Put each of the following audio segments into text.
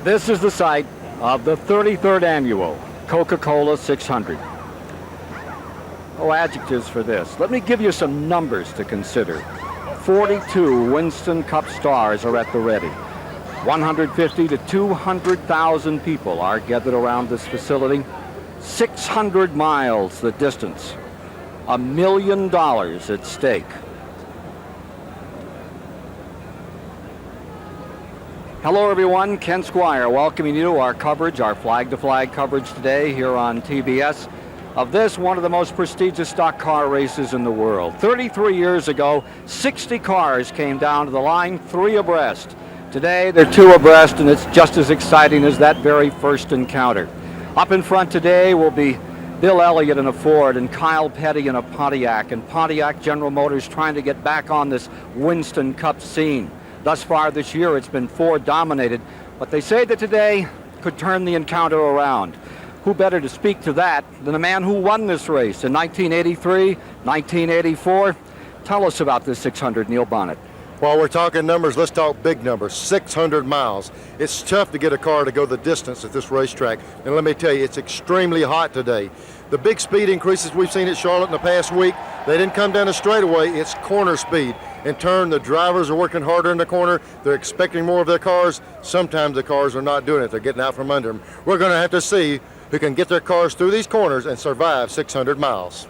This is the site of the 33rd annual Coca-Cola 600. Oh, adjectives for this. Let me give you some numbers to consider. 42 Winston Cup stars are at the ready. 150 to 200,000 people are gathered around this facility. 600 miles the distance. $1 million at stake. Hello everyone, Ken Squire welcoming you to our coverage, our flag-to-flag coverage today here on TBS of this, one of the most prestigious stock car races in the world. 33 years ago, 60 cars came down to the line, 3 abreast. Today, they're 2 abreast, and it's just as exciting as that very first encounter. Up in front today will be Bill Elliott in a Ford and Kyle Petty in a Pontiac, and Pontiac General Motors trying to get back on this Winston Cup scene. Thus far this year, it's been Ford dominated, but they say that today could turn the encounter around. Who better to speak to that than the man who won this race in 1983, 1984? Tell us about this 600, Neil Bonnet. While we're talking numbers, let's talk big numbers. 600 miles. It's tough to get a car to go the distance at this racetrack. And let me tell you, it's extremely hot today. The big speed increases we've seen at Charlotte in the past week, they didn't come down the straightaway, it's corner speed. In turn, the drivers are working harder in the corner. They're expecting more of their cars. Sometimes the cars are not doing it. They're getting out from under them. We're going to have to see who can get their cars through these corners and survive 600 miles.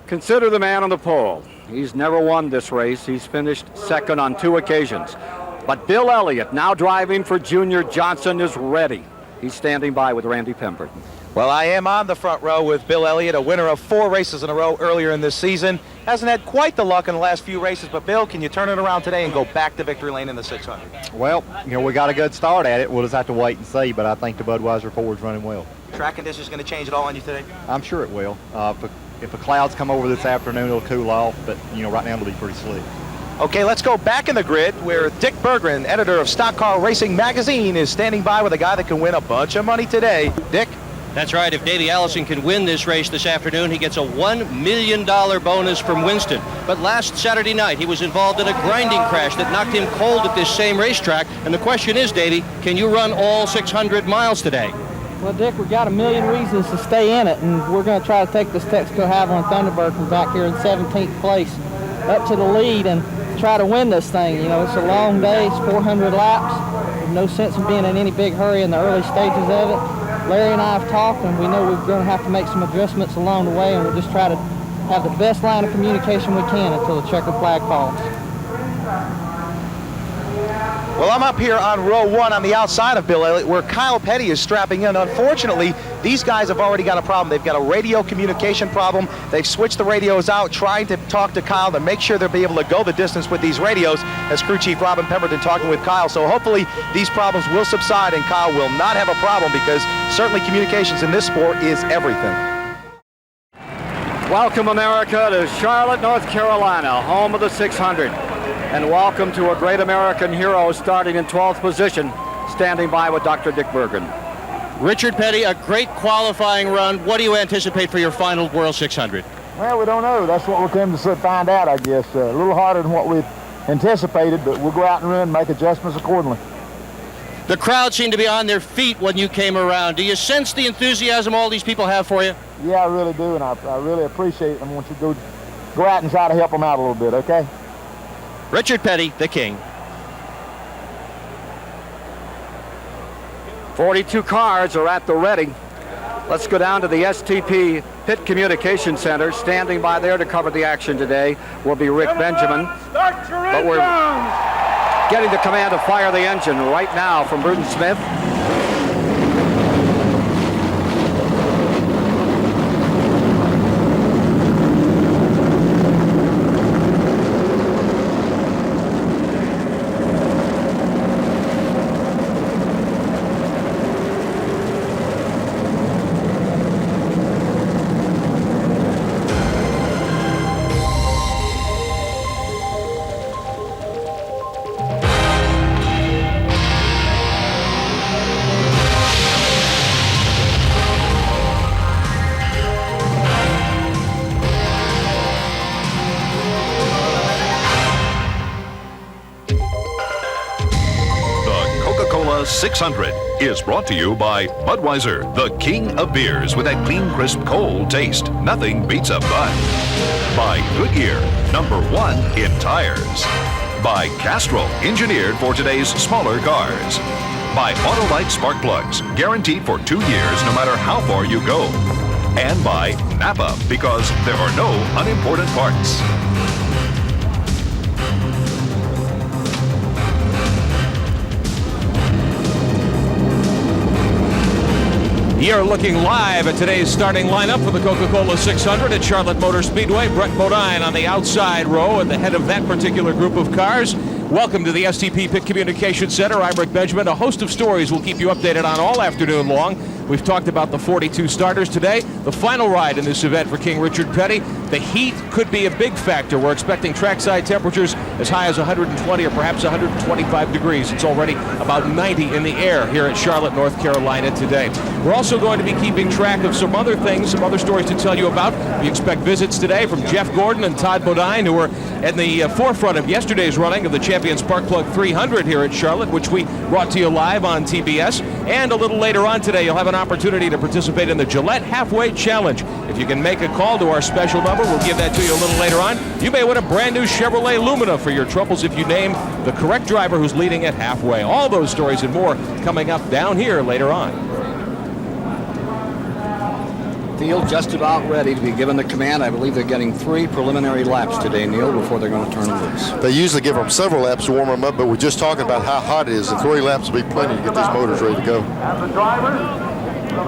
Consider the man on the pole. He's never won this race. He's finished second on 2 occasions. But Bill Elliott, now driving for Junior Johnson, is ready. He's standing by with Randy Pemberton. Well, I am on the front row with Bill Elliott, a winner of 4 races in a row earlier in this season. Hasn't had quite the luck in the last few races, but Bill, can you turn it around today and go back to victory lane in the 600? Well, we got a good start at it. We'll just have to wait and see, but I think the Budweiser Ford's running well. Track conditions going to change at all on you today? I'm sure it will. If the clouds come over this afternoon, it'll cool off, but, right now it'll be pretty slick. Okay, let's go back in the grid where Dick Berggren, editor of Stock Car Racing Magazine, is standing by with a guy that can win a bunch of money today. Dick? That's right. If Davey Allison can win this race this afternoon, he gets a $1 million bonus from Winston. But last Saturday night, he was involved in a grinding crash that knocked him cold at this same racetrack. And the question is, Davey, can you run all 600 miles today? Well, Dick, we've got a million reasons to stay in it, and we're going to try to take this Texaco Havoline Thunderbird from back here in 17th place up to the lead and try to win this thing. It's a long day. It's 400 laps. There's no sense in being in any big hurry in the early stages of it. Larry and I have talked, and we know we're going to have to make some adjustments along the way, and we'll just try to have the best line of communication we can until the checkered flag falls. Well, I'm up here on row 1 on the outside of Bill Elliott where Kyle Petty is strapping in. Unfortunately, these guys have already got a problem. They've got a radio communication problem. They've switched the radios out, trying to talk to Kyle to make sure they'll be able to go the distance with these radios, as crew chief Robin Pemberton talking with Kyle. So hopefully these problems will subside and Kyle will not have a problem, because certainly communications in this sport is everything. Welcome, America, to Charlotte, North Carolina, home of the 600. And welcome to a great American hero starting in 12th position, standing by with Dr. Dick Berggren. Richard Petty, a great qualifying run. What do you anticipate for your final World 600? Well, we don't know. That's what we'll come to find out, I guess. A little harder than what we anticipated, but we'll go out and run and make adjustments accordingly. The crowd seemed to be on their feet when you came around. Do you sense the enthusiasm all these people have for you? Yeah, I really do, and I really appreciate it. I want you to go out and try to help them out a little bit, okay? Richard Petty, the king. 42 cars are at the ready. Let's go down to the STP Pit Communication Center. Standing by there to cover the action today will be Rick Benjamin. But we're getting the command to fire the engine right now from Bruton Smith. Coca-Cola 600 is brought to you by Budweiser, the king of beers with that clean, crisp, cold taste. Nothing beats a Bud. By Goodyear, #1 in tires. By Castrol, engineered for today's smaller cars. By Autolite spark plugs, guaranteed for 2 years no matter how far you go. And by Napa, because there are no unimportant parts. You're looking live at today's starting lineup for the Coca-Cola 600 at Charlotte Motor Speedway. Brett Bodine on the outside row at the head of that particular group of cars. Welcome to the STP Pit Communication Center. I'm Rick Benjamin. A host of stories we'll keep you updated on all afternoon long. We've talked about the 42 starters today. The final ride in this event for King Richard Petty. The heat could be a big factor. We're expecting trackside temperatures as high as 120 or perhaps 125 degrees. It's already about 90 in the air here at Charlotte, North Carolina today. We're also going to be keeping track of some other things, some other stories to tell you about. We expect visits today from Jeff Gordon and Todd Bodine, who were at the forefront of yesterday's running of the Champion Spark Plug 300 here at Charlotte, which we brought to you live on TBS. And a little later on today, you'll have an opportunity to participate in the Gillette Halfway Challenge. If you can make a call to our special number, we'll give that to you a little later on. You may win a brand new Chevrolet Lumina for your troubles if you name the correct driver who's leading at halfway. All those stories and more coming up down here later on. Field just about ready to be given the command. I believe they're getting 3 preliminary laps today, Neil, before they're going to turn them loose. They usually give them several laps to warm them up, but we're just talking about how hot it is, and 3 laps will be plenty to get these motors ready to go.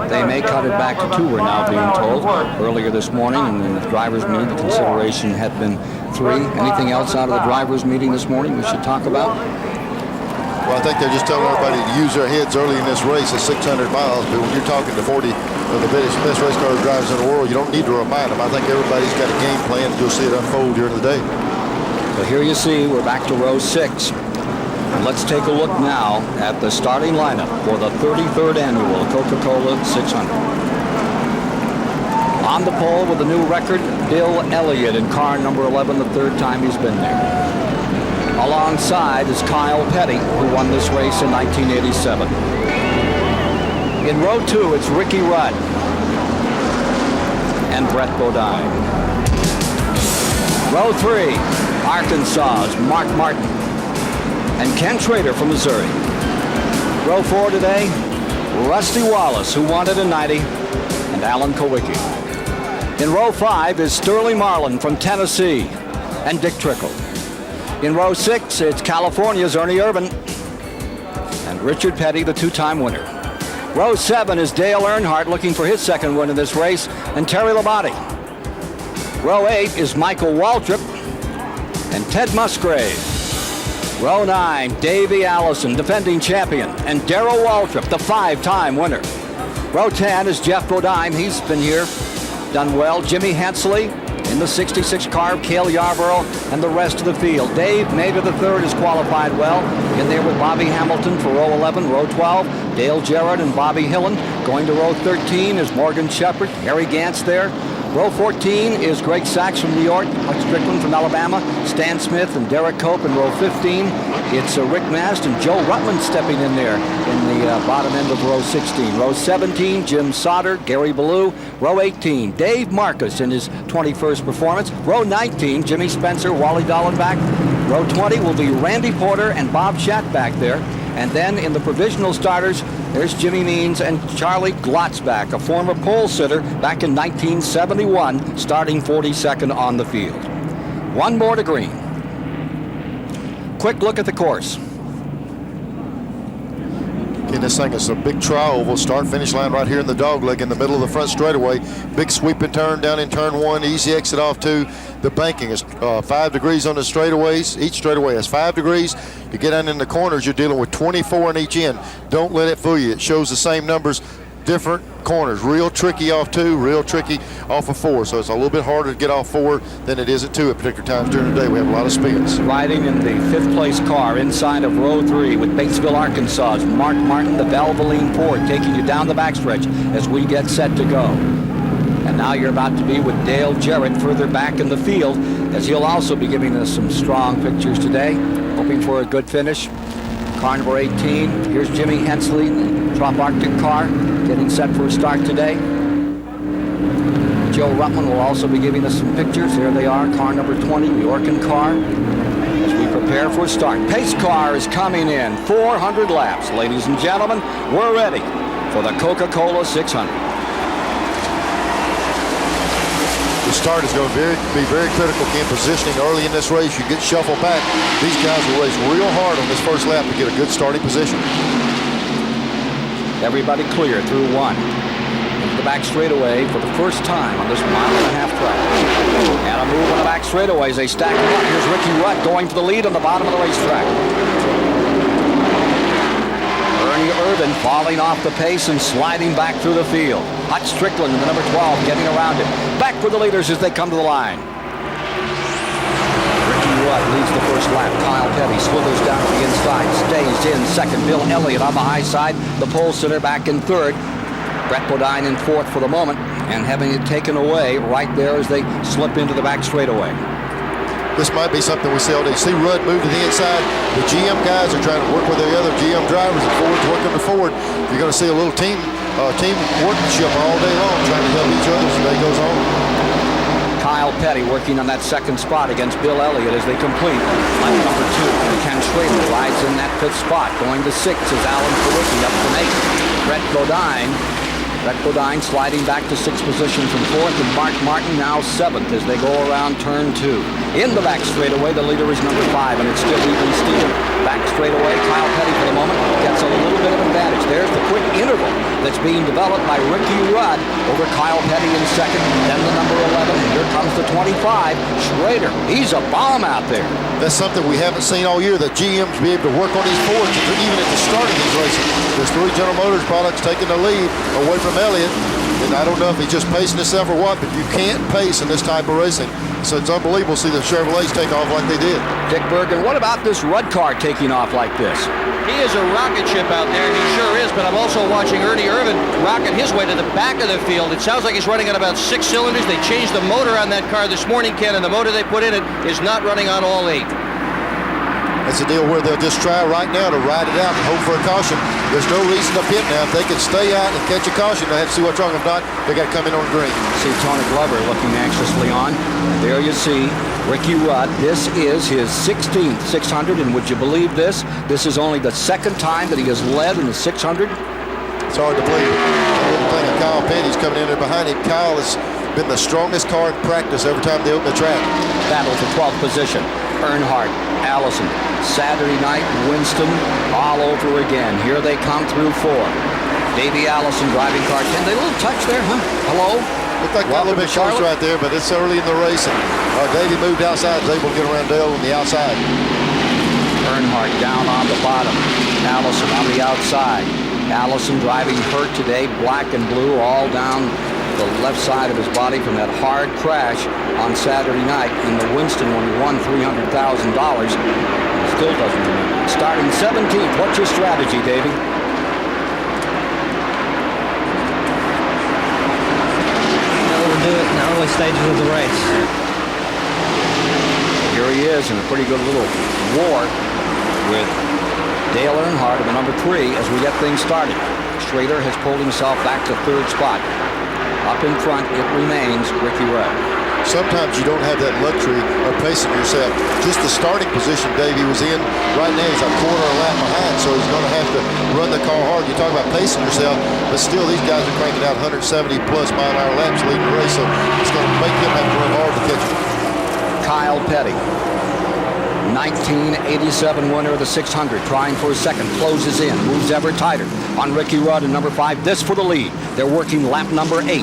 They may cut it back to 2, we're now being told. Earlier this morning, and in the driver's meeting, the consideration had been 3. Anything else out of the driver's meeting this morning we should talk about? Well, I think they're just telling everybody to use their heads early in this race at 600 miles, but when you're talking to 40 of the best race car drivers in the world, you don't need to remind them. I think everybody's got a game plan, and you'll see it unfold during the day. So here you see, we're back to row 6. And let's take a look now at the starting lineup for the 33rd annual Coca-Cola 600. On the pole with a new record, Bill Elliott in car number 11, the 3rd time he's been there. Alongside is Kyle Petty, who won this race in 1987. In row 2, it's Ricky Rudd and Brett Bodine. Row 3, Arkansas's Mark Martin and Ken Trader from Missouri. Row 4 today, Rusty Wallace, who won it in 90, and Alan Kowicki. In row 5 is Sterling Marlin from Tennessee and Dick Trickle. In row 6, it's California's Ernie Irvan and Richard Petty, the 2-time winner. Row 7 is Dale Earnhardt looking for his 2nd win in this race, and Terry Labonte. Row 8 is Michael Waltrip and Ted Musgrave. Row 9, Davey Allison, defending champion, and Darrell Waltrip, the 5-time winner. Row 10 is Jeff Bodine. He's been here, done well. Jimmy Hensley in the 66 car, Cale Yarborough, and the rest of the field. Dave Mader III has qualified well. In there with Bobby Hamilton for row 11. Row 12, Dale Jarrett and Bobby Hillen. Going to row 13 is Morgan Shepherd, Harry Gantz there. Row 14 is Greg Sachs from New York, Huck Strickland from Alabama, Stan Smith and Derek Cope. In row 15, it's Rick Mast and Joe Rutland stepping in there in the bottom end of row 16. Row 17, Jim Sauter, Gary Ballou. Row 18, Dave Marcus in his 21st performance. Row 19, Jimmy Spencer, Wally Dallenbach. Row 20 will be Randy Porter and Bob Schatt back there. And then in the provisional starters, there's Jimmy Means and Charlie Glotzback, a former pole sitter back in 1971, starting 42nd on the field. 1 more to green. Quick look at the course. And this thing is a big tri-oval, start-finish line right here in the dogleg in the middle of the front straightaway. Big sweeping turn down in turn 1, easy exit off 2. The banking is 5 degrees on the straightaways. Each straightaway has 5 degrees. You get down in the corners, you're dealing with 24 in each end. Don't let it fool you. It shows the same numbers, different corners. Real tricky off 2, real tricky off of 4. So it's a little bit harder to get off 4 than it is at 2 at particular times during the day. We have a lot of spins. Riding in the 5th place car inside of row 3 with Batesville, Arkansas's Mark Martin, the Valvoline Ford, taking you down the backstretch as we get set to go. And now you're about to be with Dale Jarrett further back in the field, as he'll also be giving us some strong pictures today, hoping for a good finish. car number 18. Here's Jimmy Hensley, the Trop Arctic car, getting set for a start today. Joe Ruttman will also be giving us some pictures. There they are, car number 20, the Orkin car, as we prepare for a start. Pace car is coming in, 400 laps. Ladies and gentlemen, we're ready for the Coca-Cola 600. The start is going to be very critical in positioning early in this race. You get shuffled back. These guys will race real hard on this first lap to get a good starting position. Everybody clear through one. Into the back straightaway for the first time on this mile-and-a-half track. And a move on the back straightaway as they stack them up. Here's Ricky Rudd going for the lead on the bottom of the racetrack. Ernie Irvin falling off the pace and sliding back through the field. Hutch Strickland, the number 12, getting around it. Back for the leaders as they come to the line. Ricky Rudd leads the first lap. Kyle Petty slithers down to the inside, stays in second. Bill Elliott on the high side. The pole sitter back in third. Brett Bodine in fourth for the moment, and having it taken away right there as they slip into the back straightaway. This might be something we see all day. See Rudd move to the inside. The GM guys are trying to work with the other GM drivers, and Ford's working with Ford. You're going to see a little team workmanship all day long, trying to help each other as the day goes on. Kyle Petty working on that second spot against Bill Elliott as they complete lap number 2. Ken Schrader rides in that fifth spot. Going to 6 is Alan Kawicki up from 8. Brett Bodine sliding back to 6th position from 4th, and Mark Martin now 7th as they go around turn 2. In the back straightaway, the leader is number 5, and it's still even Steven. Back straightaway, Kyle Petty for the moment gets a little bit of advantage. There's the quick interval that's being developed by Ricky Rudd over Kyle Petty in second, then the number 11, and here comes the 25, Schrader. He's a bomb out there. That's something we haven't seen all year, that GMs be able to work on these Fords even at the start of these races. There's 3 General Motors products taking the lead away from Elliott, and I don't know if he's just pacing himself or what, but you can't pace in this type of racing. So it's unbelievable to see the Chevrolets take off like they did. Dick Bergen, what about this Rudd car taking off like this? He is a rocket ship out there, he sure is, but I'm also watching Ernie Irvin rocket his way to the back of the field. It sounds like he's running on about 6 cylinders. They changed the motor on that car this morning, Ken, and the motor they put in it is not running on all 8. That's a deal where they'll just try right now to ride it out and hope for a caution. There's no reason to pit now. If they can stay out and catch a caution, they have to see what's wrong. If not, they got to come in on green. See Tony Glover looking anxiously on. There you see Ricky Rudd. This is his 16th 600, and would you believe this? This is only the second time that he has led in the 600. It's hard to believe. A little thing of Kyle Petty's coming in there behind him. Kyle has been the strongest car in practice every time they open the track. Battle for 12th position. Earnhardt, Allison, Saturday night, Winston, all over again. Here they come through 4. Davey Allison driving car 10. They a little touch there, huh? Hello? Looked like a little bit close right there, but it's early in the race. And Davey moved outside, was able to get around Dale on the outside. Earnhardt down on the bottom. Allison on the outside. Allison driving hurt today, black and blue all down the left side of his body from that hard crash on Saturday night in the Winston when he won $300,000. Still doesn't remember. Starting 17th. What's your strategy, Davey? We'll do it in the early stages of the race. Here he is in a pretty good little war with Dale Earnhardt of the number 3 as we get things started. Schrader has pulled himself back to 3rd spot. Up in front, it remains Ricky Rudd. Sometimes you don't have that luxury of pacing yourself. Just the starting position Davey was in right now, he's a quarter of a lap behind, so he's going to have to run the car hard. You talk about pacing yourself, but still these guys are cranking out 170 plus mile-an-hour laps leading the race, so it's going to make them have to run hard to catch them. Kyle Petty, 1987 winner of the 600, trying for a second, closes in, moves ever tighter on Ricky Rudd in number 5. This for the lead. They're working lap number 8.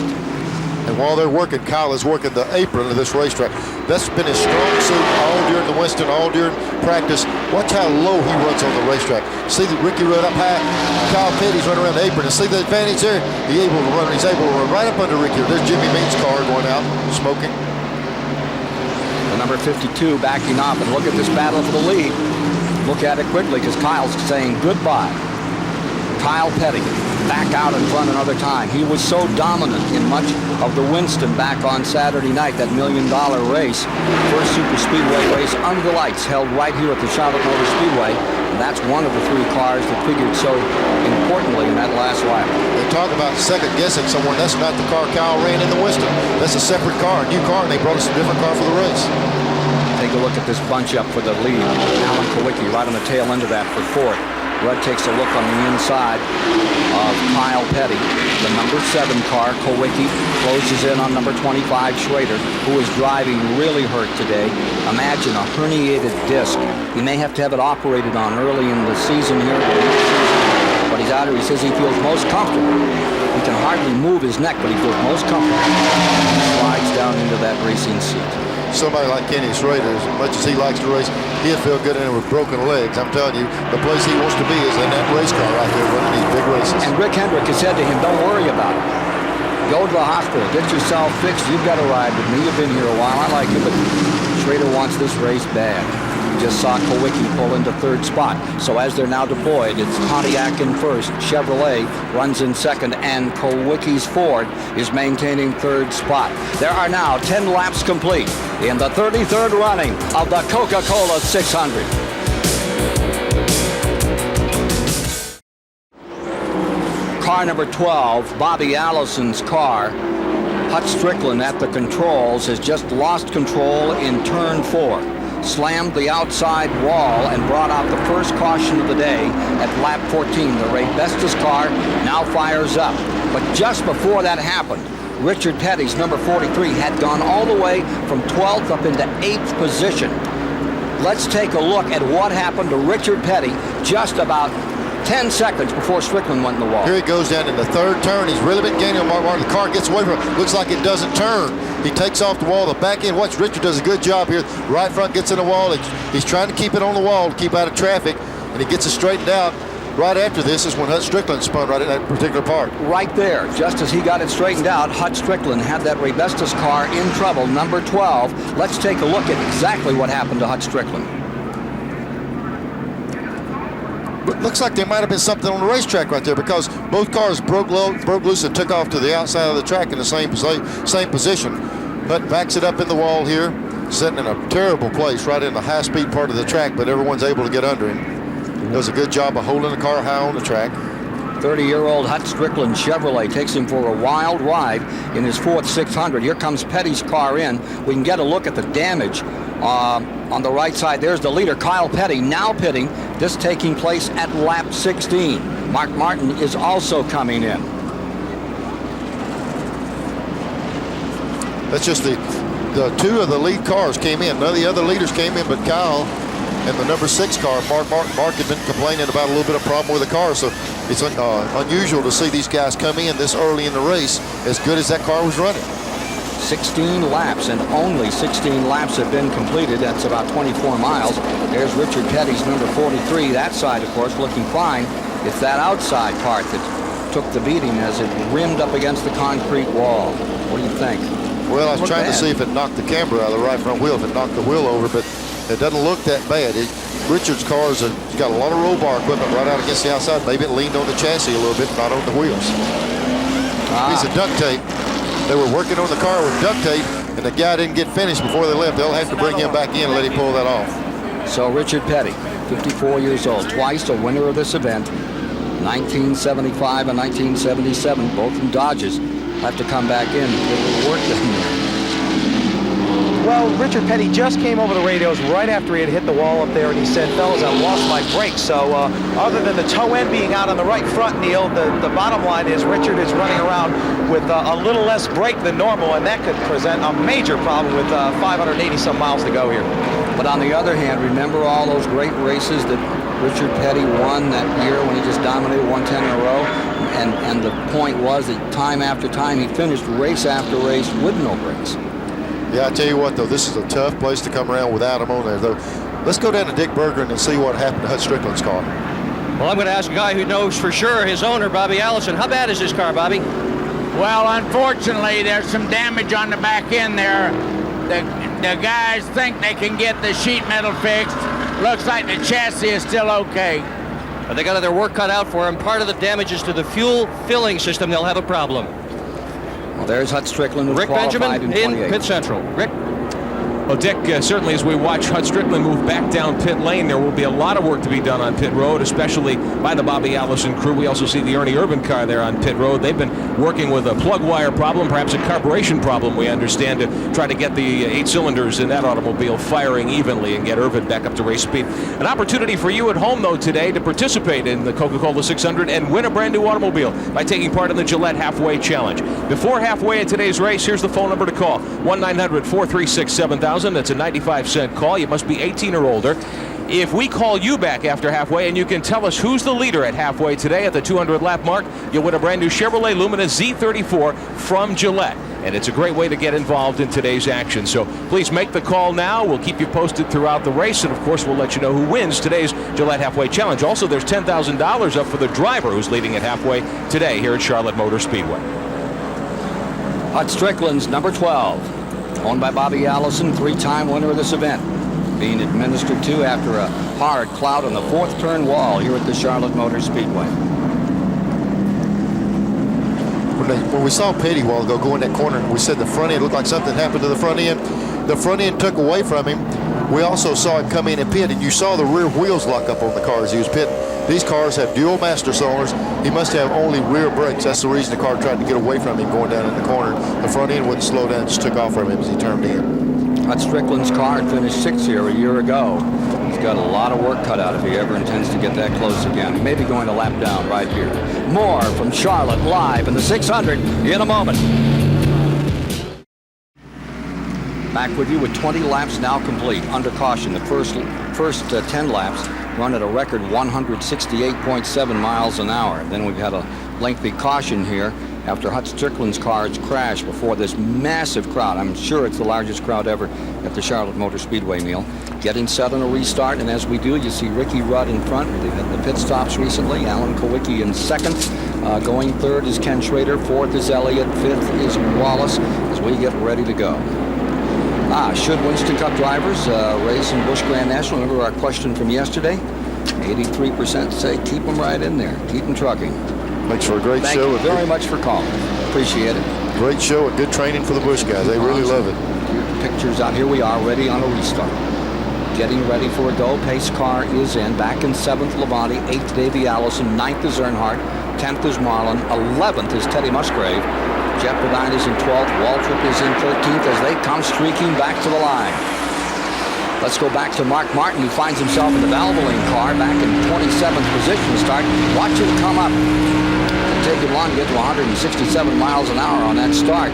And while they're working, Kyle is working the apron of this racetrack. That's been his strong suit all during the Winston, all during practice. Watch how low he runs on the racetrack. See the Ricky Rudd up high. Kyle Petty's running around the apron. And see the advantage there? He's able to run right up under Ricky. There's Jimmy Means' car going out, smoking. The number 52 backing off, and look at this battle for the lead. Look at it quickly because Kyle's saying goodbye. Kyle Petty back out in front another time. He was so dominant in much of the Winston back on Saturday night, that $1 million race. First super speedway race under the lights held right here at the Charlotte Motor Speedway. And that's one of the 3 cars that figured so importantly in that last lap. They talk about second guessing someone. That's not the car Kyle ran in the Winston. That's a separate car, a new car, and they brought us a different car for the race. Take a look at this bunch up for the lead. Alan Kowicki right on the tail end of that for 4th. Rudd takes a look on the inside of Kyle Petty. The number 7 car, Kowicki, closes in on number 25, Schrader, who is driving really hurt today. Imagine a herniated disc. He may have to have it operated on early in the season here. But he's out here. He says he feels most comfortable. He can hardly move his neck, but he feels most comfortable. He slides down into that racing seat. Somebody like Kenny Schrader, as much as he likes to race, he'll feel good in it with broken legs. I'm telling you, the place he wants to be is in that race car right there running these big races. And Rick Hendrick has said to him, don't worry about it. Go to the hospital, get yourself fixed. You've got to ride with me. You've been here a while. I like you, but Schrader wants this race bad. We just saw Kowicki pull into 3rd spot. So as they're now deployed, it's Pontiac in 1st, Chevrolet runs in 2nd, and Kowicki's Ford is maintaining 3rd spot. There are now 10 laps complete in the 33rd running of the Coca-Cola 600. Car number 12, Bobby Allison's car, Hut Strickland at the controls, has just lost control in turn 4. Slammed the outside wall and brought out the first caution of the day at lap 14. The Ray Bestis car now fires up. But just before that happened, Richard Petty's number 43 had gone all the way from 12th up into 8th position. Let's take a look at what happened to Richard Petty just about 10 seconds before Strickland went in the wall. Here he goes down in the 3rd turn. He's really been gaining on Mark Martin. The car gets away from him. Looks like it doesn't turn. He takes off the wall. The back end, watch, Richard does a good job here. Right front gets in the wall. He's trying to keep it on the wall to keep out of traffic, and he gets it straightened out. Right after this is when Hut Strickland spun right in that particular part. Right there, just as he got it straightened out, Hut Strickland had that Ray Bestis car in trouble, number 12. Let's take a look at exactly what happened to Hut Strickland. But looks like there might have been something on the racetrack right there, because both cars broke loose and took off to the outside of the track in the same position. Hut backs it up in the wall here, sitting in a terrible place right in the high-speed part of the track, but everyone's able to get under him. Does a good job of holding the car high on the track. 30-year-old Hut Strickland Chevrolet takes him for a wild ride in his 4th 600. Here comes Petty's car in. We can get a look at the damage on the right side. There's the leader, Kyle Petty, now pitting. This taking place at lap 16. Mark Martin is also coming in. That's just the 2 of the lead cars came in. None of the other leaders came in, but Kyle and the number 6 car, Mark had been complaining about a little bit of problem with the car, so it's unusual to see these guys come in this early in the race as good as that car was running. 16 laps, and only 16 laps have been completed. That's about 24 miles. There's Richard Petty's number 43. That side, of course, looking fine. It's that outside part that took the beating as it rimmed up against the concrete wall. What do you think? Well, I was trying to see if it knocked the camber out of the right front wheel, if it knocked the wheel over, but it doesn't look that bad. Richard's car's got a lot of roll bar equipment right out against the outside. Maybe it leaned on the chassis a little bit, not on the wheels. Piece of duct tape. They were working on the car with duct tape, and the guy didn't get finished before they left. They'll have to bring him back in and let him pull that off. So Richard Petty, 54 years old, twice a winner of this event, 1975 and 1977, both in Dodges. Have to come back in and get a little work done there. Well, Richard Petty just came over the radios right after he had hit the wall up there, and he said, fellas, I lost my brakes. So other than the toe end being out on the right front, Neil, the bottom line is Richard is running around with a little less brake than normal, and that could present a major problem with 580-some miles to go here. But on the other hand, remember all those great races that Richard Petty won that year when he just dominated 110 in a row? And the point was that time after time he finished race after race with no brakes. Yeah, I tell you what, though, this is a tough place to come around without him on there, though. Let's go down to Dick Berggren and see what happened to Hut Strickland's car. Well, I'm going to ask a guy who knows for sure, his owner, Bobby Allison. How bad is this car, Bobby? Well, unfortunately, there's some damage on the back end there. The guys think they can get the sheet metal fixed. Looks like the chassis is still okay. They got their work cut out for them. Part of the damage is to the fuel filling system. They'll have a problem. Well, there's Hut Strickland, who's Rick qualified Benjamin in Pit Central. Rick? Well, Dick, certainly as we watch Hut Strickland move back down pit lane, there will be a lot of work to be done on pit road, especially by the Bobby Allison crew. We also see the Ernie Irvan car there on pit road. They've been working with a plug wire problem, perhaps a carburation problem, we understand, to try to get the 8 cylinders in that automobile firing evenly and get Irvan back up to race speed. An opportunity for you at home, though, today to participate in the Coca-Cola 600 and win a brand new automobile by taking part in the Gillette Halfway Challenge. Before halfway in today's race, here's the phone number to call: 1-900-436-7000. That's a 95-cent call. You must be 18 or older. If we call you back after halfway and you can tell us who's the leader at halfway today at the 200-lap mark, you'll win a brand new Chevrolet Lumina Z34 from Gillette. And it's a great way to get involved in today's action. So please make the call now. We'll keep you posted throughout the race. And, of course, we'll let you know who wins today's Gillette Halfway Challenge. Also, there's $10,000 up for the driver who's leading at halfway today here at Charlotte Motor Speedway. Hut Strickland's number 12. Owned by Bobby Allison, 3-time winner of this event. Being administered to after a hard clout on the 4th turn wall here at the Charlotte Motor Speedway. When we saw Petty a while ago go in that corner, we said the front end looked like something happened to the front end. The front end took away from him. We also saw him come in and pit, and you saw the rear wheels lock up on the car as he was pitting. These cars have dual master cylinders. He must have only rear brakes. That's the reason the car tried to get away from him going down in the corner. The front end wouldn't slow down, just took off from him as he turned in. Hut Strickland's car had finished 6th here a year ago. He's got a lot of work cut out if he ever intends to get that close again. He may be going to lap down right here. More from Charlotte live in the 600 in a moment. Back with you with 20 laps now complete. Under caution, the first 10 laps run at a record 168.7 miles an hour. Then we've had a lengthy caution here after Hut Strickland's cars crashed before this massive crowd. I'm sure it's the largest crowd ever at the Charlotte Motor Speedway, Neil. Getting set on a restart, and as we do, you see Ricky Rudd in front. They've had the pit stops recently. Alan Kowicki in 2nd. Going 3rd is Ken Schrader. 4th is Elliott. 5th is Wallace as we get ready to go. Should Winston Cup drivers race in Busch Grand National? Remember our question from yesterday? 83% say keep them right in there. Keep them trucking. Makes for a great show. Thank you very much for calling. Appreciate it. Great show and good training for the Busch guys. They really love it. Pictures out here. We are ready on a restart. Getting ready for a go. Pace car is in. Back in 7th, Labonte. 8th, Davey Allison. 9th is Earnhardt. 10th is Marlin. 11th is Teddy Musgrave. Jeff Bodine is in 12th. Waltrip is in 13th as they come streaking back to the line. Let's go back to Mark Martin, who finds himself in the Valvoline car back in 27th position to start. Watch him come up. It'll take him long to get to 167 miles an hour on that start.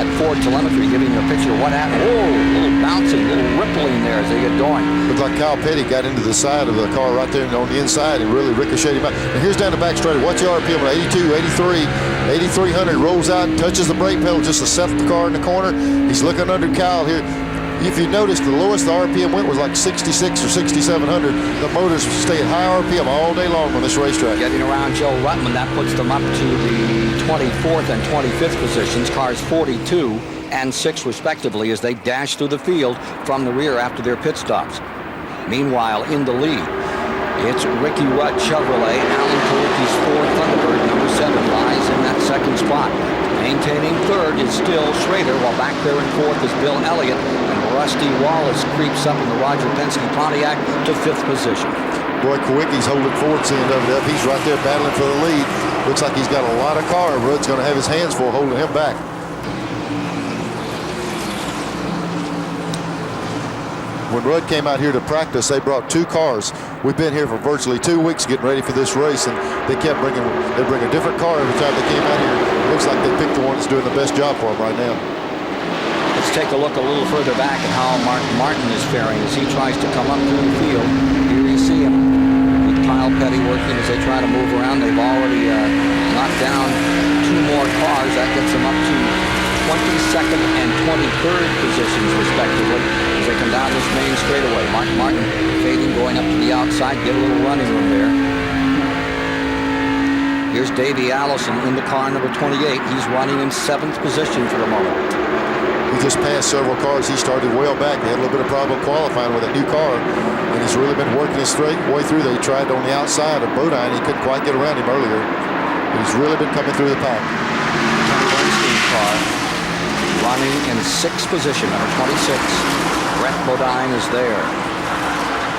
At Ford telemetry giving you a picture of what happened. Whoa, a little bouncing, a little rippling there as they get going. Looked like Kyle Petty got into the side of the car right there on the inside and really ricocheted him out. And here's down the back straight. Watch the RPM at 82, 83, 8300. Rolls out, touches the brake pedal just to set the car in the corner. He's looking under Kyle here. If you notice, the lowest the RPM went was like 66 or 6,700. The motors stay at high RPM all day long on this racetrack. Getting around Joe Ruttman, that puts them up to the 24th and 25th positions. Cars 42 and 6 respectively as they dash through the field from the rear after their pit stops. Meanwhile, in the lead, it's Ricky Rudd Chevrolet. Alan Kowicki's Ford Thunderbird, number 7, lies in that 2nd spot. Maintaining 3rd is still Schrader, while back there in 4th is Bill Elliott, and Rusty Wallace creeps up in the Roger Penske Pontiac to 5th position. Boy, Kowicki's holding Ford's end of it up. He's right there battling for the lead. Looks like he's got a lot of car. Rudd's going to have his hands full holding him back. When Rudd came out here to practice, they brought 2 cars. We've been here for virtually 2 weeks getting ready for this race, and they bring a different car every time they came out here. It looks like they picked the one that's doing the best job for them right now. Let's take a look a little further back at how Mark Martin is faring as he tries to come up through the field. Here you see him with Kyle Petty working as they try to move around. They've already knocked down 2 more cars. That gets them up to 22nd and 23rd positions respectively as they come down this main straightaway. Mark Martin fading, going up to the outside, get a little running room there. Here's Davey Allison in the car number 28. He's running in 7th position for the moment. He just passed several cars. He started well back. They had a little bit of problem qualifying with a new car, and he's really been working his straight way through. They tried on the outside of Bodine. He couldn't quite get around him earlier. He's really been coming through the pack. Kenny Bernstein's car running in 6th position, number 26. Brett Bodine is there.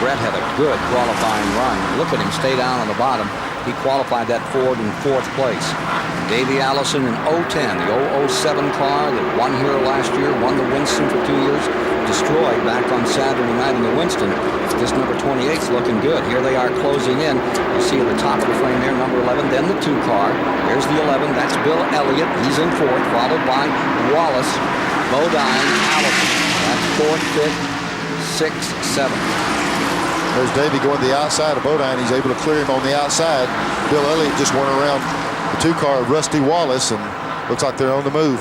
Brett had a good qualifying run. Look at him stay down on the bottom. He qualified that Ford in 4th place. Davey Allison in 010, the 007 car that won here last year, won the Winston for 2 years, destroyed back on Saturday night in the Winston. This number 28 is looking good. Here they are closing in. You see at the top of the frame there, number 11, then the 2 car. There's the 11, that's Bill Elliott. He's in 4th, followed by Wallace, Bodine, Allison. That's 4th, 5th, 6th, 7th. There's Davey going to the outside of Bodine. He's able to clear him on the outside. Bill Elliott just went around the 2 car of Rusty Wallace, and looks like they're on the move.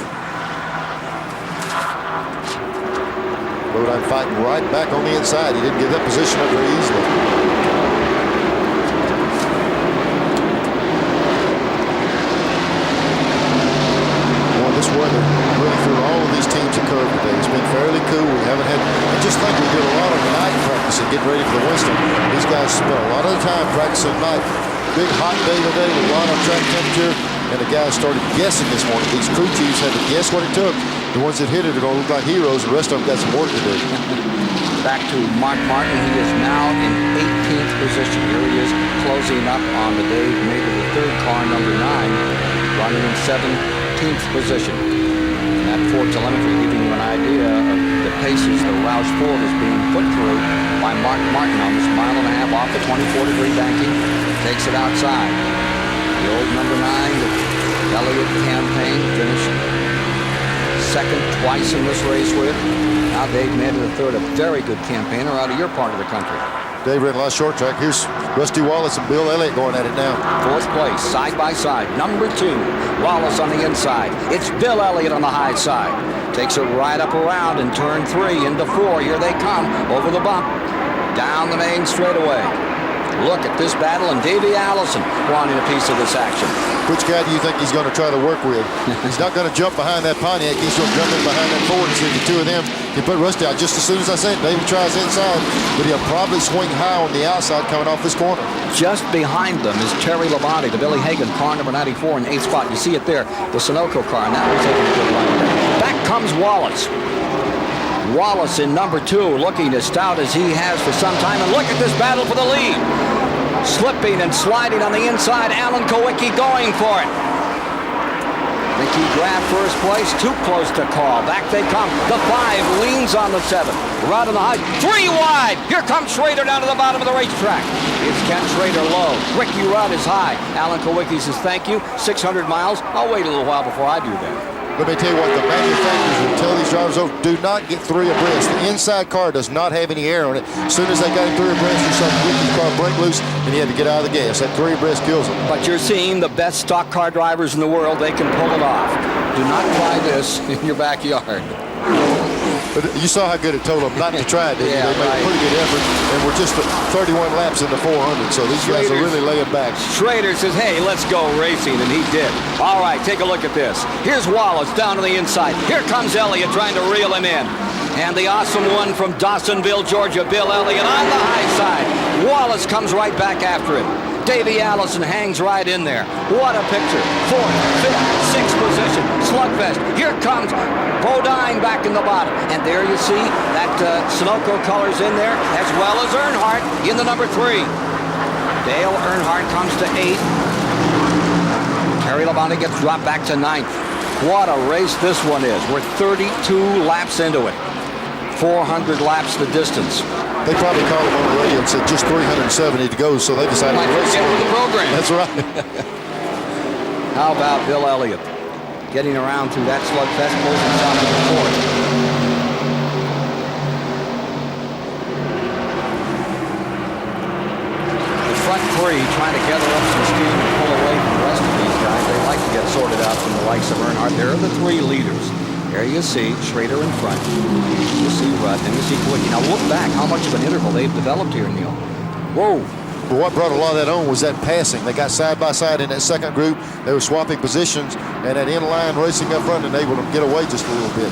Bodine fighting right back on the inside. He didn't give that position up very easily. Boy, this weather really threw all of these teams a curve today. It's been fairly cool. We haven't had, I just think we did a lot of night practicing, getting ready for the Winston. These guys spent a lot of the time practicing night. Big hot day today, a lot of track temperature, and the guys started guessing this morning. These crew chiefs had to guess what it took. The ones that hit it are going to look like heroes. The rest of them got some work to do. Back to Mark Martin. He is now in 18th position. Here he is closing up on the Dave Mater, the 3rd car, number 9, running in 17th position. And that Ford telemetry giving you an idea of the paces the Roush Ford is being put through by Mark Martin on this 1.5 miles off the 24-degree banking. Takes it outside. The old number 9, the Elliott campaign, finished 2nd twice in this race with. Now Dave Mater, the 3rd, a very good campaigner out of your part of the country. Dave ran a lot of short track. Here's Rusty Wallace and Bill Elliott going at it now. 4th place, side by side. Number 2, Wallace on the inside. It's Bill Elliott on the high side. Takes it right up around in turn 3 into 4. Here they come over the bump. Down the main straightaway. Look at this battle, and Davey Allison wanting a piece of this action. Which guy do you think he's going to try to work with? He's not going to jump behind that Pontiac. He's going to jump in behind that Ford and see if the 2 of them can put Rusty out. Just as soon as I said, Davey tries inside, but he'll probably swing high on the outside coming off this corner. Just behind them is Terry Labonte, the Billy Hagan car, number 94 in 8th spot. You see it there, the Sunoco car, and that was taking a good run. Back comes Wallace. Wallace in number 2, looking as stout as he has for some time. And look at this battle for the lead. Slipping and sliding on the inside. Alan Kowicki going for it. I think he grabbed first place. Too close to call. Back they come. The 5 leans on the 7. Right on the high. 3 wide. Here comes Schrader down to the bottom of the racetrack. It's Ken Schrader low. Ricky Rudd is high. Alan Kowicki says thank you. 600 miles. I'll wait a little while before I do that. Let me tell you what, the manufacturers will tell these drivers, do not get 3 abreast. The inside car does not have any air on it. As soon as they got him 3 abreast, you saw Ricky's car break loose, and he had to get out of the gas. That 3 abreast kills him. But you're seeing the best stock car drivers in the world. They can pull it off. Do not try this in your backyard. But you saw how good it told them not to try it. Yeah, they made a pretty good effort, and we're just 31 laps in the 400, so these guys are really laying back. Schrader says, hey, let's go racing, and he did. All right, take a look at this. Here's Wallace down to the inside. Here comes Elliott trying to reel him in. And the awesome one from Dawsonville, Georgia, Bill Elliott on the high side. Wallace comes right back after it. Davey Allison hangs right in there. What a picture. 4th, 5th, 6th position. Slugfest. Here comes Bodine back in the bottom. And there you see that Sunoco colors in there, as well as Earnhardt in the number 3. Dale Earnhardt comes to 8th. Terry Labonte gets dropped back to 9th. What a race this one is. We're 32 laps into it. 400 laps the distance. They probably called him on the radio and said just 370 to go, so they decided to race get with the program. That's right. How about Bill Elliott getting around through that slugfest, closing top of the 4th. The front 3 trying to gather up some steam and pull away from the rest of these guys. They like to get sorted out from the likes of Earnhardt. There are the 3 leaders. There you see Schrader in front. You see Rudd, and you see Kowicki. Now look back how much of an interval they've developed here, Neil. Whoa. But what brought a lot of that on was that passing. They got side by side in that second group. They were swapping positions, and that in-line racing up front enabled them to get away just a little bit.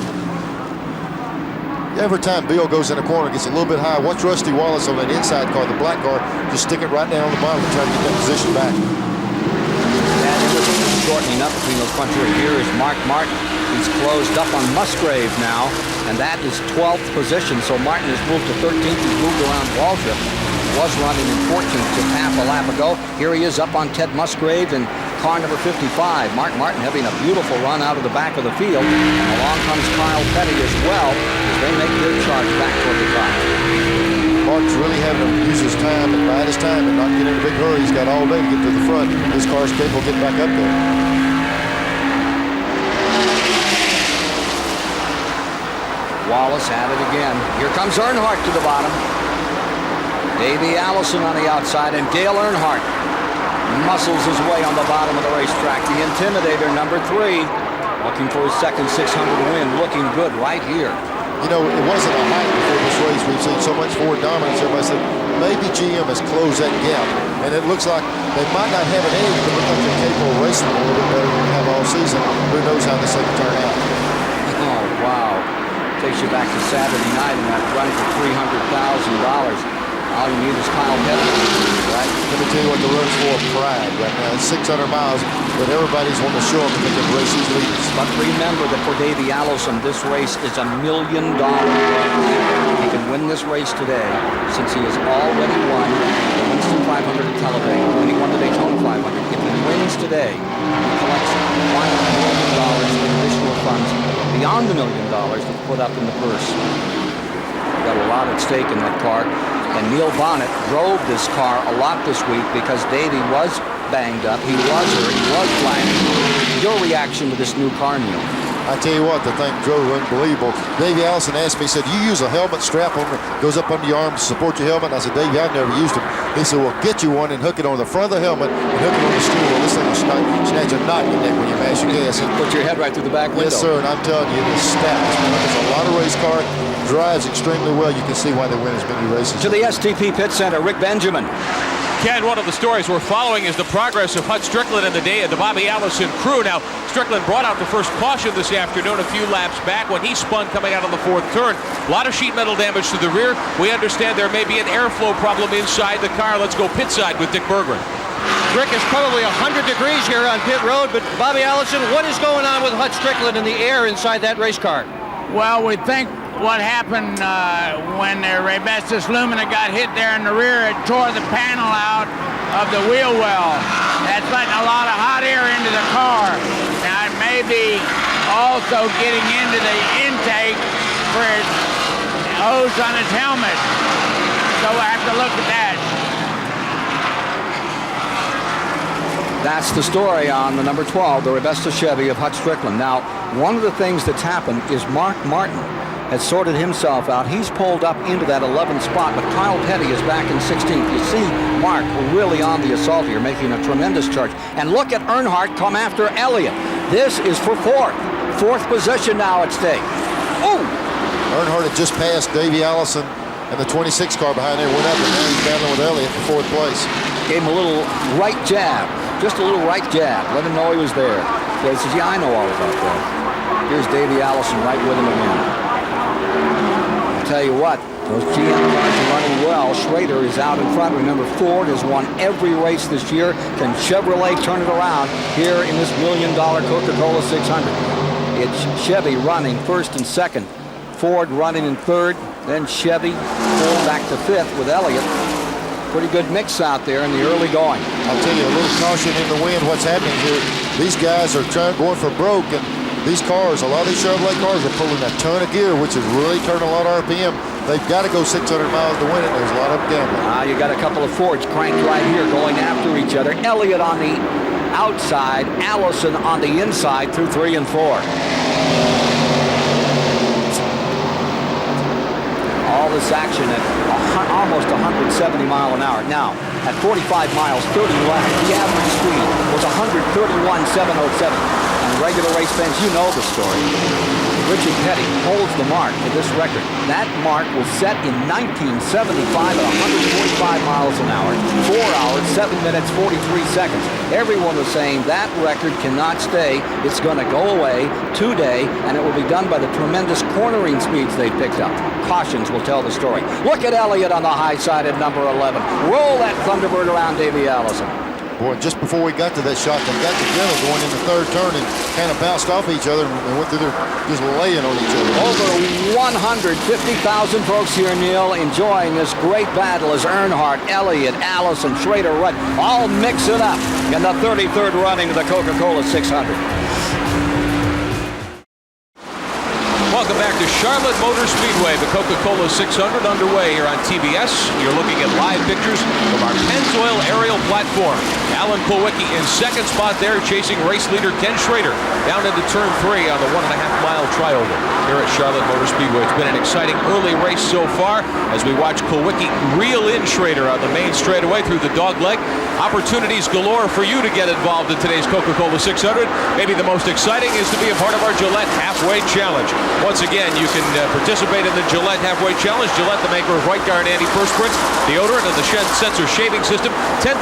Every time Bill goes in a corner, gets a little bit high. Watch Rusty Wallace on that inside car, the black car, just stick it right down on the bottom and try to get that position back. That interval is shortening up between those front 3. Here is Mark Martin. He's closed up on Musgrave now, and that is 12th position. So Martin has moved to 13th. He's moved around Waldrop. Was running in 14th just half a lap ago. Here he is up on Ted Musgrave in car number 55. Mark Martin having a beautiful run out of the back of the field. And along comes Kyle Petty as well as they make their charge back toward the top. Mark's really having to use his time and bide his time and not get in a big hurry. He's got all day to get to the front. His car's capable of getting back up there. Wallace at it again. Here comes Earnhardt to the bottom. Davey Allison on the outside, and Dale Earnhardt muscles his way on the bottom of the racetrack. The Intimidator, number 3, looking for his second 600 win, looking good right here. You know, it wasn't a hype before this race. We've seen so much Ford dominance. Everybody said, maybe GM has closed that gap. And it looks like they might not have it in, but look like they're capable of racing a little bit better than they have all season. Who knows how this thing will turn out. Oh, wow. Takes you back to Saturday night in that run for $300,000. All you need is Kyle Petty, right? Let me tell you what the run's for, pride right now. It's 600 miles, but everybody's wanting to show them that they can race these leaders. But remember that for Davey Allison, this race is $1 million race. He can win this race today since he has already won the Winston 500 at Talladega, and he won the Daytona 500. If he wins today, he collects $1 million in additional funds beyond the $1 million to put up in the purse. Got a lot at stake in that car. And Neil Bonnet drove this car a lot this week because Davey was banged up. He was hurt. He was flying. Your reaction to this new car, Neil? I tell you what, the thing drove unbelievable. Davey Allison asked me, he said, you use a helmet strap on it, goes up under your arm to support your helmet? And I said, Davey, I've never used them. He said, well, get you one and hook it on the front of the helmet and hook it on the stool. This thing will snatch a knot in your neck when you mash your gas. Put your head right through the back window. Yes, sir, and I'm telling you, it's stacked. There's a lot of race car. Drives extremely well. You can see why they win as many races. To the STP Pit Center, Rick Benjamin. Ken, one of the stories we're following is the progress of Hut Strickland and the Bobby Allison crew. Now, Strickland brought out the first caution this afternoon a few laps back when he spun coming out on the 4th turn. A lot of sheet metal damage to the rear. We understand there may be an airflow problem inside the car. Let's go pit side with Dick Berggren. Rick, is probably 100 degrees here on pit road, but Bobby Allison, what is going on with Hut Strickland in the air inside that race car? Well, we think what happened when the Rebestis Lumina got hit there in the rear, it tore the panel out of the wheel well. That's letting a lot of hot air into the car. Now, it may be also getting into the intake for his hose on his helmet. So we'll have to look at that. That's the story on the number 12, the Rebesta Chevy of Hut Strickland. Now, one of the things that's happened is Mark Martin has sorted himself out. He's pulled up into that 11th spot, but Kyle Petty is back in 16th. You see Mark really on the assault here, making a tremendous charge. And look at Earnhardt come after Elliott. This is for 4th position now at stake. Oh! Earnhardt had just passed Davey Allison and the 26 car behind there went up, and now he's battling with Elliott for 4th place. Gave him a little right jab, just a little right jab. Let him know he was there. So he says, yeah, I know all about that. Here's Davey Allison right with him again. Tell you what, those GM cars are running well. Schrader is out in front. Remember, Ford has won every race this year. Can Chevrolet turn it around here in this $1 million Coca-Cola 600? It's Chevy running 1st and 2nd. Ford running in 3rd. Then Chevy pulled back to 5th with Elliott. Pretty good mix out there in the early going. I'll tell you, a little caution in the wind. What's happening here, these guys are going for broke, and these cars, a lot of these Chevrolet cars are pulling a ton of gear, which is really turning a lot of RPM. They've got to go 600 miles to win it. There's a lot of gambling. Now you got a couple of Fords cranked right here going after each other. Elliott on the outside, Allison on the inside through 3 and 4. All this action at almost 170 mile an hour. Now, at 45 miles, 30 left, the average speed was 131,707. And regular race fans, you know the story. Richard Petty holds the mark for this record. That mark was set in 1975 at 145 miles an hour, 4 hours, 7 minutes, 43 seconds. Everyone was saying that record cannot stay. It's going to go away today, and it will be done by the tremendous cornering speeds they picked up. Cautions will tell the story. Look at Elliott on the high side at number 11. Roll that Thunderbird around Davey Allison. Boy, just before we got to that shot, they got together going in the third turn and kind of bounced off each other and went through their, just laying on each other. Over 150,000 folks here, Neil, enjoying this great battle as Earnhardt, Elliott, Allison, Schrader, Rudd all mix it up in the 33rd running of the Coca-Cola 600. Welcome back to Charlotte Motor Speedway. The Coca-Cola 600 underway here on TBS. You're looking at live pictures from our Pennzoil aerial platform. Alan Kulwicki in second spot there, chasing race leader Ken Schrader down into turn 3 on the 1.5-mile trioval here at Charlotte Motor Speedway. It's been an exciting early race so far as we watch Kulwicki reel in Schrader on the main straightaway through the dog leg. Opportunities galore for you to get involved in today's Coca-Cola 600. Maybe the most exciting is to be a part of our Gillette Halfway Challenge. Once again, you can participate in the Gillette Halfway Challenge. Gillette, the maker of White Guard antiperspirant, deodorant, and the sensor shaving system. $10,000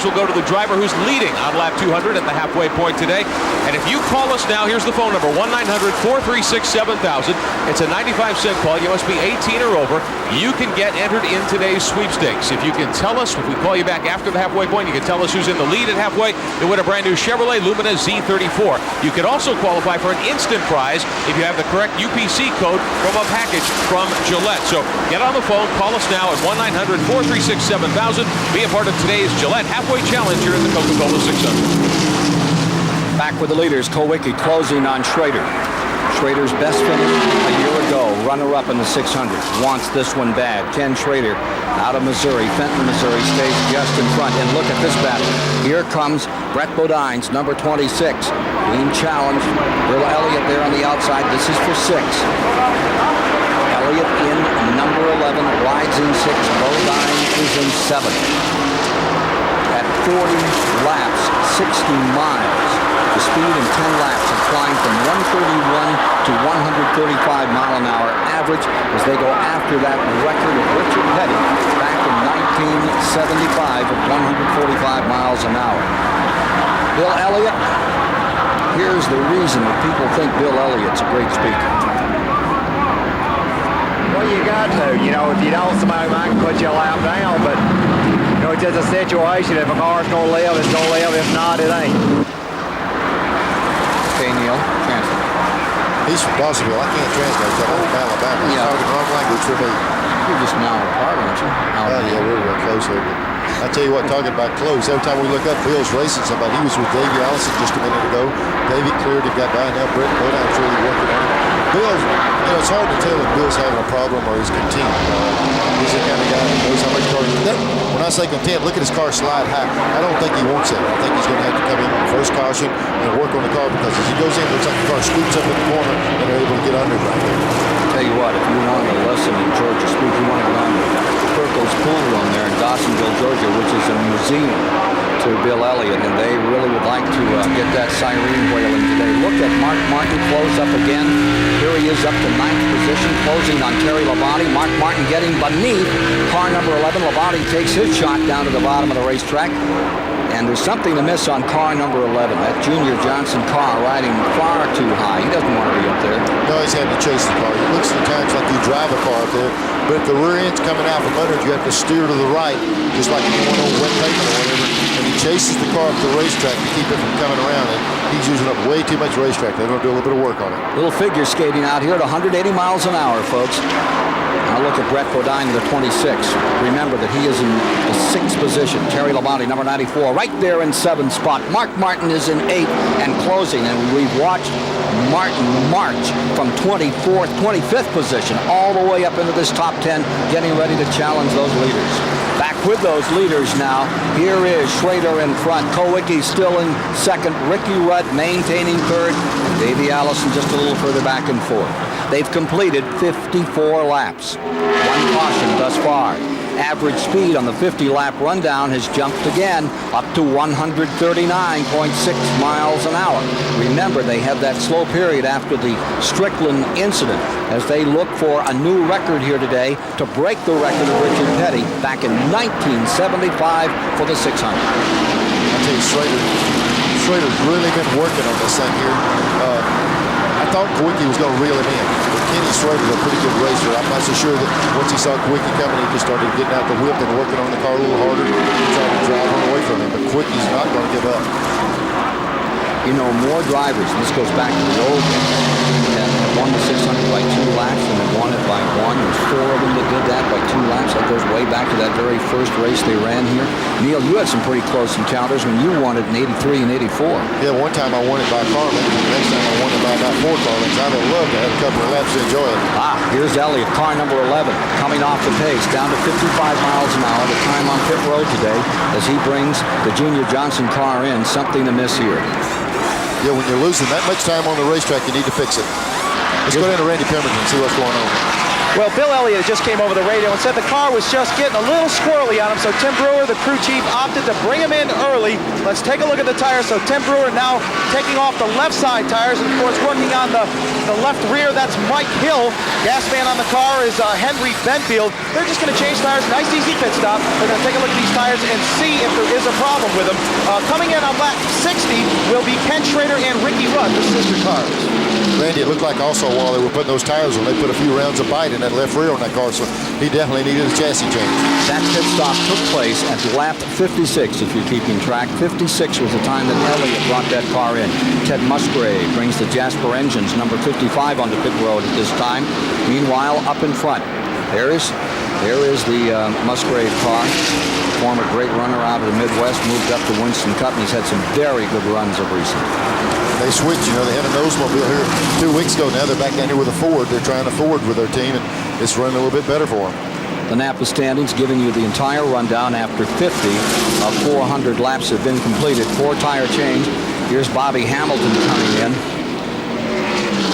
will go to the driver who's leading on lap 200 at the halfway point today. And if you call us now, here's the phone number, 1-900-436-7000. It's a 95-cent call. You must be 18 or over. You can get entered in today's sweepstakes. If you can tell us, if we call you back after the halfway point, you can tell us who's in the lead at halfway. You'll win a brand new Chevrolet Lumina Z34. You could also qualify for an instant prize if you have the correct UPC code from a package from Gillette. So get on the phone, call us now at 1-900-436-7000. Be a part of today's Gillette Halfway Challenge here at the Coca-Cola 600. Back with the leaders, Kulwicki closing on Schrader. Schrader's best finish a year ago, runner-up in the 600. Wants this one bad. Ken Schrader out of Missouri, Fenton, Missouri, stays just in front. And look at this battle. Here comes Brett Bodine's number 26, being challenged. Little Elliott there on the outside. This is for 6. Elliott in number 11, rides in 6. Bodine is in 7. At 40 laps, 60 miles. The speed in 10 laps has climbed from 131 to 135 mile an hour average as they go after that record of Richard Petty back in 1975 of 145 miles an hour. Bill Elliott, here's the reason that people think Bill Elliott's a great speaker. Well, you got to. You know, if you don't, somebody might put you a lap down, but, you know, it's just a situation. If a car's going to live, it's going to live. If not, it ain't. Okay, Neil, translate. He's from Dawsonville. I can't translate that. I'm from Alabama. He's talking wrong language for me. You're just now apart, aren't you? Yeah, we're real close here. I tell you what, talking about close, every time we look up, Bill's racing somebody. He was with Davey Allison just a minute ago. Davey cleared him, got by. Now Brett Bodine's really working on it. Bill's, you know, it's hard to tell if Bill's having a problem or he's content. He's the kind of guy that knows how much car. When I say content, look at his car slide high. I don't think he wants it. I think he's going to have to come in on first caution and work on the car because as he goes in, it looks like the car scoops up in the corner and they're able to get under right there. Tell you what, if you want to listen in Georgia speak, you want to go on to Kirkle's Pool Room there in Dawsonville, Georgia, which is a museum to Bill Elliott, and they really would like to get that siren wailing today. Look at Mark Martin close up again. Here he is up to 9th position, closing on Terry Labonte. Mark Martin getting beneath car number 11. Labonte takes his shot down to the bottom of the racetrack. And there's something to miss on car number 11. That Junior Johnson car riding far too high. He doesn't want to be up there. No, he's having to chase the car. It looks sometimes like you drive a car up there, but if the rear end's coming out from under it, you have to steer to the right, just like you're going on wet pavement or whatever. And he chases the car up the racetrack to keep it from coming around. And he's using up way too much racetrack. They're going to do a little bit of work on it. Little figure skating out here at 180 miles an hour, folks. Now look at Brett Bodine, the 26. Remember that he is in the 6th position. Terry Labonte, number 94, right there in 7th spot. Mark Martin is in 8th and closing. And we've watched Martin march from 24th, 25th position all the way up into this top 10, getting ready to challenge those leaders. Back with those leaders now. Here is Schrader in front. Kulwicki still in 2nd. Ricky Rudd maintaining 3rd. Davey Allison just a little further back and forth. They've completed 54 laps. 1 caution thus far. Average speed on the 50-lap rundown has jumped again up to 139.6 miles an hour. Remember, they have that slow period after the Strickland incident as they look for a new record here today to break the record of Richard Petty back in 1975 for the 600. I tell you, Schrader's really been working on this thing here. I thought Kawicki was going to reel him in. But Kenny Schrader's a pretty good racer. I'm not so sure that once he saw Kawicki coming, he just started getting out the whip and working on the car a little harder, trying to drive him away from him. But Kawicki's not going to give up. You know, more drivers, and this goes back to the old days, that won the 600 by 2 laps and then won it by 1. There's 4 of them that did that by 2 laps. That goes way back to that very first race they ran here. Neil, you had some pretty close encounters when you won it in 83 and 84. Yeah, one time I won it by car length, and the next time I won it by about 4 car lengths. I'd have loved to have a couple of laps to enjoy it. Here's Elliott, car number 11, coming off the pace, down to 55 miles an hour. The time on pit road today as he brings the Junior Johnson car in. Something to miss here. Yeah, when you're losing that much time on the racetrack, you need to fix it. Let's go down to Randy Pemberton and see what's going on. Well, Bill Elliott just came over the radio and said the car was just getting a little squirrely on him, so Tim Brewer, the crew chief, opted to bring him in early. Let's take a look at the tires. So Tim Brewer now taking off the left side tires, and of course working on the left rear, that's Mike Hill. Gas man on the car is Henry Benfield. They're just going to change tires, nice easy pit stop. They're going to take a look at these tires and see if there is a problem with them. Coming in on lap 60 will be Ken Schrader and Ricky Rudd, the sister cars. Randy, it looked like also while they were putting those tires on, they put a few rounds of bite in that left rear on that car, so he definitely needed a chassis change. That pit stop took place at lap 56, if you're keeping track. 56 was the time that Elliott brought that car in. Ted Musgrave brings the Jasper engines, number 55, onto pit road at this time. Meanwhile, up in front, there is the Musgrave car. Former great runner out of the Midwest, moved up to Winston Cup, and he's had some very good runs of recent. They switched, you know, they had a Oldsmobile here 2 weeks ago. Now they're back down here with a Ford. They're trying to Ford with their team, and it's running a little bit better for them. The Napa standings giving you the entire rundown after 50 of 400 laps have been completed. 4 tire change. Here's Bobby Hamilton coming in.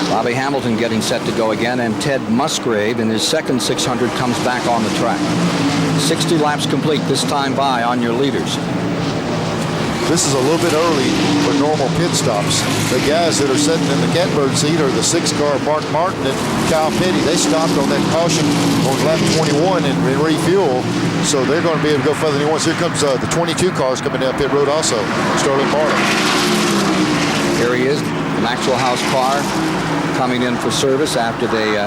Bobby Hamilton getting set to go again, and Ted Musgrave in his second 600 comes back on the track. 60 laps complete this time by on your leaders. This is a little bit early for normal pit stops. The guys that are sitting in the catbird seat are the 6-car Mark Martin and Kyle Petty. They stopped on that caution on lap 21 and refuel, so they're going to be able to go further than he wants. Here comes the 22 cars coming down pit road also. Charlotte Motor. Here he is, Maxwell House car coming in for service after they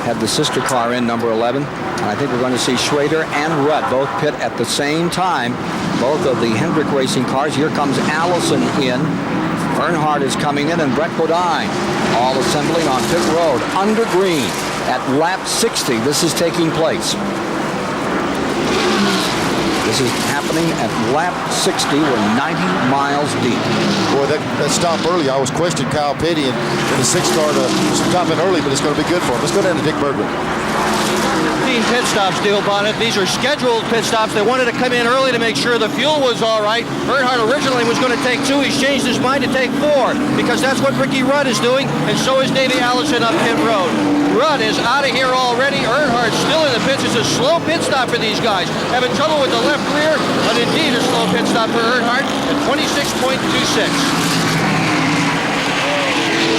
had the sister car in, number 11. And I think we're going to see Schrader and Rudd both pit at the same time. Both of the Hendrick Racing cars. Here comes Allison in. Earnhardt is coming in, and Brett Bodine all assembling on pit road under green at lap 60. This is taking place. This is happening at lap 60. We're 90 miles deep. Boy, that stop early, I was questioning Kyle Petty and the 6-car to stop in early, but it's going to be good for him. Let's go down to Dick Bergman. Pit stops, Dale Bonnet. These are scheduled pit stops. They wanted to come in early to make sure the fuel was all right. Earnhardt originally was going to take 2. He's changed his mind to take 4 because that's what Ricky Rudd is doing, and so is Davey Allison up pit road. Rudd is out of here already. Earnhardt still in the pits. It's a slow pit stop for these guys. Having trouble with the left rear, but indeed a slow pit stop for Earnhardt at 26.26.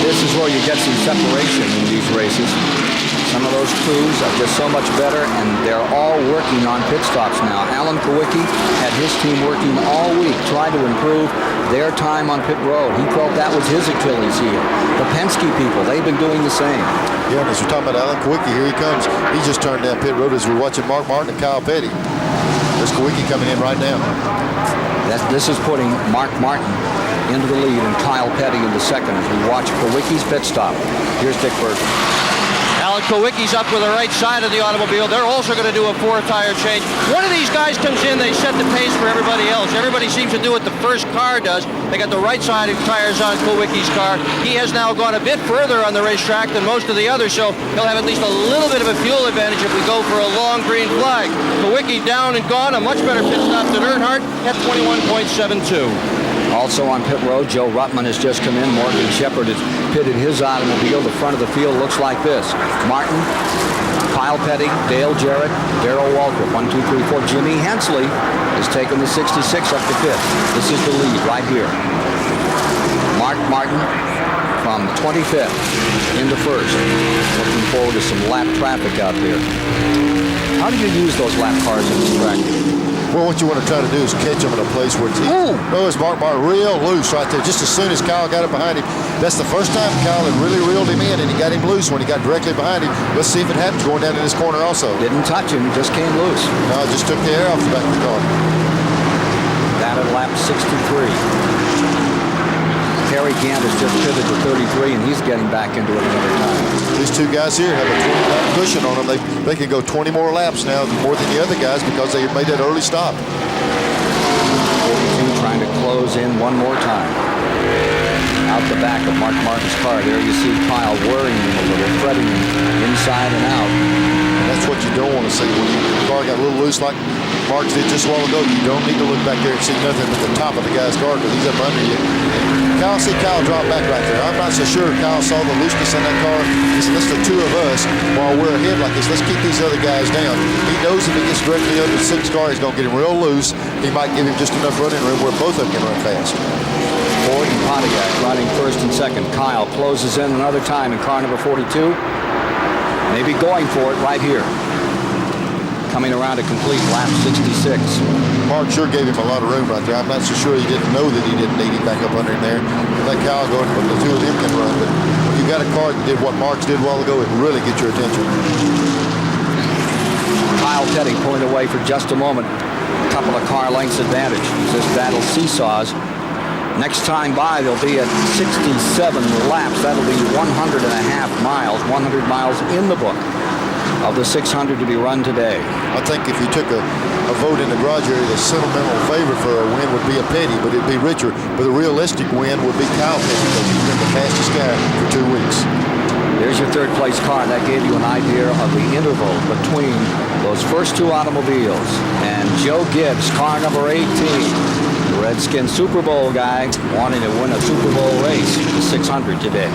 This is where you get some separation in these races. Some of those crews are just so much better, and they're all working on pit stops now. Alan Kawicki had his team working all week, trying to improve their time on pit road. He felt that was his Achilles heel. The Penske people, they've been doing the same. Yeah, and as we're talking about Alan Kawicki, here he comes. He just turned down pit road as we're watching Mark Martin and Kyle Petty. There's Kawicki coming in right now. This is putting Mark Martin into the lead and Kyle Petty in the second as we watch Kawicki's pit stop. Here's Dick Bergman. Alan Kawicki's up with the right side of the automobile. They're also going to do a 4-tire change. One of these guys comes in, they set the pace for everybody else. Everybody seems to do what the first car does. They got the right side of tires on Kawicki's car. He has now gone a bit further on the racetrack than most of the others, so he'll have at least a little bit of a fuel advantage if we go for a long green flag. Kawicki down and gone, a much better pit stop than Earnhardt at 21.72. Also on pit road, Joe Ruttman has just come in. Morgan Shepherd has pitted his automobile. The front of the field looks like this. Martin, Kyle Petty, Dale Jarrett, Darrell Waltrip. 1, 2, 3, 4. Jimmy Hensley has taken the 66 up to 5th. This is the lead right here. Mark Martin from 25th into 1st. Looking forward to some lap traffic out there. How do you use those lap cars in this track? Well, what you want to try to do is catch him in a place where it's easy. Oh, it's Mark real loose right there. Just as soon as Kyle got it behind him. That's the first time Kyle had really reeled him in, and he got him loose when he got directly behind him. Let's see if it happens going down in this corner also. Didn't touch him, just came loose. No, just took the air off the back of the car. Down at lap 63. Terry Gant has just pivoted to 33, and he's getting back into it another time. These two guys here have a 20-lap cushion on them. They can go 20 more laps now, more than the other guys, because they made that early stop. 42 trying to close in one more time. Out the back of Mark Martin's car, there you see Kyle worrying him a little, fretting him inside and out. And that's what you don't want to see. When the car got a little loose like Mark's did just a while ago, you don't need to look back there and see nothing but the top of the guy's car, because he's up under you. See Kyle drop back right there. I'm not so sure Kyle saw the looseness in that car. He said, let's the two of us, while we're ahead like this, let's keep these other guys down. He knows if he gets directly under the 6th car, he's going to get him real loose. He might give him just enough running room where both of them can run fast. Ford and Pontiac riding first and second. Kyle closes in another time in car number 42. Maybe going for it right here. Coming around to complete lap 66. Mark sure gave him a lot of room right there. I'm not so sure he didn't know that he didn't need him back up under him there. Let Kyle go, but the two of them can run. But when you got a car that did what Mark's did a while ago, it really gets your attention. Kyle Petty pulling away for just a moment. A couple of car lengths advantage. This battle seesaws. Next time by, they'll be at 67 laps. That'll be 100 and a half miles, 100 miles in the book of the 600 to be run today. I think if you took a vote in the garage area, the sentimental favorite for a win would be a Petty, but it'd be Richard. But the realistic win would be Kyle Petty, because he's been the fastest guy for 2 weeks. There's your third place car. That gave you an idea of the interval between those first two automobiles. And Joe Gibbs, car number 18, the Redskin Super Bowl guy, wanting to win a Super Bowl race, the 600 today.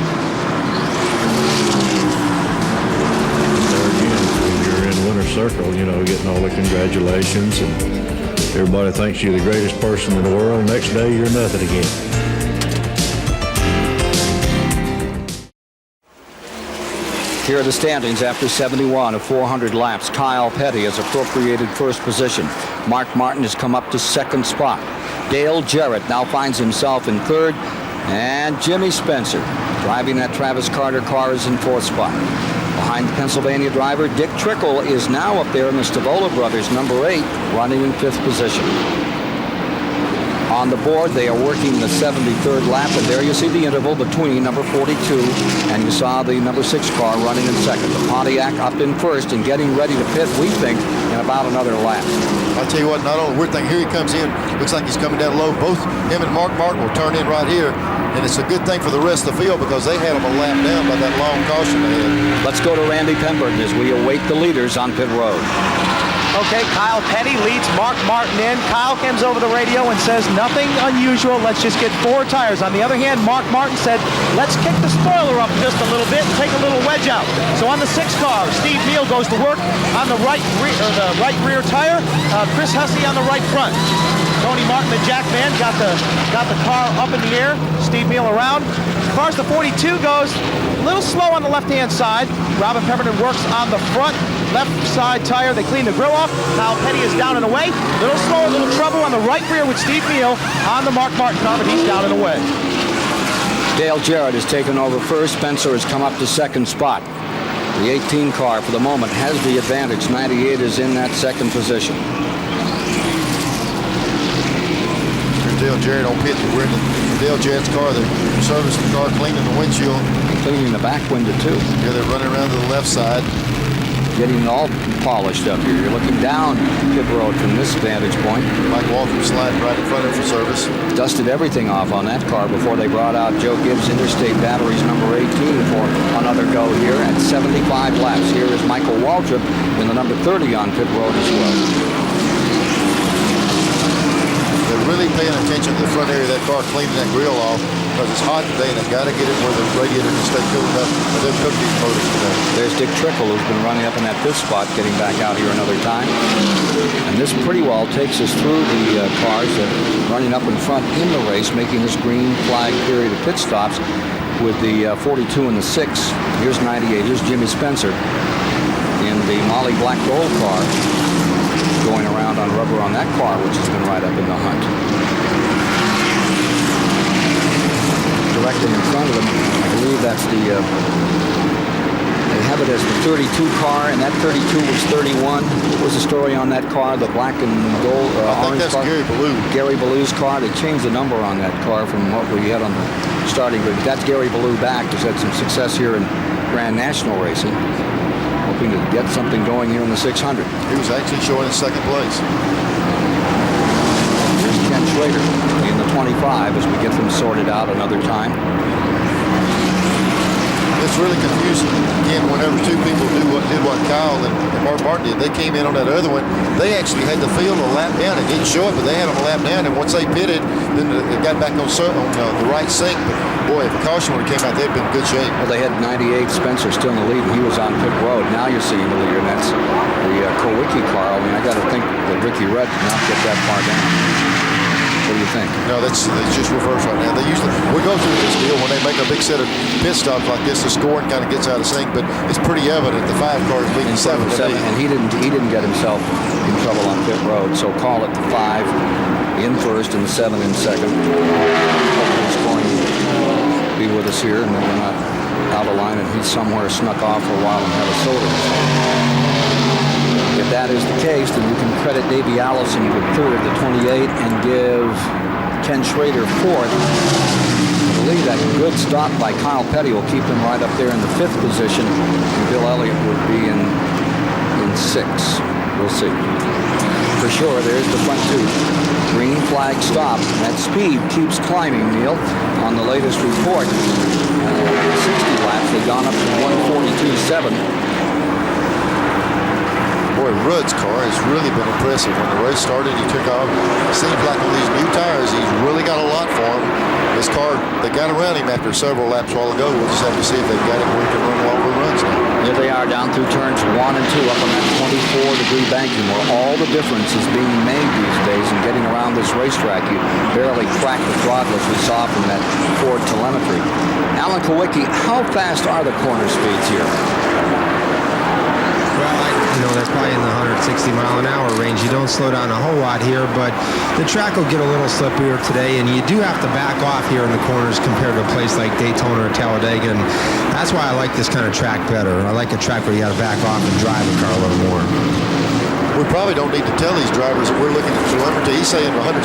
Winner circle, you know, getting all the congratulations, and everybody thinks you're the greatest person in the world. Next day, you're nothing again. Here are the standings after 71 of 400 laps. Kyle Petty has appropriated first position. Mark Martin has come up to second spot. Dale Jarrett now finds himself in third, and Jimmy Spencer, driving that Travis Carter car, is in fourth spot. Behind the Pennsylvania driver, Dick Trickle is now up there in the Stavola brothers, number 8, running in 5th position. On the board, they are working the 73rd lap, and there you see the interval between number 42 and you saw the number 6 car running in second. The Pontiac up in first and getting ready to pit, we think, in about another lap. I'll tell you what, not only we're thinking, here he comes in, looks like he's coming down low. Both him and Mark Martin will turn in right here. And it's a good thing for the rest of the field, because they had them a lap down by that long caution they had. Let's go to Randy Pemberton as we await the leaders on pit road. Okay, Kyle Petty leads Mark Martin in. Kyle comes over the radio and says, nothing unusual, let's just get 4 tires. On the other hand, Mark Martin said, let's kick the spoiler up just a little bit and take a little wedge out. So on the 6 car, Steve Neal goes to work on the right rear tire. Chris Hussey on the right front. Tony Martin, the jack man, got the car up in the air. Steve Neal around. As far as the 42 goes, a little slow on the left-hand side. Robin Pemberton works on the front left side tire. They clean the grill off. Kyle Petty is down and away. A little slow, a little trouble on the right rear with Steve Neal on the Mark Martin car, but he's down and away. Dale Jarrett has taken over first. Spencer has come up to second spot. The 18 car, for the moment, has the advantage. 98 is in that second position. Dale Jarrett on pit. We're in Dale Jarrett's car. They're servicing the car, cleaning the windshield. Cleaning the back window, too. Yeah, they're running around to the left side. Getting it all polished up here. You're looking down pit road from this vantage point. Mike Walker sliding right in front of him for service. Dusted everything off on that car before they brought out Joe Gibbs Interstate Batteries number 18 for another go here at 75 laps. Here is Michael Waltrip in the number 30 on pit road as well. Really paying attention to the front area of that car, cleaning that grill off, because it's hot today and they've got to get it where the radiator can stay cool enough for them to cook these motors today. There's Dick Trickle, who's been running up in that 5th spot, getting back out here another time. And this pretty well takes us through the cars that are running up in front in the race, making this green flag period of pit stops with the 42 and the 6. Here's 98. Here's Jimmy Spencer in the Molly Black Gold car, going around out on rubber on that car, which has been right up in the hunt. Directly in front of them, I believe that's the, they have it as the 32 car, and that 32 was 31. What was the story on that car, the black and gold, orange that's car? Gary Ballou. Gary Ballou's car. They changed the number on that car from what we had on the starting grid. That's Gary Ballou back. He's had some success here in Grand National racing. Hoping to get something going here in the 600. He was actually showing in second place. Here's Ken Schrader in the 25 as we get them sorted out another time. It's really confusing. Again, whenever two people did what Kyle and Mark Martin did, they came in on that other one. They actually had the field a lap down. It didn't show it, but they had them a lap down. And once they pitted, then it got back on the right sync. But boy, if a caution would have came out, they'd been in good shape. Well, they had 98 Spencer still in the lead, and he was on pit road. Now you're seeing the leader, and that's the Kowicki car. I mean, I got to think that Ricky Rudd did not get that far down. What do you think? No, that's just reverse right now. They usually, we go through this deal when they make a big set of pit stops like this, the scoring kind of gets out of sync, but it's pretty evident the 5 car is leading 7 to 8. And he didn't get himself in trouble on pit road, so call it the 5 in first and the 7 in second. Hopefully he's going to be with us here, and then we're not out of line, and he's somewhere snuck off for a while and had a soda. If that is the case, then you can credit Davey Allison with third, the 28, and give Ken Schrader fourth. I believe that good stop by Kyle Petty will keep him right up there in the 5th position, and Bill Elliott would be in 6th. We'll see. For sure, there's the front 2. Green flag stop. That speed keeps climbing, Neil. On the latest report, 60 laps, they've gone up to 142.7. Boy, Rudd's car has really been impressive. When the race started, he took off. It seems like on these new tires, he's really got a lot for him. This car, they got around him after several laps a while ago. We'll just have to see if they've got it where he can run longer runs now. Here they are down through turns 1 and 2 up on that 24-degree banking where all the difference is being made these days in getting around this racetrack. You barely crack the throttle as we saw from that Ford telemetry. Alan Kowicki, how fast are the corner speeds here? Well, that's probably in the 160-mile-an-hour range. You don't slow down a whole lot here, but the track will get a little slippier today, and you do have to back off here in the corners compared to a place like Daytona or Talladega, and that's why I like this kind of track better. I like a track where you got to back off and drive the car a little more. We probably don't need to tell these drivers that we're looking at telemetry. He's saying 160.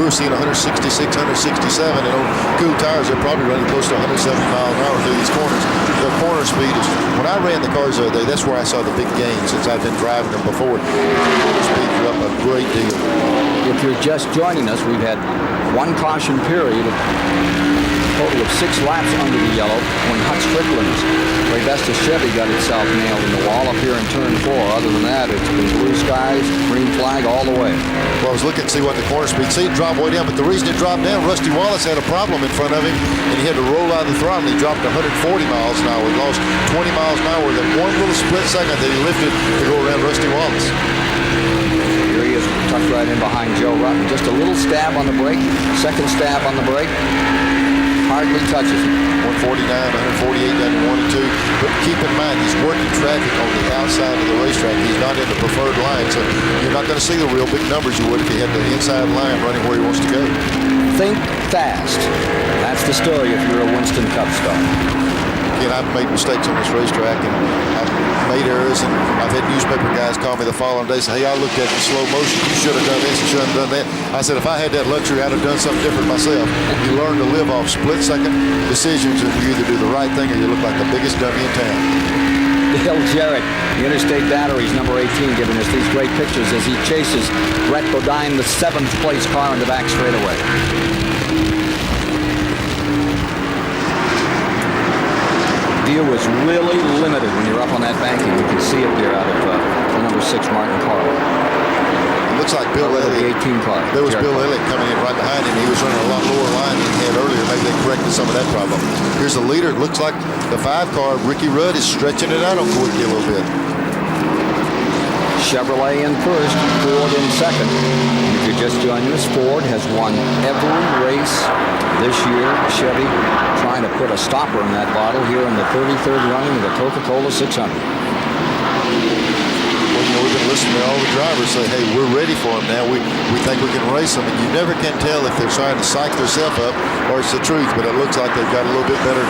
We were seeing 166, 167, and on cool tires, they're probably running close to 170 miles an hour through these corners. The corner speed is, when I ran the cars the other day, that's where I saw the big gain since I've been driving them before. The corner speeds are up a great deal. If you're just joining us, we've had one caution period, a total of 6 laps under the yellow when Hut Strickland's Ray-Vestas Chevy got itself nailed in the wall up here in turn 4. Other than that, it's been blue skies, green flag all the way. Well, I was looking to see what the corner speed, see it drop way down, but the reason it dropped down, Rusty Wallace had a problem in front of him, and he had to roll out of the throttle, and he dropped 140 miles an hour. He lost 20 miles an hour with that one little split second that he lifted to go around Rusty Wallace. Here he is, tucked right in behind Joe Rutten. Just a little stab on the brake, second stab on the brake. Hardly touches him. 149, 148 down to 1 and 2. But keep in mind, he's working traffic on the outside of the racetrack. He's not in the preferred line, so you're not going to see the real big numbers you would if he had the inside line running where he wants to go. Think fast. That's the story if you're a Winston Cup star. Again, I've made mistakes on this racetrack, and I've made errors, and I've had newspaper guys call me the following day and say, hey, I looked at it in slow motion. You should have done this and should have done that. I said, if I had that luxury, I'd have done something different myself. You learn to live off split-second decisions, and you either do the right thing or you look like the biggest dummy in town. Dale Jarrett, the Interstate Batteries, number 18, giving us these great pictures as he chases Brett Bodine, the 7th place car in the back straightaway. View is really limited when you're up on that banking. You can see it there out of the number 6 Martin car. It looks like Bill Elliott. The 18 car. There was Bill Elliott coming in right behind him. He was running a lot lower line than he had earlier. Maybe they corrected some of that problem. Here's the leader. It looks like the 5 car, Ricky Rudd, is stretching it out on Kowicki a little bit. Chevrolet in first, Ford in second. If you're just joining us, Ford has won every race this year. Chevy trying to put a stopper in that bottle here in the 33rd running of the Coca-Cola 600. Wouldn't we've been listening to all the drivers say, hey, we're ready for them now. We think we can race them. And you never can tell if they're trying to psych themselves up or it's the truth, but it looks like they've got a little bit better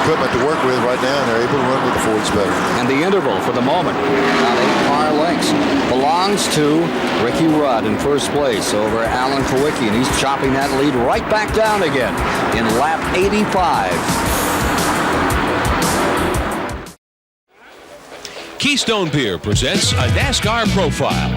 equipment to work with right now, and they're able to run with the Fords better. And the interval for the moment, about 8 car lengths, belongs to Ricky Rudd in first place over Alan Kowicki, and he's chopping that lead right back down again in lap 85. Keystone Beer presents a NASCAR profile.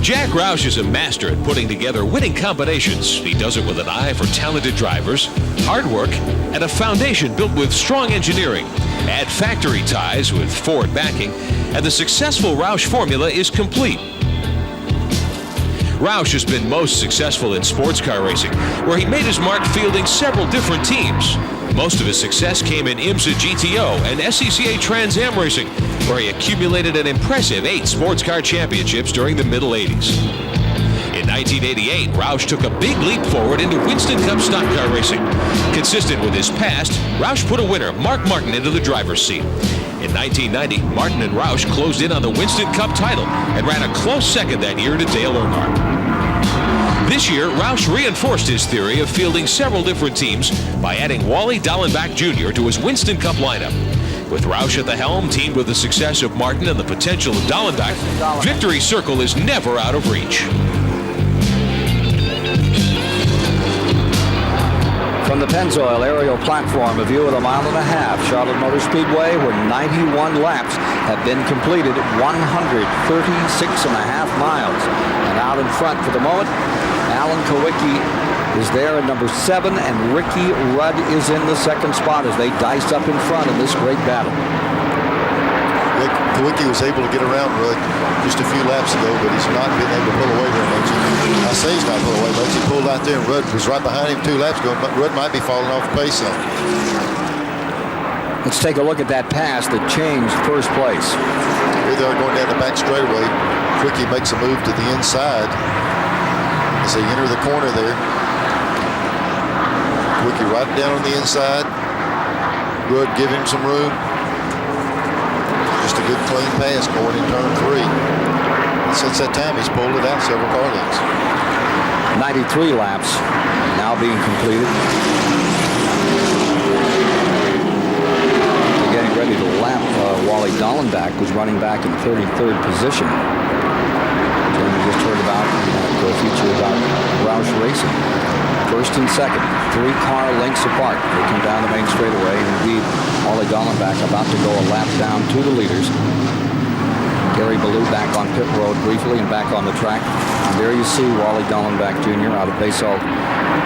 Jack Roush is a master at putting together winning combinations. He does it with an eye for talented drivers, hard work, and a foundation built with strong engineering. Add factory ties with Ford backing, and the successful Roush formula is complete. Roush has been most successful in sports car racing, where he made his mark fielding several different teams. Most of his success came in IMSA GTO and SCCA Trans Am racing, where he accumulated an impressive 8 sports car championships during the middle 80s. In 1988, Roush took a big leap forward into Winston Cup stock car racing. Consistent with his past, Roush put a winner, Mark Martin, into the driver's seat. In 1990, Martin and Roush closed in on the Winston Cup title and ran a close second that year to Dale Earnhardt. This year, Roush reinforced his theory of fielding several different teams by adding Wally Dallenbach Jr. to his Winston Cup lineup. With Roush at the helm, teamed with the success of Martin and the potential of Dallenbach, Victory Circle is never out of reach. From the Pennzoil aerial platform, a view of the 1.5 mile, Charlotte Motor Speedway, where 91 laps have been completed, 136.5 miles. And out in front for the moment, Alan Kowicki is there at number 7, and Ricky Rudd is in the second spot as they dice up in front in this great battle. Kowicki was able to get around Rudd just a few laps ago, but he's not been able to pull away very much. I say he's not pulling away much. He pulled out there, and Rudd was right behind him 2 laps ago. Rudd might be falling off the pace some. Let's take a look at that pass that changed first place. Here they are going down the back straightaway. Kowicki makes a move to the inside as they enter the corner there. Kowicki right down on the inside. Rudd giving him some room. Just a good clean pass going in turn 3. And since that time, he's pulled it out several car lengths. 93 laps now being completed. They're getting ready to lap Wally Dallenbach, who's running back in 33rd position. So we just heard about the feature about Roush Racing. First and second, 3 car lengths apart. They come down the main straightaway, and indeed, Wally Dallenbach about to go a lap down to the leaders. Gary Ballou back on pit road briefly and back on the track. And there you see Wally Dallenbach Jr. out of Basalt,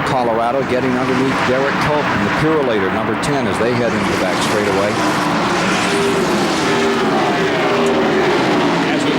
Colorado, getting underneath Derek Colton, the Purelator, number 10, as they head into the back straightaway.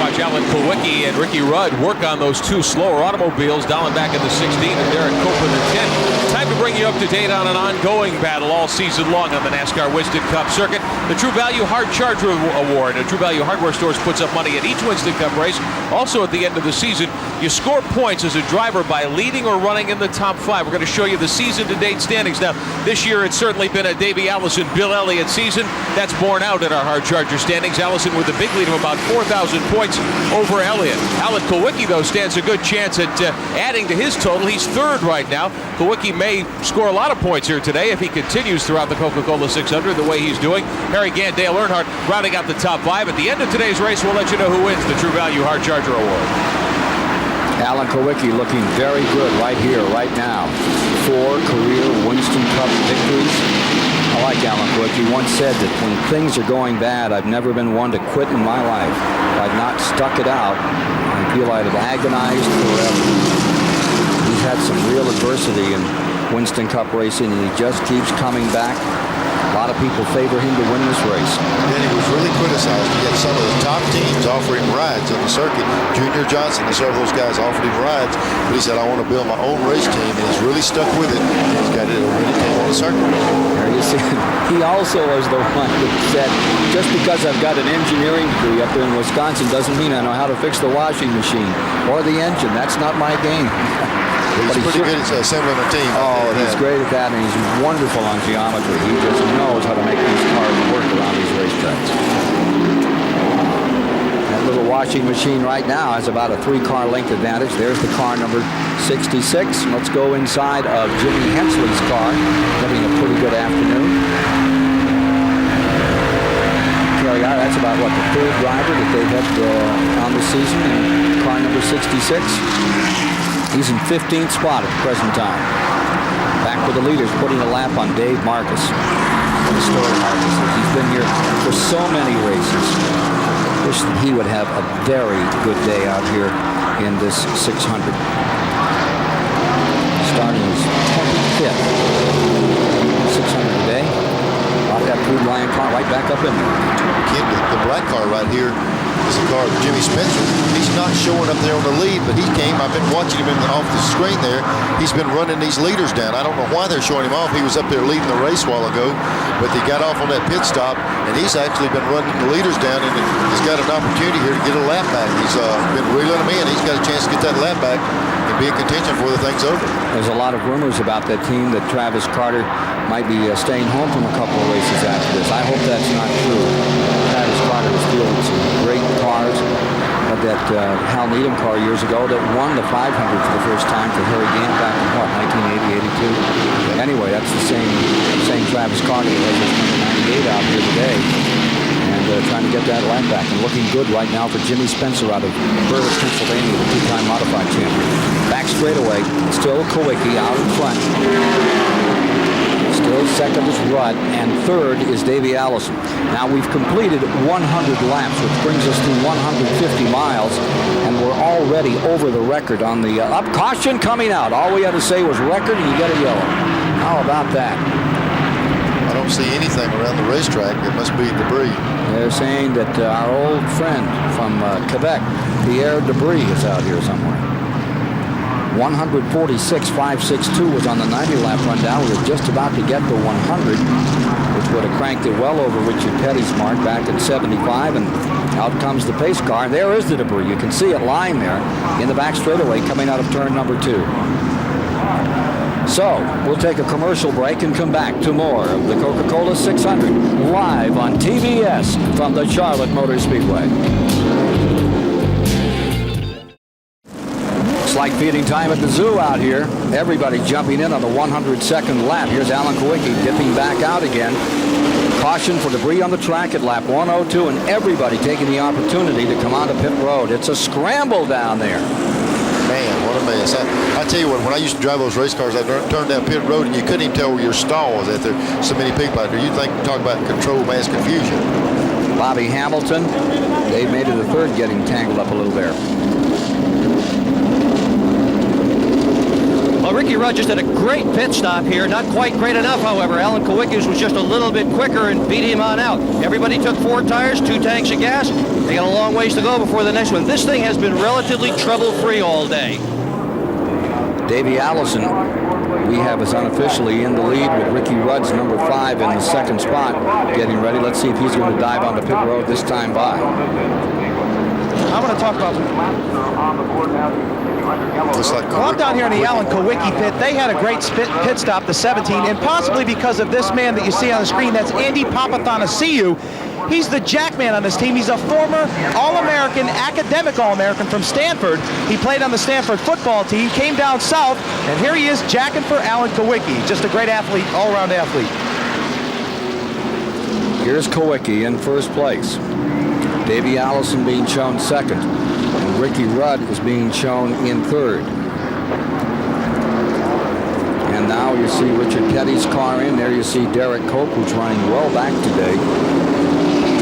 Watch Alan Kowicki and Ricky Rudd work on those 2 slower automobiles, Dallenbach in the 16 and Derek Cope in the 10. Time to bring you up to date on an ongoing battle all season long on the NASCAR Winston Cup circuit. The True Value Hard Charger Award. And True Value Hardware Stores puts up money at each Winston Cup race. Also at the end of the season, you score points as a driver by leading or running in the top 5. We're going to show you the season-to-date standings. Now, this year it's certainly been a Davey Allison, Bill Elliott season. That's borne out in our Hard Charger standings. Allison with a big lead of about 4,000 points over Elliott. Alan Kowicki, though, stands a good chance at adding to his total. He's 3rd right now. Kowicki may score a lot of points here today if he continues throughout the Coca-Cola 600 the way he's doing. Harry Gant, Dale Earnhardt rounding out the top 5. At the end of today's race, we'll let you know who wins the True Value Hard Charger Award. Alan Kowicki looking very good right here, right now. 4 career Winston Cup victories. I like Alan Kowicki. He once said that when things are going bad, I've never been one to quit in my life. If I'd not stuck it out, I feel I'd have agonized forever. He's had some real adversity in Winston Cup racing, and he just keeps coming back. A lot of people favor him to win this race. And he was really criticized. He had some of the top teams offer him rides on the circuit. Junior Johnson and several of those guys offered him rides, but he said, I want to build my own race team, and he's really stuck with it. He's got a winning team on the circuit. There you see, he also was the one that said, just because I've got an engineering degree up there in Wisconsin doesn't mean I know how to fix the washing machine or the engine. That's not my game. He's pretty good at assembling a team. Oh, he's great at that, and he's wonderful on geometry. He just knows how to make these cars work around these racetracks. little washing machine right now has about a 3-car length advantage. There's the car number 66. Let's go inside of Jimmy Hensley's car, having a pretty good afternoon. That's about, what, the 3rd driver that they've had on the season in car number 66. He's in 15th spot at the present time. Back with the leaders, putting a lap on Dave Marcus. The story Marcus, he's been here for so many races. Wish that he would have a very good day out here in this 600. Starting his 25th 600 today. Brought that food lion car right back up in there. Kid, the black car right here is the car of Jimmy Spencer. He's not showing up there on the lead, but he came. I've been watching him off the screen there. He's been running these leaders down. I don't know why they're showing him off. He was up there leading the race a while ago, but he got off on that pit stop, and he's actually been running the leaders down, and he's got an opportunity here to get a lap back. He's been reeling them in. He's got a chance to get that lap back and be in contention before the thing's over. There's a lot of rumors about that team that Travis Carter might be staying home from a couple of races after this. I hope that's not true. Travis Carter was fielding some great cars. Had that Hal Needham car years ago that won the 500 for the first time for Harry Gant back in, what, 1980, 82? Anyway, that's the same Travis Carter that has his number 98 out here today. And trying to get that lap back. And looking good right now for Jimmy Spencer out of Berwick, Pennsylvania, the 2-time modified champion. Back straightaway, still Kowicki out in front. Still second is Rudd, and third is Davey Allison. Now we've completed 100 laps, which brings us to 150 miles, and we're already over the record on the up. Caution coming out. All we had to say was record, and you get a yellow. How about that? I don't see anything around the racetrack. It must be debris. They're saying that our old friend from Quebec, Pierre Debris, is out here somewhere. 146.562 was on the 90-lap rundown. We were just about to get to 100, which would have cranked it well over Richard Petty's mark back in 75, and out comes the pace car. And there is the debris. You can see it lying there in the back straightaway coming out of turn number 2. So, we'll take a commercial break and come back to more of the Coca-Cola 600 live on TBS from the Charlotte Motor Speedway. It's like feeding time at the zoo out here. Everybody jumping in on the 102nd lap. Here's Alan Kowicki dipping back out again. Caution for debris on the track at lap 102, and everybody taking the opportunity to come onto pit road. It's a scramble down there. Man, what a mess. I tell you what, when I used to drive those race cars, I turned down pit road, and you couldn't even tell where your stall was at. There so many people out there. You'd talk about control mass confusion. Bobby Hamilton, they made it a third, getting tangled up a little there. Well, Ricky Rudd just did a great pit stop here. Not quite great enough, however. Alan Kowicki's was just a little bit quicker and beat him on out. Everybody took 4 tires, 2 tanks of gas. They got a long ways to go before the next one. This thing has been relatively trouble-free all day. Davey Allison, we have us unofficially in the lead with Ricky Rudd's number 5 in the 2nd spot, getting ready. Let's see if he's going to dive onto pit road this time by. I want to talk about. Well, I'm down here in the Alan Kowicki pit. They had a great pit stop, the 17, and possibly because of this man that you see on the screen. That's Andy Papathanassiou. He's the jack man on this team. He's a former All-American, academic All-American from Stanford. He played on the Stanford football team, came down south, and here he is jacking for Alan Kowicki. Just a great athlete, all-around athlete. Here's Kowicki in first place. Davey Allison being shown second. And Ricky Rudd is being shown in third. And now you see Richard Petty's car in there. You see Derek Cope, who's running well back today.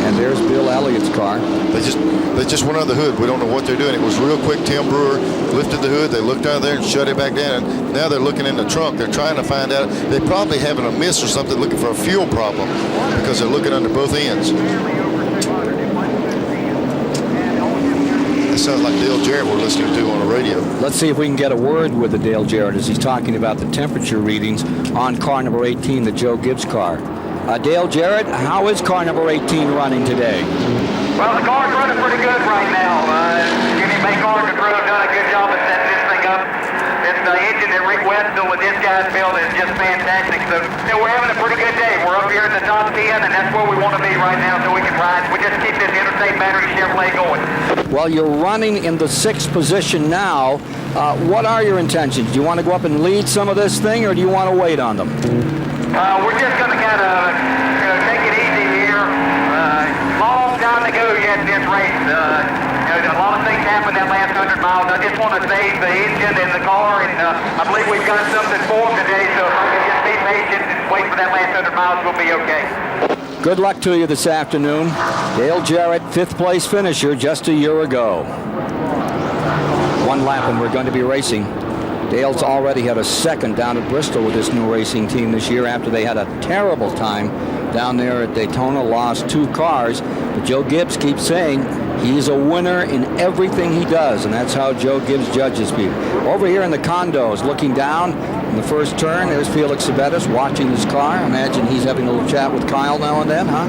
And there's Bill Elliott's car. They just went under the hood. We don't know what they're doing. It was real quick. Tim Brewer lifted the hood. They looked out there and shut it back down. And now they're looking in the trunk. They're trying to find out. They're probably having a miss or something, looking for a fuel problem because they're looking under both ends. That sounds like Dale Jarrett we're listening to on the radio. Let's see if we can get a word with the Dale Jarrett as he's talking about the temperature readings on car number 18, the Joe Gibbs car. Dale Jarrett, how is car number 18 running today? Well, the car's running pretty good right now. Jimmy May car control done a good job of setting this thing up. The engine's that Rick Wetzel with his guys built is just fantastic. So we're having a pretty good day. We're up here in the top 10, and that's where we want to be right now so we can ride. We just keep this Interstate Battery Chevrolet going. Well, you're running in the 6th position now. What are your intentions? Do you want to go up and lead some of this thing, or do you want to wait on them? We're just going to kind of take it easy here. Long time to go yet in this race. A lot of things happened that last 100 miles. I just want to save the engine and the car, and I believe we've got something for them today, so if I can just be patient and wait for that last 100 miles, we'll be okay. Good luck to you this afternoon. Dale Jarrett, 5th place finisher just a year ago. One lap and we're going to be racing. Dale's already had a 2nd down at Bristol with this new racing team this year after they had a terrible time down there at Daytona, lost 2 cars. But Joe Gibbs keeps saying he's a winner in everything he does, and that's how Joe Gibbs judges people. Over here in the condos, looking down in the first turn, there's Felix Sabetis watching his car. I imagine he's having a little chat with Kyle now and then, huh?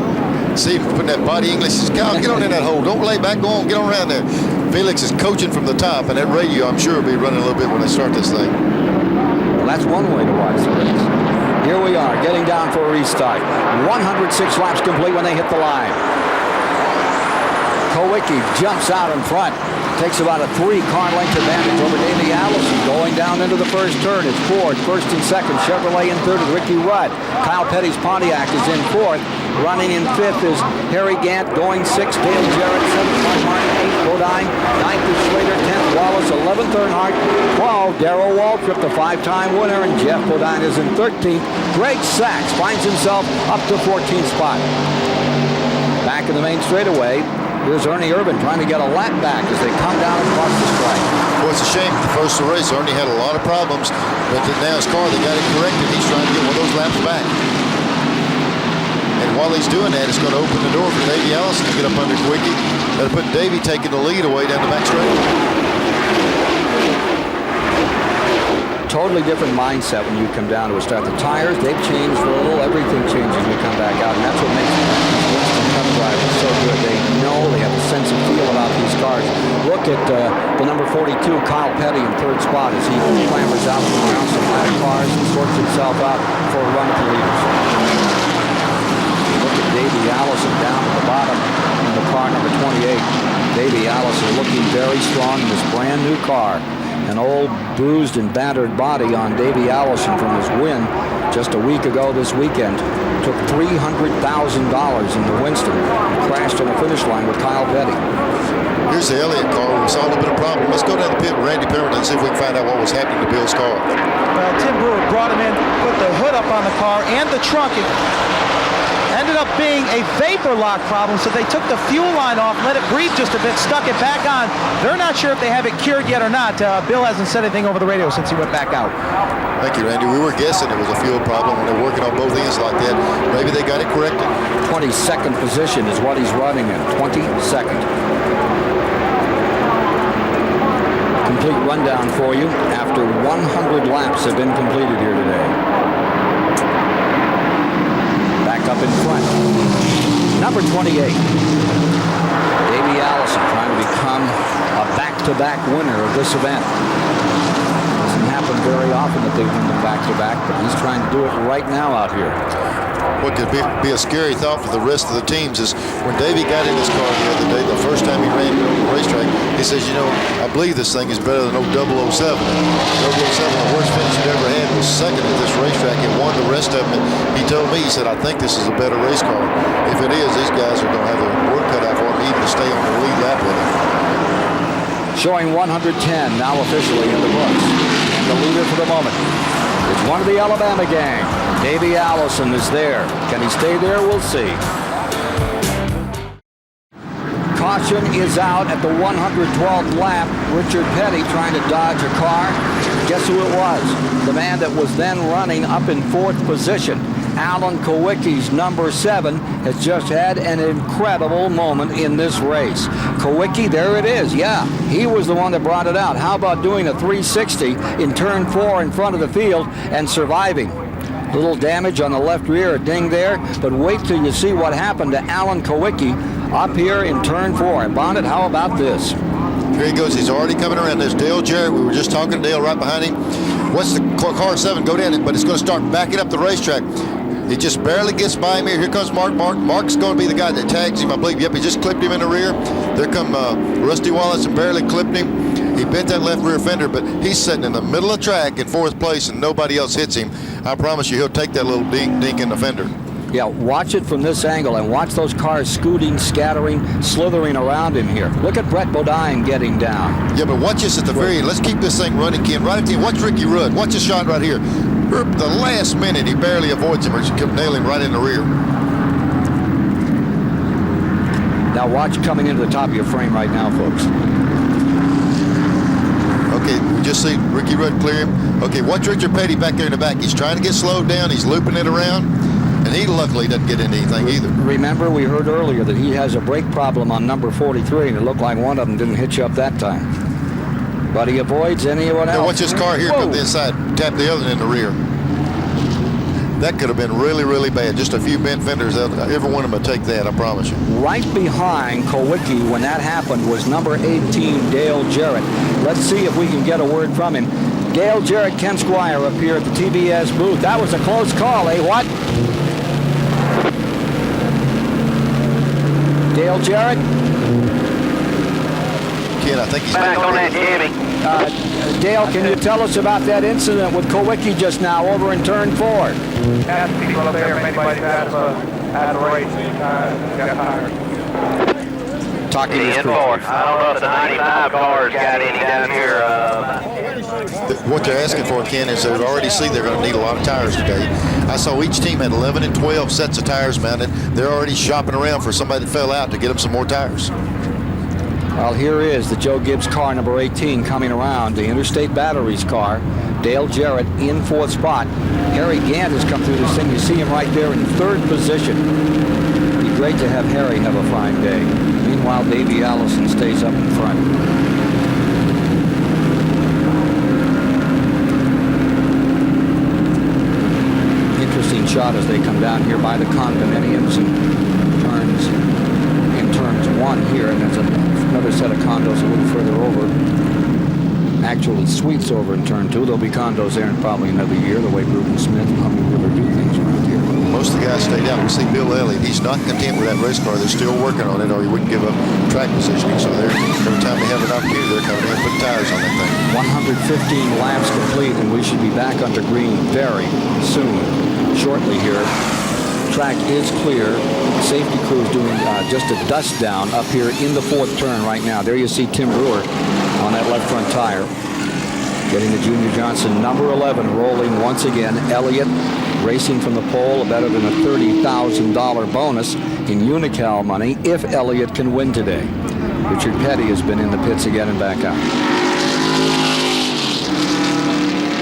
See him putting that body English. Says, Kyle, get on in that hole. Don't lay back. Go on. Get on around there. Felix is coaching from the top, and that radio, I'm sure, will be running a little bit when they start this thing. Well, that's one way to watch the race. Here we are, getting down for a restart. 106 laps complete when they hit the line. Kowicki jumps out in front. Takes about a 3-car length advantage over Davey Allison. Going down into the first turn, it's Ford, 1st and 2nd. Chevrolet in 3rd with Ricky Rudd. Kyle Petty's Pontiac is in 4th. Running in 5th is Harry Gant. Going 6th, Dale Jarrett. 7th, Mark Martin. 8th, Bodine. 9th is Slater. 10th, Wallace. 11th, Earnhardt. 12th, Darrell Waltrip, the 5-time winner. And Jeff Bodine is in 13th. Greg Sachs finds himself up to 14th spot. Back in the main straightaway, here's Ernie Irvin trying to get a lap back as they come down across the strike. Well, it's a shame. The first race, Ernie had a lot of problems, but the NASCAR, they got it corrected. He's trying to get one of those laps back. And while he's doing that, it's going to open the door for Davey Allison to get up under Kowicki. That'll put Davey taking the lead away down the back straight. Totally different mindset when you come down to a start. The tires, they've changed a little. Everything changes when you come back out, and that's what makes Winston Cup drivers so good. They know, they have a sense of feel about these cars. Look at the number 42, Kyle Petty, in 3rd spot as he clambers out from around some ladder cars and sorts himself out for a run at the leaders. Look at Davey Allison down at the bottom in the car number 28. Davey Allison looking very strong in this brand new car. An old bruised and battered body on Davey Allison from his win just a week ago this weekend. Took $300,000 into Winston and crashed on the finish line with Kyle Petty. Here's the Elliott car. We saw a little bit of problem. Let's go down the pit with Randy Pemberton and see if we can find out what was happening to Bill's car. Well, Tim Brewer brought him in, put the hood up on the car and the trunk. It ended up being a vapor lock problem, so they took the fuel line off, let it breathe just a bit, stuck it back on. They're not sure if they have it cured yet or not. Bill hasn't said anything over the radio since he went back out. Thank you, Randy. We were guessing it was a fuel problem when they're working on both ends like that. Maybe they got it corrected. 22nd position is what he's running in. 22nd. Complete rundown for you after 100 laps have been completed here today. Back up in front. Number 28. Davey Allison trying to become a back-to-back winner of this event. Doesn't happen very often that they win them back-to-back, but he's trying to do it right now out here. What could be a scary thought for the rest of the teams is when Davey got in his car the other day, the first time he ran on the racetrack, he says, you know, I believe this thing is better than 007. 007, the worst finish he'd ever had, was 2nd at this racetrack and won the rest of them. And he told me, he said, I think this is a better race car. If it is, these guys are going to have their work cut out for them even to stay on the lead lap with him. Showing 110 now officially in the books. And the leader for the moment is one of the Alabama gang. Davey Allison is there. Can he stay there? We'll see. Caution is out at the 112th lap. Richard Petty trying to dodge a car. Guess who it was? The man that was then running up in 4th position. Alan Kowicki's number 7 has just had an incredible moment in this race. Kowicki, there it is. Yeah, he was the one that brought it out. How about doing a 360 in turn 4 in front of the field and surviving? Little damage on the left rear, a ding there, but wait till you see what happened to Alan Kowicki up here in turn 4. And Bonnet, how about this? Here he goes. He's already coming around. There's Dale Jarrett. We were just talking to Dale right behind him. Watch the car 7 go down it, but it's going to start backing up the racetrack. He just barely gets by him here. Here comes Mark. Mark's going to be the guy that tags him, I believe. Yep, he just clipped him in the rear. There come Rusty Wallace and barely clipped him. He bent that left rear fender, but he's sitting in the middle of the track in 4th place and nobody else hits him. I promise you he'll take that little dink in the fender. Yeah, watch it from this angle and watch those cars scooting, scattering, slithering around him here. Look at Brett Bodine getting down. Yeah, but watch this at the very end. Let's keep this thing running, Ken. Right at the end. Watch Ricky Rudd. Watch the shot right here. The last minute, he barely avoids him or just kept nailing right in the rear. Now watch coming into the top of your frame right now, folks. Okay, we just see Ricky Rudd clear him. Okay, watch Richard Petty back there in the back. He's trying to get slowed down. He's looping it around. And he luckily doesn't get into anything either. Remember, we heard earlier that he has a brake problem on number 43, and it looked like one of them didn't hitch up that time. But he avoids anyone else. Now watch this car here come to the inside, tap the other in the rear. That could have been really, really bad. Just a few bent fenders. Every one of them would take that, I promise you. Right behind Kowicki when that happened was number 18, Dale Jarrett. Let's see if we can get a word from him. Dale Jarrett, Ken Squire up here at the TBS booth. That was a close call, eh? What? Dale Jarrett? Ken, I think he's back on that Jimmy. Dale, can you tell us about that incident with Kowicki just now over in turn 4? Ask people up there if anybody's had a race, got tired. Talking to I don't know if the 95 cars got any down here. What they're asking for, Ken, is they already see they're going to need a lot of tires today. I saw each team had 11 and 12 sets of tires mounted. They're already shopping around for somebody that fell out to get them some more tires. Well, here is the Joe Gibbs car, number 18, coming around. The Interstate Batteries car. Dale Jarrett in 4th spot. Harry Gant has come through this thing. You see him right there in 3rd position. It'd be great to have Harry have a fine day. Meanwhile, Davey Allison stays up in front. Interesting shot as they come down here by the condominiums and turns 1 here, and there's another set of condos a little further over. Actually, suites over in turn 2. There'll be condos there in probably another year, the way Reuben Smith and Humphrey River do things around here. Most of the guys stayed out. We see Bill Elliott. He's not content with that race car. They're still working on it, or he wouldn't give up track positioning. So every time they have an opportunity, they're coming in and putting tires on that thing. 115 laps complete, and we should be back under green very soon. Shortly here. Track is clear. Safety crew is doing just a dust down up here in the 4th turn right now. There you see Tim Brewer on that left front tire. Getting the Junior Johnson number 11 rolling once again. Elliott racing from the pole, better than a $30,000 bonus in Unical money if Elliott can win today. Richard Petty has been in the pits again and back out.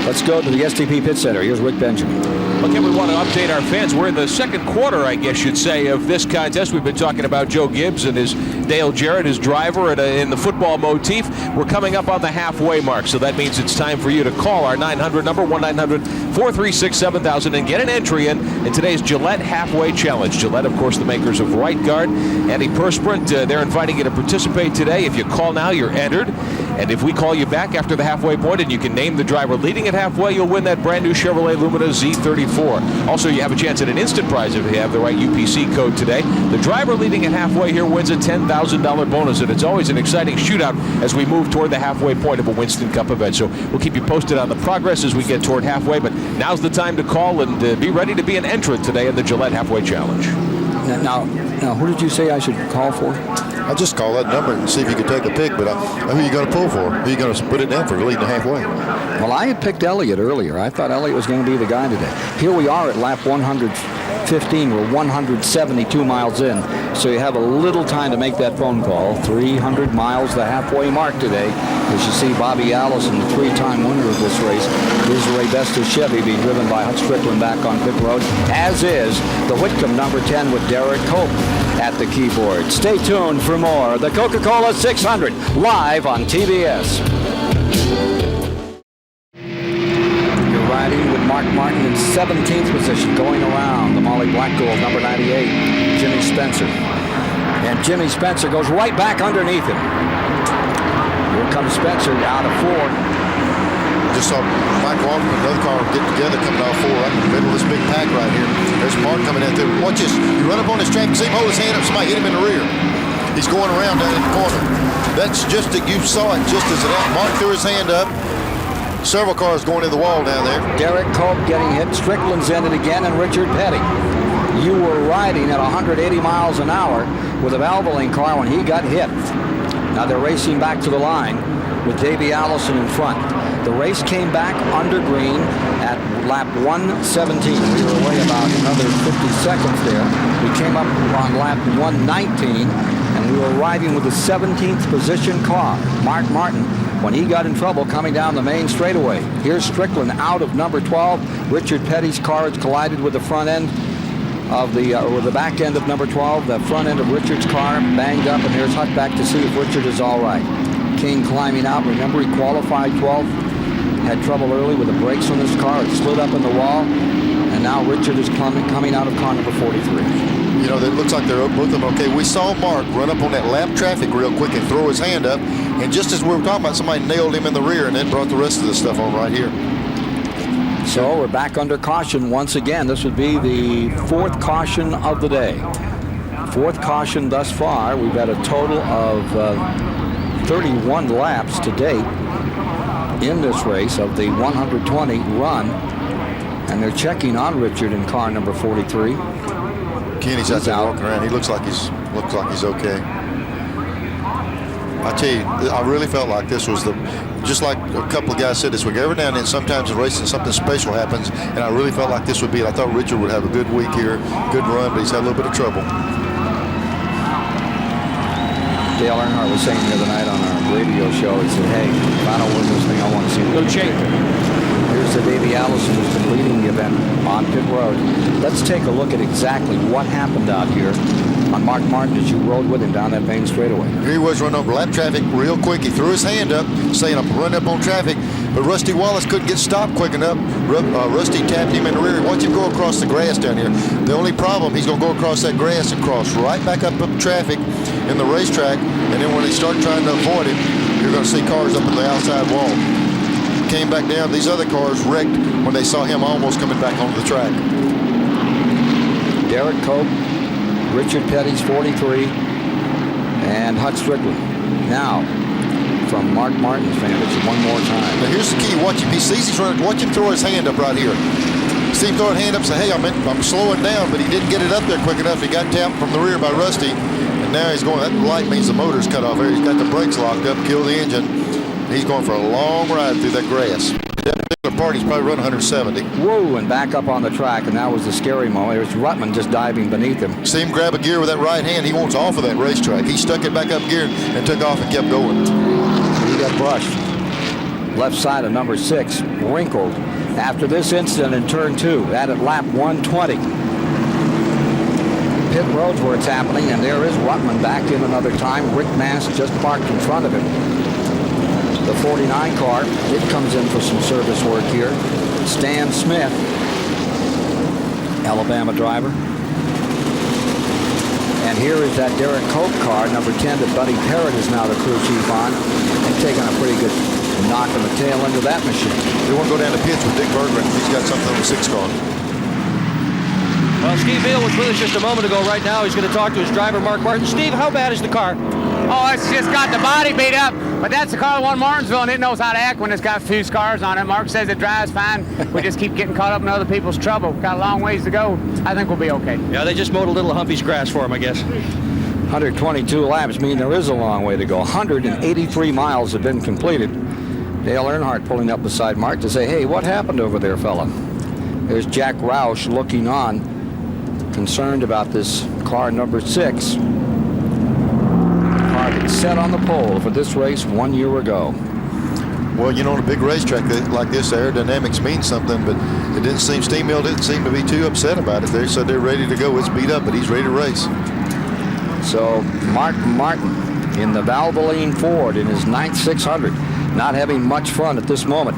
Let's go to the STP Pit Center. Here's Rick Benjamin. Okay, we want to update our fans. We're in the 2nd quarter, I guess you'd say, of this contest. We've been talking about Joe Gibbs and his Dale Jarrett, his driver, in the football motif. We're coming up on the halfway mark, so that means it's time for you to call our 900 number, 1-900-436-7000, and get an entry in today's Gillette Halfway Challenge. Gillette, of course, the makers of Right Guard, antiperspirant. They're inviting you to participate today. If you call now, you're entered. And if we call you back after the halfway point and you can name the driver leading at halfway, you'll win that brand new Chevrolet Lumina Z34. Also, you have a chance at an instant prize if you have the right UPC code today. The driver leading at halfway here wins a $10,000 bonus, and it's always an exciting shootout as we move toward the halfway point of a Winston Cup event. So we'll keep you posted on the progress as we get toward halfway, but now's the time to call and be ready to be an entrant today in the Gillette Halfway Challenge. Now, who did you say I should call for? I just call that number and see if you can take a pick, but who are you going to pull for? Who are you going to put it down for leading the halfway? Well, I had picked Elliott earlier. I thought Elliott was going to be the guy today. Here we are at lap 115. We're 172 miles in, so you have a little time to make that phone call. 300 miles, the halfway mark today. As you see, Bobby Allison, the 3-time winner of this race. Here's Ray Besta's Chevy being driven by Hutch Strickland back on pit road, as is the Whitcomb number 10 with Derek Cope at the keyboard. Stay tuned for more. The Coca-Cola 600 live on TBS. You're riding with Mark Martin in 17th position, going around the Molly Black Gold number 98, Jimmy Spencer. And Jimmy Spencer goes right back underneath him. Here comes Spencer out of 4. just saw Mike Walton and another car get together coming off 4 right in the middle of this big pack right here. There's Mark coming in through. Watch this. You run up on this track, see him hold his hand up, somebody hit him in the rear. He's going around down in the corner. That's just that you saw it just as it happened. Mark threw his hand up. Several cars going in the wall down there. Derek Cope getting hit. Strickland's in it again, and Richard Petty. You were riding at 180 miles an hour with a Valvoline car when he got hit. Now they're racing back to the line with Davey Allison in front. The race came back under green at lap 117. We were away about another 50 seconds there. We came up on lap 119, and we were riding with the 17th position car, Mark Martin, when he got in trouble coming down the main straightaway. Here's Strickland out of number 12. Richard Petty's car has collided with the front end of the back end of number 12. The front end of Richard's car banged up, and here's Hutt back to see if Richard is all right. King climbing out. Remember, he qualified 12th. Had trouble early with the brakes on this car. It slid up in the wall, and now Richard is coming out of car number 43. You know, it looks like they're both of them okay. We saw Mark run up on that lap traffic real quick and throw his hand up, and just as we were talking about, somebody nailed him in the rear, and then brought the rest of the stuff on right here. So we're back under caution once again. This would be the 4th caution of the day. 4th caution thus far. We've had a total of 31 laps to date in this race of the 120 run, and they're checking on Richard in car number 43. Kenny's out there walking around. He looks like he's okay. I tell you, I really felt like this was just like a couple of guys said this week. Every now and then, sometimes in racing, something special happens, and I really felt like this would be it. I thought Richard would have a good week here, good run, but he's had a little bit of trouble. Dale Earnhardt was saying the other night on our radio show, he said, hey, if I don't win this thing, I want to see it. Go check. Here's the Davey Allison who's been leading the event on pit road. Let's take a look at exactly what happened out here on Mark Martin as you rode with him down that main straightaway. Here he was running over lap traffic real quick. He threw his hand up, saying, I'm running up on traffic. But Rusty Wallace couldn't get stopped quick enough. Rusty tapped him in the rear. Watch him go across the grass down here. The only problem, he's going to go across that grass and cross right back up traffic in the racetrack. And then when they start trying to avoid him, you're going to see cars up in the outside wall. Came back down. These other cars wrecked when they saw him almost coming back onto the track. Derek Cope, Richard Petty's 43, and Hutt Strickland. Now, from Mark Martin's vantage, one more time. Now here's the key. Watch him. He sees he's running. Watch him throw his hand up right here. See him throw his hand up and say, hey, I'm slowing down, but he didn't get it up there quick enough. He got tapped from the rear by Rusty, and now he's going. That light means the motor's cut off here. He's got the brakes locked up, killed the engine. He's going for a long ride through that grass. That particular part, he's probably running 170. Whoa, and back up on the track, and that was the scary moment. There's Ruttman just diving beneath him. See him grab a gear with that right hand. He wants off of that racetrack. He stuck it back up gear and took off and kept going. He got brushed. Left side of number 6, wrinkled. After this incident in turn 2, that at lap 120. Pit road's where it's happening, and there is Ruttman back in another time. Rick Mast just parked in front of him. The 49 car, it comes in for some service work here. Stan Smith, Alabama driver. And here is that Derek Cope car, number 10, that Buddy Parrott is now the crew chief on. They've taken a pretty good knock on the tail end of that machine. They want to go down the pits with Dick Bergman. He's got something on the 6 car. Well, Steve Beal was with us just a moment ago. Right now, he's going to talk to his driver, Mark Martin. Steve, how bad is the car? Oh, it's just got the body beat up. But that's the car that won Martinsville, and it knows how to act when it's got a few scars on it. Mark says it drives fine. We just keep getting caught up in other people's trouble. Got a long ways to go. I think we'll be okay. Yeah, they just mowed a little Humpy's grass for him, I guess. 122 laps mean there is a long way to go. 183 miles have been completed. Dale Earnhardt pulling up beside Mark to say, hey, what happened over there, fella? There's Jack Roush looking on, concerned about this car number 6. Car that set on the pole for this race 1 year ago. Well, you know, on a big racetrack like this, aerodynamics means something, but it didn't seem, Steve Mill didn't seem to be too upset about it. They said they're ready to go. It's beat up, but he's ready to race. So Mark Martin in the Valvoline Ford in his 9th 600, not having much fun at this moment.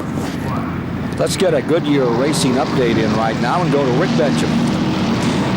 Let's get a Goodyear Racing update in right now and go to Rick Benjamin.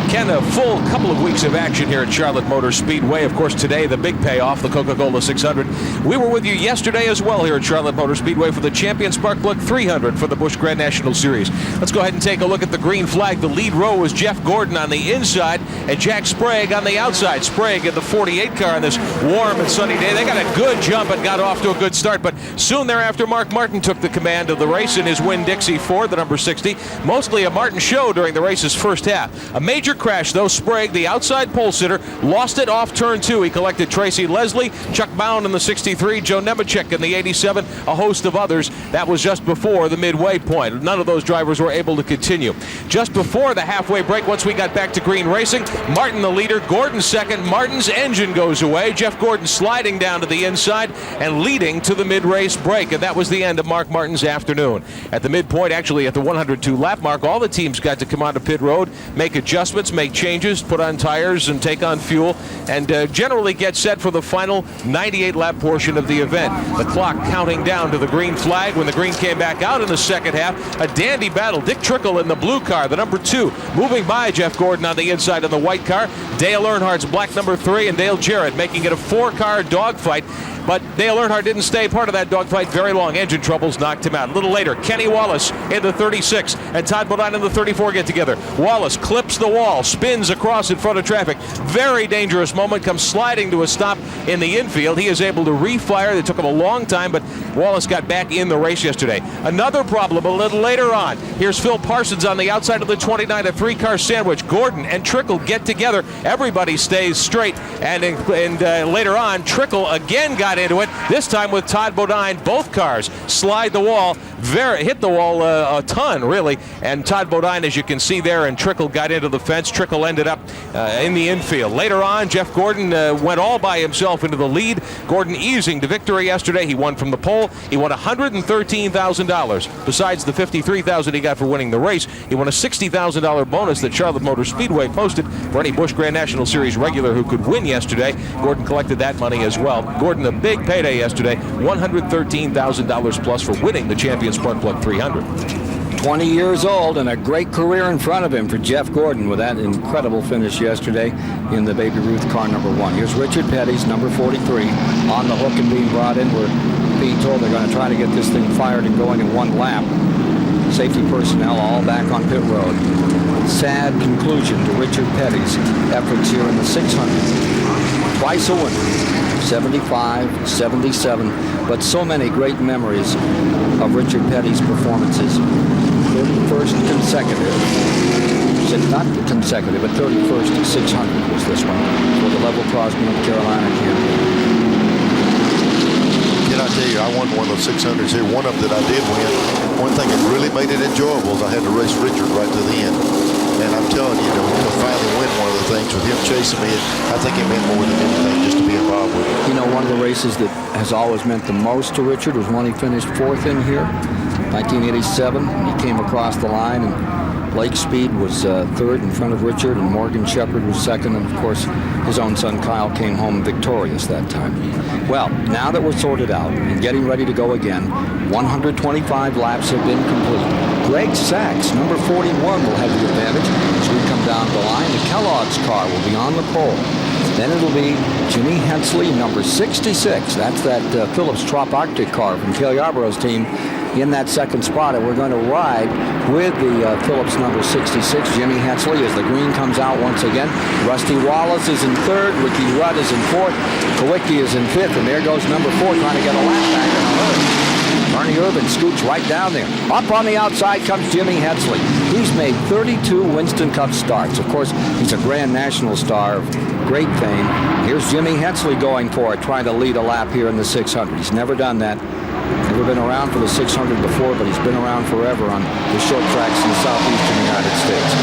Ken, a full couple of weeks of action here at Charlotte Motor Speedway. Of course, today, the big payoff, the Coca-Cola 600. We were with you yesterday as well here at Charlotte Motor Speedway for the Champion Spark Plug 300 for the Busch Grand National Series. Let's go ahead and take a look at the green flag. The lead row was Jeff Gordon on the inside and Jack Sprague on the outside. Sprague in the 48 car on this warm and sunny day. They got a good jump and got off to a good start, but soon thereafter, Mark Martin took the command of the race in his Winn-Dixie Ford, the number 60. Mostly a Martin show during the race's first half. A major crash, though. Sprague, the outside pole sitter, lost it off turn 2. He collected Tracy Leslie, Chuck Bound in the 63, Joe Nemechek in the 87, a host of others. That was just before the midway point. None of those drivers were able to continue. Just before the halfway break, once we got back to green racing, Martin the leader, Gordon second. Martin's engine goes away. Jeff Gordon sliding down to the inside and leading to the mid-race break. And that was the end of Mark Martin's afternoon. At the midpoint, actually at the 102 lap mark, all the teams got to come onto pit road, make adjustments, make changes, put on tires and take on fuel, and generally get set for the final 98 lap portion of the event. The clock counting down to the green flag when the green came back out in the second half. A dandy battle. Dick Trickle in the blue car, the number 2, moving by Jeff Gordon on the inside of the white car. Dale Earnhardt's black number 3 and Dale Jarrett making it a 4-car dogfight. But Dale Earnhardt didn't stay part of that dogfight very long. Engine troubles knocked him out. A little later, Kenny Wallace in the 36 and Todd Bodine in the 34 get together. Wallace clips the wall, spins across in front of traffic. Very dangerous moment, comes sliding to a stop in the infield. He is able to refire. It took him a long time, but Wallace got back in the race yesterday. Another problem a little later on. Here's Phil Parsons on the outside of the 29, a 3-car sandwich. Gordon and Trickle get together. Everybody stays straight. And later on, Trickle again got into it, this time with Todd Bodine. Both cars slide the wall, hit the wall a ton, really. And Todd Bodine, as you can see there, and Trickle got into the fence. Trickle ended up in the infield. Later on, Jeff Gordon went all by himself into the lead. Gordon easing to victory yesterday. He won from the pole. He won $113,000. Besides the $53,000 he got for winning the race, he won a $60,000 bonus that Charlotte Motor Speedway posted for any Busch Grand National Series regular who could win yesterday. Gordon collected that money as well. Gordon, a big payday yesterday, $113,000 plus for winning the Champion Spark Plug 300. 20 years old and a great career in front of him for Jeff Gordon with that incredible finish yesterday in the Baby Ruth car number 1. Here's Richard Petty's number 43 on the hook and being brought in. We're being told they're going to try to get this thing fired and going in one lap. Safety personnel all back on pit road. Sad conclusion to Richard Petty's efforts here in the 600. Twice a winner. 75, 77, but so many great memories of Richard Petty's performances. 31st consecutive, not consecutive, but 31st 600 was this one for the Level Cross North Carolina campaign. Can I tell you, I won one of those 600s here, one of them that I did win. One thing that really made it enjoyable is I had to race Richard right to the end. And I'm telling you, to finally win one of the things with him chasing me, I think it meant more than anything just to be involved with it. You know, one of the races that has always meant the most to Richard was when he finished 4th in here, 1987. He came across the line, and Blake Speed was 3rd in front of Richard, and Morgan Shepherd was 2nd, and of course his own son Kyle came home victorious that time. Well, now that we're sorted out and getting ready to go again, 125 laps have been complete. Greg Sachs, number 41, will have the advantage as we come down the line. The Kellogg's car will be on the pole. Then it'll be Jimmy Hensley, number 66. That's that Phillips Trop Arctic car from Cale Yarborough's team in that second spot. And we're going to ride with the Phillips number 66, Jimmy Hensley, as the green comes out once again. Rusty Wallace is in 3rd. Ricky Rudd is in 4th. Kowicki is in 5th. And there goes number 4 trying to get a lap back in a hurry. Ernie Irvin scoots right down there. Up on the outside comes Jimmy Hensley. He's made 32 Winston Cup starts. Of course, he's a Grand National star of great fame. Here's Jimmy Hensley going for it, trying to lead a lap here in the 600. He's never done that. Never been around for the 600 before, but he's been around forever on the short tracks in the southeastern United States.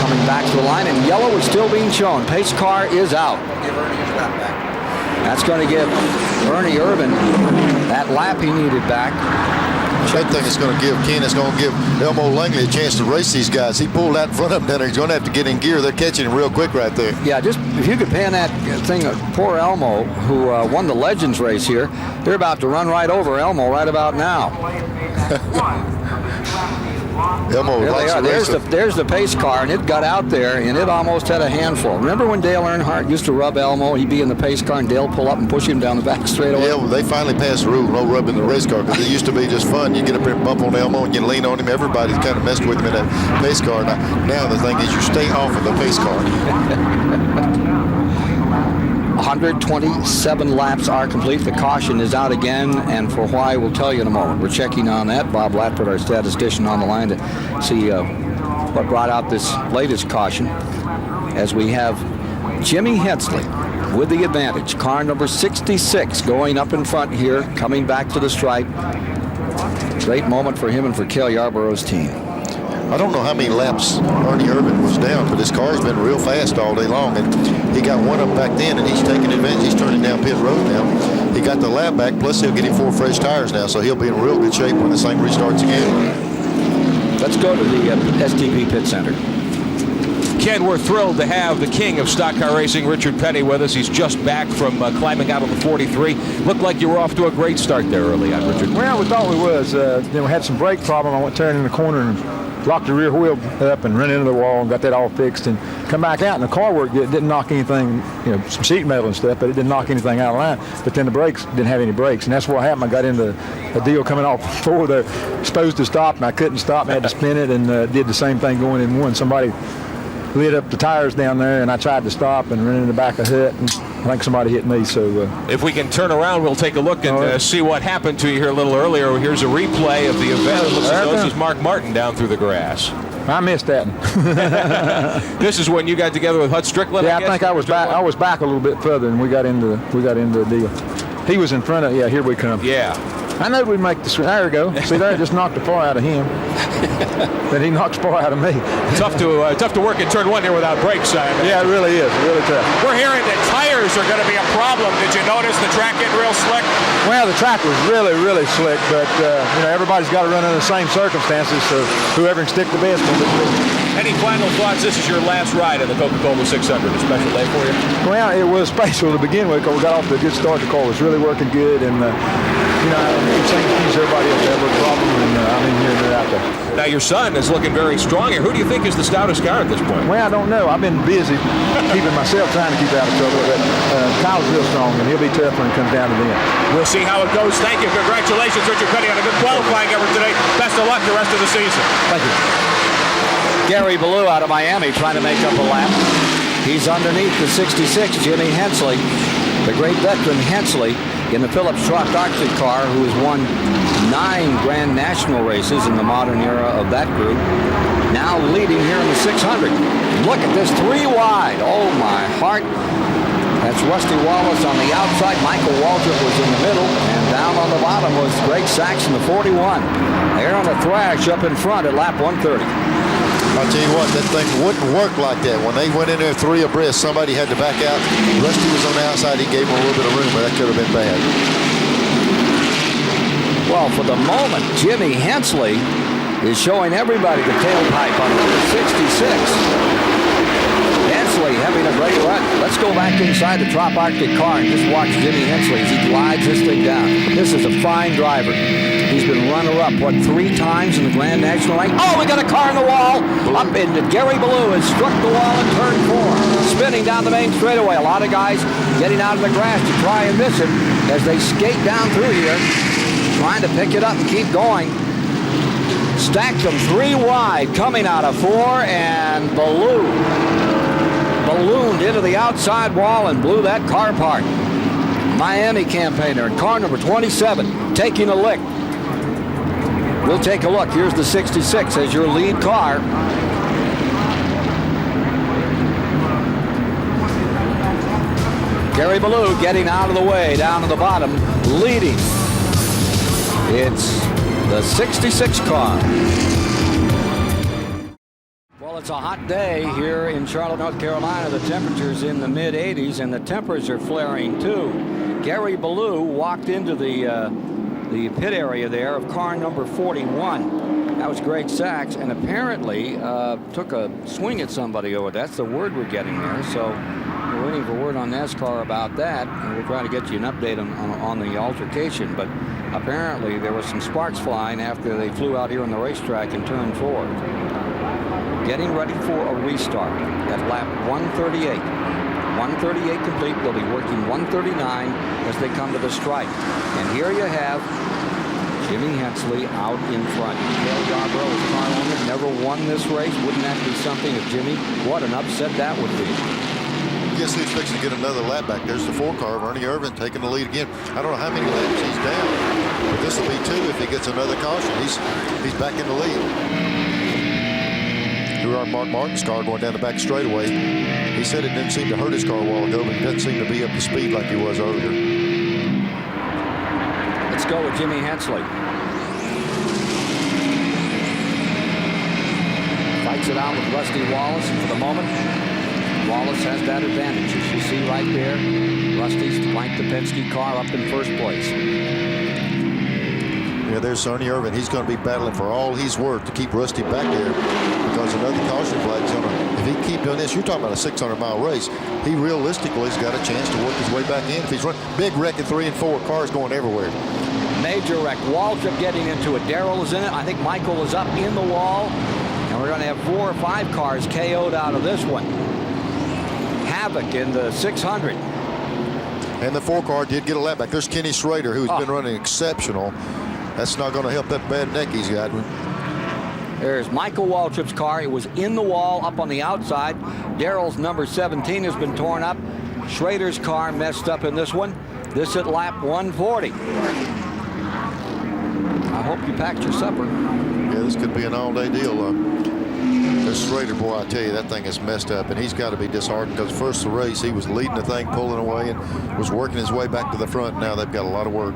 Coming back to the line, and yellow is still being shown. Pace car is out. Give Ernie his lap back. That's going to give Ernie Irvin that lap he needed back. That thing is going to give Ken, it's going to give Elmo Langley a chance to race these guys. He pulled out in front of him down there. He's going to have to get in gear. They're catching him real quick right there. Yeah, just if you could pan that thing, poor Elmo, who won the Legends race here. They're about to run right over Elmo right about now. Elmo There they likes are. to race There's the pace car, and it got out there, and it almost had a handful. Remember when Dale Earnhardt used to rub Elmo? He'd be in the pace car, and Dale pull up and push him down the back straightaway. Yeah, well, they finally passed the rule, no rubbing the race car, because it used to be just fun. You get up there and bump on Elmo, and you lean on him. Everybody's kind of messed with him in that pace car. Now the thing is, you stay off of the pace car. 127 laps are complete. The caution is out again, and for why, we'll tell you in a moment. We're checking on that. Bob Latford, our statistician, on the line to see what brought out this latest caution, as we have Jimmy Hensley with the advantage. Car number 66 going up in front here, coming back to the stripe. Great moment for him and for Cale Yarborough's team. I don't know how many laps Ernie Irvin was down, but his car's been real fast all day long, and he got one up back then, and he's taking advantage. He's turning down pit road now. He got the lap back, plus he'll get him 4 fresh tires now, so he'll be in real good shape when the thing restarts again. Let's go to the STP Pit Center. Ken, we're thrilled to have the king of stock car racing, Richard Petty, with us. He's just back from climbing out of the 43. Looked like you were off to a great start there early on, Richard. Well, we thought we was. Then we had some brake problem. I went turning in the corner and locked the rear wheel up and ran into the wall and got that all fixed and come back out, and the car worked good. It didn't knock anything, some sheet metal and stuff, but it didn't knock anything out of line. But then the brakes didn't have any brakes, and that's what happened. I got into a deal coming off before they're supposed to stop, and I couldn't stop. I had to spin it, and did the same thing going in one. Somebody lit up the tires down there, and I tried to stop and ran in the back of the hut, and I think somebody hit me. So if we can turn around, we'll take a look and see what happened to you here a little earlier. Here's a replay of the event. It looks as though this is Mark Martin down through the grass. I missed that one. This is when you got together with Hut Strickland. Yeah, I think I was back. I was back a little bit further, and we got into the deal. He was in front of. Yeah, here we come. Yeah. I know we'd make the swing. There we go. See, there, just knocked the far out of him. Then he knocked the far out of me. Tough to work in turn one here without brakes, Simon. Yeah, it really is. Really tough. We're hearing that tires are going to be a problem. Did you notice the track getting real slick? Well, the track was really, really slick, but everybody's got to run under the same circumstances, so whoever can stick the best will do it. Any final thoughts? This is your last ride in the Coca-Cola 600. A special day for you? Well, it was special to begin with because we got off to a good start. The car was really working good, and same as everybody else had a little problem, and I'm in here and they're out there. Now your son is looking very strong here. Who do you think is the stoutest car at this point? Well, I don't know. I've been busy keeping myself trying to keep out of trouble, but Kyle's real strong, and he'll be tough when it comes down to the end. We'll see how it goes. Thank you. Congratulations, Richard Petty, on a good qualifying effort today. Best of luck the rest of the season. Thank you. Gary Ballou out of Miami trying to make up a lap. He's underneath the 66, Jimmy Hensley, the great veteran Hensley, in the Phillips Schrock Arctic car, who has won 9 Grand National races in the modern era of that group, now leading here in the 600. Look at this, 3 wide. Oh, my heart. That's Rusty Wallace on the outside. Michael Waltrip was in the middle, and down on the bottom was Greg Sachs in the 41. They're on a thrash up in front at lap 130. I'll tell you what, that thing wouldn't work like that. When they went in there 3 abreast, somebody had to back out. Rusty was on the outside. He gave him a little bit of room, but that could have been bad. Well, for the moment, Jimmy Hensley is showing everybody the tailpipe on number 66. Hensley having a great run. Let's go back inside the Trop Arctic car and just watch Jimmy Hensley as he glides this thing down. This is a fine driver. He's been runner-up, 3 times in the Grand National rank. Oh, we got a car in the wall. Up into Gary Ballou has struck the wall in turn 4. Spinning down the main straightaway. A lot of guys getting out of the grass to try and miss him as they skate down through here, trying to pick it up and keep going. Stacked them 3 wide, coming out of 4, and Ballou ballooned into the outside wall and blew that car apart. Miami campaigner in car number 27 taking a lick. We'll take a look. Here's the 66 as your lead car. Gary Ballou getting out of the way, down to the bottom, leading. It's the 66 car. Well, it's a hot day here in Charlotte, North Carolina. The temperature's in the mid-80s, and the tempers are flaring too. Gary Ballou walked into the pit area there of car number 41. That was Greg Sachs, and apparently took a swing at somebody over. That's the word we're getting there. So we're waiting for word on NASCAR about that, and we'll try to get you an update on the altercation. But Apparently, there was some sparks flying after they flew out here on the racetrack in turn 4. Getting ready for a restart at lap 138. 138 complete. They'll be working 139 as they come to the stripe. And here you have Jimmy Hensley out in front. Dale Yarbrough, his car owner, never won this race. Wouldn't that be something if Jimmy? What an upset that would be. Guess who's fixing to get another lap back? There's the 4 car, Ernie Irvin, taking the lead again. I don't know how many laps he's down, but this will be 2 if he gets another caution. He's back in the lead. Here are Mark Martin's car going down the back straightaway. He said it didn't seem to hurt his car a while ago, but it doesn't seem to be up to speed like he was earlier. Let's go with Jimmy Hensley. Fights it out with Rusty Wallace, and for the moment, Wallace has that advantage. As you see right there, Rusty's flanked the Penske car up in first place. Yeah, there's Ernie Irvin. He's going to be battling for all he's worth to keep Rusty back there because another caution flag's going to, if he keep doing this, you're talking about a 600-mile race. He realistically has got a chance to work his way back in. If he's running big wreck in 3 and 4, cars going everywhere. Major wreck. Waltrip getting into it. Darrell is in it. I think Michael is up in the wall. And we're going to have 4 or 5 cars KO'd out of this one. Havoc in the 600. And the 4 car did get a lap back. There's Kenny Schrader, who's been running exceptional. That's not going to help that bad neck he's got. There's Michael Waltrip's car. It was in the wall up on the outside. Darrell's number 17 has been torn up. Schrader's car messed up in this one. This at lap 140. I hope you packed your supper. Yeah, this could be an all-day deal. This Schrader, boy, I tell you, that thing is messed up, and he's got to be disheartened because first the race, he was leading the thing, pulling away, and was working his way back to the front. Now they've got a lot of work.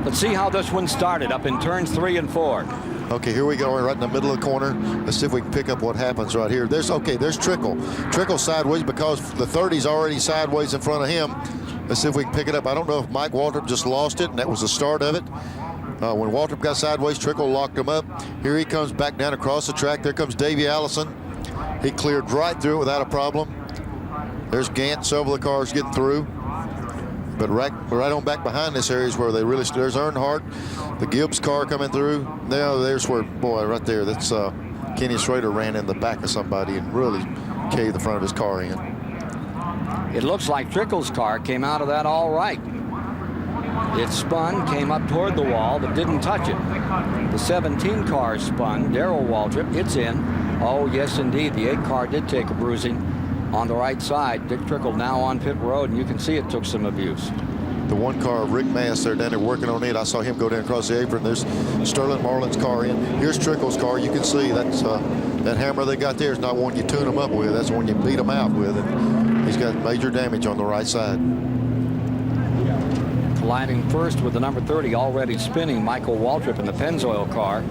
Let's see how this one started up in turns 3 and 4. Okay, here we go, right in the middle of the corner. Let's see if we can pick up what happens right here. There's Trickle. Trickle sideways because the 30's already sideways in front of him. Let's see if we can pick it up. I don't know if Mike Waltrip just lost it, and that was the start of it. When Waltrip got sideways, Trickle locked him up. Here he comes back down across the track. There comes Davey Allison. He cleared right through it without a problem. There's Gant, several of the cars getting through. But right on back behind this area is where they really, there's Earnhardt, the Gibbs car coming through. Now there's where, boy, right there, that's Kenny Schrader ran in the back of somebody and really caved the front of his car in. It looks like Trickle's car came out of that all right. It spun, came up toward the wall, but didn't touch it. The 17 car spun. Darrell Waltrip, it's in. Oh, yes, indeed. The 8 car did take a bruising on the right side. Dick Trickle now on pit road, and you can see it took some abuse. The 1 car, Rick Mass, they're down there working on it. I saw him go down across the apron. There's Sterling Marlin's car in. Here's Trickle's car. You can see that's that hammer they got there is not one you tune them up with. That's one you beat them out with. And he's got major damage on the right side. Colliding first with the number 30 already spinning, Michael Waltrip in the Pennzoil car.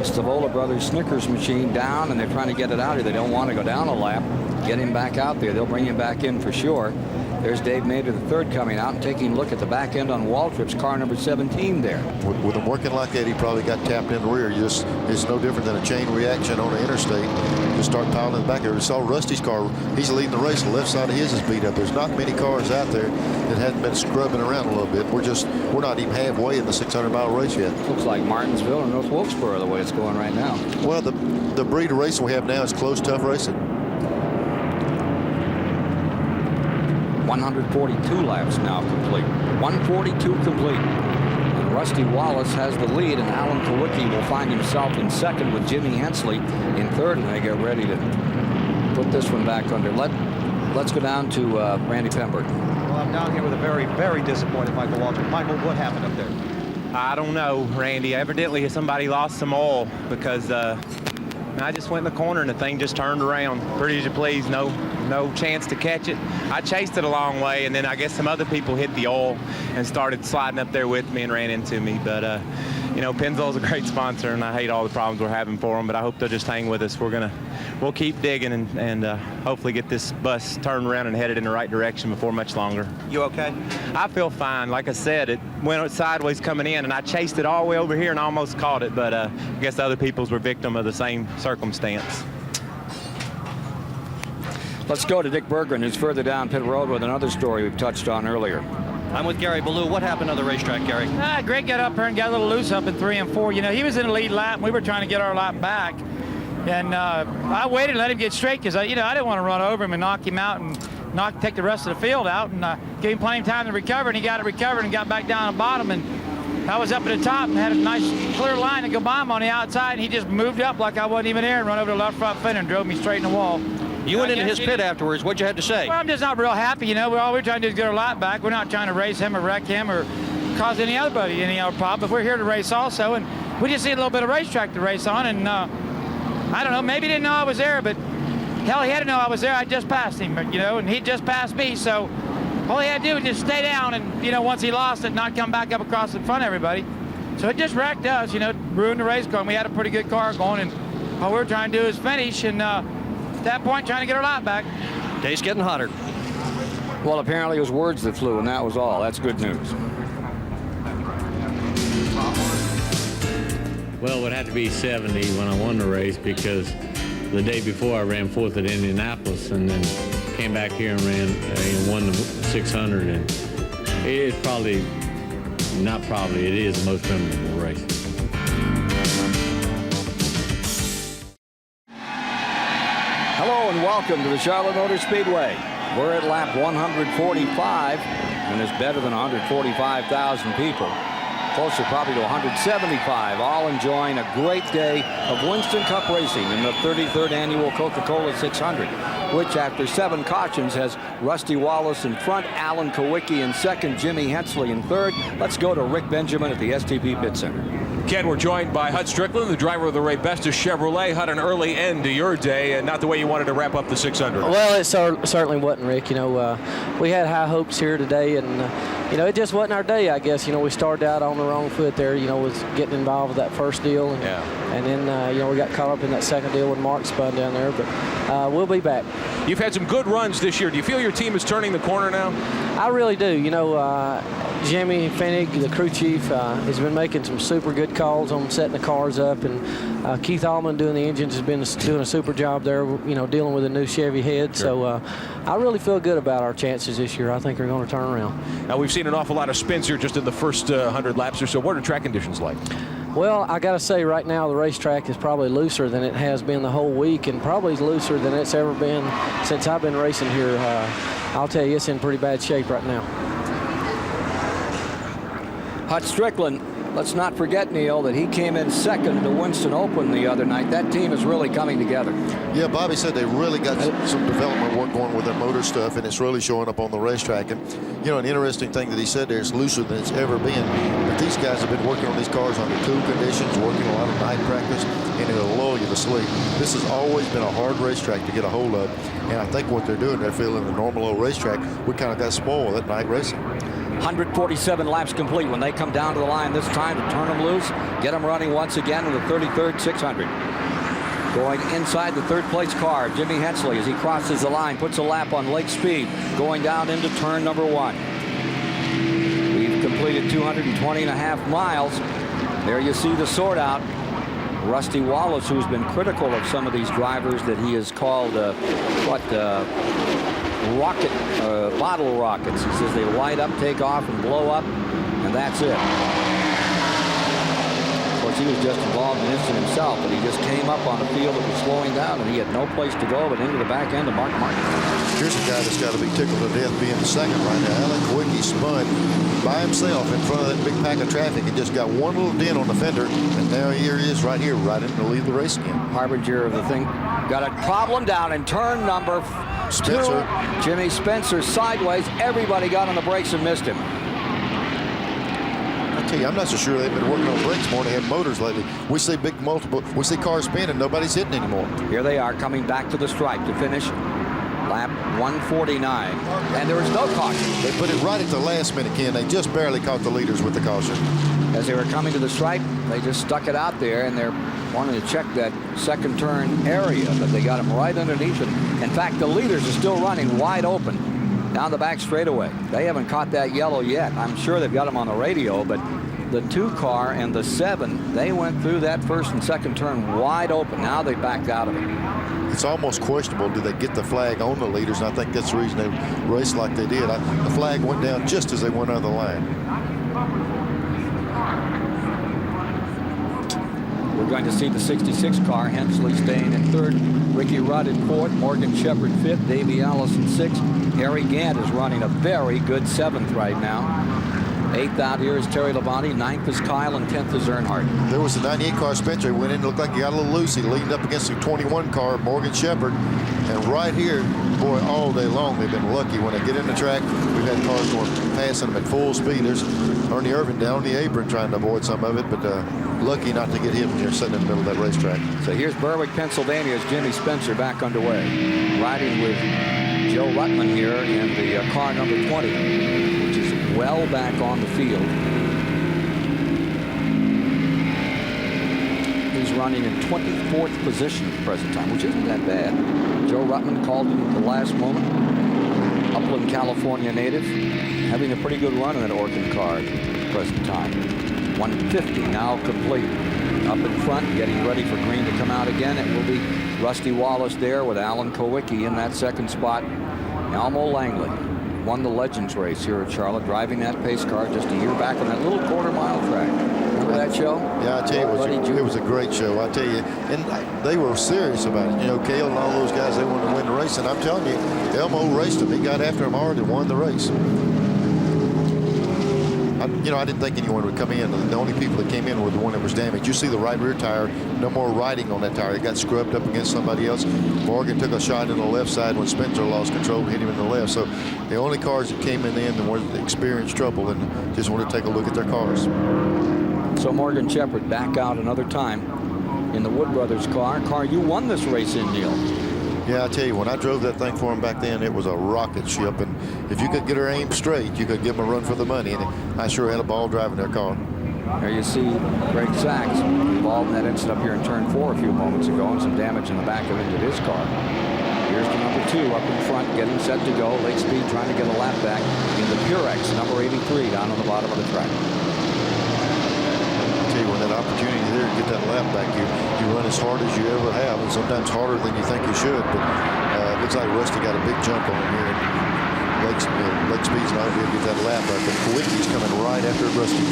Stavola Brothers Snickers machine down, and they're trying to get it out here. They don't want to go down a lap. Get him back out there. They'll bring him back in for sure. There's Dave Mader, the 3rd, coming out and taking a look at the back end on Waltrip's car number 17 there. With him working like that, he probably got tapped in the rear. It's no different than a chain reaction on the interstate. Just start piling in the back there. We saw Rusty's car. He's leading the race. The left side of his is beat up. There's not many cars out there that hadn't been scrubbing around a little bit. We're not even halfway in the 600-mile race yet. Looks like Martinsville or North Wilkesboro the way it's going right now. Well, the breed of racing we have now is close, tough racing. 142 laps now complete. 142 complete. And Rusty Wallace has the lead, and Alan Kawicki will find himself in 2nd with Jimmy Hensley in 3rd, and they get ready to put this one back under. Let's go down to Randy Pembroke. Well, I'm down here with a very, very disappointed Michael Waltrip. Michael, what happened up there? I don't know, Randy. Evidently somebody lost some oil because I just went in the corner and the thing just turned around. Pretty as you please, no chance to catch it. I chased it a long way, and then I guess some other people hit the oil and started sliding up there with me and ran into me. But you know, Pennzoil's a great sponsor, and I hate all the problems we're having for them, but I hope they'll just hang with us. We'll keep digging and hopefully get this bus turned around and headed in the right direction before much longer. You okay? I feel fine. Like I said, it went sideways coming in, and I chased it all the way over here and almost caught it, but I guess other people's were victim of the same circumstance. Let's go to Dick Berggren, who's further down pit road with another story we've touched on earlier. I'm with Gary Ballou. What happened on the racetrack, Gary? Greg got up here and got a little loose up in 3 and 4. You know, he was in the lead lap, and we were trying to get our lap back. And I waited to let him get straight because, I didn't want to run over him and knock him out and take the rest of the field out, and gave him plenty of time to recover, and he got it recovered and got back down the bottom. And I was up at the top and had a nice clear line to go by him on the outside, and he just moved up like I wasn't even there and run over the left front fender and drove me straight in the wall. You went into his pit afterwards. What'd you have to say? Well, I'm just not real happy. All we're trying to do is get our lap back. We're not trying to race him or wreck him or cause anybody any other problem. But we're here to race also, and we just need a little bit of racetrack to race on. And I don't know, maybe he didn't know I was there, but hell, he had to know I was there. I just passed him, and he just passed me. So all he had to do was just stay down and, once he lost it, not come back up across in front of everybody. So it just wrecked us, ruined the race car. And we had a pretty good car going, and all we were trying to do is finish, and at that point, trying to get our lap back. Day's getting hotter. Well, apparently it was words that flew, and that was all. That's good news. Well, it would have to be 70 when I won the race, because the day before I ran 4th at Indianapolis and then came back here and won the 600. And it's probably, not probably, it is the most memorable race. Hello and welcome to the Charlotte Motor Speedway. We're at lap 145, and it's better than 145,000 people. Closer probably to 175, all enjoying a great day of Winston Cup racing in the 33rd annual Coca-Cola 600, which after 7 cautions has Rusty Wallace in front, Alan Kowicki in second, Jimmy Hensley in third. Let's go to Rick Benjamin at the STP Pit Center. Ken, we're joined by Hut Strickland, the driver of the Ray Bestis Chevrolet. Hut, an early end to your day, and not the way you wanted to wrap up the 600. Well, it certainly wasn't, Rick. We had high hopes here today, and it just wasn't our day, I guess. We started out on the wrong foot there, was getting involved with that first deal. And then, we got caught up in that second deal when Mark spun down there. But we'll be back. You've had some good runs this year. Do you feel your team is turning the corner now? I really do. Jimmy Finnig, the crew chief, has been making some super good calls on setting the cars up. And Keith Allman doing the engines has been doing a super job there, dealing with a new Chevy head. Sure. So I really feel good about our chances this year. I think we're going to turn around. Now, we've seen an awful lot of spins here just in the first 100 laps or so. What are track conditions like? Well, I got to say right now the racetrack is probably looser than it has been the whole week, and probably looser than it's ever been since I've been racing here. I'll tell you, it's in pretty bad shape right now. Hut Strickland, let's not forget, Neil, that he came in second to Winston Open the other night. That team is really coming together. Yeah, Bobby said they really got some development work going with their motor stuff, and it's really showing up on the racetrack. And, an interesting thing that he said there, it's looser than it's ever been. But these guys have been working on these cars under cool conditions, working a lot of night practice, and it'll lull you to sleep. This has always been a hard racetrack to get a hold of, and I think what they're doing, they're feeling the normal old racetrack. We kind of got spoiled at night racing. 147 laps complete when they come down to the line this time to turn them loose, get them running once again in the 33rd 600. Going inside the third place car, Jimmy Hensley, as he crosses the line, puts a lap on Lake Speed, going down into turn number 1. We've completed 220.5 miles. There you see the sort out. Rusty Wallace, who's been critical of some of these drivers that he has called, bottle rockets. He says they light up, take off, and blow up, and that's it. Of course, he was just involved in this himself, but he just came up on a field that was slowing down, and he had no place to go but into the back end of Mark Martin. Here's a guy that's got to be tickled to death being the second right now. Alan Kowicki spun by himself in front of that big pack of traffic and just got one little dent on the fender, and now here he is right here, right in the lead of the race again. Harbinger of the thing. Got a problem down in turn number Spencer. 2. Jimmy Spencer sideways. Everybody got on the brakes and missed him. I tell you, I'm not so sure they've been working on brakes more than they have motors lately. We see we see cars spinning, nobody's hitting anymore. Here they are coming back to the stripe to finish lap 149, and there was no caution. They put it right at the last minute, Ken. They just barely caught the leaders with the caution. As they were coming to the stripe, they just stuck it out there, and they're wanting to check that second turn area, but they got them right underneath them. In fact, the leaders are still running wide open down the back straightaway. They haven't caught that yellow yet. I'm sure they've got them on the radio, but the 2 car and the 7, they went through that first and second turn wide open. Now they backed out of it. it's almost questionable. Do they get the flag on the leaders? And I think that's the reason they raced like they did. The flag went down just as they went out of the line. We're going to see the 66 car, Hensley staying in third, Ricky Rudd in fourth, Morgan Shepherd fifth, Davey Allison sixth. Harry Gant is running a very good seventh right now. Eighth out here is Terry Labonte, ninth is Kyle, and 10th is Earnhardt. There was a 98 car Spencer. He went in, looked like he got a little loose. He leaned up against the 21 car, Morgan Shepherd. And right here, boy, all day long, they've been lucky. When they get in the track, we've had cars going passing them at full speed. There's Ernie Irvin down on the apron trying to avoid some of it, but lucky not to get hit when you're sitting in the middle of that racetrack. So here's Berwick, Pennsylvania's Jimmy Spencer back underway. Riding with Joe Ruttman here in the car number 20, which is well back on the field. He's running in 24th position at the present time, which isn't that bad. Joe Ruttman called him at the last moment. Upland, California native, having a pretty good run in that Orkin car at the present time. 150 now complete. Up in front, getting ready for green to come out again. It will be Rusty Wallace there with Alan Kowicki in that second spot. Elmo Langley won the Legends race here at Charlotte, driving that pace car just a year back on that little quarter-mile track. Remember that show? Yeah, I tell you, it was a great show. I tell you, and they were serious about it. You know, Cale and all those guys, they wanted to win the race, and I'm telling you, Elmo raced him. He got after him hard and won the race. I didn't think anyone would come in. The only people that came in were the one that was damaged. You see the right rear tire, no more riding on that tire. It got scrubbed up against somebody else. Morgan took a shot in the left side when Spencer lost control and hit him in the left. So the only cars that came in the end were that experienced trouble and just wanted to take a look at their cars. So Morgan Shepherd back out another time in the Wood Brothers car. You won this race in, Neil. Yeah, I tell you, when I drove that thing for him back then, it was a rocket ship. And if you could get her aimed straight, you could give them a run for the money. And I sure had a ball driving their car. There you see Greg Sachs involved in that incident up here in turn 4 a few moments ago, and some damage in the back of into his car. Here's the number 2 up in front, getting set to go. Lake speed, trying to get a lap back in the Purex, number 83, down on the bottom of the track. When that opportunity there to get that lap back, you run as hard as you ever have, and sometimes harder than you think you should. But it looks like Rusty got a big jump on him here. Lake Speed's not going to get that lap back, but Kowicki's coming right after Rusty.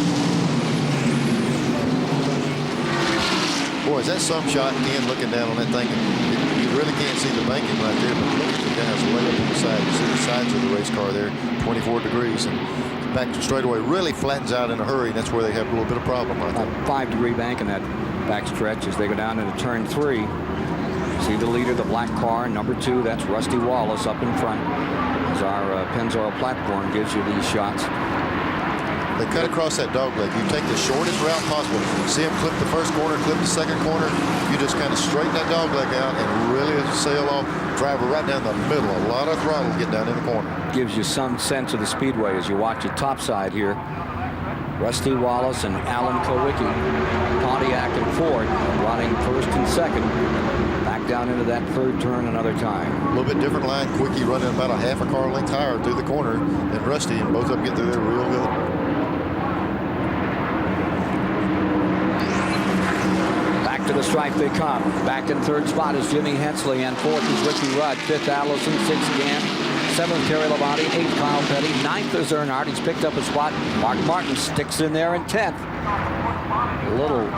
Boy, is that some shot again looking down on that thing. You really can't see the banking right there, but look at the guys way up on the side. You see the sides of the race car there, 24 degrees. And back to straightaway really flattens out in a hurry, and that's where they have a little bit of problem right there. 5-degree bank in that back stretch as they go down into turn 3. See the leader, the black car, number 2, that's Rusty Wallace up in front. As our Pennzoil platform gives you these shots. They cut across that dog leg. You take the shortest route possible. See him clip the first corner, clip the second corner. You just kind of straighten that dog leg out and really sail off. Driver right down the middle. A lot of throttle to get down in the corner. Gives you some sense of the speedway as you watch it topside here. Rusty Wallace and Alan Kowicki, Pontiac and Ford running first and second. Back down into that third turn another time. A little bit different line. Kowicki running about a half a car length higher through the corner than Rusty, and both of them get through there real good. To the stripe they come. Back in third spot is Jimmy Hensley, and fourth is Ricky Rudd. Fifth, Allison. Sixth, Gant. Seventh, Terry Labonte. Eighth, Kyle Petty. Ninth is Earnhardt. He's picked up a spot. Mark Martin sticks in there in 10th. A little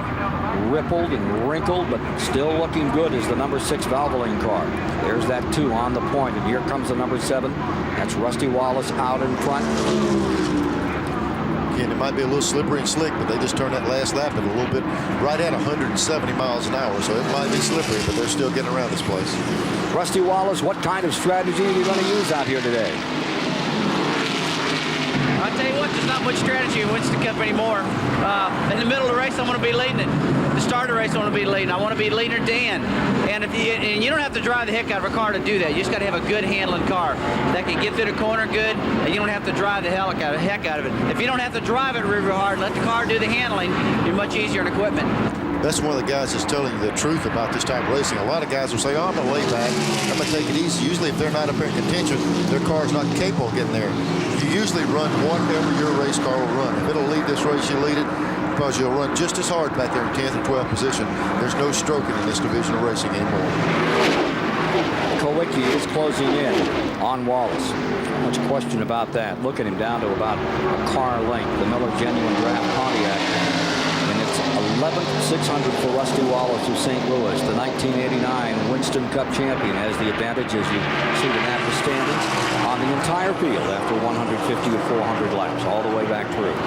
rippled and wrinkled, but still looking good as the number 6 Valvoline car. There's that 2 on the point, and here comes the number 7. That's Rusty Wallace out in front. Again, it might be a little slippery and slick, but they just turned that last lap at a little bit right at 170 miles an hour, so it might be slippery, but they're still getting around this place. Rusty Wallace, what kind of strategy are you going to use out here today? I'll tell you what, there's not much strategy in Winston Cup anymore. In the middle of the race, I want to be leading it. The start of the race, I want to be leading. I want to be leader Dan. And you don't have to drive the heck out of a car to do that. You just got to have a good handling car that can get through the corner good, and you don't have to drive the heck out of it. If you don't have to drive it real hard, let the car do the handling, you're much easier in equipment. That's one of the guys that's telling you the truth about this type of racing. A lot of guys will say, oh, I'm going to lay back. I'm going to take it easy. Usually if they're not up here in contention, their car's not capable of getting there. You usually run whatever your race car will run. If it'll lead this race, you lead it, because you'll run just as hard back there in 10th or 12th position. There's no stroking in this division of racing anymore. Kulwicki is closing in on Wallace. Not much question about that. Look at him down to about a car length. The Miller Genuine Draft Pontiac. And it's 11th 600 for Rusty Wallace of St. Louis. The 1989 Winston Cup champion has the advantage, as you see the NASCAR standings, on the entire field after 150 or 400 laps, all the way back through.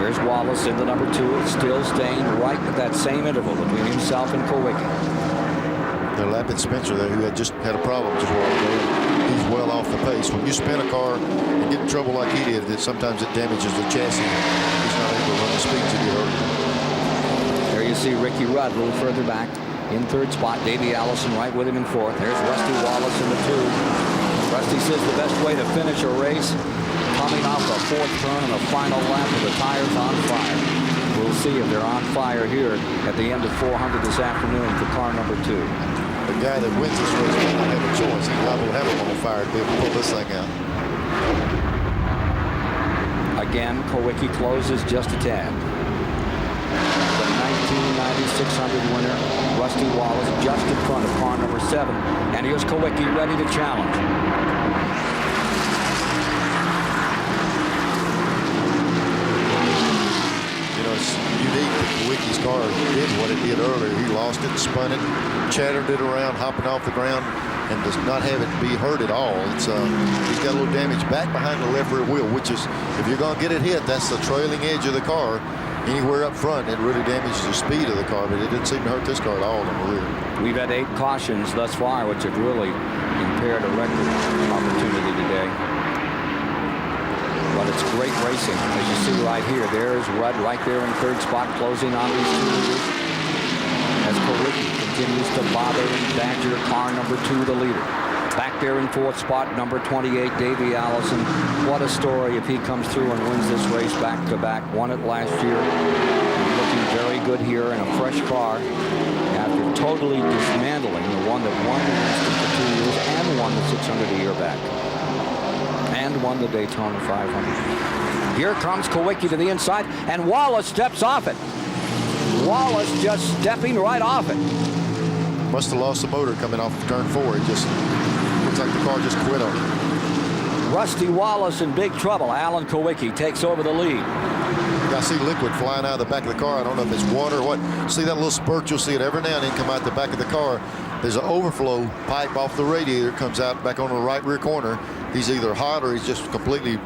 There's Wallace in the number 2. It's still staying right at that same interval between himself and Kulwicki. They're lapping Spencer there, who had just had a problem just a while ago. He's well off the pace. When you spin a car and get in trouble like he did, that sometimes it damages the chassis. He's not able to run the speeds that he hurt. There you see Ricky Rudd a little further back in 3rd spot. Davey Allison right with him in 4th. There's Rusty Wallace in the 2. Rusty says the best way to finish a race, coming off the 4th turn and the final lap with the tires on fire. We'll see if they're on fire here at the end of 400 this afternoon for car number 2. The guy that wins this race may not have a choice. He's liable to have him on fire to be able to pull this thing out. Again, Kulwicki closes just a tad. The 1990 600 winner, Rusty Wallace, just in front of car number 7. And here's Kulwicki ready to challenge. It's unique that Kulwicki's car did what it did earlier. He lost it, spun it, chattered it around, hopping off the ground, and does not have it be hurt at all. It's he's got a little damage back behind the left rear wheel, which is, if you're going to get it hit, that's the trailing edge of the car. Anywhere up front, it really damages the speed of the car, but it didn't seem to hurt this car at all in the rear. We've had 8 cautions thus far, which have really impaired a record opportunity today. But it's great racing, as you see right here. There's Rudd right there in 3rd spot, closing on these 2 leaders. As Kulwicki continues to bother and badger car number 2, the leader. Back there in 4th spot, number 28, Davey Allison. What a story if he comes through and wins this race back-to-back. Won it last year. Looking very good here in a fresh car after totally dismantling the one that won the Winston for 2 years and won the 600 a year back. And won the Daytona 500. Here comes Kulwicki to the inside, and Wallace steps off it. Wallace just stepping right off it. Must have lost the motor coming off of turn 4. It just looks like the car just quit on him. Rusty Wallace in big trouble. Alan Kulwicki takes over the lead. I see liquid flying out of the back of the car. I don't know if it's water or what. See that little spurt? You'll see it every now and then come out the back of the car. There's an overflow pipe off the radiator, comes out back on the right rear corner. He's either hot or he's just completely,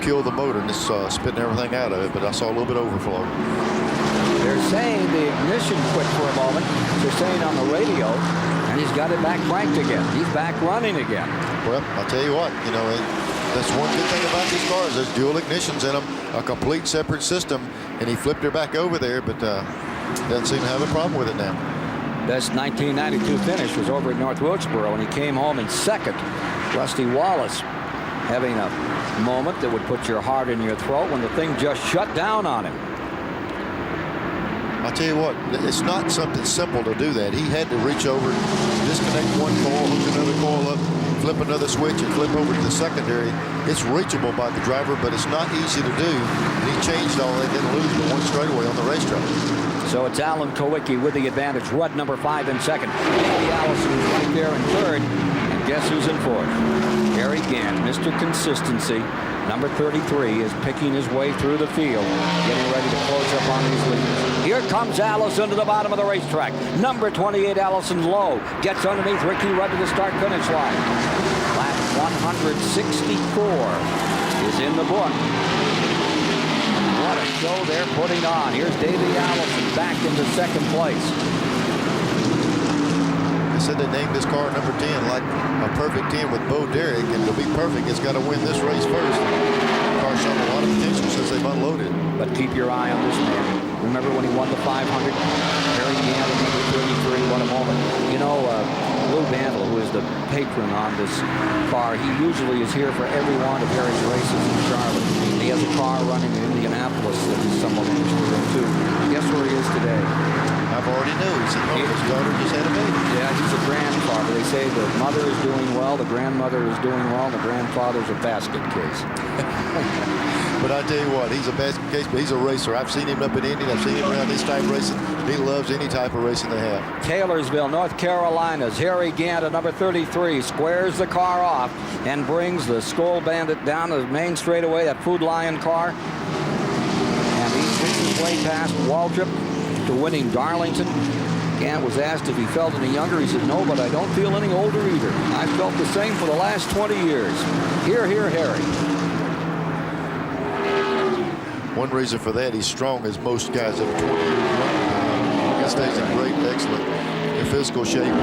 killed the motor and it's spitting everything out of it. But I saw a little bit of overflow. They're saying the ignition quit for a moment. They're saying on the radio, and he's got it back cranked again. He's back running again. Well, I'll tell you what, that's one good thing about these cars. There's dual ignitions in them, a complete separate system, and he flipped her back over there, but doesn't seem to have a problem with it now. Best 1992 finish was over at North Wilkesboro, and he came home in 2nd. Rusty Wallace having a moment that would put your heart in your throat when the thing just shut down on him. I'll tell you what, it's not something simple to do that. He had to reach over, disconnect one coil, hook another coil up, flip another switch, and flip over to the secondary. It's reachable by the driver, but it's not easy to do. And he changed all that, didn't lose but one straightaway on the racetrack. So it's Alan Kulwicki with the advantage. Rudd number 5 in 2nd. Davey Allison is right there in 3rd. And guess who's in 4th? Harry Gant, Mr. Consistency. Number 33 is picking his way through the field, getting ready to close up on these leaders. Here comes Allison to the bottom of the racetrack. Number 28, Allison Lowe, gets underneath Ricky Rudd to the start-finish line. Lap 164 is in the book. What a show they're putting on. Here's Davey Allison back into 2nd place. They said they named this car number 10 like a perfect 10 with Bo Derek, and to be perfect, it's got to win this race first. The car's shown a lot of potential since they've unloaded. But keep your eye on this man. Remember when he won the 500? Harry Gant, number 33, what a moment. Lou Bandel, who is the patron on this car, he usually is here for every one of Harry's races in Charlotte. And he has a car running in Indianapolis that he's somewhat interested in, too. Guess where he is today? I've already knew. He's at home. His daughter just had a baby. Yeah, he's a grandfather. They say the mother is doing well, the grandmother is doing well, and the grandfather's a basket case. But I tell you what, he's a basket case, but he's a racer. I've seen him up in Indy. I've seen him around this type racing. He loves any type of racing they have. Taylorsville, North Carolina's Harry Gant at number 33 squares the car off and brings the Skull Bandit down the main straightaway, that Food Lion car. And he makes his way past Waldrop to winning Darlington. Gant was asked if he felt any younger. He said, no, but I don't feel any older either. I've felt the same for the last 20 years. Here, Harry. One reason for that, he's strong as most guys that are 20 years younger. He stays in great, excellent physical shape.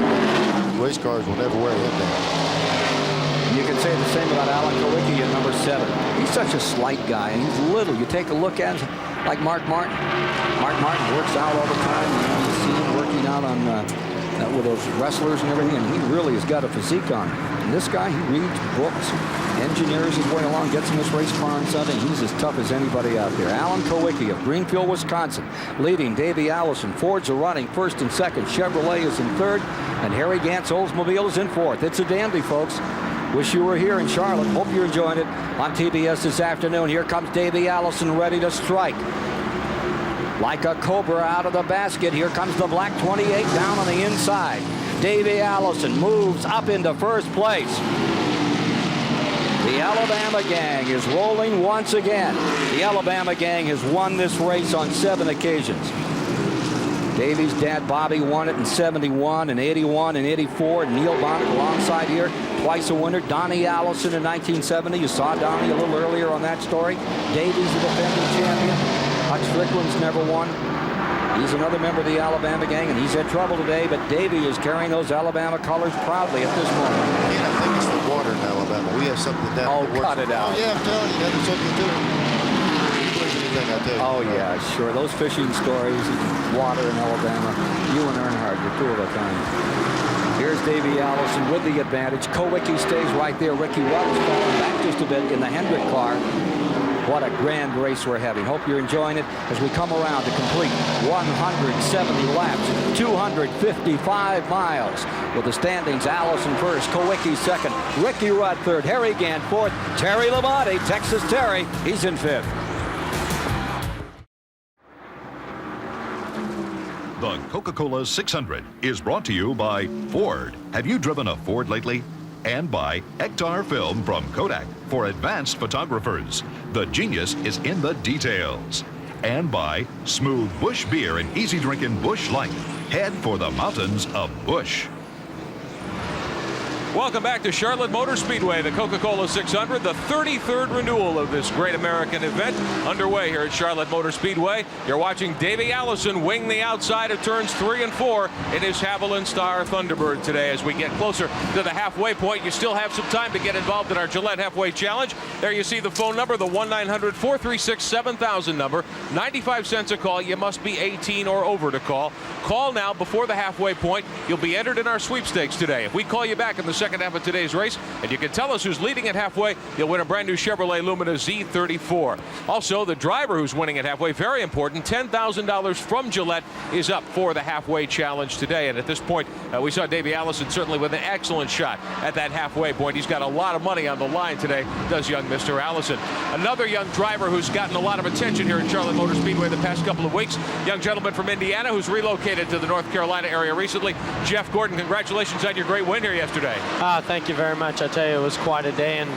Race cars will never wear him down. You can say the same about Alan Kowicki at number 7. He's such a slight guy, and he's little. You take a look at him, like Mark Martin. Mark Martin works out all the time. You see him working out on with those wrestlers and everything, and he really has got a physique on him. And this guy, he reads books, engineers his way along, gets in this race car on Sunday. He's as tough as anybody out there. Alan Kowicki of Greenfield, Wisconsin, leading Davey Allison. Fords are running first and second. Chevrolet is in third, and Harry Gant's Oldsmobile is in fourth. It's a dandy, folks. Wish you were here in Charlotte. Hope you're enjoying it on TBS this afternoon. Here comes Davey Allison ready to strike. Like a cobra out of the basket. Here comes the black 28 down on the inside. Davey Allison moves up into first place. The Alabama gang is rolling once again. The Alabama gang has won this race on 7 occasions. Davey's dad, Bobby, won it in 71 and 81 and 84. Neil Bonnet alongside here, twice a winner. Donnie Allison in 1970. You saw Donnie a little earlier on that story. Davey's the defending champion. Hutch Strickland's never won. He's another member of the Alabama gang, and he's had trouble today, but Davey is carrying those Alabama colors proudly at this moment. And I think it's the water in Alabama. We have something down Oh, cut it out. Oh, yeah, I'm telling you, that's something to it. You believe anything I tell you. Oh, yeah, sure. Those fishing stories, water in Alabama. You and Earnhardt, you're two of a kind. Here's Davey Allison with the advantage. Kowicki stays right there. Ricky Rudd is falling back just a bit in the Hendrick car. What a grand race we're having. Hope you're enjoying it as we come around to complete 170 laps, 255 miles. With the standings, Allison first, Kowicki second, Ricky Rudd third, Harry Gant fourth, Terry Labonte, Texas Terry, he's in fifth. The Coca-Cola 600 is brought to you by Ford. Have you driven a Ford lately? And by Ektar Film from Kodak for advanced photographers. The genius is in the details. And by Smooth Busch Beer and easy drinking Busch Light. Head for the mountains of Busch. Welcome back to Charlotte Motor Speedway, the Coca-Cola 600, the 33rd renewal of this great American event underway here at Charlotte Motor Speedway. You're watching Davey Allison wing the outside of turns 3 and 4 in his Haviland Star Thunderbird today. As we get closer to the halfway point, you still have some time to get involved in our Gillette Halfway Challenge. There you see the phone number, the 1-900-436-7000 number. 95 cents a call. You must be 18 or over to call. Call now before the halfway point. You'll be entered in our sweepstakes today. If we call you back in the second half of today's race, and you can tell us who's leading at halfway, you'll win a brand new Chevrolet Lumina Z34. Also, the driver who's winning at halfway, very important, $10,000 from Gillette is up for the halfway challenge today. And at this point, we saw Davey Allison certainly with an excellent shot at that halfway point. He's got a lot of money on the line today, does young Mr. Allison. Another young driver who's gotten a lot of attention here at Charlotte Motor Speedway the past couple of weeks, young gentleman from Indiana who's relocated to the North Carolina area recently. Jeff Gordon, congratulations on your great win here yesterday. Thank you very much. I tell you, it was quite a day, and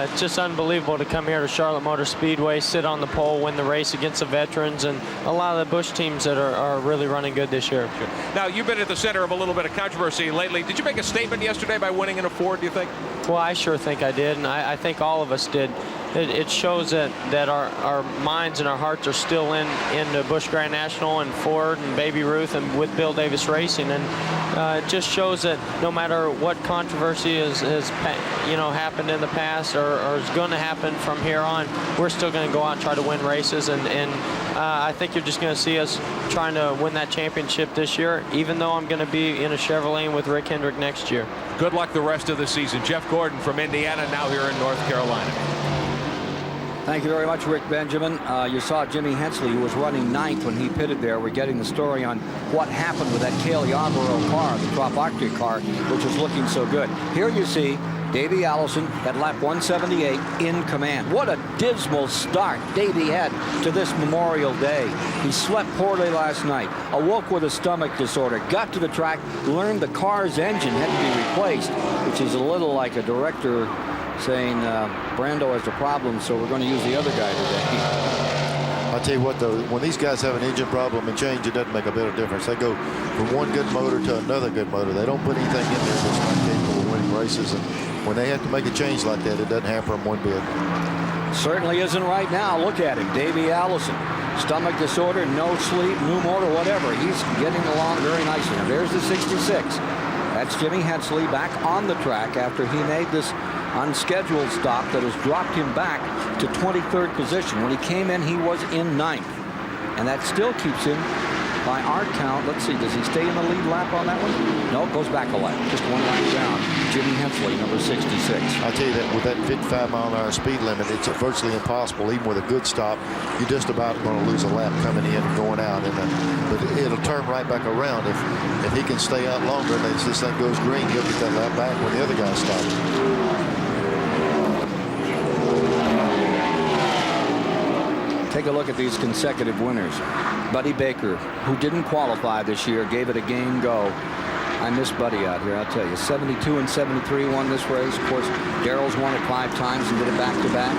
it's just unbelievable to come here to Charlotte Motor Speedway, sit on the pole, win the race against the veterans, and a lot of the Busch teams that are really running good this year. Sure. Now, you've been at the center of a little bit of controversy lately. Did you make a statement yesterday by winning in a Ford, do you think? Well, I sure think I did, and I think all of us did. It shows that our minds and our hearts are still in the Busch Grand National and Ford and Baby Ruth and with Bill Davis Racing, and it just shows that no matter what controversy has happened in the past or is going to happen from here on, we're still going to go out and try to win races, and I think you're just going to see us trying to win that championship this year, even though I'm going to be in a Chevrolet with Rick Hendrick next year. Good luck the rest of the season. Jeff Gordon from Indiana, now here in North Carolina. Thank you very much, Rick Benjamin. You saw Jimmy Hensley, who was running 9th when he pitted there. We're getting the story on what happened with that Cale Yarborough car, the Trop Arctic car, which was looking so good. Here you see Davey Allison at lap 178 in command. What a dismal start Davey had to this Memorial Day. He slept poorly last night, awoke with a stomach disorder, got to the track, learned the car's engine had to be replaced, which is a little like a director saying Brando has a problem, so we're going to use the other guy today. I'll tell you what, though, when these guys have an engine problem and change, it doesn't make a bit of difference. They go from one good motor to another good motor. They don't put anything in there that's not capable of winning races. And when they have to make a change like that, it doesn't hamper them one bit. Certainly isn't right now. Look at him, Davey Allison. Stomach disorder, no sleep, new motor, whatever. He's getting along very nicely. Now, there's the 66. That's Jimmy Hensley back on the track after he made this unscheduled stop that has dropped him back to 23rd position. When he came in, he was in 9th. And that still keeps him, by our count, let's see, does he stay in the lead lap on that one? No, it goes back a lap, just one lap down. Jimmy Hensley, number 66. I'll tell you that with that 55-mile-an-hour speed limit, it's virtually impossible. Even with a good stop, you're just about going to lose a lap coming in and going out. But it'll turn right back around. If he can stay out longer and this thing goes green, he'll get that lap back when the other guy stops. Take a look at these consecutive winners. Buddy Baker, who didn't qualify this year, gave it a game go. I miss Buddy out here, I'll tell you. 72 and 73 won this race. Of course, Darrell's won it 5 times and did it back-to-back.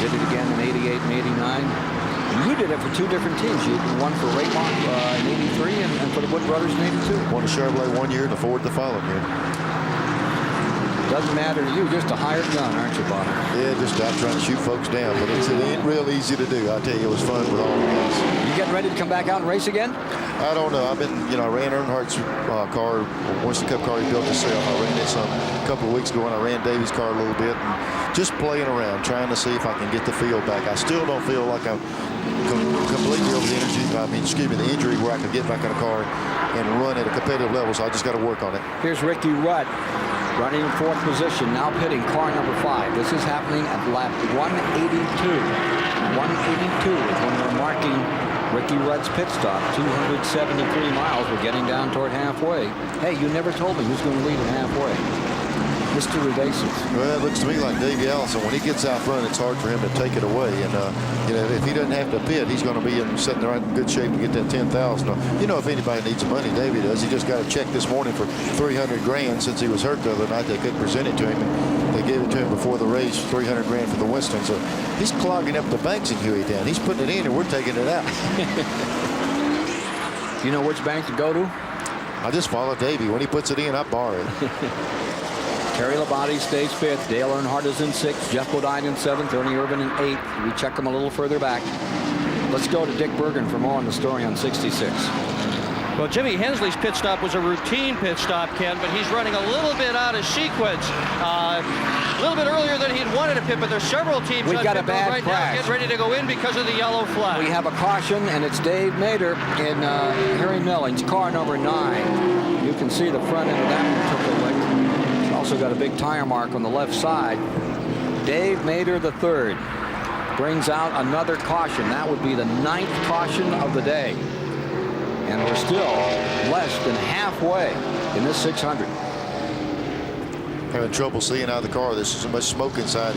Did it again in 88 and 89. And you did it for 2 different teams. You won for Raymond in 83 and for the Wood Brothers in 82. Won a Chevrolet one year and a Ford the following year. Doesn't matter to you, just a hired gun, aren't you, Bonner? Yeah, just out trying to shoot folks down, but it ain't real easy to do. I tell you, it was fun with all the guys. You getting ready to come back out and race again? I don't know. I've been, I ran Earnhardt's car, Winston Cup car he built himself. I ran it a couple of weeks ago, and I ran Davy's car a little bit, and just playing around, trying to see if I can get the feel back. I still don't feel like I'm completely over the the injury where I can get back in a car and run at a competitive level, so I just got to work on it. Here's Ricky Rudd, running in 4th position, now pitting car number 5. This is happening at lap 182. 182 is when we're marking Ricky Rudd's pit stop. 273 miles. We're getting down toward halfway. Hey, you never told me who's going to lead at halfway. Mr. Evasive. Well, it looks to me like Davey Allison. When he gets out front, it's hard for him to take it away. And if he doesn't have to pit, he's going to be sitting there in good shape to get that 10,000. If anybody needs money, Davey does. He just got a check this morning for $300,000 since he was hurt the other night. They couldn't present it to him. They gave it to him before the race, $300,000 for the Winston. So he's clogging up the banks in Hueytown. He's putting it in, and we're taking it out. You know which bank to go to? I just follow Davey. When he puts it in, I borrow it. Terry Labonte stays 5th. Dale Earnhardt is in 6th. Jeff Bodine in 7th. Ernie Irvin in 8th. We check them a little further back. Let's go to Dick Bergen for more on the story on 66. Well, Jimmy Hensley's pit stop was a routine pit stop, Ken, but he's running a little bit out of sequence. A little bit earlier than he'd wanted to pit, but there's several teams We've on got pit a bad road right crash. now getting ready to go in because of the yellow flag. We have a caution, and it's Dave Mader in Harry Milling's car number 9. You can see the front end of that one took a lick. Also got a big tire mark on the left side. Dave Mader III brings out another caution. That would be the 9th caution of the day. And we're still less than halfway in this 600. Having trouble seeing out of the car. There's so much smoke inside.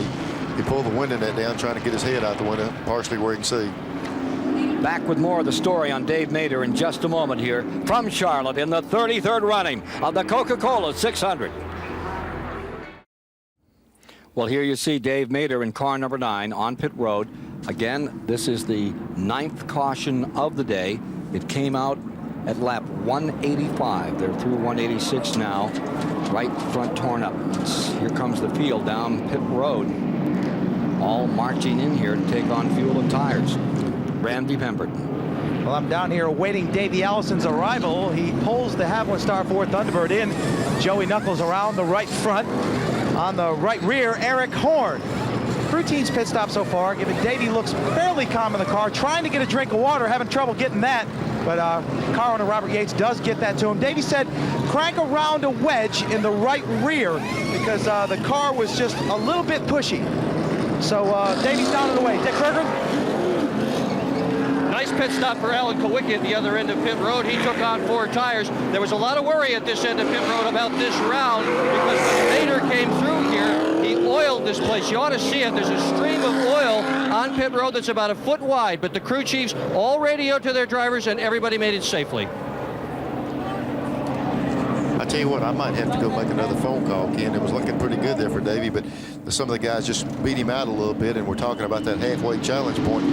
He pulled the window net down trying to get his head out the window, partially where he can see. Back with more of the story on Dave Mader in just a moment here from Charlotte in the 33rd running of the Coca-Cola 600. Well, here you see Dave Mader in car number 9 on pit road. Again, this is the 9th caution of the day. It came out at lap 185. They're through 186 now. Right front torn up. Here comes the field down pit road. All marching in here to take on fuel and tires. Randy Pemberton. Well, I'm down here awaiting Davey Allison's arrival. He pulls the Haviland Star Ford Thunderbird in. Joey Knuckles around the right front. On the right rear, Eric Horn. Crew team's pit stop so far, given Davey looks fairly calm in the car, trying to get a drink of water, having trouble getting that. But car owner Robert Yates does get that to him. Davey said, crank around a wedge in the right rear because the car was just a little bit pushy. So Davey's down and away. Dick Berger. Nice pit stop for Alan Kowicki at the other end of pit road. He took on 4 tires. There was a lot of worry at this end of pit road about this round because when Mater came through here, he oiled this place. You ought to see it. There's a stream of oil on pit road that's about a foot wide, but the crew chiefs all radioed to their drivers and everybody made it safely. I tell you what, I might have to go make another phone call, Ken. It was looking pretty good there for Davey, but some of the guys just beat him out a little bit, and we're talking about that halfway challenge point.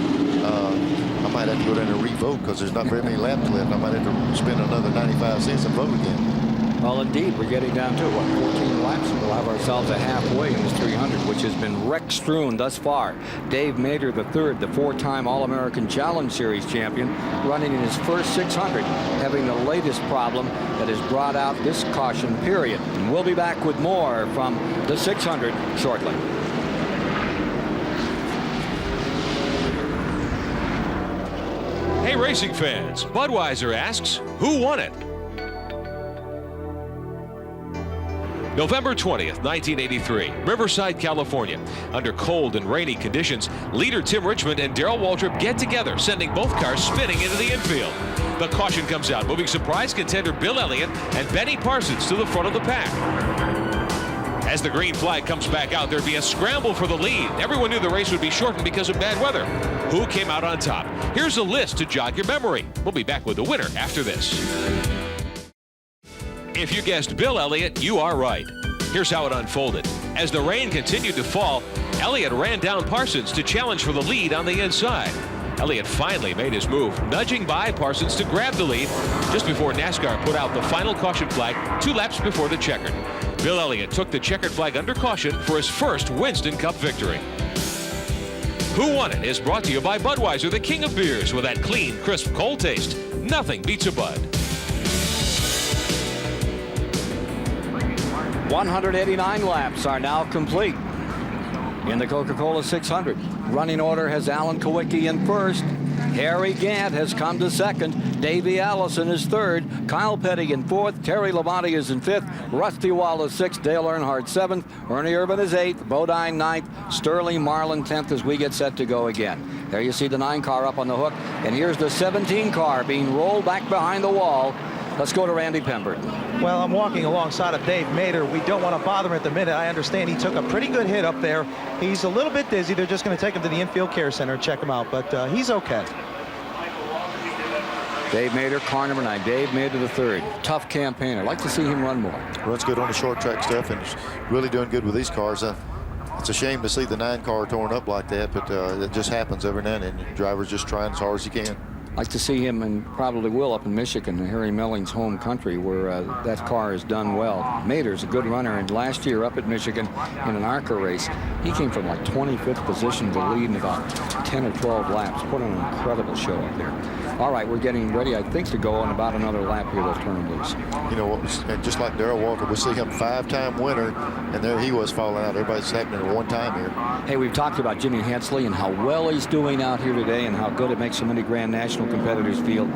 I might have to go down and re-vote because there's not very many laps left. I might have to spend another 95 cents and vote again. Well, indeed, we're getting down to, 14 laps? We'll have ourselves a halfway in this 300, which has been wreck-strewn thus far. Dave Mater III, the 4-time All-American Challenge Series champion, running in his first 600, having the latest problem that has brought out this caution period. And we'll be back with more from the 600 shortly. Hey, racing fans, Budweiser asks, who won it? November 20th, 1983, Riverside, California. Under cold and rainy conditions, leader Tim Richmond and Darrell Waltrip get together, sending both cars spinning into the infield. The caution comes out, moving surprise contender Bill Elliott and Benny Parsons to the front of the pack. As the green flag comes back out, there'd be a scramble for the lead. Everyone knew the race would be shortened because of bad weather. Who came out on top? Here's a list to jog your memory. We'll be back with the winner after this. If you guessed Bill Elliott, you are right. Here's how it unfolded. As the rain continued to fall, Elliott ran down Parsons to challenge for the lead on the inside. Elliott finally made his move, nudging by Parsons to grab the lead just before NASCAR put out the final caution flag 2 laps before the checkered. Bill Elliott took the checkered flag under caution for his first Winston Cup victory. Who Won It is brought to you by Budweiser, the king of beers, with that clean, crisp, cold taste. Nothing beats a Bud. 189 laps are now complete in the Coca-Cola 600. Running order has Alan Kowicki in first. Harry Gant has come to second. Davey Allison is third. Kyle Petty in fourth. Terry Labonte is in fifth. Rusty Wallace sixth. Dale Earnhardt seventh. Ernie Irvin is eighth. Bodine ninth. Sterling Marlin 10th as we get set to go again. There you see the 9 car up on the hook. And here's the 17 car being rolled back behind the wall. Let's go to Randy Pemberton. Well, I'm walking alongside of Dave Mater. We don't want to bother him at the minute. I understand he took a pretty good hit up there. He's a little bit dizzy. They're just going to take him to the infield care center and check him out, but he's okay. Dave Mater, car number 9. Dave Mater III. Tough campaigner. I'd like to see him run more. Runs good on the short track stuff and is really doing good with these cars. It's a shame to see the 9 car torn up like that, but it just happens every now and then. Drivers just trying as hard as he can. Like to see him, and probably will, up in Michigan, Harry Melling's home country, where that car has done well. Mater's a good runner, and last year up at Michigan in an ARCA race, he came from like 25th position to lead in about 10 or 12 laps. Put on an incredible show up there. All right, we're getting ready, I think, to go on about another lap here. They'll turn him loose. You know, and just like Darrell Walker, we see him 5-time winner, and there he was falling out. Everybody's happening at one time here. Hey, we've talked about Jimmy Hensley and how well he's doing out here today and how good it makes so many Grand National competitors feel.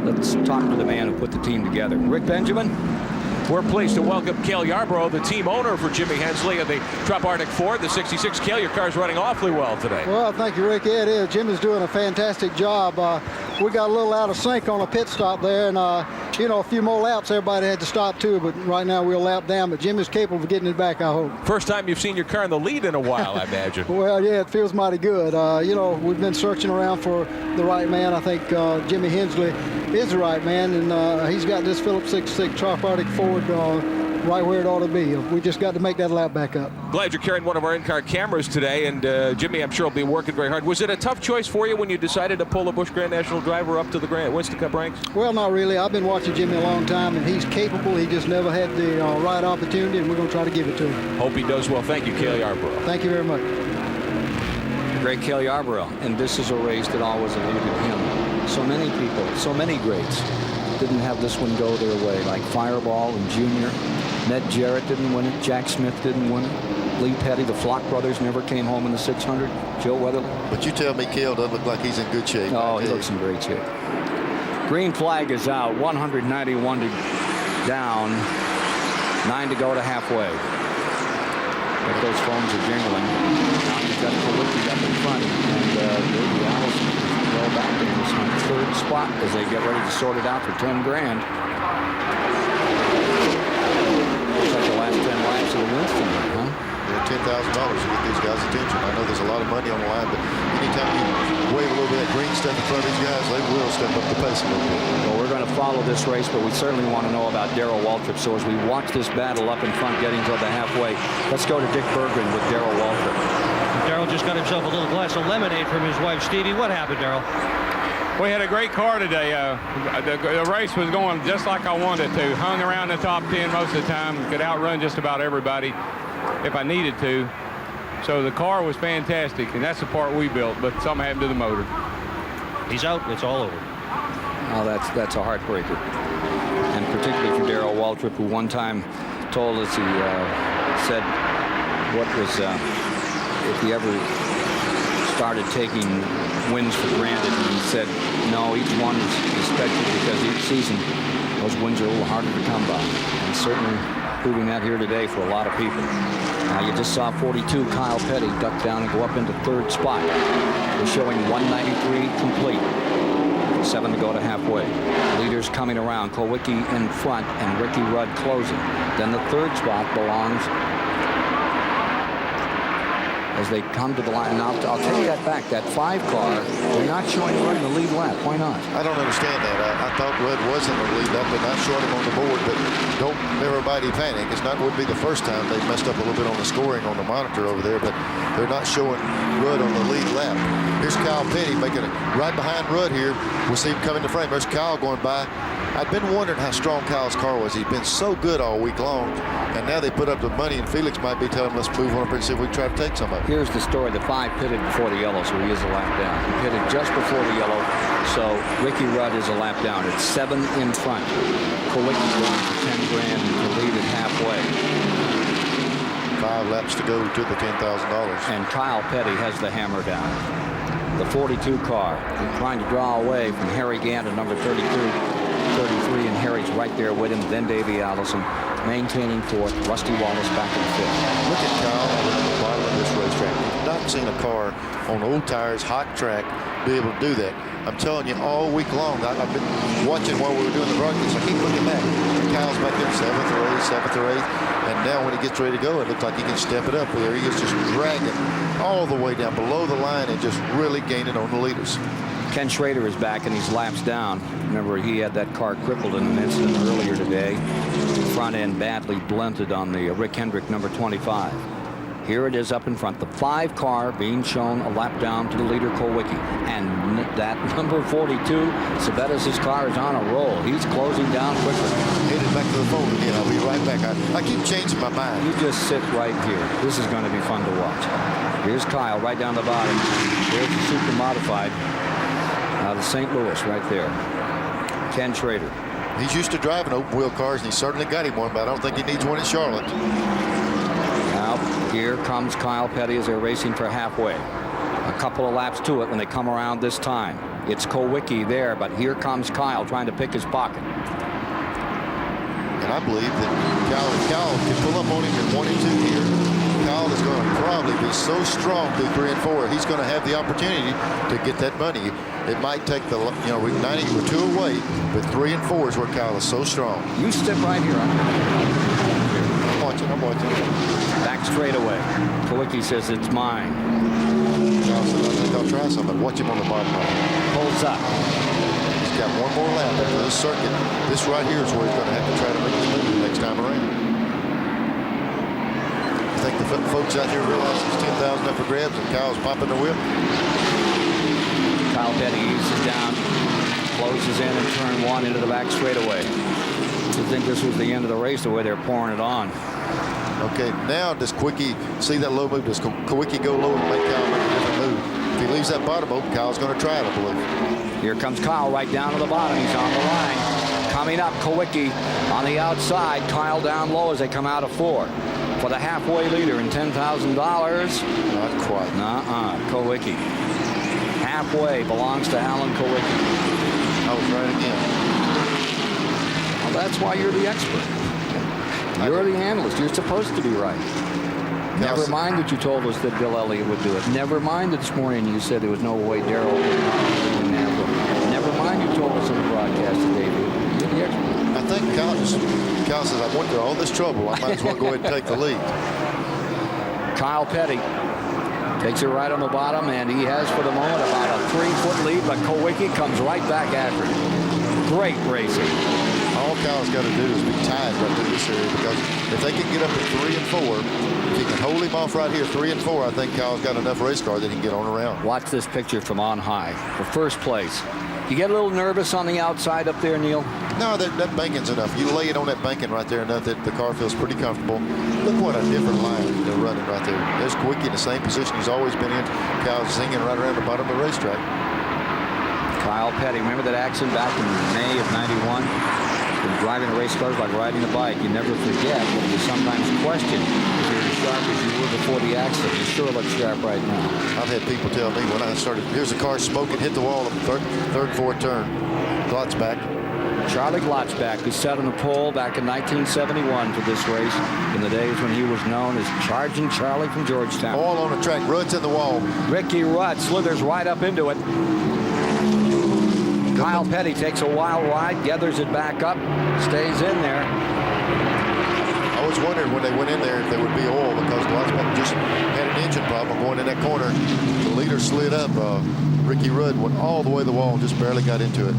Let's talk to the man who put the team together. Rick Benjamin. We're pleased to welcome Cale Yarborough, the team owner for Jimmy Hensley of the Trop Arctic Ford, the 66. Cale, your car's running awfully well today. Well, thank you, Rick. Yeah, it is. Jimmy's doing a fantastic job. We got a little out of sync on a pit stop there, and you know, a few more laps, everybody had to stop too, but right now we're a lap down, but Jimmy's capable of getting it back, I hope. First time you've seen your car in the lead in a while, I imagine. Well, yeah, it feels mighty good. You know, we've been searching around for the right man. I think Jimmy Hensley is the right man, and he's got this Phillips 66 Trop Arctic Ford right where it ought to be. We just got to make that lap back up. Glad you're carrying one of our in-car cameras today, and Jimmy, I'm sure, will be working very hard. Was it a tough choice for you when you decided to pull the Busch Grand National driver up to the Winston Cup ranks? Well, not really. I've been watching Jimmy a long time, and he's capable. He just never had the right opportunity, and we're going to try to give it to him. Hope he does well. Thank you, Cale Yarborough. Thank you very much. Great Cale Yarborough, and this is a race that always eluded him. So many people, so many greats didn't have this one go their way, like Fireball and Junior. Ned Jarrett didn't win it. Jack Smith didn't win it. Lee Petty, the Flock brothers, never came home in the 600. Joe Weatherly. But you tell me Cale doesn't look like he's in good shape. Oh, he looks in great shape. Green flag is out. 191 down. 9 to go to halfway. But those phones are jingling. Now you've got Kowicki up in front, and Davey Allison well back in this third spot as they get ready to sort it out for 10 grand. Looks like the last 10 laps of the Winston, huh? $10,000 to get these guys' attention. I know there's a lot of money on the line, but anytime you wave a little bit of green stuff in front of these guys, they will step up the pace a little bit. Well, we're going to follow this race, but we certainly want to know about Darrell Waltrip. So as we watch this battle up in front, getting toward the halfway, let's go to Dick Berggren with Darrell Waltrip. Darrell just got himself a little glass of lemonade from his wife, Stevie. What happened, Darrell? We had a great car today. The race was going just like I wanted it to. Hung around the top 10 most of the time. Could outrun just about everybody if I needed to. So the car was fantastic, and that's the part we built, but something happened to the motor. He's out. It's all over. Oh, that's a heartbreaker. And particularly for Darrell Waltrip, who one time told us, he said what was, if he ever started taking wins for granted, and he said, no, each one is special because each season those wins are a little harder to come by. And certainly proving that here today for a lot of people. Now you just saw 42 Kyle Petty duck down and go up into third spot. We're showing 193 complete. 7 to go to halfway. Leaders coming around. Kulwicki in front and Ricky Rudd closing. Then the third spot belongs as they come to the line. And I'll take that back. That 5 car, they're not showing Rudd in the lead lap. Why not? I don't understand that. I thought Rudd was in the lead lap, but not showing him on the board. But don't everybody panic. It's not would be the first time they messed up a little bit on the scoring on the monitor over there, but they're not showing Rudd on the lead lap. Here's Kyle Petty making it right behind Rudd here. We'll see him come into frame. There's Kyle going by. I've been wondering how strong Kyle's car was. He's been so good all week long, and now they put up the money, and Felix might be telling him, let's move on up and see if we can try to take some of it. Here's the story. The 5 pitted before the yellow, so he is a lap down. He pitted just before the yellow, so Ricky Rudd is a lap down. It's 7 in front. Kulwicki's going for 10 grand to lead at halfway. 5 laps to go to the $10,000. And Kyle Petty has the hammer down. The 42 car trying to draw away from Harry Gant at number 33, and Harry's right there with him. Then Davey Allison maintaining 4th. Rusty Wallace back in 5th. Look at Kyle at the bottom of this racetrack. I've not seen a car on old tires, hot track, be able to do that. I'm telling you, all week long, I've been watching while we were doing the broadcast. I keep looking back. Kyle's back there 7th or 8th, 7th or 8th. And now when he gets ready to go, it looks like he can step it up. There he is, just dragging all the way down below the line and just really gaining on the leaders. Ken Schrader is back and he's laps down. Remember, he had that car crippled in an incident earlier today. Front end badly blunted on the Rick Hendrick number 25. Here it is up in front. The 5 car being shown a lap down to the leader, Kulwicki. And that number 42, Sabetas' car is on a roll. He's closing down quickly. Headed back to the phone again. I'll be right back. I keep changing my mind. You just sit right here. This is going to be fun to watch. Here's Kyle right down the bottom. There's the super modified out of St. Louis right there. Ken Schrader. He's used to driving open wheel cars, and he certainly got him one, but I don't think he needs one in Charlotte. Now, here comes Kyle Petty as they're racing for halfway. A couple of laps to it when they come around this time. It's Kulwicki there, but here comes Kyle trying to pick his pocket. And I believe that Kyle can pull up on him in 1 and 2 here. Kyle is going to probably be so strong through 3 and 4. He's going to have the opportunity to get that money. It might take the, 90 or 2 away, but 3 and 4 is where Kyle is so strong. You step right here. I'm watching. Back straight away. Kulwicki says it's mine. Kyle says, I think I'll try something. Watch him on the bottom line. Pulls up. He's got one more lap after this circuit. This right here is where he's going to have to try to make his move next time around. I think the folks out here realize it's 10,000 up for grabs and Kyle's popping the whip. Kyle Petty eases down, closes in and turn 1 into the back straightaway. You think this was the end of the race the way they're pouring it on. Okay, now does Kulwicki see that low move? Does Kulwicki go low and make Kyle make a different move? If he leaves that bottom open, Kyle's going to try it, I believe. Here comes Kyle right down to the bottom. He's on the line. Coming up, Kulwicki on the outside. Kyle down low as they come out of 4. For the halfway leader and $10,000. Not quite. Kulwicki. Halfway belongs to Alan Kulwicki. I was right again. Well, that's why you're the expert. You're the analyst. You're supposed to be right. Never mind that you told us that Bill Elliott would do it. Never mind that this morning you said there was no way Darrell would not win that broadcast today. You're the expert. I think Kyle says, I went through all this trouble. I might as well go ahead and take the lead. Kyle Petty takes it right on the bottom, and he has, for the moment, about a 3-foot lead, but Kulwicki comes right back after him. Great racing. All Kyle's got to do is be tied right through this area, because if they can get up at 3 and 4, if he can hold him off right here, 3 and 4, I think Kyle's got enough race car that he can get on around. Watch this picture from on high for first place. You get a little nervous on the outside up there, Neil? No, that banking's enough. You lay it on that banking right there enough that the car feels pretty comfortable. Look what a different line they're running right there. There's Kulwicki in the same position he's always been in. Kyle's zinging right around the bottom of the racetrack. Kyle Petty, remember that accident back in May of '91? When driving a race car is like riding a bike. You never forget, but you sometimes question if you're as sharp as you were before the accident. You sure look sharp right now. I've had people tell me when I started, here's a car smoking, hit the wall of the third, fourth turn. Glotzback. Charlie Glotzback, who sat on the pole back in 1971 for this race, in the days when he was known as Charging Charlie from Georgetown. All on the track, Rudd's in the wall. Ricky Rudd slithers right up into it. Kyle Petty takes a wild ride, gathers it back up, stays in there. I was wondering when they went in there if there would be oil, because Glotzback just had an engine problem going in that corner. The leader slid up. Ricky Rudd went all the way to the wall and just barely got into it.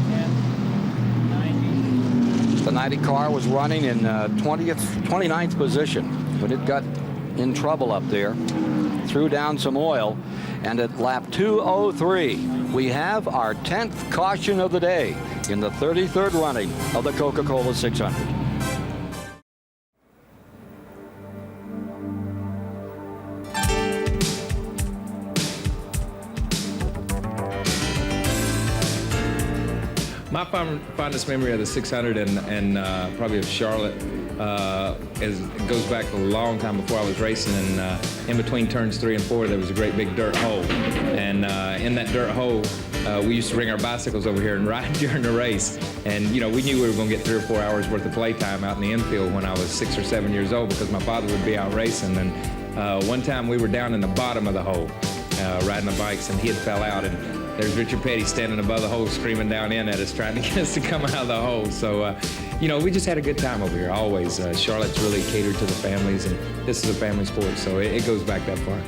The 90 car was running in 29th position, but it got in trouble up there, threw down some oil, and at lap 203, we have our 10th caution of the day in the 33rd running of the Coca-Cola 600. My fondest memory of the 600 and probably of Charlotte goes back a long time before I was racing. And in between turns 3 and 4, there was a great big dirt hole. And in that dirt hole, we used to bring our bicycles over here and ride during the race. And, you know, we knew we were going to get 3 or 4 hours worth of playtime out in the infield when I was 6 or 7 years old, because my father would be out racing. And one time we were down in the bottom of the hole riding the bikes, and he had fell out. And there's Richard Petty standing above the hole screaming down in at us, trying to get us to come out of the hole. So, you know, we just had a good time over here, always. Charlotte's really catered to the families, and this is a family sport, so it goes back that far.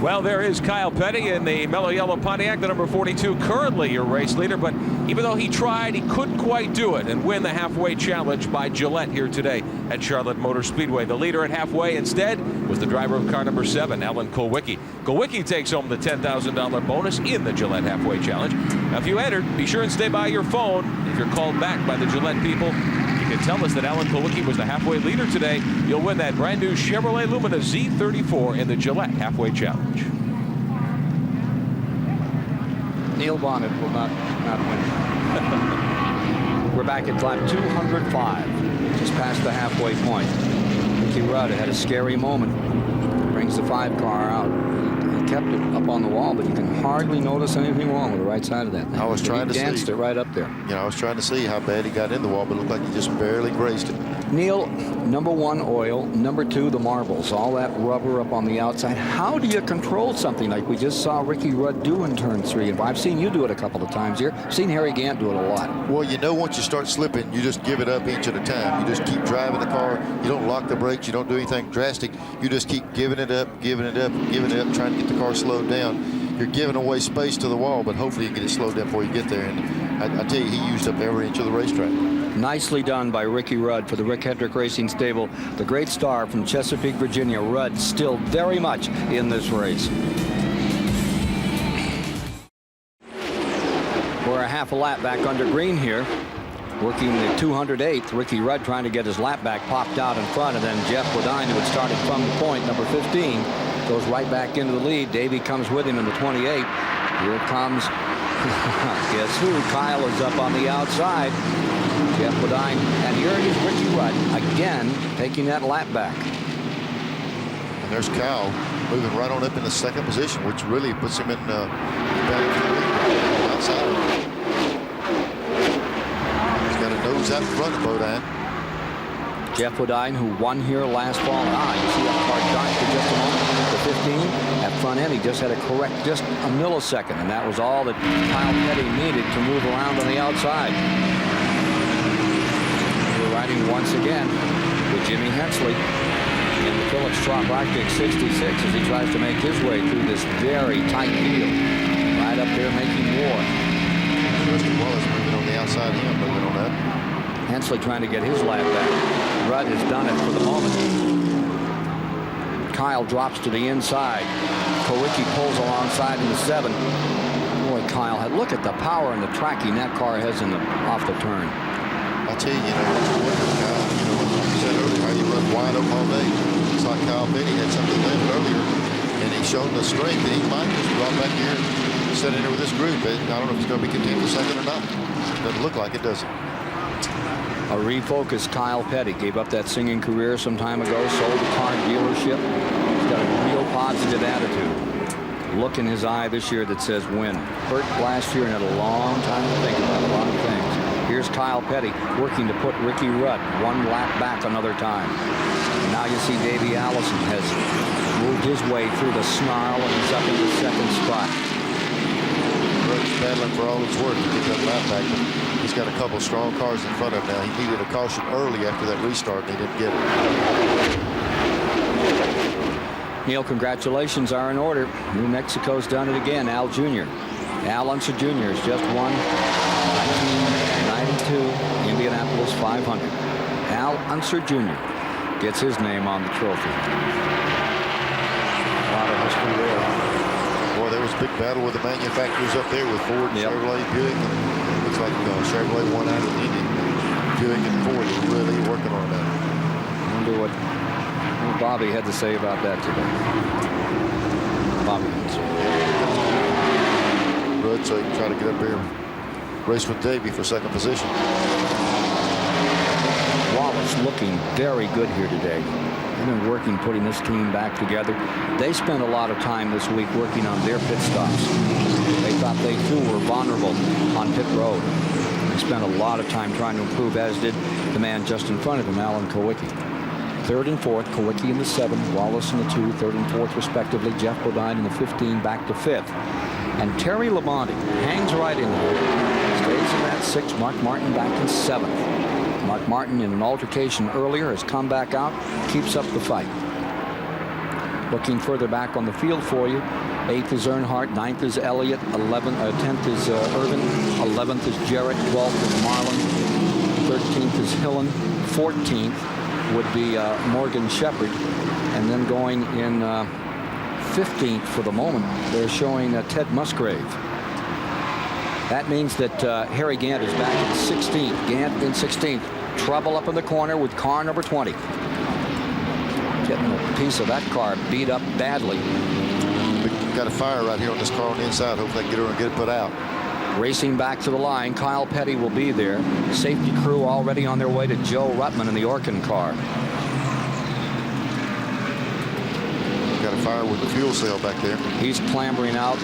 Well, there is Kyle Petty in the mellow yellow Pontiac, the number 42, currently your race leader. But even though he tried, he couldn't quite do it and win the halfway challenge by Gillette here today at Charlotte Motor Speedway. The leader at halfway instead was the driver of car number 7, Alan Kulwicki. Kulwicki takes home the $10,000 bonus in the Gillette halfway challenge. Now, if you entered, be sure and stay by your phone. If you're called back by the Gillette people, you can tell us that Alan Kulwicki was the halfway leader today. You'll win that brand new Chevrolet Lumina Z34 in the Gillette halfway challenge. Neil Bonnet will not win. We're back at lap 205, just past the halfway point. Ricky Rudd had a scary moment. Brings the 5 car out. He kept it up on the wall, but you can hardly notice anything wrong with the right side of that thing. I was trying to see. He danced it right up there. You know, I was trying to see how bad he got in the wall, but it looked like he just barely grazed it. Neil, number 1, oil. Number 2, the marbles. All that rubber up on the outside. How do you control something like we just saw Ricky Rudd do in turn 3 and 5? I've seen you do it a couple of times here. I've seen Harry Gant do it a lot. Well, you know, once you start slipping, you just give it up inch at a time. You just keep driving the car. You don't lock the brakes. You don't do anything drastic. You just keep giving it up, giving it up, giving it up, trying to get the car slowed down. You're giving away space to the wall, but hopefully you get it slowed down before you get there. And I tell you, he used up every inch of the racetrack. Nicely done by Ricky Rudd for the Rick Hendrick Racing Stable. The great star from Chesapeake, Virginia. Rudd still very much in this race. We're a half a lap back under green here. Working the 208th, Ricky Rudd trying to get his lap back, popped out in front, and then Jeff Bodine, who had started from the point, number 15, goes right back into the lead. Davey comes with him in the 28. Here comes, guess who? Kyle is up on the outside. Jeff Bodine, and here is Ricky Rudd again taking that lap back. And there's Kyle moving right on up in the 2nd position, which really puts him in outside. He's got a nose out in front of Bodine. Jeff Bodine, who won here last fall. You see that car dart for just a moment. The 15 at front end, he just had to correct just a millisecond, and that was all that Kyle Petty needed to move around on the outside. We're riding once again with Jimmy Hensley in the Phillips Trop Arctic 66 as he tries to make his way through this very tight field. Right up there making war. Rusty Wallace moving on the outside, him moving on that. Hensley trying to get his lap back. Rudd has done it for the moment. Kyle drops to the inside. Kowicki pulls alongside in the 7. Boy, Kyle, look at the power and the tracking that car has in the off the turn. I'll tell you, like you said earlier, how you run wide open all day. It's like Kyle Petty had something left earlier, and he showed the strength, and he might just drop back here and sit in there with this group. I don't know if he's going to be content for second or not. Doesn't look like it, does it? A refocused Kyle Petty gave up that singing career some time ago, sold the car dealership. He's got a real positive attitude. Look in his eye this year that says win. Hurt last year and had a long time to think about a lot of things. Here's Kyle Petty working to put Ricky Rudd one lap back another time. And now you see Davey Allison has moved his way through the snarl and he's up in the second spot. Rudd's battling for all it's worth to get that lap back. He's got a couple strong cars in front of him now. He needed a caution early after that restart, and he didn't get it. Neil, congratulations are in order. New Mexico's done it again. Al Jr. Al Unser Jr. has just won 1992 Indianapolis 500. Al Unser Jr. gets his name on the trophy. A lot of history there. Boy, there was a big battle with the manufacturers up there with Ford, Chevrolet, Buick. Looks like Chevrolet won out of Indy. Buick and Ford are really working on that. I wonder what Bobby had to say about that today. Bobby. Rudd, so he can try to get up here and race with Davey for second position. Wallace looking very good here today. They've been working, putting this team back together. They spent a lot of time this week working on their pit stops. They thought they too were vulnerable on pit road. They spent a lot of time trying to improve, as did the man just in front of them, Alan Kowicki. Third and fourth, Kowicki in the 7, Wallace in the 2, third and fourth respectively. Jeff Bodine in the 15 back to 5th. And Terry Labonte hangs right in there. Stays in that 6, Mark Martin back in 7th. Mark Martin in an altercation earlier has come back out, keeps up the fight. Looking further back on the field for you, 8th is Earnhardt, 9th is Elliott, 10th is Irvin, 11th is Jarrett, 12th is Marlin, 13th is Hillen, 14th would be Morgan Shepherd, and then going in 15th for the moment, they're showing Ted Musgrave. That means that Harry Gant is back in 16th. Gant in 16th. Trouble up in the corner with car number 20. Getting a piece of that car beat up badly. We've got a fire right here on this car on the inside. Hope they can get her and get it put out. Racing back to the line, Kyle Petty will be there. Safety crew already on their way to Joe Ruttman in the Orkin car. Got a fire with the fuel cell back there. He's clambering out.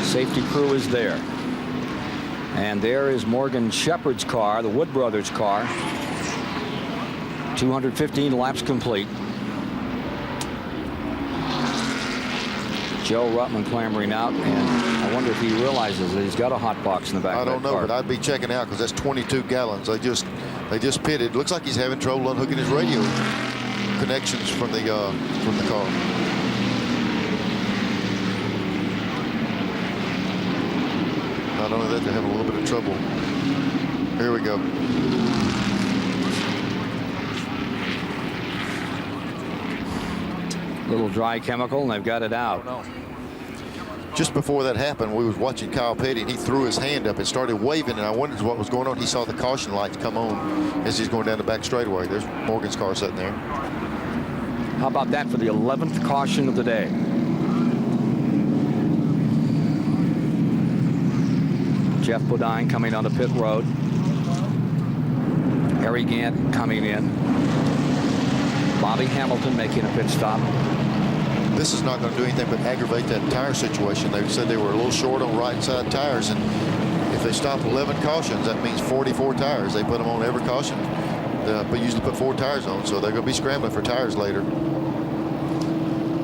Safety crew is there. And there is Morgan Shepherd's car, the Wood Brothers car. 215 laps complete. Joe Ruttman clambering out, and I wonder if he realizes that he's got a hot box in the back of that car. I don't know, but I'd be checking out because that's 22 gallons. They just pitted. Looks like he's having trouble unhooking his radio connections from the car. Not only that, they're having a little bit of trouble. Here we go. Little dry chemical, and they've got it out. Just before that happened, we was watching Kyle Petty, and he threw his hand up and started waving, and I wondered what was going on. He saw the caution lights come on as he's going down the back straightaway. There's Morgan's car sitting there. How about that for the 11th caution of the day? Jeff Bodine coming onto pit road. Harry Gant coming in. Bobby Hamilton making a pit stop. This is not going to do anything but aggravate that tire situation. They said they were a little short on right side tires, and if they stop 11 cautions, that means 44 tires. They put them on every caution. but usually put 4 tires on, so they're going to be scrambling for tires later.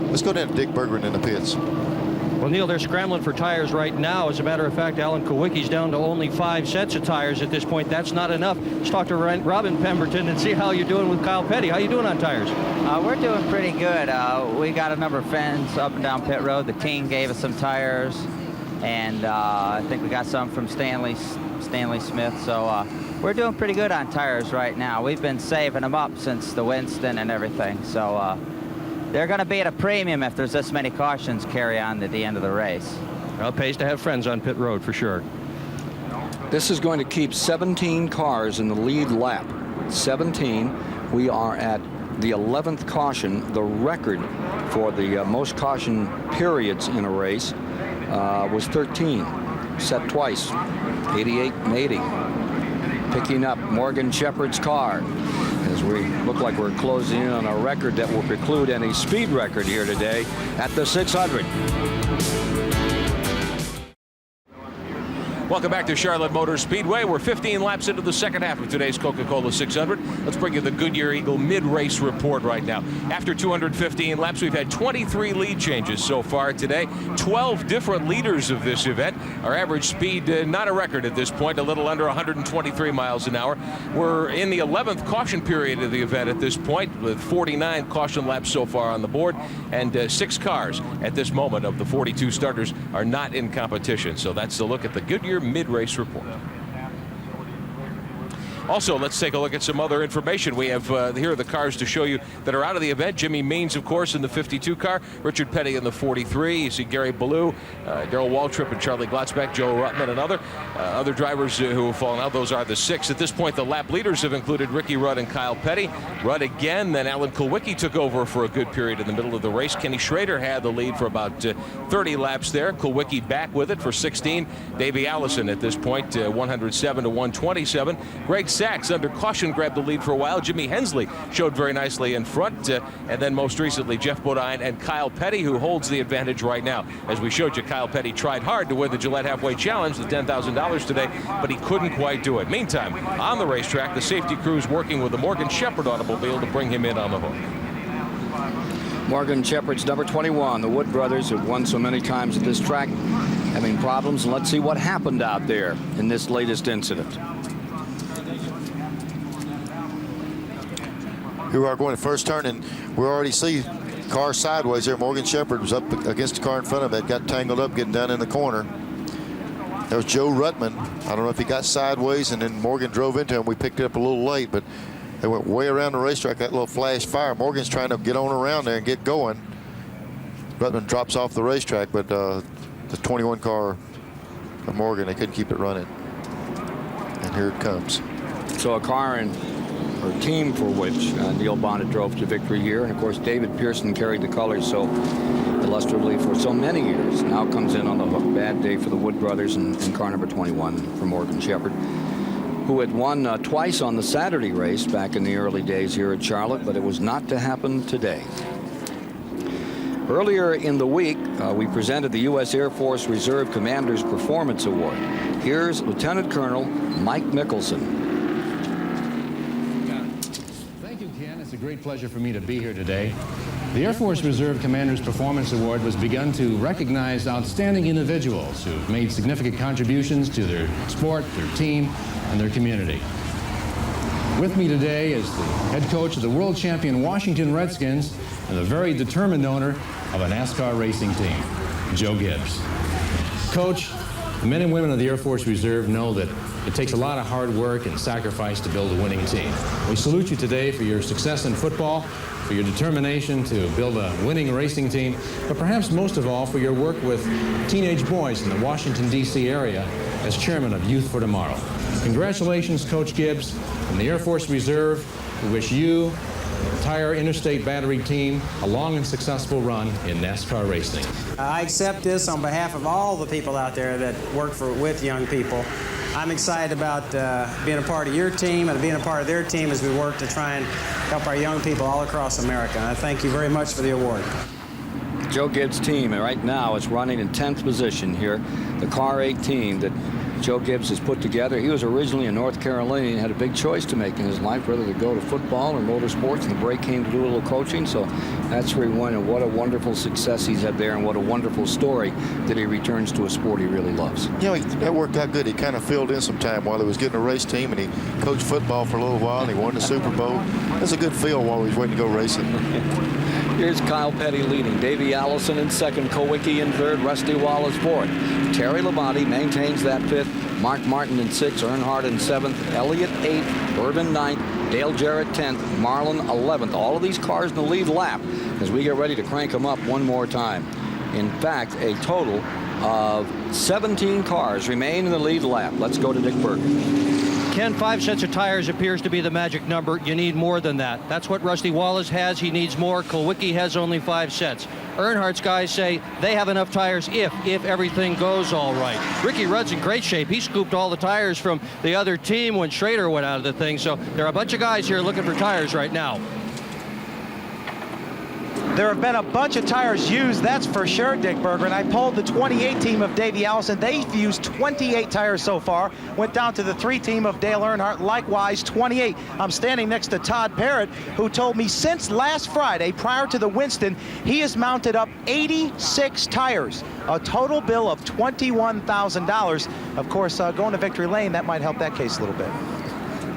Let's go down to Dick Berggren in the pits. Well, Neil, they're scrambling for tires right now. As a matter of fact, Alan Kowicki's down to only 5 sets of tires at this point. That's not enough. Let's talk to Robin Pemberton and see how you're doing with Kyle Petty. How you doing on tires? We're doing pretty good. We got a number of friends up and down pit road. The King gave us some tires, and I think we got some from Stanley Smith. So we're doing pretty good on tires right now. We've been saving them up since the Winston and everything. So they're going to be at a premium if there's this many cautions carry on at the end of the race. Well, it pays to have friends on pit road for sure. This is going to keep 17 cars in the lead lap. 17. We are at the 11th caution. The record for the most caution periods in a race was 13. Set twice. 88 and 80. Picking up Morgan Shepherd's car as we look like we're closing in on a record that will preclude any speed record here today at the 600. Welcome back to Charlotte Motor Speedway. We're 15 laps into the second half of today's Coca-Cola 600. Let's bring you the Goodyear Eagle mid-race report right now. After 215 laps, we've had 23 lead changes so far today. 12 different leaders of this event. Our average speed, not a record at this point, a little under 123 miles an hour. We're in the 11th caution period of the event at this point, with 49 caution laps so far on the board, and 6 cars at this moment of the 42 starters are not in competition. So that's the look at the Goodyear mid-race report. Also, let's take a look at some other information. We have here are the cars to show you that are out of the event. Jimmy Means, of course, in the 52 car. Richard Petty in the 43. You see Gary Ballou, Darrell Waltrip, and Charlie Glotzbeck, Joe Ruttman, and other drivers who have fallen out. Those are the 6. At this point, the lap leaders have included Ricky Rudd and Kyle Petty. Rudd again, then Alan Kulwicki took over for a good period in the middle of the race. Kenny Schrader had the lead for about 30 laps there. Kulwicki back with it for 16. Davey Allison at this point, 107 to 127. Greg Sachs under caution grabbed the lead for a while. Jimmy Hensley showed very nicely in front. And then most recently, Jeff Bodine and Kyle Petty, who holds the advantage right now. As we showed you, Kyle Petty tried hard to win the Gillette Halfway Challenge, the $10,000 today, but he couldn't quite do it. Meantime, on the racetrack, the safety crew's working with the Morgan Shepherd automobile to bring him in on the hook. Morgan Shepherd's number 21. The Wood brothers have won so many times at this track, having problems. And let's see what happened out there in this latest incident. Who are going to first turn, and we already see car sideways there. Morgan Shepherd was up against the car in front of it, got tangled up getting down in the corner. There was Joe Ruttman. I don't know if he got sideways and then Morgan drove into him. We picked it up a little late, but they went way around the racetrack, that little flash fire. Morgan's trying to get on around there and get going. Ruttman drops off the racetrack, but the 21 car of Morgan, they couldn't keep it running. And here it comes. So a car or team for which Neil Bonnet drove to victory here, and of course David Pearson carried the colors so illustratively for so many years, now comes in on the hook. Bad day for the Wood brothers and car number 21 for Morgan Shepherd, who had won twice on the Saturday race back in the early days here at Charlotte, but it was not to happen today. Earlier in the week, we presented the U.S. Air Force Reserve Commander's Performance Award. Here's Lieutenant Colonel Mike Mickelson. It's a great pleasure for me to be here today. The Air Force Reserve Commander's Performance Award was begun to recognize outstanding individuals who've made significant contributions to their sport, their team, and their community. With me today is the head coach of the world champion Washington Redskins and the very determined owner of a NASCAR racing team, Joe Gibbs. Coach, the men and women of the Air Force Reserve know that it takes a lot of hard work and sacrifice to build a winning team. We salute you today for your success in football, for your determination to build a winning racing team, but perhaps most of all for your work with teenage boys in the Washington, D.C. area as chairman of Youth for Tomorrow. Congratulations, Coach Gibbs, and the Air Force Reserve. We wish you, the entire Interstate Battery team, a long and successful run in NASCAR racing. I accept this on behalf of all the people out there that work with young people. I'm excited about being a part of your team and being a part of their team as we work to try and help our young people all across America. And I thank you very much for the award. Joe Gibbs' team right now is running in 10th position here. The Car 18 that Joe Gibbs has put together. He was originally in North Carolina and had a big choice to make in his life, whether to go to football or motorsports, and the break came to do a little coaching, so that's where he went, and what a wonderful success he's had there, and what a wonderful story that he returns to a sport he really loves. You know, that worked out good. He kind of filled in some time while he was getting a race team, and he coached football for a little while, and he won the Super Bowl. That's a good feel while he was waiting to go racing. Here's Kyle Petty leading. Davey Allison in second. Kowicki in third. Rusty Wallace fourth. Terry Labonte maintains that fifth. Mark Martin in sixth. Earnhardt in seventh. Elliott eighth. Irvin ninth. Dale Jarrett 10th. Marlin 11th. All of these cars in the lead lap as we get ready to crank them up one more time. In fact, a total of 17 cars remain in the lead lap. Let's go to Dick Berger. Ken, 5 sets of tires appears to be the magic number. You need more than that. That's what Rusty Wallace has. He needs more. Kowicki has only 5 sets. Earnhardt's guys say they have enough tires if everything goes all right. Ricky Rudd's in great shape. He scooped all the tires from the other team when Schrader went out of the thing. So there are a bunch of guys here looking for tires right now. There have been a bunch of tires used, that's for sure, Dick Berger. And I polled the 28 team of Davey Allison. They've used 28 tires so far. Went down to the 3 team of Dale Earnhardt, likewise 28. I'm standing next to Todd Parrott, who told me since last Friday, prior to the Winston, he has mounted up 86 tires, a total bill of $21,000. Of course, going to Victory Lane, that might help that case a little bit.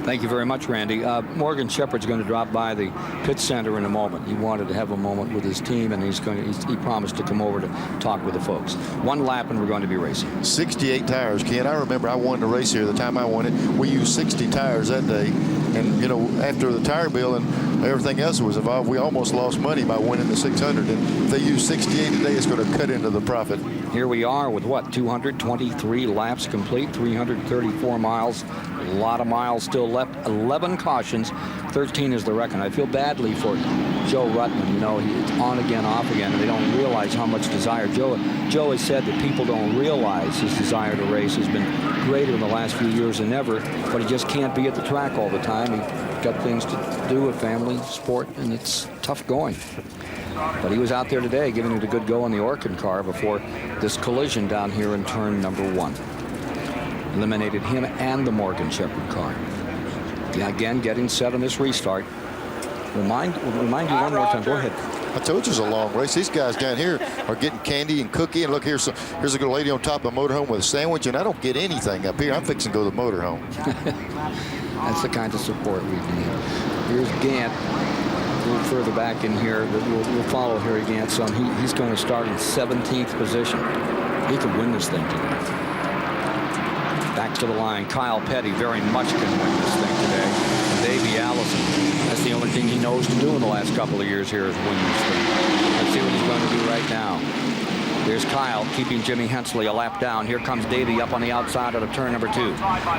Thank you very much, Randy. Morgan Shepherd's going to drop by the pit center in a moment. He wanted to have a moment with his team, and he promised to come over to talk with the folks. One lap, and we're going to be racing. 68 tires, Ken. I remember I won the race here the time I won it. We used 60 tires that day. And, you know, after the tire bill and everything else was involved, we almost lost money by winning the 600. And if they use 68 today, it's going to cut into the profit. Here we are with, what, 223 laps complete, 334 miles. A lot of miles still left. 11 cautions, 13 is the record. I feel badly for Joe Ruttman. You know, it's on again, off again, and they don't realize how much desire. Joe has said that people don't realize his desire to race has been greater in the last few years than ever, but he just can't be at the track all the time. He's got things to do, a family, sport, and it's tough going. But he was out there today giving it a good go on the Orkin car before this collision down here in turn number 1. Eliminated him and the Morgan Shepherd car. Yeah, again, getting set on this restart. Remind you one more time. Go ahead. I told you it was a long race. These guys down here are getting candy and cookie. And look, here's a good lady on top of a motorhome with a sandwich, and I don't get anything up here. I'm fixing to go to the motorhome. That's the kind of support we need. Here's Gant. A little further back in here, but we'll follow Harry Gant some. He's going to start in 17th position. He could win this thing today. Back to the line, Kyle Petty very much can win this thing today. And Davey Allison, that's the only thing he knows to do in the last couple of years here is win this thing. Let's see what he's going to do right now. There's Kyle keeping Jimmy Hensley a lap down. Here comes Davey up on the outside of turn number 2.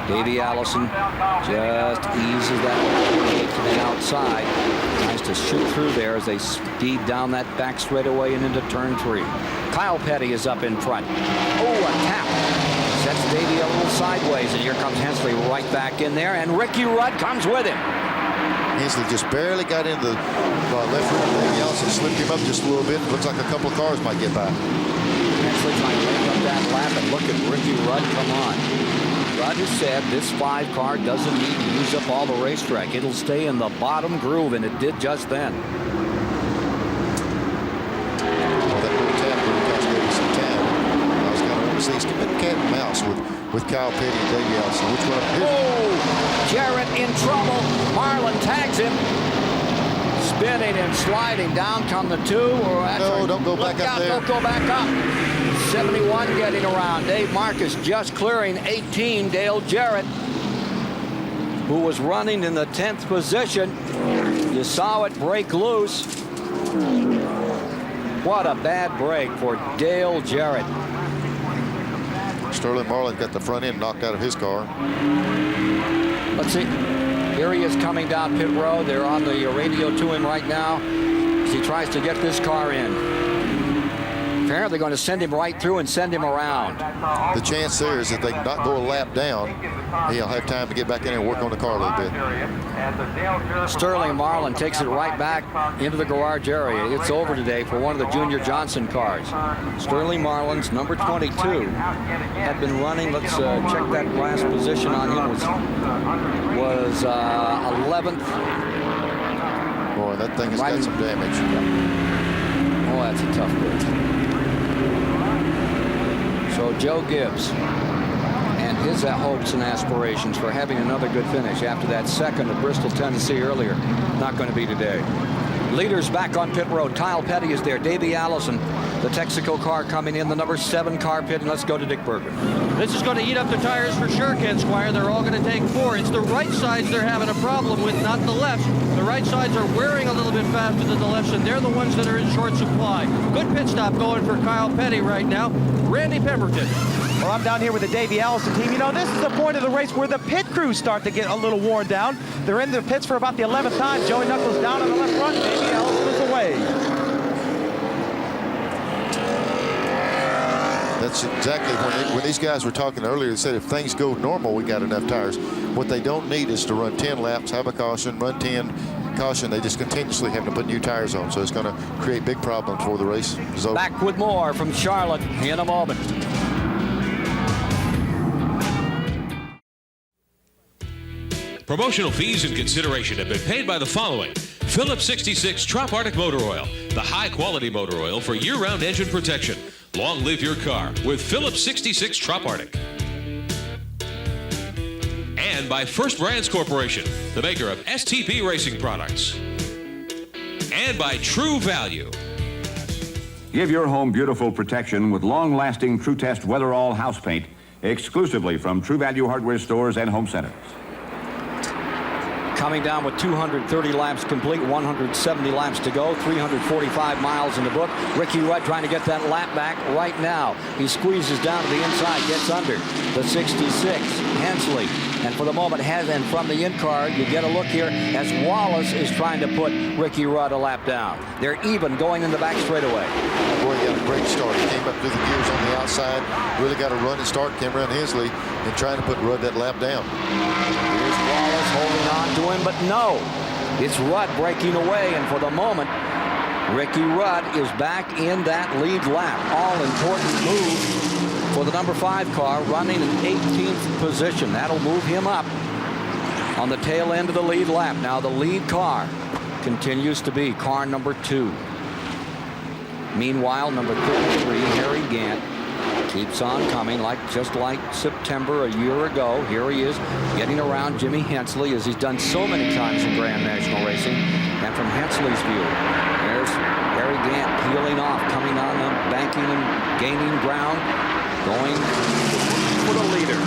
Davey Allison just eases that to the outside. Tries to shoot through there as they speed down that back straightaway and into turn 3. Kyle Petty is up in front. Oh, a tap. Sets Davey a little sideways, and here comes Hensley right back in there, and Ricky Rudd comes with him. Hensley just barely got into the left rear of Davey Allison, slipped him up just a little bit. Looks like a couple of cars might get by. Hensley trying to make up that lap, and look at Ricky Rudd come on. Rudd has said this 5 car doesn't need to use up all the racetrack. It'll stay in the bottom groove, and it did just then. Well, that little tap really cost Davey some time. I was kind of want to see he's committing cat and mouse with Kyle Petty and Davey Allison. Which one? Oh, Jarrett in trouble. Marlin tags him. Spinning and sliding. Down come the 2. No, don't go back up there. Don't go back up. 71 getting around. Dave Marcus just clearing 18. Dale Jarrett, who was running in the 10th position. You saw it break loose. What a bad break for Dale Jarrett. Sterling Marlin got the front end knocked out of his car. Let's see. Here he is coming down pit road. They're on the radio to him right now as he tries to get this car in. apparently going to send him right through and send him around. The chance there is that they not go a lap down, he'll have time to get back in there and work on the car a little bit. Sterling Marlin takes it right back into the garage area. It's over today for one of the Junior Johnson cars. Sterling Marlin's number 22 had been running. Let's check that last position on him. Was 11th. Boy, that thing has got some damage. Oh, that's a tough bridge. So Joe Gibbs and his hopes and aspirations for having another good finish after that second at Bristol, Tennessee earlier, not going to be today. Leaders back on pit road. Kyle Petty is there. Davey Allison, the Texaco car coming in, the number 7 car pit, and let's go to Dick Berger. This is going to eat up the tires for sure, Ken Squire. They're all going to take 4. It's the right sides they're having a problem with, not the lefts. The right sides are wearing a little bit faster than the lefts, and they're the ones that are in short supply. Good pit stop going for Kyle Petty right now. Randy Pemberton. Well, I'm down here with the Davey Allison team. You know, this is the point of the race where the pit crews start to get a little worn down. They're in the pits for about the 11th time. Joey Knuckles down on the left front. Davey Allison is away. That's exactly when these guys were talking earlier. They said if things go normal, we got enough tires. What they don't need is to run 10 laps, have a caution, run 10, caution. They just continuously have to put new tires on. So it's going to create big problems for the race is over. Back with more from Charlotte in a moment. Promotional fees and consideration have been paid by the following: Phillips 66 Trop Arctic Motor Oil, the high-quality motor oil for year-round engine protection. Long live your car with Phillips 66 Trop Arctic. And by First Brands Corporation, the maker of STP Racing products. And by True Value. Give your home beautiful protection with long-lasting True Test Weatherall house paint exclusively from True Value hardware stores and home centers. Coming down with 230 laps complete, 170 laps to go, 345 miles in the book. Ricky Rudd trying to get that lap back right now. He squeezes down to the inside, gets under the 66. Hensley, and for the moment has, and from the in-car, you get a look here as Wallace is trying to put Ricky Rudd a lap down. They're even going in the back straightaway. Boy, he got a great start. He came up through the gears on the outside, really got a run and start, came around Hensley and trying to put Rudd that lap down. Here's Wallace holding on to him, but no. It's Rudd breaking away, and for the moment, Ricky Rudd is back in that lead lap. All important move for the number 5 car, running in 18th position. That'll move him up on the tail end of the lead lap. Now the lead car continues to be car number 2. Meanwhile, number 33, Harry Gant, keeps on coming, just like September a year ago. Here he is getting around Jimmy Hensley, as he's done so many times in Grand National Racing. And from Hensley's view, there's Harry Gant peeling off, coming on the banking and gaining ground, going for the leader,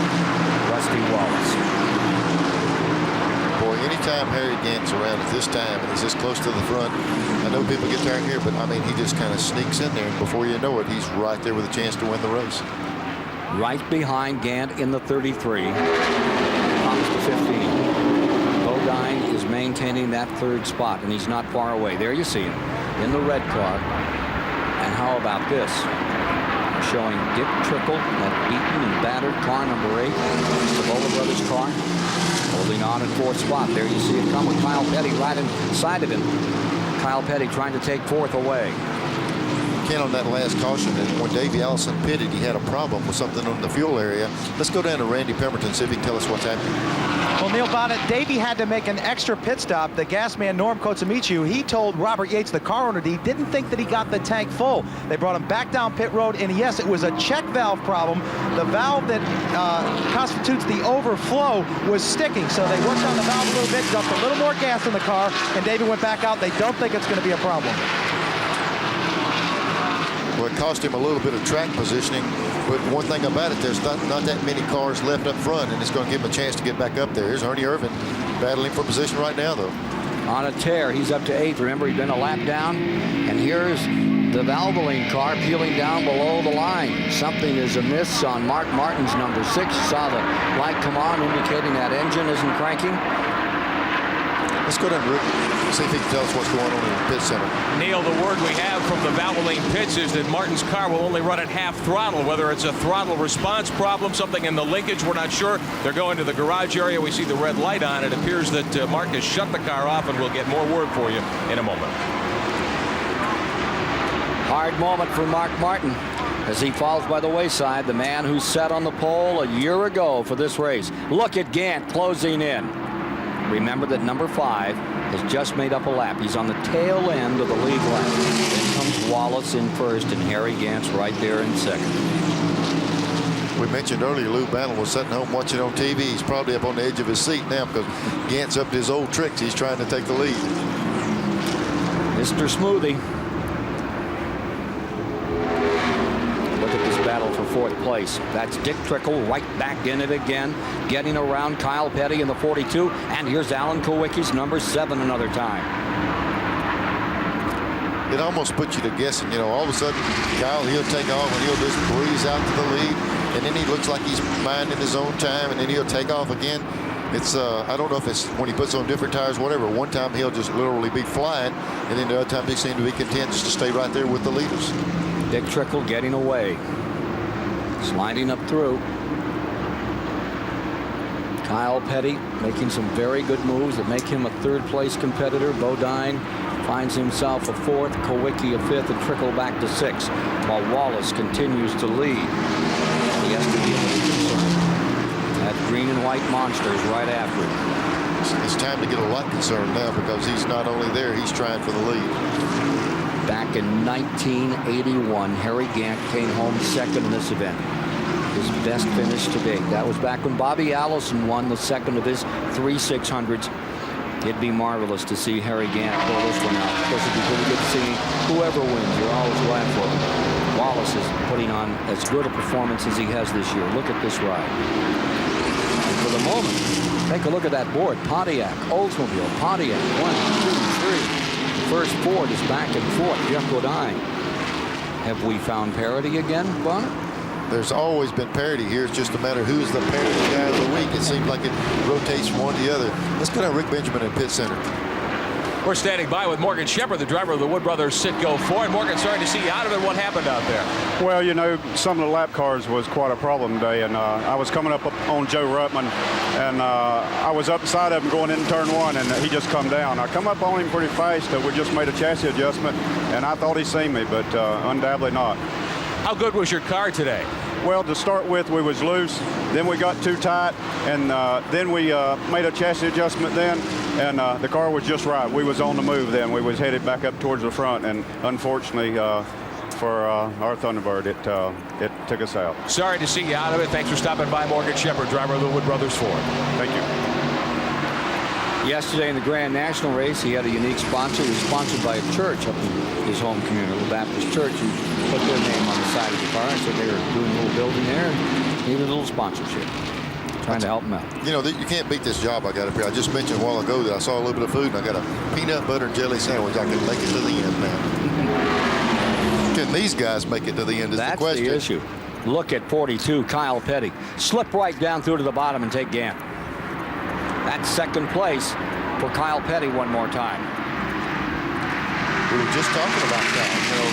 Rusty Wallace. Boy, anytime Harry Gant's around at this time and he's this close to the front, I know people get tired here, but I mean, he just kind of sneaks in there, and before you know it, he's right there with a chance to win the race. Right behind Gant in the 33. Comes to 15. Bodine is maintaining that 3rd spot, and he's not far away. There you see him in the red car. And how about this? Showing Dick Trickle, that beaten and battered car number 8. The Bola Brothers car. Holding on in 4th spot. There you see it come with Kyle Petty right inside of him. Kyle Petty trying to take 4th away. Ken, on that last caution, and when Davey Allison pitted, he had a problem with something on the fuel area. Let's go down to Randy Pemberton, see if he can tell us what's happening. Well, Neil Bonnet, Davey had to make an extra pit stop. The gas man, Norm Kotsamichu, he told Robert Yates, the car owner, he didn't think that he got the tank full. They brought him back down pit road, and yes, it was a check valve problem. The valve that constitutes the overflow was sticking, so they worked on the valve a little bit, dumped a little more gas in the car, and Davey went back out. They don't think it's going to be a problem. Well, it cost him a little bit of track positioning, but one thing about it, there's not that many cars left up front, and it's going to give him a chance to get back up there. Here's Ernie Irvin battling for position right now, though. On a tear, he's up to 8th. Remember, he's been a lap down, and here's the Valvoline car peeling down below the line. Something is amiss on Mark Martin's number 6. Saw the light come on, indicating that engine isn't cranking. Let's go down, Rick. See if he can tell us what's going on in the pit center. Neil, the word we have from the Valvoline pits is that Martin's car will only run at half throttle. Whether it's a throttle response problem, something in the linkage, we're not sure. They're going to the garage area. We see the red light on. It appears that Mark has shut the car off, and we'll get more word for you in a moment. Hard moment for Mark Martin as he falls by the wayside, the man who sat on the pole a year ago for this race. Look at Gant closing in. Remember that number 5 has just made up a lap. He's on the tail end of the lead lap. Then comes Wallace in first, and Harry Gant's right there in second. We mentioned earlier Lou Bantle was sitting home watching on TV. He's probably up on the edge of his seat now because Gant's up to his old tricks. He's trying to take the lead. Mr. Smoothie. Battle for 4th place. That's Dick Trickle right back in it again, getting around Kyle Petty in the 42. And here's Alan Kowicki's number 7 another time. It almost puts you to guessing. You know, all of a sudden, Kyle, he'll take off and he'll just breeze out to the lead. And then he looks like he's minding his own time, and then he'll take off again. It's, I don't know if it's when he puts on different tires, whatever. One time he'll just literally be flying, and then the other time he seems to be content just to stay right there with the leaders. Dick Trickle getting away. Sliding up through. Kyle Petty making some very good moves that make him a 3rd place competitor. Bodine finds himself a 4th, Kowicki a 5th, and Trickle back to 6th, while Wallace continues to lead. He has to be a little concerned. That green and white monster is right after him. It's time to get a lot concerned now because he's not only there, he's trying for the lead. Back in 1981, Harry Gant came home second in this event. His best finish to date. That was back when Bobby Allison won the second of his 3 600s. It'd be marvelous to see Harry Gant pull this one out. Of course, it'd be pretty good to see whoever wins. You're always glad for him. Wallace is putting on as good a performance as he has this year. Look at this ride. And for the moment, take a look at that board. Pontiac, Oldsmobile, Pontiac, 1, 2, 3. First Ford is back and forth. Jeff Bodine. Have we found parity again, Bonner? There's always been parity here. It's just a matter of who's the parity guy of the week. It seems like it rotates from one to the other. Let's go to Rick Benjamin in pit center. We're standing by with Morgan Shepherd, the driver of the Wood Brothers Citgo Ford. Morgan, sorry to see you out of it. What happened out there? Well, you know, some of the lap cars was quite a problem today, and I was coming up on Joe Ruttman, and I was up beside of him going into turn 1, and he just come down. I come up on him pretty fast. We just made a chassis adjustment, and I thought he seen me, but undoubtedly not. How good was your car today? Well, to start with, we was loose. Then we got too tight, and then we made a chassis adjustment then, and the car was just right. We was on the move then. We was headed back up towards the front, and unfortunately for our Thunderbird, it took us out. Sorry to see you out of it. Thanks for stopping by. Morgan Shepherd, driver of the Wood Brothers Ford. Thank you. Yesterday in the Grand National race, he had a unique sponsor. He was sponsored by a church up in his home community, the Baptist Church, who put their name on the side of the car. I said they were doing a little building there and needed a little sponsorship. Trying to help him out. You know, you can't beat this job I got up here. I just mentioned a while ago that I saw a little bit of food, and I got a peanut butter and jelly sandwich. I can make it to the end now. Can these guys make it to the end is the question. That's the issue. Look at 42, Kyle Petty. Slip right down through to the bottom and take Gant. That's 2nd place for Kyle Petty one more time. We were just talking about that. You know,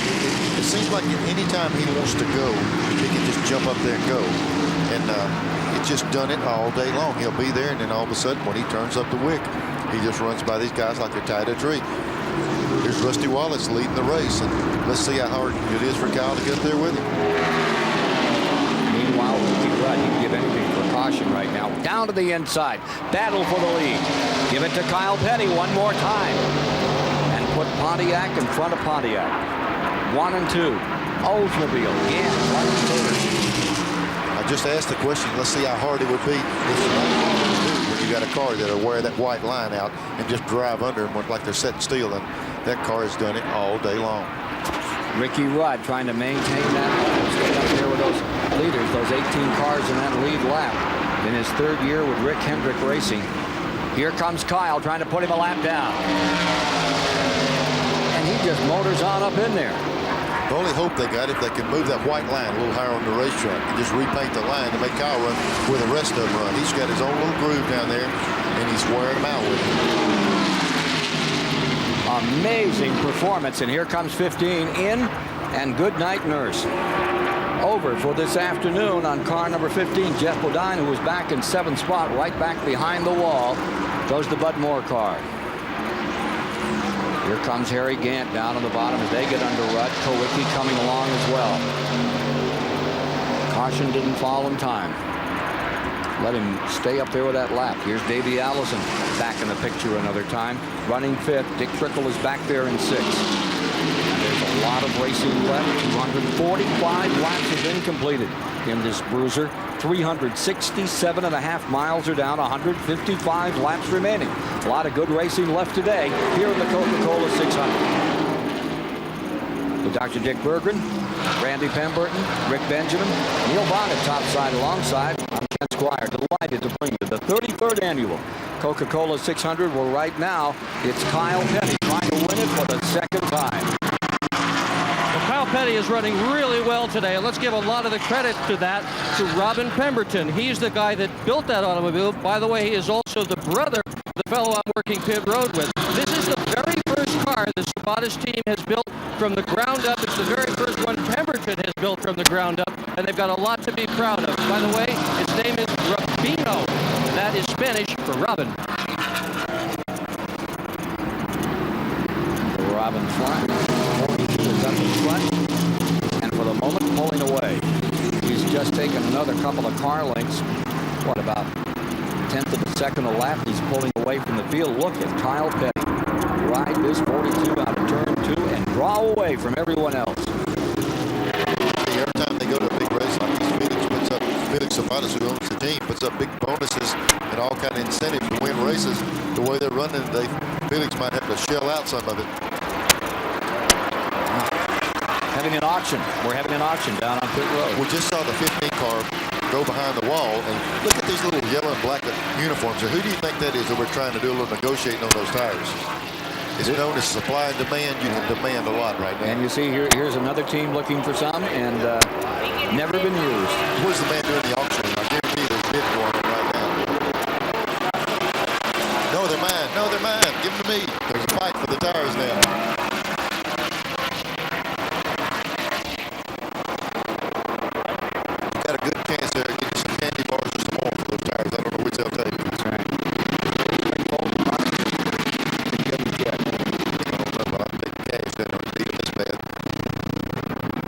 it seems like any time he wants to go, he can just jump up there and go. And he's just done it all day long. He'll be there, and then all of a sudden, when he turns up the wick, he just runs by these guys like they're tied to a tree. Here's Rusty Wallace leading the race, and let's see how hard it is for Kyle to get there with him. Meanwhile, Ricky Rudd, he can give anything for caution right now. Down to the inside. Battle for the lead. Give it to Kyle Petty one more time. And put Pontiac in front of Pontiac. 1 and 2. Oldsmobile. Gant, 1 and 2. I just asked the question. Let's see how hard it would be. It's not hard to do when you got a car that'll wear that white line out and just drive under them like they're setting steel. And that car has done it all day long. Ricky Rudd trying to maintain that. Stay up there with those leaders, those 18 cars in that lead lap. In his 3rd year with Rick Hendrick Racing. Here comes Kyle trying to put him a lap down. And he just motors on up in there. The only hope they got if they can move that white line a little higher on the racetrack and just repaint the line to make Kyle run where the rest of them run. He's got his own little groove down there, and he's wearing them out with it. Amazing performance, and here comes 15 in, and good night, nurse. Over for this afternoon on car number 15, Jeff Bodine, who was back in 7th spot, right back behind the wall, goes the Bud Moore car. Here comes Harry Gant down on the bottom as they get under rut. Kowicki coming along as well. Caution didn't fall in time. Let him stay up there with that lap. Here's Davey Allison back in the picture another time. Running 5th. Dick Trickle is back there in 6th. There's a lot of racing left. 245 laps have been completed in this bruiser. 367.5 miles are down. 155 laps remaining. A lot of good racing left today here in the Coca-Cola 600. With Dr. Dick Berggren, Randy Pemberton, Rick Benjamin, Neil Bonnet topside alongside. I'm Ken Squire, delighted to bring you the 33rd annual Coca-Cola 600. Well, right now, it's Kyle Petty trying to win it for the second time. Kyle Petty is running really well today, and let's give a lot of the credit to that to Robin Pemberton. He's the guy that built that automobile. By the way, he is also the brother of the fellow I'm working pit road with. This is the very first car the Sabatis team has built from the ground up. It's the very first one Pemberton has built from the ground up, and they've got a lot to be proud of. By the way, his name is Rubino, and that is Spanish for Robin. Robin front. 42 is up in front, and for the moment pulling away. He's just taken another couple of car lengths. What, about 1/10 of a second a lap? He's pulling away from the field. Look at Kyle Petty ride this 42 out of turn 2 and draw away from everyone else. Every time they go to a big race like this, Felix Sabatis, who owns the team, puts up big bonuses and all kind of incentives to win races. The way they're running today, Felix might have to shell out some of it. Having an auction. We're having an auction down on pit road. We just saw the 15 car go behind the wall, and look at these little yellow and black uniforms. Who do you think that is that we're trying to do a little negotiating on those tires? It's known as supply and demand. You can demand a lot right now. And you see here's another team looking for some, and never been used. Where's the man doing the auction? I guarantee you there's bid for them right now. No, they're mine. No, they're mine. Give them to me. There's a fight for the tires now. Got a good chance there to get you some candy bars or some more for those tires. I don't know which they'll take. That's right.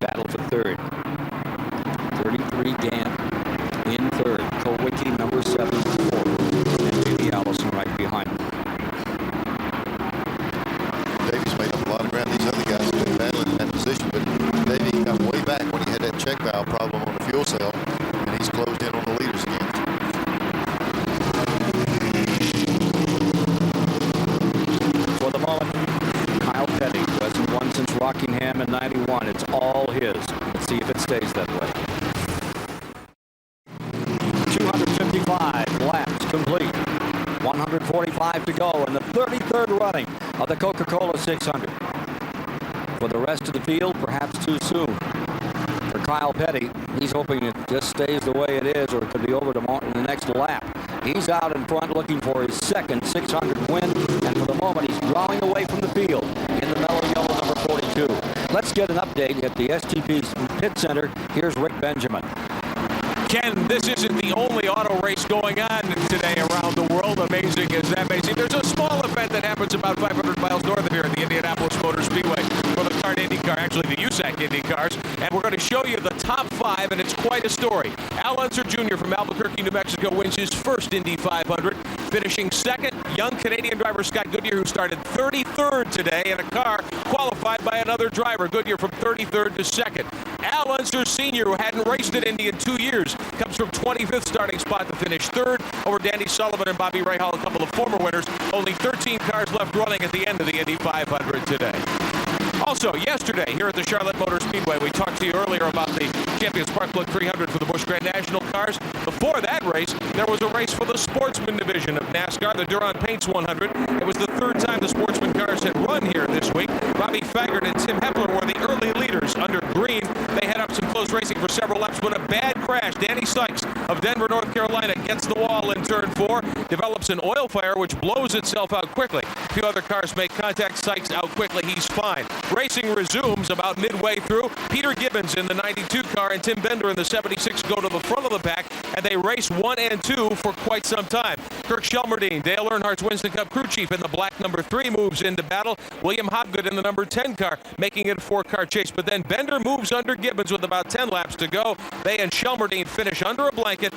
Battle for 3rd. 33 Gant in 3rd. Kowicki number 7 4th. And Davey Allison right behind him. Davy's made up a lot of ground. These other guys have been battling in that position, but Davey got way back when he had that check valve problem on the fuel cell, and he's closed in on the leaders again. For the moment, Kyle Petty, who hasn't won since Rockingham in '91. It's all his. Let's see if it stays that way. 255 laps complete. 145 to go in the 33rd running of the Coca-Cola 600. For the rest of the field, perhaps too soon. For Kyle Petty, he's hoping it just stays the way it is, or it could be over tomorrow in the next lap. He's out in front looking for his second 600 win, and for the moment he's drawing away from the field in the mellow yellow number 42. Let's get an update at the STP's pit center. Here's Rick Benjamin. Ken, this isn't the only auto race going on today around the world. Amazing as that may seem. There's a small event that happens about 500 miles north of here at the Indianapolis Motor Speedway for the CART IndyCar, actually the USAC Indy cars. And we're going to show you the top 5, and it's quite a story. Al Unser Jr. from Albuquerque, New Mexico wins his first Indy 500. Finishing second, young Canadian driver Scott Goodyear, who started 33rd today in a car qualified by another driver. Goodyear from 33rd to 2nd. Al Unser Sr., who hadn't raced at Indy in 2 years, comes from 25th starting spot to finish 3rd over Danny Sullivan and Bobby Rahal, a couple of former winners. Only 13 cars left running at the end of the Indy 500 today. Also, yesterday, here at the Charlotte Motor Speedway, we talked to you earlier about the Champion Spark Plug 300 for the Busch Grand National cars. Before that race, there was a race for the Sportsman division of NASCAR, the Durant Paints 100. It was the 3rd time the Sportsman cars had run here this week. Robbie Faggart and Tim Hepler were the early leaders under green. They had up some close racing for several laps, but a bad crash. Danny Sykes of Denver, North Carolina, gets the wall in turn 4, develops an oil fire which blows itself out quickly. few other cars make contact. Sykes out quickly. He's fine. Racing resumes about midway through. Peter Gibbons in the 92 car and Tim Bender in the 76 go to the front of the pack, and they race 1 and 2 for quite some time. Kirk Shelmerdine, Dale Earnhardt's Winston Cup crew chief in the black number 3, moves into battle. William Hobgood in the number 10 car, making it a 4-car chase. But then Bender moves under Gibbons with about 10 laps to go. They and Shelmerdine finish under a blanket.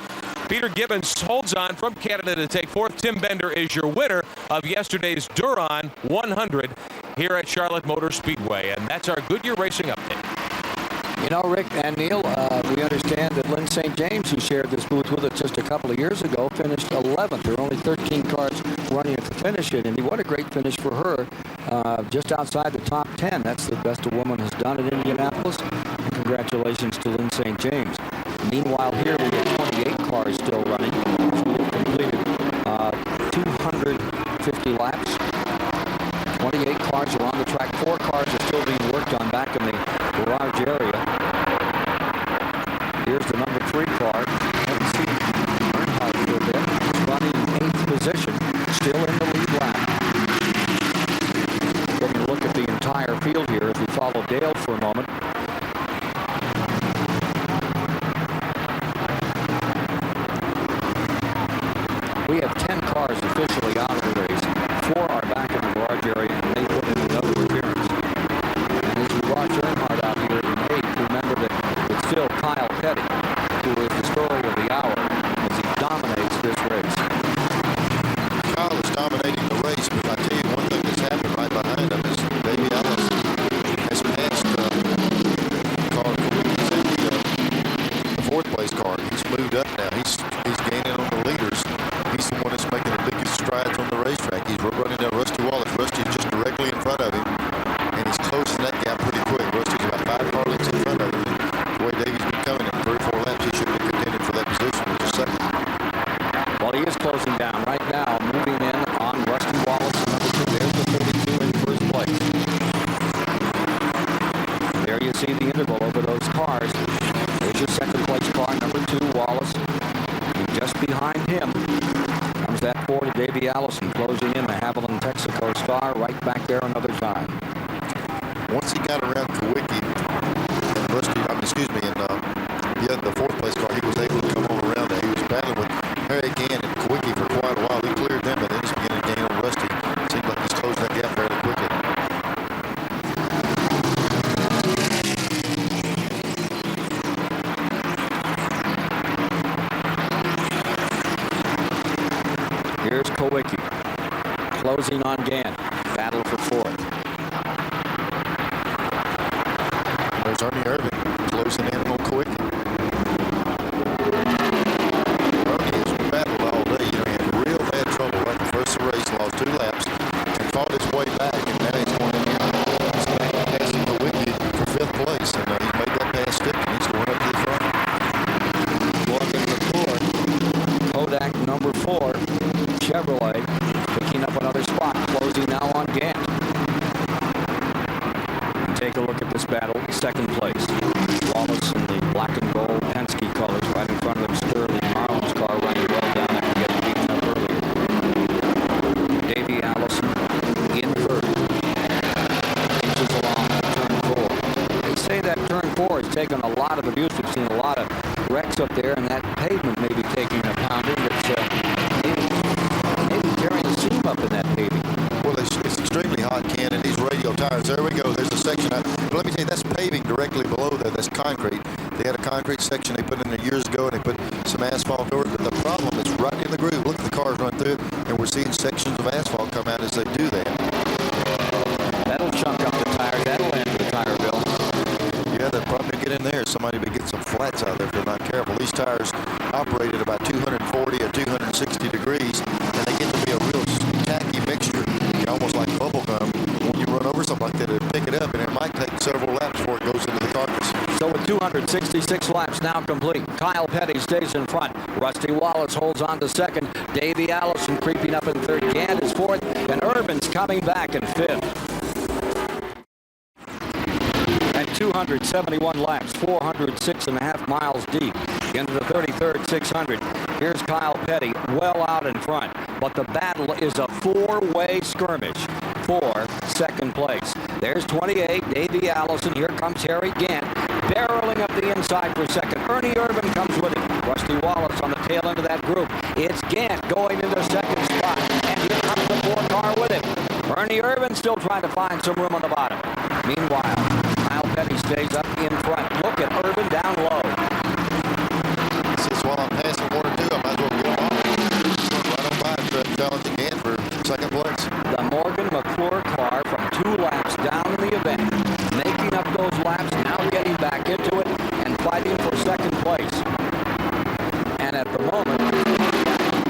Peter Gibbons holds on from Canada to take 4th. Tim Bender is your winner of yesterday's Duron 100 here at Charlotte Motor Speedway. And that's our Goodyear Racing Update. You know, Rick and Neil, we understand that Lynn St. James, who shared this booth with us just a couple of years ago, finished 11th. There are only 13 cars running at the finish at Indy. What a great finish for her, just outside the top 10. That's the best a woman has done at Indianapolis. And congratulations to Lynn St. James. Meanwhile, here we have 28 cars still running. We have completed 250 laps. 28 cars are on the track. 4 cars are still being worked on back in the garage area. Here's the number 3 car. Haven't seen Earnhardt for a bit. He's running in 8th position, still in the lead lap. Taking a look at the entire field here as we follow Dale for a moment. We have 10 cars officially out of the race. 4 are back in the garage area, and they put in another appearance. And as we watch Earnhardt out here in 8th, remember that it's still Kyle Petty, who is the story of the hour as he dominates this race. Kyle is dominating the race, but I tell you one thing that's happened right behind him is Davey Ellis has passed the car the 4th place car. He's moved up now. He's gaining on the leaders. He's the one that's making the biggest strides on the racetrack. He's running down Rusty Wallace. Rusty's just directly in front of him, and he's closing that gap pretty quick. Rusty's about 5 car lengths in front of him. The way Davey's been coming in 3 or 4 laps, he should have been contending for that position in just a second. Well, he is closing down right now, moving in on Rusty Wallace, number 2. There's the 32 in first place. There you see the interval over those cars. There's your second place car, number 2, Wallace. Just behind him comes that 4 to Davey Allison, closing in the Haviland Texaco star right back there another time. Once he got around Kawicki and Rusty, and the 4th place car, he was able to come on around there. He was battling with Harry Gann and Kawicki for quite a while. He cleared them, but then he's beginning to gain on Rusty. Seems like he's closing that gap fairly quickly. Here's Kawicki closing on Gann. Battle for 4th. There's Ernie Irvin closing in on Kawicki. Ernie has battled all day. He had real bad trouble right the first of the race, lost 2 laps, and fought his way back, and now he's going in here. He's passing Kawicki for 5th place, and he made that pass stick, and he's going up to the front. Walking the 4, Kodak number 4. Chevrolet picking up another spot, closing now on Gann. And take a look at this battle. 2nd place, Wallace in the black and gold Penske colors. Right in front of him, Sterling Marlin's car running well down there, getting beaten up earlier. Davey Allison in 3rd. Inches along turn 4. They say that turn 4 has taken a lot of abuse. We've seen a lot of wrecks up there, and that pavement may be taking a pounding. Carrying the seam up in that paving. Well, it's extremely hot, Ken, and these radial tires. There we go. There's a section. But let me tell you, that's paving directly below there. That's concrete. They had a concrete section they put in there years ago, and they put some asphalt over it. But the problem is right in the groove. Look at the cars run through it, and we're seeing sections of asphalt come out as they do that. That'll chunk up the tires. That'll end the tire bill. Yeah, they'll probably get in there. Somebody will get some flats out there if they're not careful. These tires operate at about 240 or 260 degrees, and they get to be a real tacky mixture, almost like bubble gum. When you run over something like that, it'll pick it up, and it might take several laps before it goes into the carcass. So with 266 laps now complete, Kyle Petty stays in front. Rusty Wallace holds on to 2nd. Davey Allison creeping up in 3rd. Gann is 4th, and Irvin's coming back in 5th. At 271 laps, 406.5 miles deep into the 33rd 600. Here's Kyle Petty well out in front. but the battle is a four-way skirmish for second place. There's 28, Davey Allison. Here comes Harry Gant, barreling up the inside for second. Ernie Irvin comes with him. Rusty Wallace on the tail end of that group. It's Gant going into second spot, and here comes the 4-car with him. Ernie Irvin still trying to find some room on the bottom. Meanwhile, Kyle Petty stays up in front. Look at Irvin down low. This is while I'm passing 1 or 2, I might as well get them all. Right on by to challenge again for second place. The Morgan McClure car from 2 laps down in the event, making up those laps, now getting back into it and fighting for second place. And at the moment,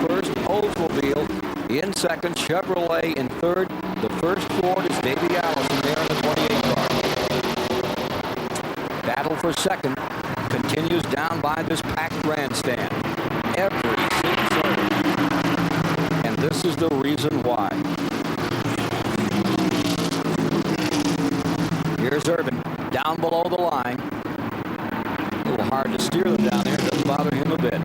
first Oldsmobile in second, Chevrolet in third. The first Ford is Davey Allison there in the 28 car. Battle for second continues down by this packed grandstand. Every single service. And this is the reason why. Here's Irvin down below the line. A little hard to steer them down there. Doesn't bother him a bit.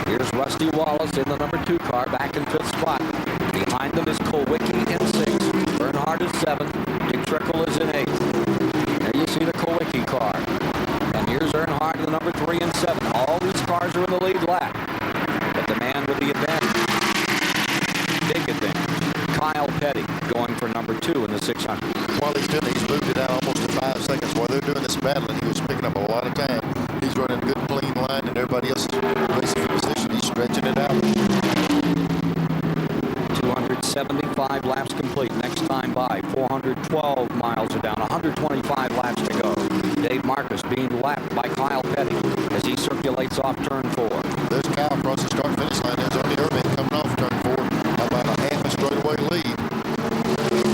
Here's Rusty Wallace in the number 2 car, back in 5th spot. Behind them is Kowicki in 6th. Bernhard is 7th. Dick Trickle is in 8th. There you see the Kowicki car. And here's Earnhardt in the number 3 and 7. All these cars are in the lead lap. But the man with the advantage, big advantage, Kyle Petty, going for number 2 in the 600. While he's doing it, he's moved it out almost to 5 seconds. While they're doing this battling, he was picking up a lot of time. He's running a good, clean line, and everybody else is racing for position. He's stretching it out. 275 laps complete. Next time by, 412 miles are down, 125 laps to go. Dave Marcus being lapped by Kyle Petty as he circulates off turn 4. There's Kyle across the start-finish line. There's Ernie Irvin coming off turn 4. About a half a straightaway lead.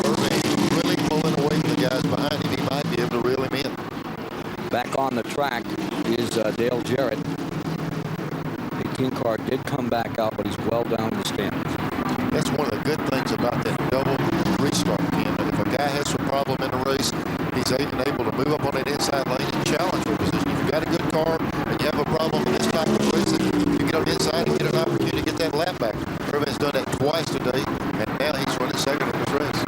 Irvin really pulling away from the guys behind him. He might be able to reel him in. Back on the track is Dale Jarrett. 18 car did come back out, but he's well down the standings. That's one of the good things about that double restart, Ken. If a guy has some problem in a race, he's even able to move up on that inside lane and challenge for position. If you've got a good car and you have a problem in this type of racing, you get on the inside and get an opportunity to get that lap back. Irvin's done that twice today, and now he's running second in this race.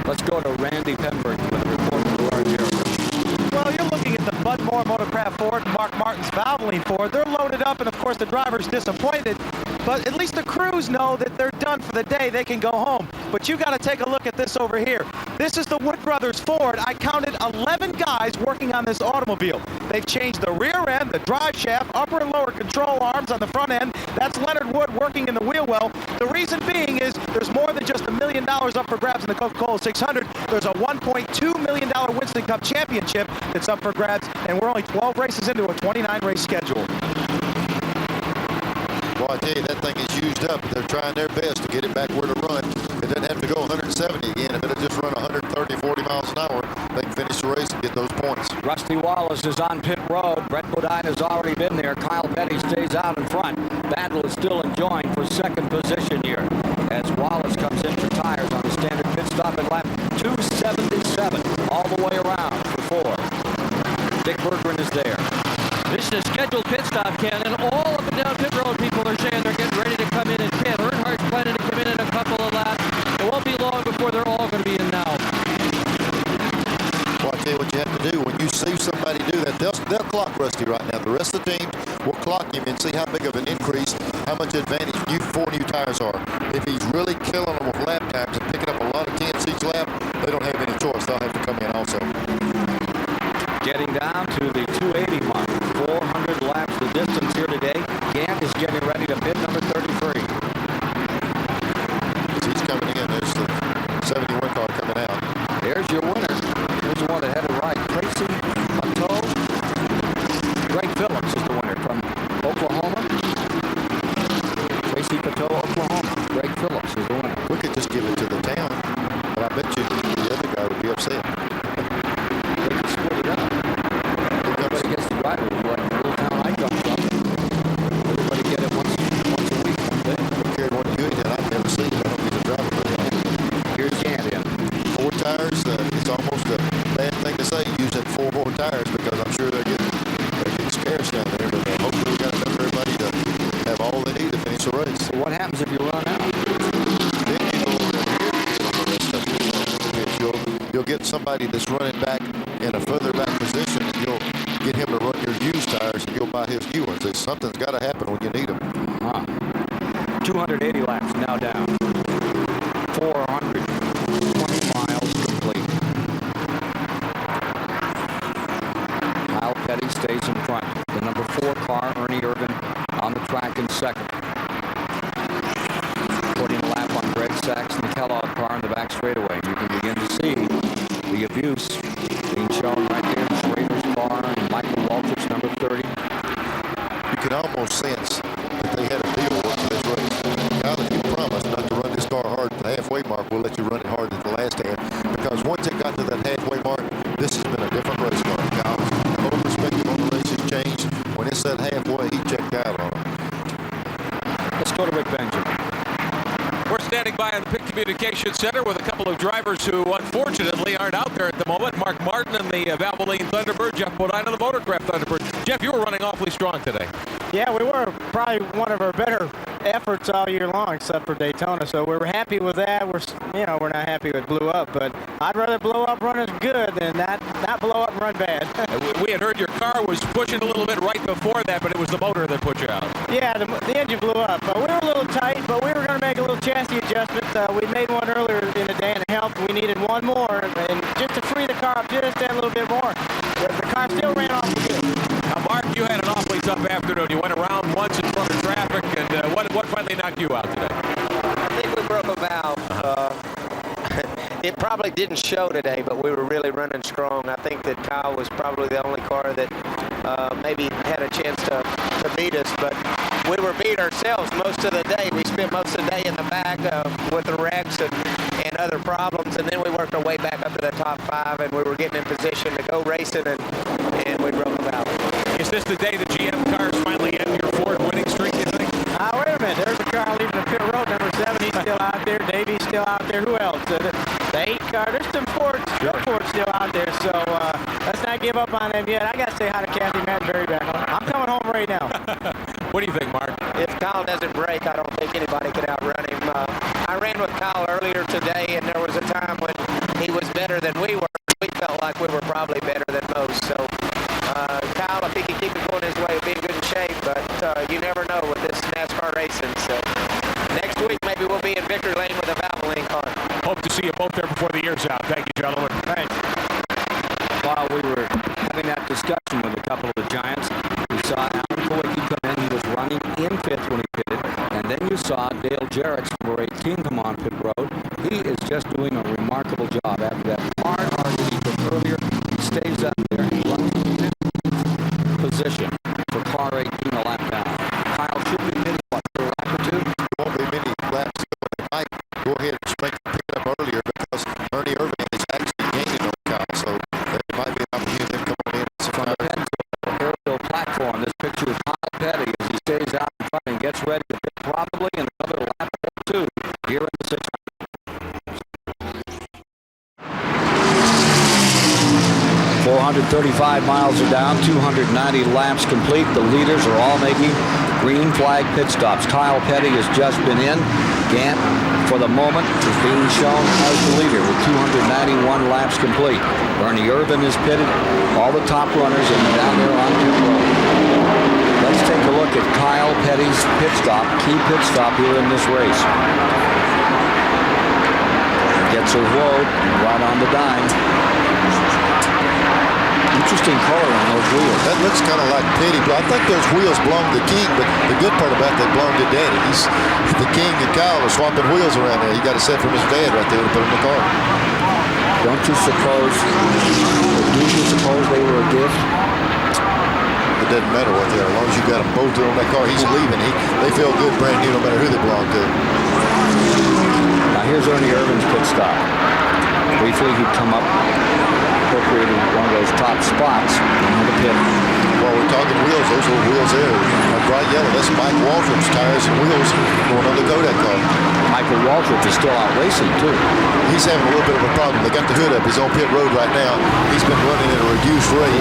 Let's go to Randy Penberg with a report from the Jarrett. Well, you're looking at the Bud Moore Motorcraft Ford and Mark Martin's Valvoline Ford. They're loaded up, and of course the driver's disappointed. But at least the crews know that they're done for the day. They can go home. But you got to take a look at this over here. This is the Wood Brothers Ford. I counted 11 guys working on this automobile. They've changed the rear end, the drive shaft, upper and lower control arms on the front end. That's Leonard Wood working in the wheel well. The reason being is there's more than just $1 million up for grabs in the Coca-Cola 600. There's a $1.2 million Winston Cup Championship that's up for grabs, and we're only 12 races into a 29-race schedule. Well, I tell you, that thing is used up. They're trying their best to get it back where to run. It doesn't have to go 170 again. If it'll just run 130, 40 miles an hour, they can finish the race and get those points. Rusty Wallace is on pit road. Brett Bodine has already been there. Kyle Petty stays out in front. Battle is still enjoying for second position here as Wallace comes in for tires on the standard pit stop at lap 277 all the way around for 4. Dick Berggren is there. This is a scheduled pit stop, Ken, and all up and down pit road people are saying they're getting ready to come in and pit. Earnhardt's planning to come in a couple of laps. It won't be long before they're all going to be in now. Well, I tell you what you have to do. When you see somebody do that, they'll clock Rusty right now. The rest of the team will clock him and see how big of an increase, how much advantage 4 new tires are. If he's really killing them with lap times and picking up a lot of tenths each lap, they don't have any choice. They'll have to come in also. Getting down to the 280 mark. 400 laps the distance here today. Gant is getting ready to pit number 33. As he's coming in, there's the 71 car coming out. There's your winner. Here's the one that headed right. Tracy Pateau. Greg Phillips is the winner from Oklahoma. Tracy Pateau, Oklahoma. Greg Phillips is the winner. We could just give it to the town, but I bet you the other guy would be upset. They could split it up. Everybody gets the driver. What little town I come from. Everybody get it one what happens if you run out? You'll get somebody that's running back in a further back position, and you'll get him to run your used tires, and you'll buy his new ones. Something's got to happen when you need them. 280 laps now down. 420 miles complete. Kyle Petty stays in front. The number 4 car, Ernie Irvin, on the track in second. Putting a lap on Greg Sachs and the Kellogg car in the back straightaway. You can begin to see the abuse being shown right here in Schrader's car and Michael Waltrip's number 30. You can almost sense that they had a deal with this race. Now that you promised not to run this car hard at the halfway mark, we'll let you run it hard at the last half. Because once it got to that halfway mark, this has been a different race car. Kyle's whole perspective on the race has changed. When it's that halfway, he checked out on it. Let's go to Rick Benjamin. We're standing by in the Pit Communication Center with a couple of drivers who unfortunately aren't out there at the moment. Mark Martin and the Valvoline Thunderbird, Jeff Bodine and the Motorcraft Thunderbird. Jeff, you were running awfully strong today. Yeah, we were probably one of our better efforts all year long, except for Daytona. So we were happy with that. We're not happy with blew up, but I'd rather blow up running good than not blow up and run bad. We had heard your car was pushing a little bit right before that, but it was the motor that put you out. Yeah, the engine blew up. We were a little tight, but we were going to make a little chassis adjustment. We made one earlier in the day and it helped. We needed one more, and just to free the car up just a little bit more. The car still ran off good. Now, Mark, you had an awfully tough afternoon. You went around once in front of traffic, and what finally knocked you out today? I think we broke a valve. It probably didn't show today, but we were really running strong. I think that Kyle was probably the only car that maybe had a chance to beat us, but we were beat ourselves most of the day. We spent most of the day in the back with the wrecks and other problems, and then we worked our way back up to the top 5, and we were getting in position to go racing, and we broke a valve. Is this the day the GM cars finally end your Ford winning streak, you think? Wait a minute. There's a car leaving the pit road, number 7. He's still out there. Davy's still out there. Who else? The 8 car. There's some Fords still out there. So let's not give up on them yet. I got to say hi to Kathy Matt very bad. I'm coming home right now. What do you think, Mark? If Kyle doesn't break, I don't think anybody can outrun him. I ran with Kyle earlier today, and there was a time when he was better than we were. We felt like we were probably better than most. So Kyle, if he can keep it going his way, he'll be in good shape. But you never know with this NASCAR racing. So next week, maybe we'll be in victory lane with a Valvoline car. Hope to see you both there before the year's out. Thank you, gentlemen. Thanks. While we were having that discussion with a couple of the Giants, we saw Alan Kowicki come in. He was running in 5th when he pitted. And then you saw Dale Jarrett's number 18 come on pit road. He is just doing a remarkable job after that hard that he took earlier. He stays up there and runs in position for car 18 a lap down. Kyle should be hitting what, for a lap or 2? There won't be many laps. They might go ahead and make the pick up earlier because Ernie Irvin is actually gaining on Kyle. So there might be an opportunity to come in. From the Pennsylvania aerial platform, this picture is Kyle Petty as he stays out in front and gets ready to pit probably in another lap or 2 here in the 600. 435 miles are down, 290 laps complete. The leaders are all making green flag pit stops. Kyle Petty has just been in. Gant, for the moment, is being shown as the leader with 291 laps complete. Ernie Irvin is pitted. All the top runners are down there on pit road. Let's take a look at Kyle Petty's pit stop, key pit stop here in this race. Gets a road right on the dime. Interesting color on those wheels. That looks kind of like Petty. I think those wheels belong to King, but the good part about they belong to Daddy. He's the King and Kyle are swapping wheels around there. He got a set from his dad right there to put in the car. Don't you suppose, do you suppose they were a gift? It doesn't matter what they are. As long as you got them bolted on that car, he's leaving. They feel good brand new no matter who they belong to. Now here's Ernie Irvin's pit stop. Briefly, he'd come up, appropriated one of those top spots in the pit. While we're talking wheels, those little wheels there are bright yellow. That's Mike Waltrip's tires and wheels going on the Kodak car. Michael Waltrip is still out racing, too. He's having a little bit of a problem. They got the hood up. He's on pit road right now. He's been running at a reduced rate.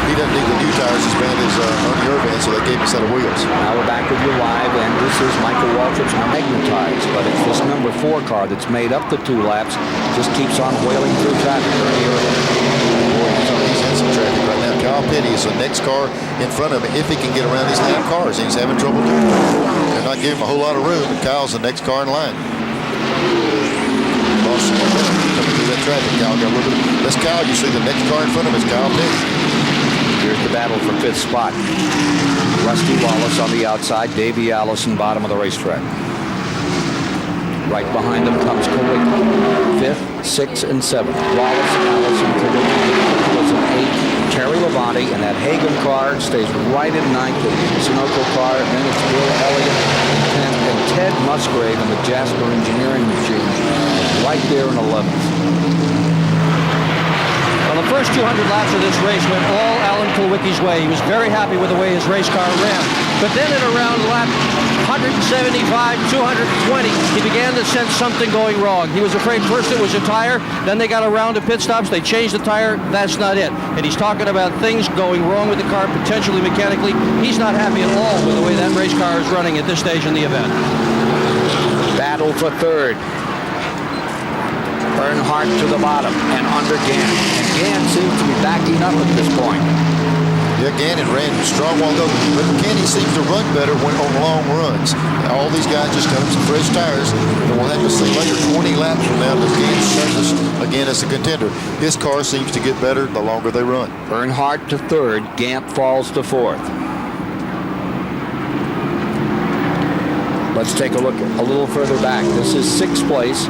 He doesn't need the new tires as bad as Ernie Irvin, so they gave him a set of wheels. Now we're back with you live, and this is Michael Waltrip's magnetized, but it's this number 4 car that's made up the 2 laps, just keeps on wailing through traffic. Ernie Irvin. Boy, he's in some traffic right now. Kyle Petty is the next car in front of him if he can get around these damn cars. He's having trouble doing it. They're not giving him a whole lot of room, and Kyle's the next car in line. Coming through that traffic, Kyle got a little bit. That's Kyle. You see the next car in front of him is Kyle Petty. Here's the battle for 5th spot. Rusty Wallace on the outside, Davey Allison bottom of the racetrack. Right behind them comes Kuwicki, 5th, 6th, and 7th. Wallace, Allison, Kuwicki was an 8th. Terry Labonte, and that Hagen car stays right in 9th. The Sunoco car, and then it's Bill Elliott in 10th, and Ted Musgrave in the Jasper Engineering machine right there in 11th. Well, the first 200 laps of this race went all Alan Kulwicki's way. He was very happy with the way his race car ran. But then at around lap 175, 220, he began to sense something going wrong. He was afraid first it was a tire, then they got a round of pit stops, they changed the tire, that's not it. And he's talking about things going wrong with the car, potentially mechanically. He's not happy at all with the way that race car is running at this stage in the event. Battle for 3rd. Earnhardt to the bottom and under Gann. And Gann seems to be backing up at this point. Yeah, Gannon ran strong while ago, but Kenny seems to run better when on long runs. All these guys just got some fresh tires, and we'll have to see later 20 laps from now that Gannon starts again as a contender. His car seems to get better the longer they run. Earnhardt to 3rd, Gant falls to 4th. Let's take a look a little further back. This is 6th place.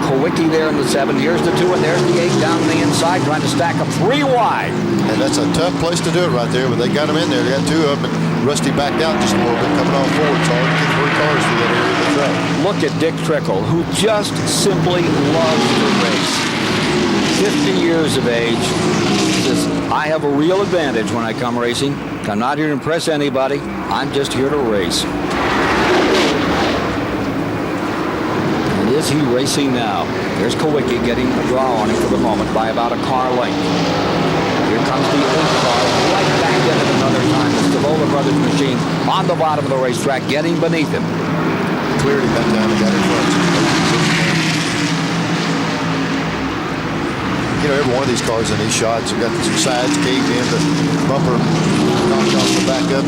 Kuwicki there in the 7. Here's the 2, and there's the 8 down the inside, trying to stack them 3 wide. And that's a tough place to do it right there, but they got him in there. They got 2 of them, and Rusty backed out just a little bit, coming off forward. It's hard to get 3 cars through that area of the track. Look at Dick Trickle, who just simply loves to race. 50 years of age. Says, I have a real advantage when I come racing. I'm not here to impress anybody. I'm just here to race. Is he racing now? There's Kuwicki getting a draw on him for the moment by about a car length. Here comes the 8th car right back in it another time. It's the Lola Brothers machine on the bottom of the racetrack getting beneath him. Clearly that time he got in front. You know, every one of these cars in these shots, you've got the sides caved in, the bumper knocked off the back up.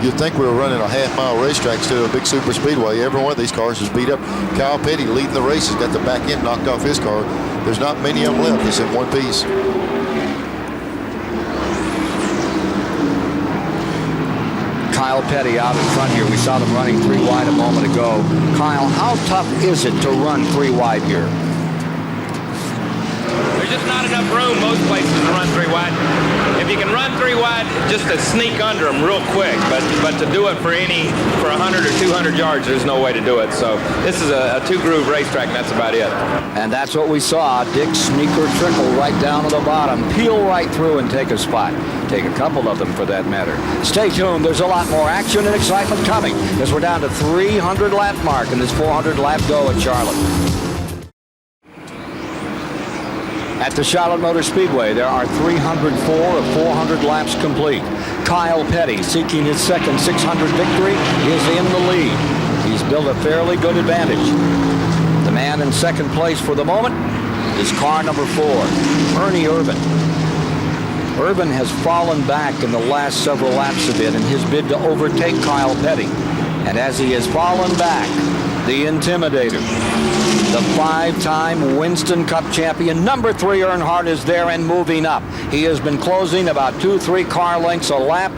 You'd think we were running a half-mile racetrack instead of a big super speedway. Every one of these cars is beat up. Kyle Petty leading the race has got the back end knocked off his car. There's not many of them left. It's in one piece. Kyle Petty out in front here. We saw them running 3 wide a moment ago. Kyle, how tough is it to run 3 wide here? There's just not enough room most places to run 3 wide. If you can run 3 wide, just to sneak under them real quick, but to do it for 100 or 200 yards, there's no way to do it. So this is a 2-groove racetrack, and that's about it. And that's what we saw. Dick Sneaker Trickle right down to the bottom, peel right through and take a spot. Take a couple of them for that matter. Stay tuned. There's a lot more action and excitement coming as we're down to 300 lap mark in this 400 lap go at Charlotte. At the Charlotte Motor Speedway, there are 304 of 400 laps complete. Kyle Petty, seeking his second 600 victory, is in the lead. He's built a fairly good advantage. The man in second place for the moment is car number 4, Ernie Irvin. Irvin has fallen back in the last several laps a bit in his bid to overtake Kyle Petty. And as he has fallen back, the Intimidator, the 5-time Winston Cup champion, number 3 Earnhardt is there and moving up. He has been closing about 2-3 car lengths a lap,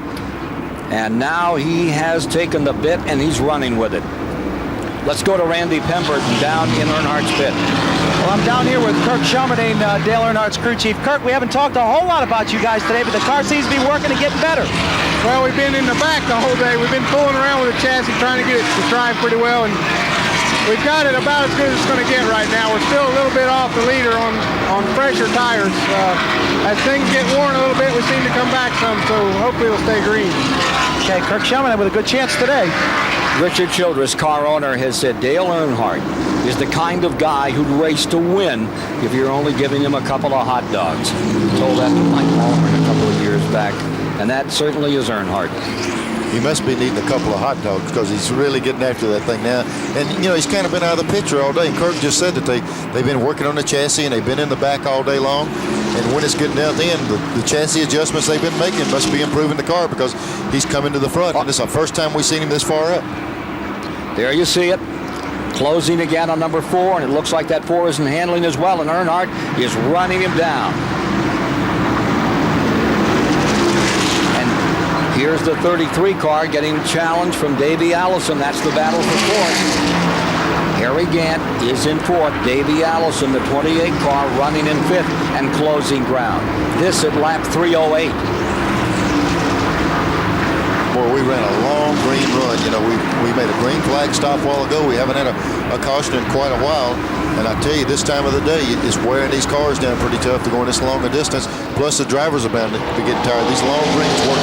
and now he has taken the bit and he's running with it. Let's go to Randy Pemberton down in Earnhardt's pit. Well, I'm down here with Kirk Shelmerdine, Dale Earnhardt's crew chief. Kirk, we haven't talked a whole lot about you guys today, but the car seems to be working and getting better. Well, we've been in the back the whole day. We've been fooling around with the chassis, trying to get it to drive pretty well, and we've got it about as good as it's going to get right now. We're still a little bit off the leader on fresher tires. As things get worn a little bit, we seem to come back some, so hopefully it'll stay green. Okay, Kirk Shelmerdine with a good chance today. Richard Childress, car owner, has said Dale Earnhardt is the kind of guy who'd race to win if you're only giving him a couple of hot dogs. He told that to Mike Allman a couple of years back, and that certainly is Earnhardt. He must be needing a couple of hot dogs because he's really getting after that thing now. And, you know, he's kind of been out of the picture all day. And Kirk just said that they've been working on the chassis and they've been in the back all day long. And when it's getting down the end, the chassis adjustments they've been making must be improving the car because he's coming to the front. And it's the first time we've seen him this far up. There you see it. Closing again on number 4, and it looks like that 4 isn't handling as well, and Earnhardt is running him down. Here's the 33 car getting challenged from Davey Allison. That's the battle for 4th. Harry Gant is in 4th. Davey Allison, the 28 car, running in 5th and closing ground. This at lap 3:08. Boy, we ran a long green run. You know, we made a green flag stop a while ago. We haven't had a caution in quite a while. And I tell you, this time of the day is wearing these cars down pretty tough to go in this long a distance. Plus, the drivers are bound to be getting tired. These long greens work.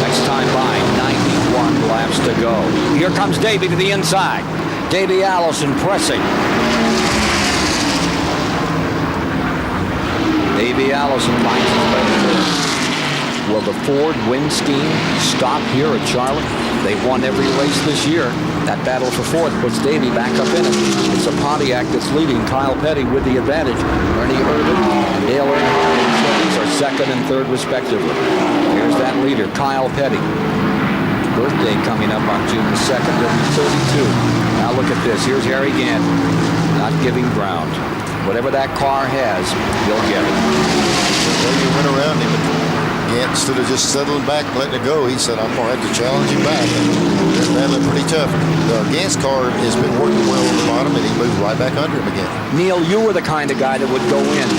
Next time by, 91 laps to go. Here comes Davey to the inside. Davey Allison pressing. Davey Allison finds his way. Will the Ford win scheme stop here at Charlotte? They've won every race this year. That battle for 4th puts Davey back up in it. It's a Pontiac that's leading. Kyle Petty with the advantage. Ernie Irvin and Dale Earnhardt are 2nd and 3rd respectively. Here's that leader, Kyle Petty. Birthday coming up on June the 2nd. He'll be 32. Now look at this. Here's Harry Gant, not giving ground. Whatever that car has, he'll get it. Well, you went around him. Gant, instead of just settling back and letting it go, he said, I'm going to have to challenge him back. And that looked pretty tough. Gant's car has been working well on the bottom, and he moved right back under him again. Neil, you were the kind of guy that would go in,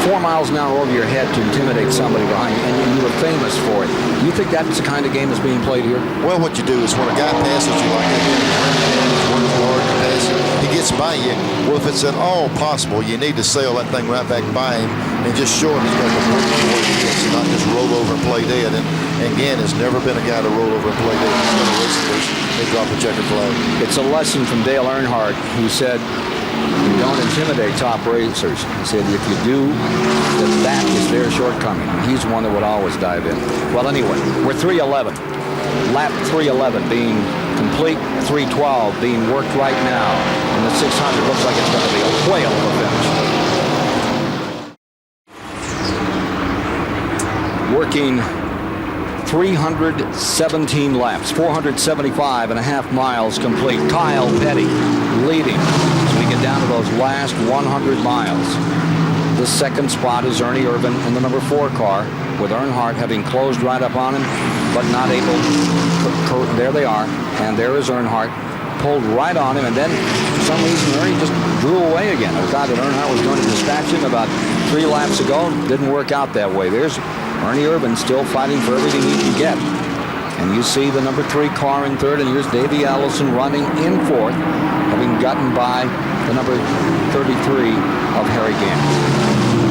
4 miles an hour over your head to intimidate somebody behind you, and you were famous for it. You think that's the kind of game that's being played here? Well, what you do is when a guy passes you like that, he gets by you. Well, if it's at all possible, you need to sail that thing right back by him and just show him he's got to work for what he gets and not just roll over and play dead. And Gant has never been a guy to roll over and play dead. He's going to race the race. They drop a checkered flag. It's a lesson from Dale Earnhardt, who said, you don't intimidate top racers. He said, if you do, that is their shortcoming. He's one that would always dive in. Well, anyway, we're 3:11. Lap 3:11 being complete, 3:12 being worked right now. And the 600 looks like it's going to be a whale of a finish. Working 317 laps, 475 and a half miles complete. Kyle Petty leading as we get down to those last 100 miles. The 2nd spot is Ernie Irvin in the number 4 car, with Earnhardt having closed right up on him, but not able to. There they are, and there is Earnhardt, pulled right on him, and then for some reason Ernie just drew away again. I thought that Earnhardt was going to dispatch him about 3 laps ago. Didn't work out that way. There's Ernie Irvin still fighting for everything he can get. And you see the number 3 car in 3rd, and here's Davey Allison running in 4th, having gotten by the number 33 of Harry Gant.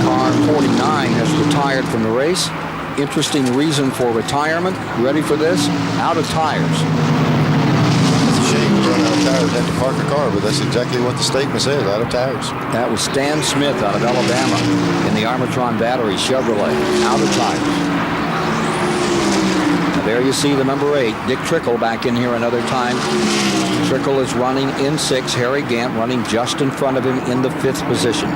Car 49 has retired from the race. Interesting reason for retirement. Ready for this? Out of tires. It's a shame to run out of tires, have to park a car, but that's exactly what the statement says, out of tires. That was Stan Smith out of Alabama in the Armatron Battery Chevrolet. Out of tires. Now there you see the number 8, Dick Trickle, back in here another time. Trickle is running in 6. Harry Gant running just in front of him in the 5th position.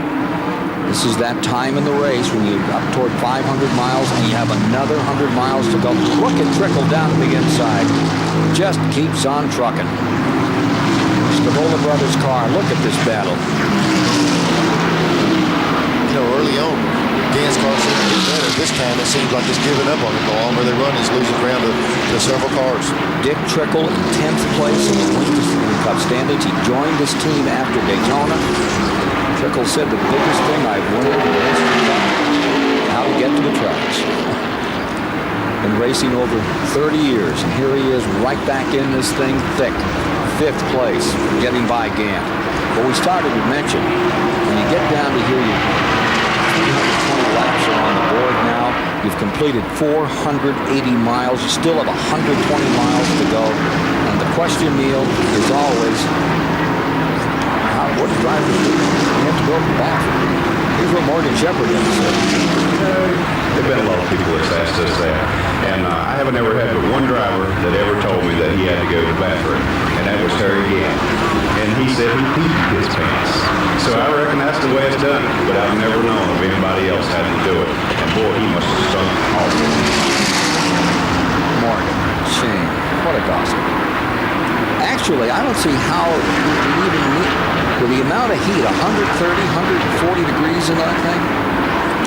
This is that time in the race when you're up toward 500 miles and you have another 100 miles to go. Look at Trickle down to the inside. Just keeps on trucking. Stavola Brothers car. Look at this battle. You know, early on, Gant's car seemed to get better. This time it seems like it's giving up on him. The longer they run, he's losing ground to several cars. Dick Trickle in 10th place in the Wing Cup standings. He joined this team after Daytona. Trickle said the biggest thing I've learned in racing is how to get to the tracks. Been racing over 30 years, and here he is right back in this thing thick. 5th place, getting by Gant. But we started to mention, when you get down to here, 320 laps are on the board now. You've completed 480 miles. You still have 120 miles to go. And the question, Neil, is always, what drivers do? You have to go to the bathroom. Here's what Morgan Shepherd has said. There have been a lot of people that's asked us that. And I haven't ever had but one driver that ever told me that he had to go to the bathroom. And that was Terry Gann. And he said he peed his pants. So I reckon that's the way it's done. But I've never known of anybody else having to do it. And boy, he must have stunk awful. Morgan, shame. What a gossip. Actually, I don't see how you even need, with the amount of heat, 130, 140 degrees in that thing.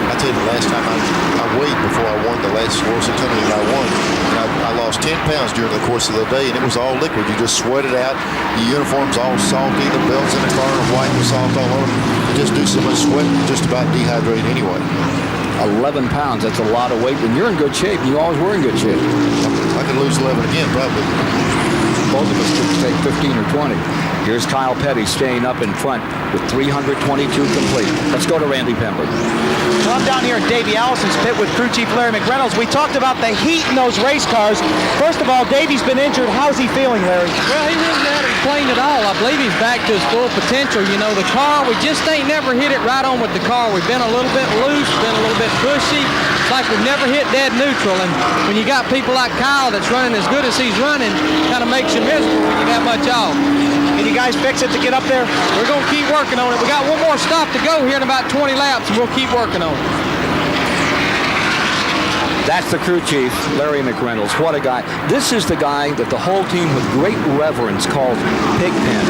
I tell you, the last time I weighed before I won the last World 600 that I won, and I lost 10 pounds during the course of the day, and it was all liquid. You just sweat it out. Your uniform's all salty. The belts in the car are white with salt all over. You just do so much sweat, you just about dehydrate anyway. 11 pounds, that's a lot of weight, and you're in good shape. You always were in good shape. I could lose 11 again, probably. Both of us could take 15 or 20. Here's Kyle Petty staying up in front with 322 complete. Let's go to Randy Pember. Well, I'm down here at Davey Allison's pit with crew chief Larry McReynolds. We talked about the heat in those race cars. First of all, Davey's been injured. How's he feeling, Larry? Well, he really hasn't complained at all. I believe he's back to his full potential. You know, the car, we just ain't never hit it right on with the car. We've been a little bit loose, been a little bit pushy. It's like we've never hit dead neutral. And when you got people like Kyle that's running as good as he's running, kind of makes you miserable when you have much off. Can you guys fix it to get up there? We're going to keep working on it. We got one more stop to go here in about 20 laps, and we'll keep working on it. That's the crew chief, Larry McReynolds. What a guy. This is the guy that the whole team with great reverence calls Pigpen.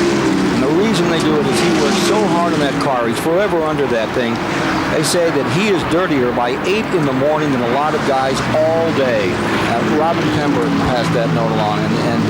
And the reason they do it is he works so hard on that car. He's forever under that thing. They say that he is dirtier by 8 in the morning than a lot of guys all day. Robin Pember passed that note along, and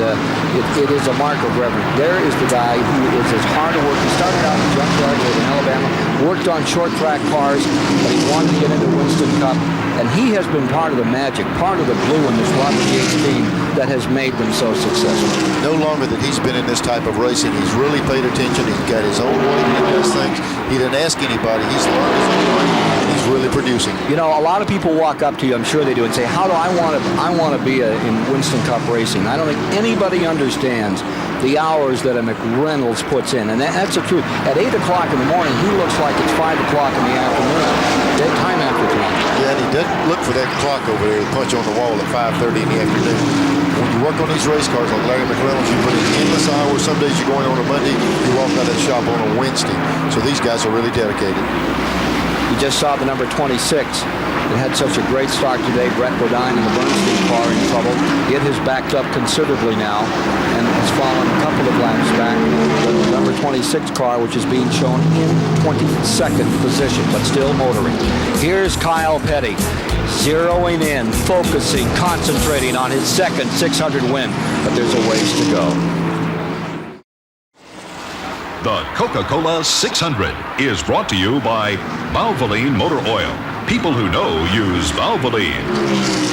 it is a mark of reverence. There is the guy who is as hard to work. He started out in junkyard in Alabama, worked on short track cars, but he wanted to get into Winston Cup. And he has been part of the magic, part of the glue in this Robert Yates team that has made them so successful. No longer that he's been in this type of racing, he's really paid attention. He's got his own way he does things. He didn't ask anybody. He's learned his own way, and he's really producing. You know, a lot of people walk up to you, I'm sure they do, and say, "How do I want to be in Winston Cup racing?" I don't think anybody understands the hours that a McReynolds puts in, and that's the truth. At 8 o'clock in the morning, he looks like it's 5 o'clock in the afternoon. Time after time. Yeah, and he doesn't look for that clock over there to punch on the wall at 5:30 in the afternoon. When you work on these race cars like Larry McReynolds, you put in endless hours. Some days you're going on a Monday, you walk out of that shop on a Wednesday. So these guys are really dedicated. You just saw the number 26. It had such a great start today. Brett Bodine in the Bernstein car in trouble. It has backed up considerably now and has fallen a couple of laps back. The number 26 car, which is being shown in 22nd position, but still motoring. Here's Kyle Petty, zeroing in, focusing, concentrating on his second 600 win, but there's a ways to go. The Coca-Cola 600 is brought to you by Valvoline Motor Oil. People who know use Valvoline.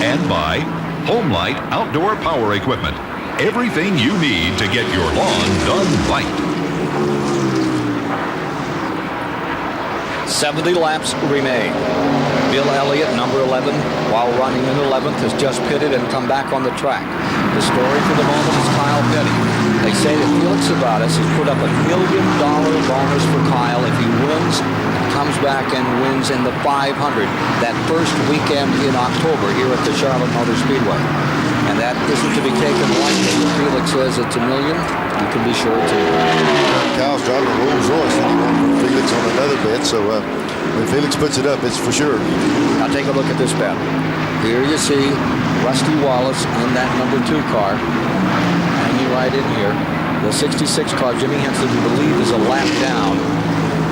And by Homelight Outdoor Power Equipment. Everything you need to get your lawn done right. 70 laps remain. Bill Elliott, number 11, while running in 11th, has just pitted and come back on the track. The story for the moment is Kyle Petty. They say that Felix Sabates has put up $1 million bonus for Kyle if he wins, comes back and wins in the 500 that first weekend in October here at the Charlotte Motor Speedway. And that isn't to be taken lightly. If Felix says it's $1 million, you can be sure it's Kyle's driving a Rolls Royce, and he won Felix on another bet, so when Felix puts it up, it's for sure. Now take a look at this battle. Here you see Rusty Wallace in that number 2 car, hanging right in here. The 66 car, Jimmy Hensley, we believe, is a lap down.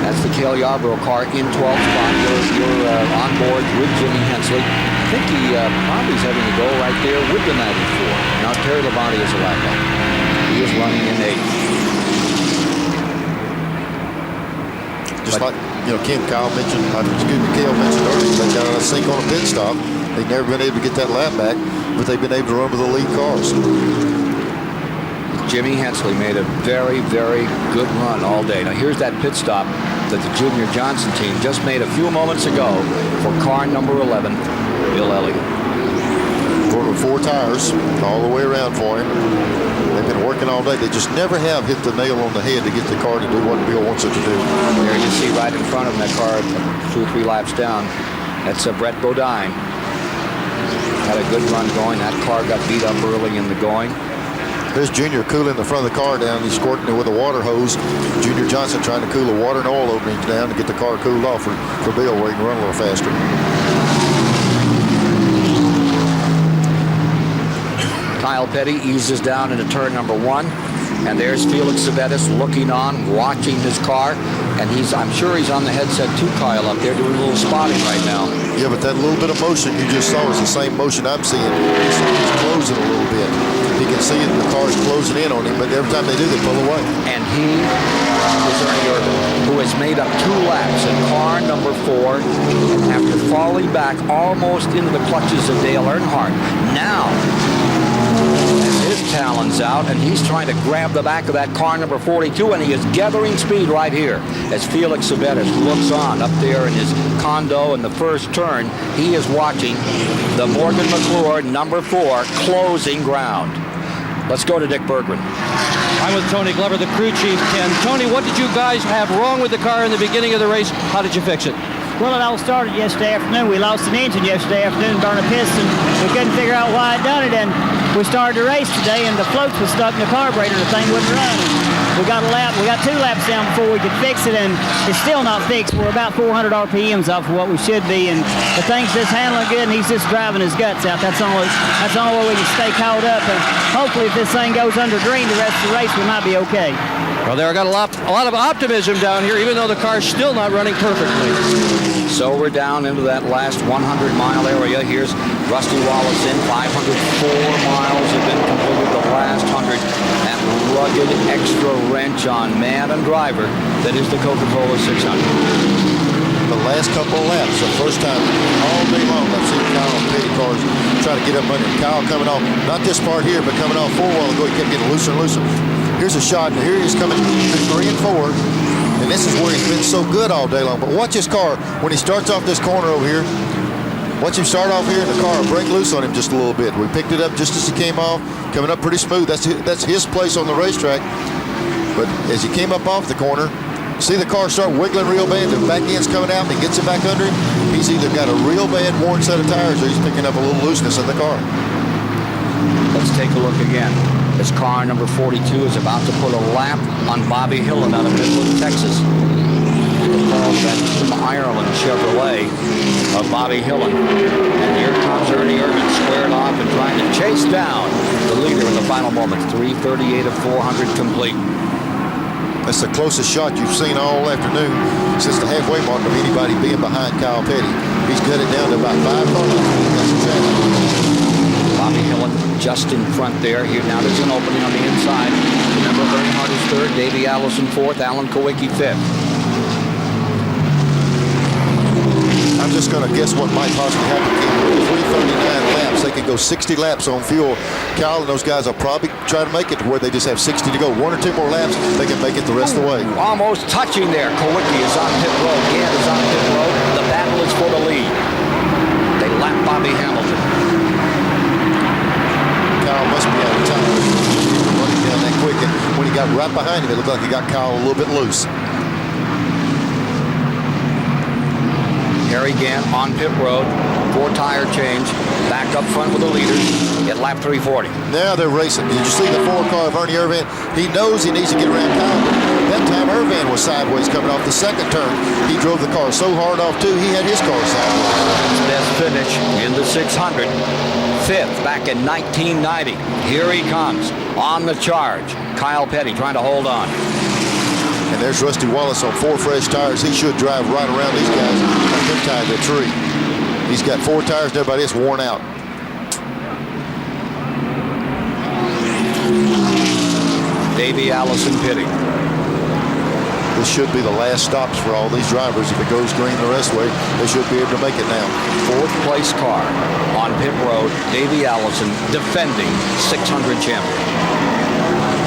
That's the Cale Yarborough car in 12th spot. You're on board with Jimmy Hensley. I think he probably is having to go right there with the 94. Now Terry Labonte is a lap down. He is running in 8th. Just like, you know, Kyle mentioned, Cale mentioned earlier, they got a sink on a pit stop. They've never been able to get that lap back, but they've been able to run with the lead cars. Jimmy Hensley made a very, very good run all day. Now here's that pit stop that the Junior Johnson team just made a few moments ago for car number 11. Bill Elliott. Going with 4 tires all the way around for him. They've been working all day. They just never have hit the nail on the head to get the car to do what Bill wants it to do. There you see right in front of him that car 2 or 3 laps down. That's Brett Bodine. Had a good run going. That car got beat up early in the going. There's Junior cooling the front of the car down. He's squirting it with a water hose. Junior Johnson trying to cool the water and oil openings down to get the car cooled off for Bill where he can run a little faster. Kyle Petty eases down into turn number 1. And there's Felix Savetis looking on, watching his car. And I'm sure he's on the headset too, Kyle, up there doing a little spotting right now. Yeah, but that little bit of motion you just saw is the same motion I'm seeing. He's closing a little bit. He can see it, the car's closing in on him, but every time they do, they pull away. And he is Ernie Irvin, who has made up 2 laps in car number 4 after falling back almost into the clutches of Dale Earnhardt. Now, his talons out, and he's trying to grab the back of that car number 42, and he is gathering speed right here as Felix Savetis looks on up there in his condo in the first turn. He is watching the Morgan McClure number 4 closing ground. Let's go to Dick Bergman. I'm with Tony Glover, the crew chief, Ken. Tony, what did you guys have wrong with the car in the beginning of the race? How did you fix it? Well, it all started yesterday afternoon. We lost an engine yesterday afternoon, burned a piston. We couldn't figure out why I'd done it, and we started the race today, and the floats was stuck in the carburetor. The thing wouldn't run. We got 2 laps down before we could fix it, and it's still not fixed. We're about 400 RPMs off of what we should be, and the thing's just handling good, and he's just driving his guts out. That's the only way we can stay caught up, and hopefully if this thing goes under green the rest of the race, we might be okay. Well, they've got a lot of optimism down here, even though the car's still not running perfectly. So we're down into that last 100-mile area. Here's Rusty Wallace in. 504 miles have been completed the last 100. That rugged extra wrench on man and driver that is the Coca-Cola 600. The last couple of laps, the first time all day long I've seen Kyle and Petty cars try to get up under him. Kyle coming off, not this part here, but coming off 4 while ago, he kept getting looser and looser. Here's a shot, and here he's coming to 3 and 4. And this is where he's been so good all day long. But watch his car when he starts off this corner over here. Watch him start off here, and the car will break loose on him just a little bit. We picked it up just as he came off, coming up pretty smooth. That's his place on the racetrack. But as he came up off the corner, see the car start wiggling real bad. The back end's coming out, and he gets it back under him. He's either got a real bad worn set of tires, or he's picking up a little looseness in the car. Let's take a look again. This car number 42 is about to put a lap on Bobby Hillen out of Midland, Texas. That's from Ireland Chevrolet of Bobby Hillen. And here comes Ernie Irvin squared off and trying to chase down the leader in the final moments. 3:38 of 400 complete. That's the closest shot you've seen all afternoon since the halfway mark of anybody being behind Kyle Petty. He's cut it down to about 5 cars. Bobby Hillen just in front there. Here now there's an opening on the inside. Remember, Earnhardt is 3rd, Davey Allison 4th, Alan Kowicki 5th. I'm just going to guess what might possibly happen. With 339 laps, they can go 60 laps on fuel. Kyle and those guys will probably try to make it to where they just have 60 to go. 1 or 2 more laps, they can make it the rest of the way. Almost touching there. Kowicki is on pit road. Gann is on pit road. The battle is for the lead. They lap Bobby Hamilton. Kyle must be out of time. Running down that quick, and when he got right behind him, it looked like he got Kyle a little bit loose. Harry Gann on pit road, 4 tire change, back up front with the leaders at lap 340. Now they're racing. Did you see the 4 car of Ernie Irvin? He knows he needs to get around Kyle. That time Irvin was sideways coming off the second turn. He drove the car so hard off too, he had his car sideways. His best finish in the 600. 5th back in 1990. Here he comes on the charge. Kyle Petty trying to hold on. And there's Rusty Wallace on 4 fresh tires. He should drive right around these guys like they're tied to a tree. He's got 4 tires and everybody is worn out. Davey Allison pitting. This should be the last stops for all these drivers. If it goes green the rest of the way, they should be able to make it now. 4th place car on pit road. Davey Allison defending 600 champion.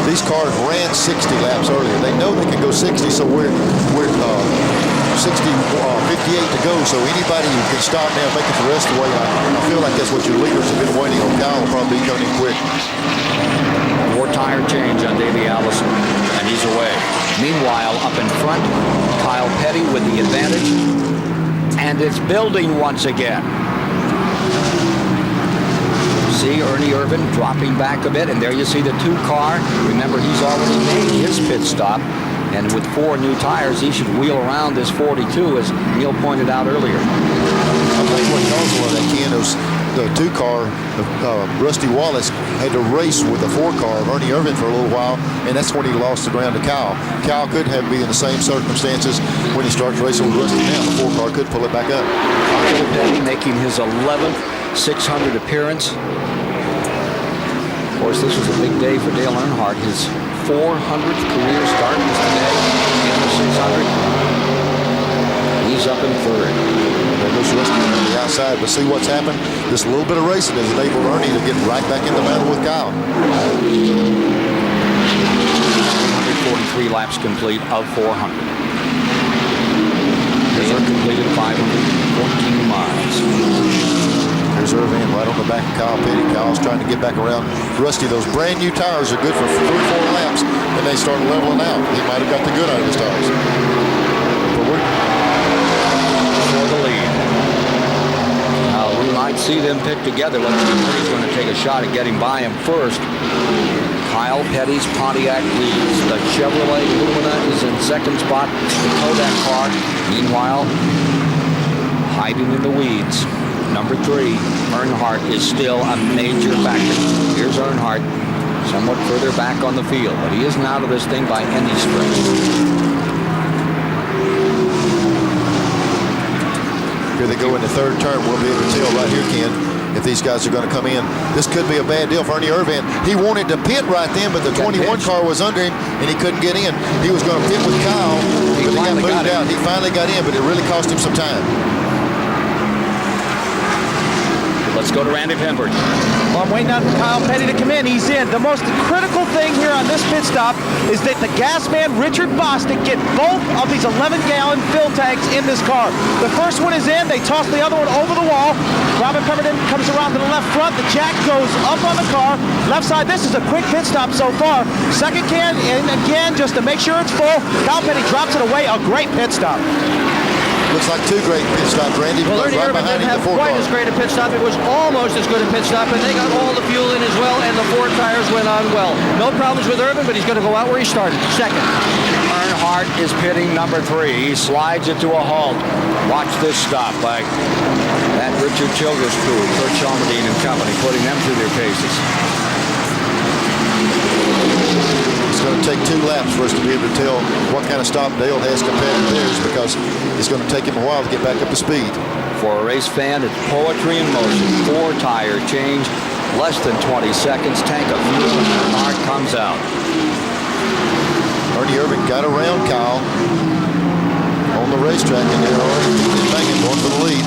These cars ran 60 laps earlier. They know they can go 60, so we're 58 to go, so anybody who can stop now, make it the rest of the way. I feel like that's what your leaders have been waiting on. Kyle will probably be coming in quick. More tire change on Davey Allison, and he's away. Meanwhile, up in front, Kyle Petty with the advantage, and it's building once again. See Ernie Irvan dropping back a bit, and there you see the 2-car. Remember, he's already made his pit stop, and with 4 new tires, he should wheel around this 42, as Neil pointed out earlier. I think what caused one of that, Ken, was the 2-car, Rusty Wallace had to race with the 4-car of Ernie Irvan for a little while, and that's when he lost the ground to Kyle. Kyle could have been in the same circumstances when he starts racing with Rusty now. The 4-car could pull it back up. Kyle Petty making his 11th 600 appearance. Of course, this was a big day for Dale Earnhardt. His 400th career start was today in the 600. He's up in third. There goes Rusty on the outside, but see what's happened? This little bit of racing has enabled Ernie to get right back in the battle with Kyle. 143 laps complete of 400. Dale completed 514 miles. There's Irvan right on the back of Kyle Petty. Kyle's trying to get back around Rusty. Those brand new tires are good for 3 or 4 laps, and they start leveling out. He might have got the good out of his tires. But we're for the lead. Now we might see them pick together. Let's see if he's going to take a shot at getting by him first. Kyle Petty's Pontiac leads. The Chevrolet Lumina is in second spot. The Kodak car, meanwhile, hiding in the weeds. Number 3, Earnhardt is still a major factor. Here's Earnhardt, somewhat further back on the field, but he isn't out of this thing by any stretch. Here they go in the third turn. We'll be able to tell right here, Ken, if these guys are going to come in. This could be a bad deal for Ernie Irvan. He wanted to pit right then, but the 21 car was under him, and he couldn't get in. He was going to pit with Kyle, but he got moved out. He finally got in, but it really cost him some time. Let's go to Randy Pembert. Well, I'm waiting on Kyle Petty to come in. He's in. The most critical thing here on this pit stop is that the gas man, Richard Bostic, get both of these 11-gallon fill tanks in this car. The first one is in. They toss the other one over the wall. Robin Pemberton comes around to the left front. The jack goes up on the car. Left side, this is a quick pit stop so far. Second can, and again, just to make sure it's full, Kyle Petty drops it away. A great pit stop. Looks like 2 great pit stops, Randy. Well, Ernie right Irvan didn't have quite as great a pit stop. It was almost as good a pit stop, and they got all the fuel in as well, and the 4 tires went on well. No problems with Irvan, but he's going to go out where he started, second. Earnhardt is pitting number 3. He slides it to a halt. Watch this stop by that Richard Childress crew, Kurt Chalmerdine and company, putting them through their paces. It's going to take 2 laps for us to be able to tell what kind of stop Dale has compared to theirs, because it's going to take him a while to get back up to speed. For a race fan, it's poetry in motion. 4 tire change, less than 20 seconds. Tank of fuel, and Earnhardt comes out. Ernie Irvan got around Kyle on the racetrack, and they're already banging, going for the lead.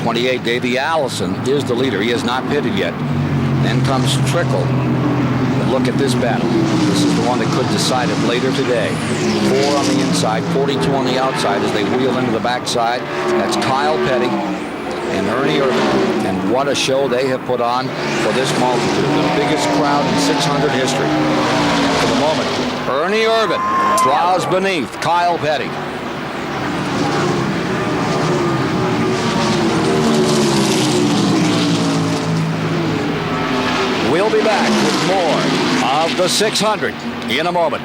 28, Davey Allison is the leader. He has not pitted yet. Then comes Trickle. Look at this battle. This is the one that could decide it later today. 4 on the inside, 42 on the outside as they wheel into the backside. That's Kyle Petty and Ernie Irvan. And what a show they have put on for this multitude. The biggest crowd in 600 history. And for the moment, Ernie Irvan draws beneath Kyle Petty. We'll be back with more of the 600 in a moment.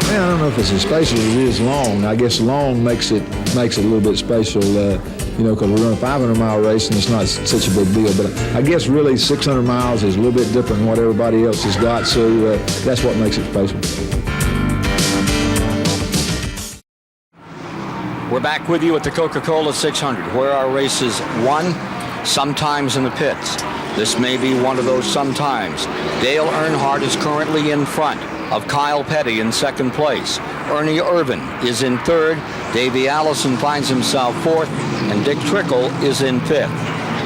Yeah, I don't know if it's as special as it is long. I guess long makes it a little bit special, because we run a 500-mile race and it's not such a big deal. But I guess really 600 miles is a little bit different than what everybody else has got, so that's what makes it special. We're back with you at the Coca-Cola 600, where our race is won sometimes in the pits. This may be one of those sometimes. Dale Earnhardt is currently in front of Kyle Petty in second place. Ernie Irvan is in third. Davey Allison finds himself fourth, and Dick Trickle is in fifth.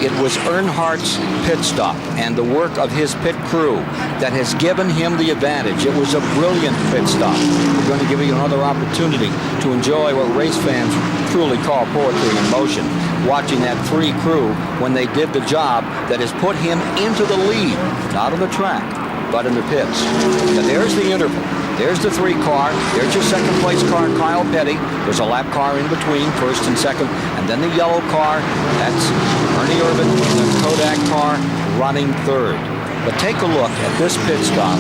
It was Earnhardt's pit stop and the work of his pit crew that has given him the advantage. It was a brilliant pit stop. We're going to give you another opportunity to enjoy what race fans truly call poetry in motion, watching that 3 crew when they did the job that has put him into the lead, not on the track, but in the pits. But there's the interval. There's the 3 car. There's your second place car, Kyle Petty. There's a lap car in between, first and second. And then the yellow car, that's Ernie Irvan in the Kodak car running third. But take a look at this pit stop.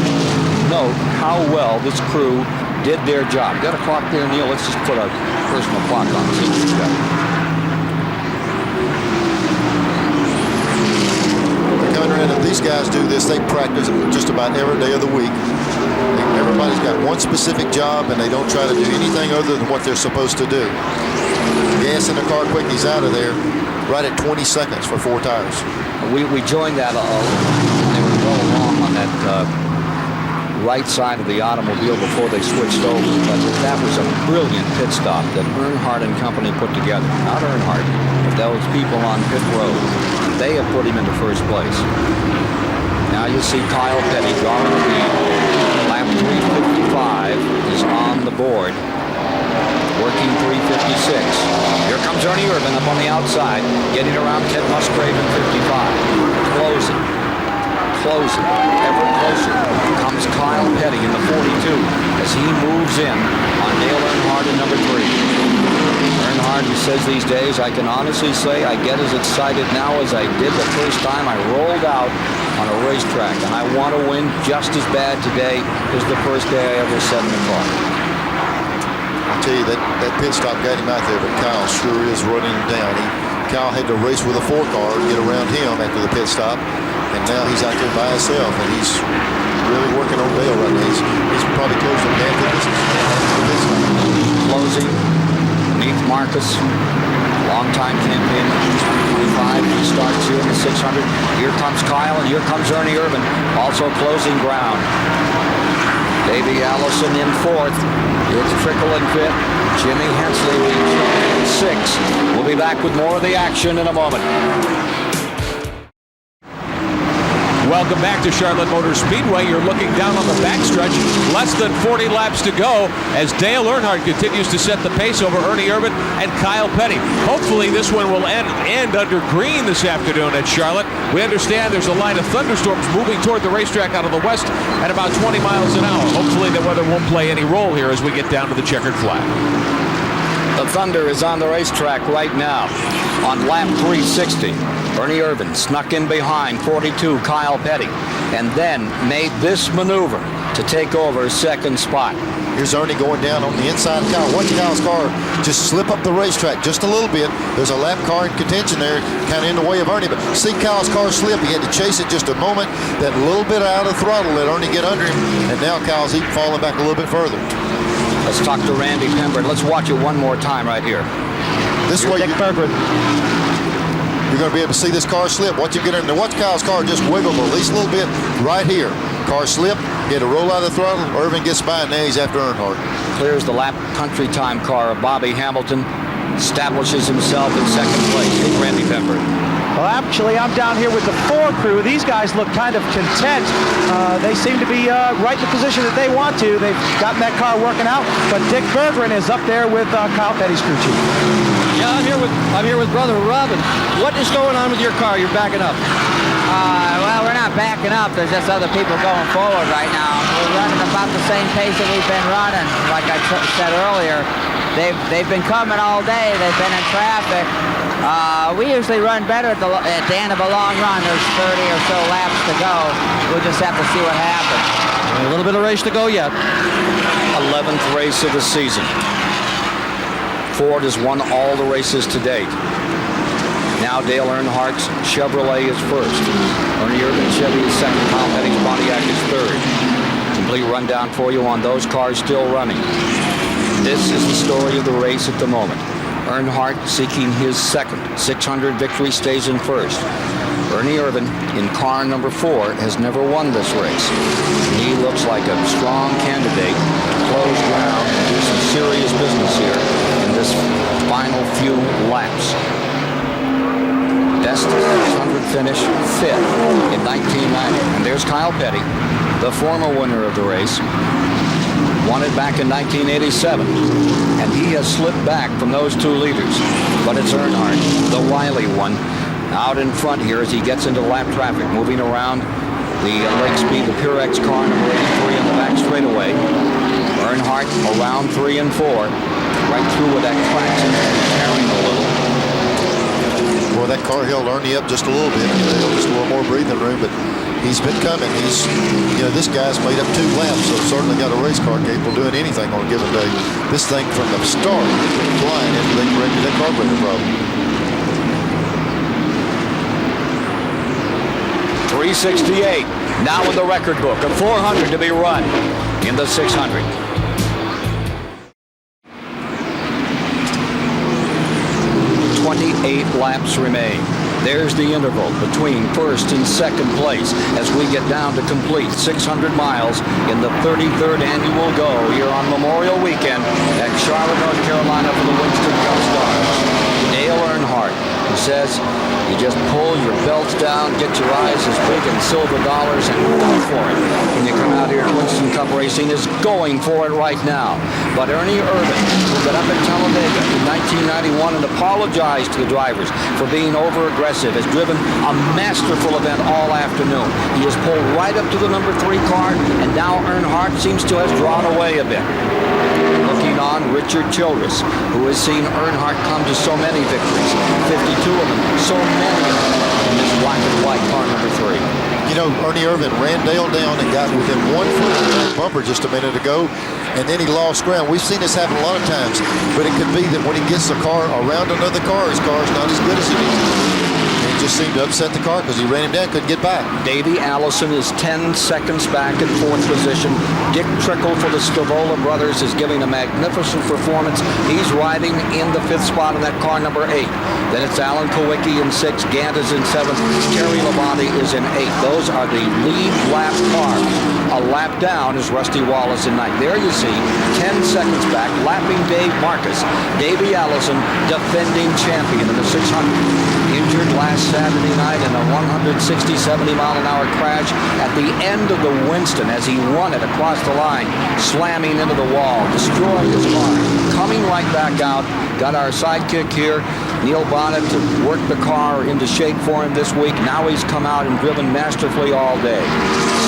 Note how well this crew did their job. Got a clock there, Neil? Let's just put a personal clock on. See what we've got. These guys do this. They practice just about every day of the week. Everybody's got one specific job, and they don't try to do anything other than what they're supposed to do. Gas in the car quick, he's out of there right at 20 seconds for 4 tires. We joined that. They were well along on that right side of the automobile before they switched over. But that was a brilliant pit stop that Earnhardt and company put together. Not Earnhardt, but those people on pit road. They have put him into first place. Now you see Kyle Petty drawing the lead. Lap 355 is on the board. Working 356. Here comes Ernie Irvan up on the outside, getting around Ted Musgrave in 55. Closing, ever closer comes Kyle Petty in the 42 as he moves in on Dale Earnhardt in number 3. Earnhardt, he says these days, I can honestly say I get as excited now as I did the first time I rolled out on a racetrack, and I want to win just as bad today as the first day I ever sat in the car. I'll tell you, that pit stop got him out there, but Kyle sure is running him down. Kyle had to race with a 4 car to get around him after the pit stop, and now he's out there by himself, and he's really working on Dale right now. He's probably close to half the distance. Closing. Beneath Marcus, longtime champion, 25. He starts here in the 600. Here comes Kyle, and here comes Ernie Irvan, also closing ground. Davey Allison in 4th. It's Trickle in 5th. Jimmy Hensley in 6th. We'll be back with more of the action in a moment. Welcome back to Charlotte Motor Speedway. You're looking down on the backstretch. Less than 40 laps to go as Dale Earnhardt continues to set the pace over Ernie Irvan and Kyle Petty. Hopefully this one will end under green this afternoon at Charlotte. We understand there's a line of thunderstorms moving toward the racetrack out of the west at about 20 miles an hour. Hopefully the weather won't play any role here as we get down to the checkered flag. The Thunder is on the racetrack right now on lap 360. Ernie Irvan snuck in behind 42 Kyle Petty and then made this maneuver to take over second spot. Here's Ernie going down on the inside of Kyle. Watch Kyle's car just slip up the racetrack just a little bit. There's a lap car in contention there, kind of in the way of Ernie, but see Kyle's car slip. He had to chase it just a moment. That little bit out of the throttle let Ernie get under him, and now Kyle's even falling back a little bit further. Let's talk to Randy Pembert. Let's watch it one more time right here. This way, you're going to be able to see this car slip. Watch him get in there. Watch Kyle's car just wiggle at least a little bit right here. Car slip. He had to roll out of the throttle. Irvan gets by, and now he's after Earnhardt. Clears the lap country time car of Bobby Hamilton. Establishes himself in second place. Here's Randy Pembert. Well, actually, I'm down here with the 4 crew. These guys look kind of content. They seem to be right in the position that they want to. They've gotten that car working out. But Dick Bergeron is up there with Kyle Petty's crew chief. Yeah, I'm here with brother Robin. What is going on with your car? You're backing up. Well, we're not backing up. There's just other people going forward right now. We're running about the same pace that we've been running. Like I said earlier, they've been coming all day. They've been in traffic. We usually run better at the end of a long run. There's 30 or so laps to go. We'll just have to see what happens. A little bit of race to go yet. 11th race of the season. Ford has won all the races to date. Now Dale Earnhardt's Chevrolet is first. Ernie Irvan Chevy is second. Kyle Petty's Pontiac is third. Complete rundown for you on those cars still running. This is the story of the race at the moment. Earnhardt seeking his second 600 victory, stays in first. Ernie Irvan in car number 4 has never won this race. He looks like a strong candidate to close ground and do some serious business here in this final few laps. Best 600 finish, 5th in 1990. And there's Kyle Petty, the former winner of the race. Won it back in 1987. And he has slipped back from those two leaders. But it's Earnhardt, the wily one, out in front here as he gets into lap traffic, moving around the Lake Speed, the Purex car, number 83 in the back straightaway. Earnhardt around 3 and 4, right through with that crack, carrying a little. Well, that car held Ernie up just a little bit, just a little more breathing room, but he's been coming. He's, this guy's made up 2 laps, so certainly got a race car capable of doing anything on a given day. This thing from the start flying after they corrected that carburetor problem. 368 now in the record book, a 400 to be run in the 600. Eight laps remain. There's the interval between first and second place as we get down to complete 600 miles in the 33rd annual Go here on Memorial Weekend at Charlotte, North Carolina for the Winston Cup Stars. Dale Earnhardt, who says you just pull your belts down, get your eyes as big in silver dollars, and go for it. When you come out here at Winston Cup Racing, is going for it right now. But Ernie Irvan, who got up at Talladega in 1991 and apologized to the drivers for being over-aggressive, has driven a masterful event all afternoon. He has pulled right up to the number 3 car, and now Earnhardt seems to have drawn away a bit. Looking on, Richard Childress, who has seen Earnhardt come to so many victories, 52 of them, so many of them in this black and white car number 3. Ernie Irvan ran Dale down and got within 1 foot of the bumper just a minute ago, and then he lost ground. We've seen this happen a lot of times, but it could be that when he gets the car around another car, his car's not as good as it needs to be. He just seemed to upset the car because he ran him down, couldn't get back. Davey Allison is 10 seconds back in 4th position. Dick Trickle for the Stavola brothers is giving a magnificent performance. He's riding in the 5th spot in that car number 8. Then it's Alan Kowicki in 6th, Gant is in 7th, Terry Labonte is in 8th. Those are the lead lap cars. A lap down is Rusty Wallace in 9th. There you see, 10 seconds back, lapping Dave Marcus. Davey Allison, defending champion in the 600. Injured last Saturday night in a 160, 70-mile-an-hour crash at the end of the Winston as he won it across the line, slamming into the wall, destroying his car. Coming right back out, got our sidekick here, Neil Bonnet, to work the car into shape for him this week. Now he's come out and driven masterfully all day.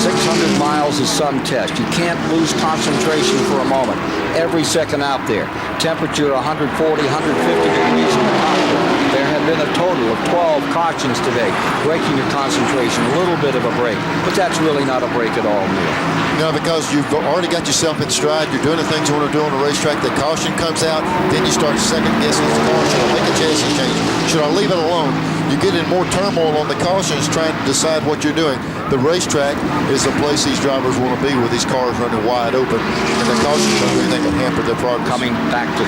600 miles is some test. You can't lose concentration for a moment. Every second out there. Temperature 140, 150 degrees in the cockpit. There have been a total of 12 cautions today, breaking your concentration, a little bit of a break. But that's really not a break at all, Neil. Because you've already got yourself in stride. You're doing the things you want to do on the racetrack. The caution comes out, then you start second-guessing the car. Should I make a chassis change? Should I leave it alone? You get in more turmoil on the cautions trying to decide what you're doing. The racetrack is the place these drivers want to be with these cars running wide open, and the cautions don't do anything but hamper their progress. Coming back to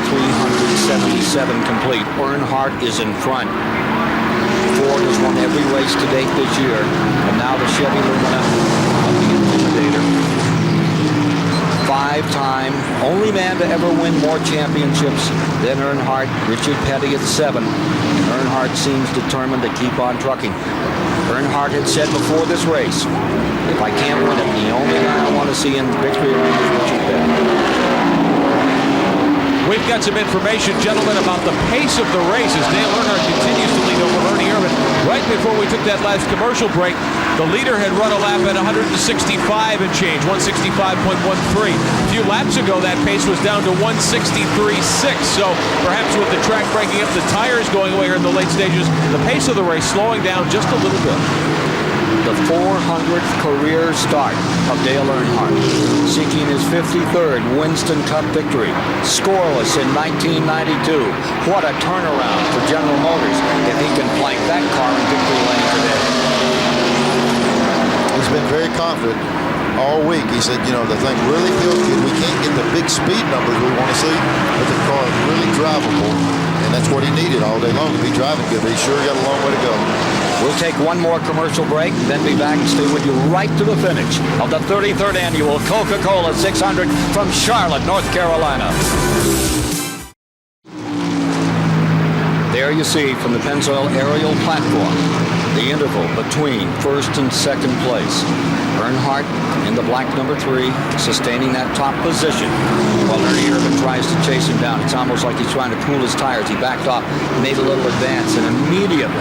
377 complete. Earnhardt is in front. Ford has won every race to date this year, and now the Chevy Lumina of the Intimidator. 5-time, only man to ever win more championships than Earnhardt. Richard Petty at 7. Earnhardt seems determined to keep on trucking. Earnhardt had said before this race, if I can't win it, the only guy I want to see in victory lane is Richard Petty. We've got some information, gentlemen, about the pace of the race as Dale Earnhardt continues to lead over Ernie Irvan. Right before we took that last commercial break, the leader had run a lap at 165 and change, 165.13. A few laps ago, that pace was down to 163.6. So perhaps with the track breaking up, the tires going away here in the late stages, the pace of the race slowing down just a little bit. The 400th career start of Dale Earnhardt, seeking his 53rd Winston Cup victory. Scoreless in 1992. What a turnaround for General Motors if he can plank that car in victory lane today. He's been very confident all week. He said, the thing really feels good. We can't get the big speed numbers we want to see, but the car is really drivable, and that's what he needed all day long to be driving good. But he sure got a long way to go. We'll take one more commercial break, then be back and stay with you right to the finish of the 33rd annual Coca-Cola 600 from Charlotte, North Carolina. There you see from the Pennzoil aerial platform the interval between first and second place. Earnhardt in the black number 3, sustaining that top position, while Ernie Irvin tries to chase him down. It's almost like he's trying to cool his tires. He backed off, made a little advance, and immediately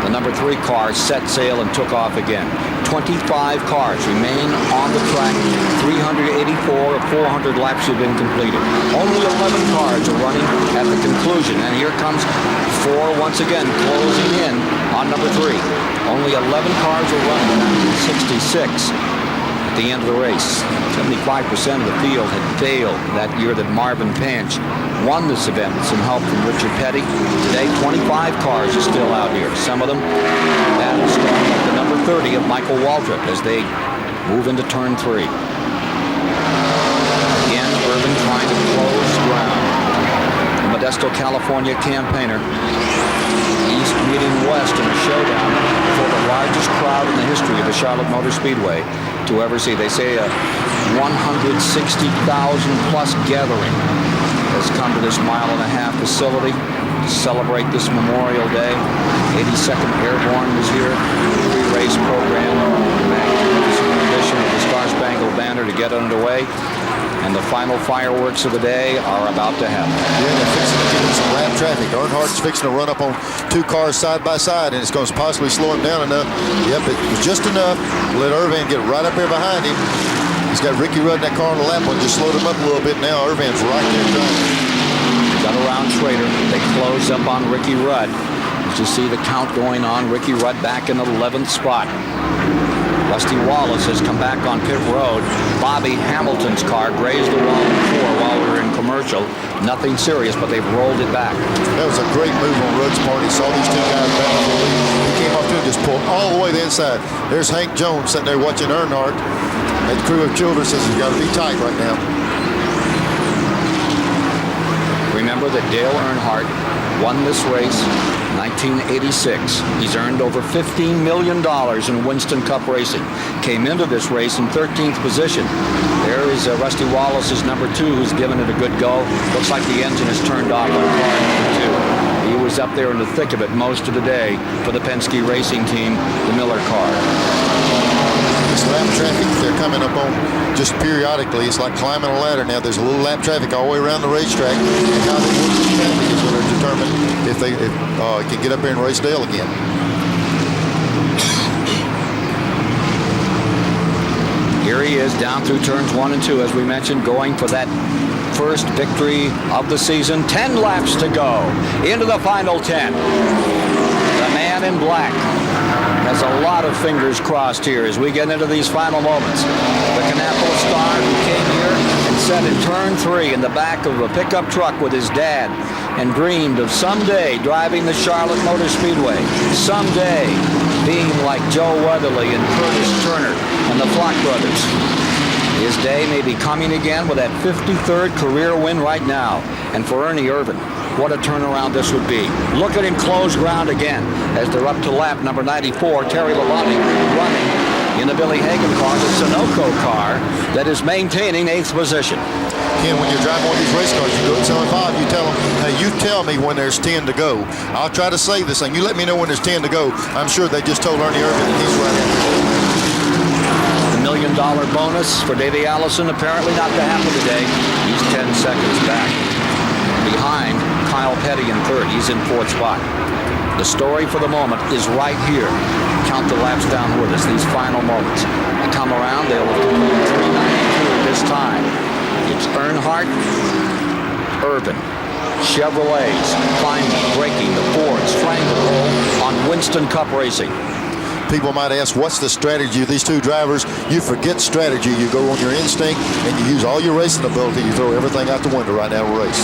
the number 3 car set sail and took off again. 25 cars remain on the track. 384 of 400 laps have been completed. Only 11 cars are running at the conclusion, and here comes 4 once again closing in on number 3. Only 11 cars were running in 1966 at the end of the race. 75% of the field had failed that year that Marvin Panch won this event with some help from Richard Petty. Today, 25 cars are still out here. Some of them battle strong like the number 30 of Michael Waltrip as they move into turn 3. Again, Irvin trying to close ground. The Modesto, California campaigner. East meeting West in a showdown for the largest crowd in the history of the Charlotte Motor Speedway to ever see. They say a 160,000 plus gathering has come to this mile-and-a-half facility to celebrate this Memorial Day. 82nd Airborne was here. Pre-race program, magnificent rendition of the Star-Spangled Banner to get underway. And the final fireworks of the day are about to happen. Yeah, they're fixing to get in some lap traffic. Earnhardt's fixing to run up on 2 cars side by side, and it's going to possibly slow him down enough. Yep, it was just enough to let Irvin get right up there behind him. He's got Ricky Rudd in that car on the lap one, just slowed him up a little bit. Now Irvin's right there driving. Got around Schrader. They close up on Ricky Rudd. As you see the count going on, Ricky Rudd back in the 11th spot. Rusty Wallace has come back on pit road. Bobby Hamilton's car grazed the wall before while we were in commercial. Nothing serious, but they've rolled it back. That was a great move on Rudd's part. He saw these 2 guys back on the lead. He came up to him and just pulled all the way to the inside. There's Hank Jones sitting there watching Earnhardt. That crew of children says he's got to be tight right now. Remember that Dale Earnhardt won this race 1986. He's earned over $15 million in Winston Cup racing. Came into this race in 13th position. There is Rusty Wallace's number 2 who's given it a good go. Looks like the engine is turned off on car number 2. He was up there in the thick of it most of the day for the Penske racing team, the Miller car. This lap traffic they're coming up on just periodically. It's like climbing a ladder now. There's a little lap traffic all the way around the racetrack. And how they work this traffic is going to determine if they can get up here and race Dale again. Here he is down through turns 1 and 2, as we mentioned, going for that first victory of the season. 10 laps to go into the final 10. The man in black has a lot of fingers crossed here as we get into these final moments. The Kannapolis star who came here and sat in turn 3 in the back of a pickup truck with his dad and dreamed of someday driving the Charlotte Motor Speedway, someday being like Joe Weatherly and Curtis Turner and the Flock brothers. His day may be coming again with that 53rd career win right now. And for Ernie Irvin, what a turnaround this would be. Look at him close ground again as they're up to lap number 94. Terry Lalonde running in the Billy Hagan car, the Sunoco car that is maintaining 8th position. Ken, when you're driving one of these race cars, you go to 75, you tell them, hey, you tell me when there's 10 to go. I'll try to save this thing. You let me know when there's 10 to go. I'm sure they just told Ernie Irvin that he's right after. The $1 million bonus for Davey Allison apparently not to happen today. He's 10 seconds back. Behind Kyle Petty in 3rd. He's in 4th spot. The story for the moment is right here. Count the laps down with us, these final moments. They come around, they'll have completed 392 this time. It's Earnhardt, Irvin, Chevrolets, Feynman breaking the Fords, stranglehold on Winston Cup racing. People might ask, what's the strategy of these 2 drivers? You forget strategy. You go on your instinct, and you use all your racing ability. You throw everything out the window right now in a race.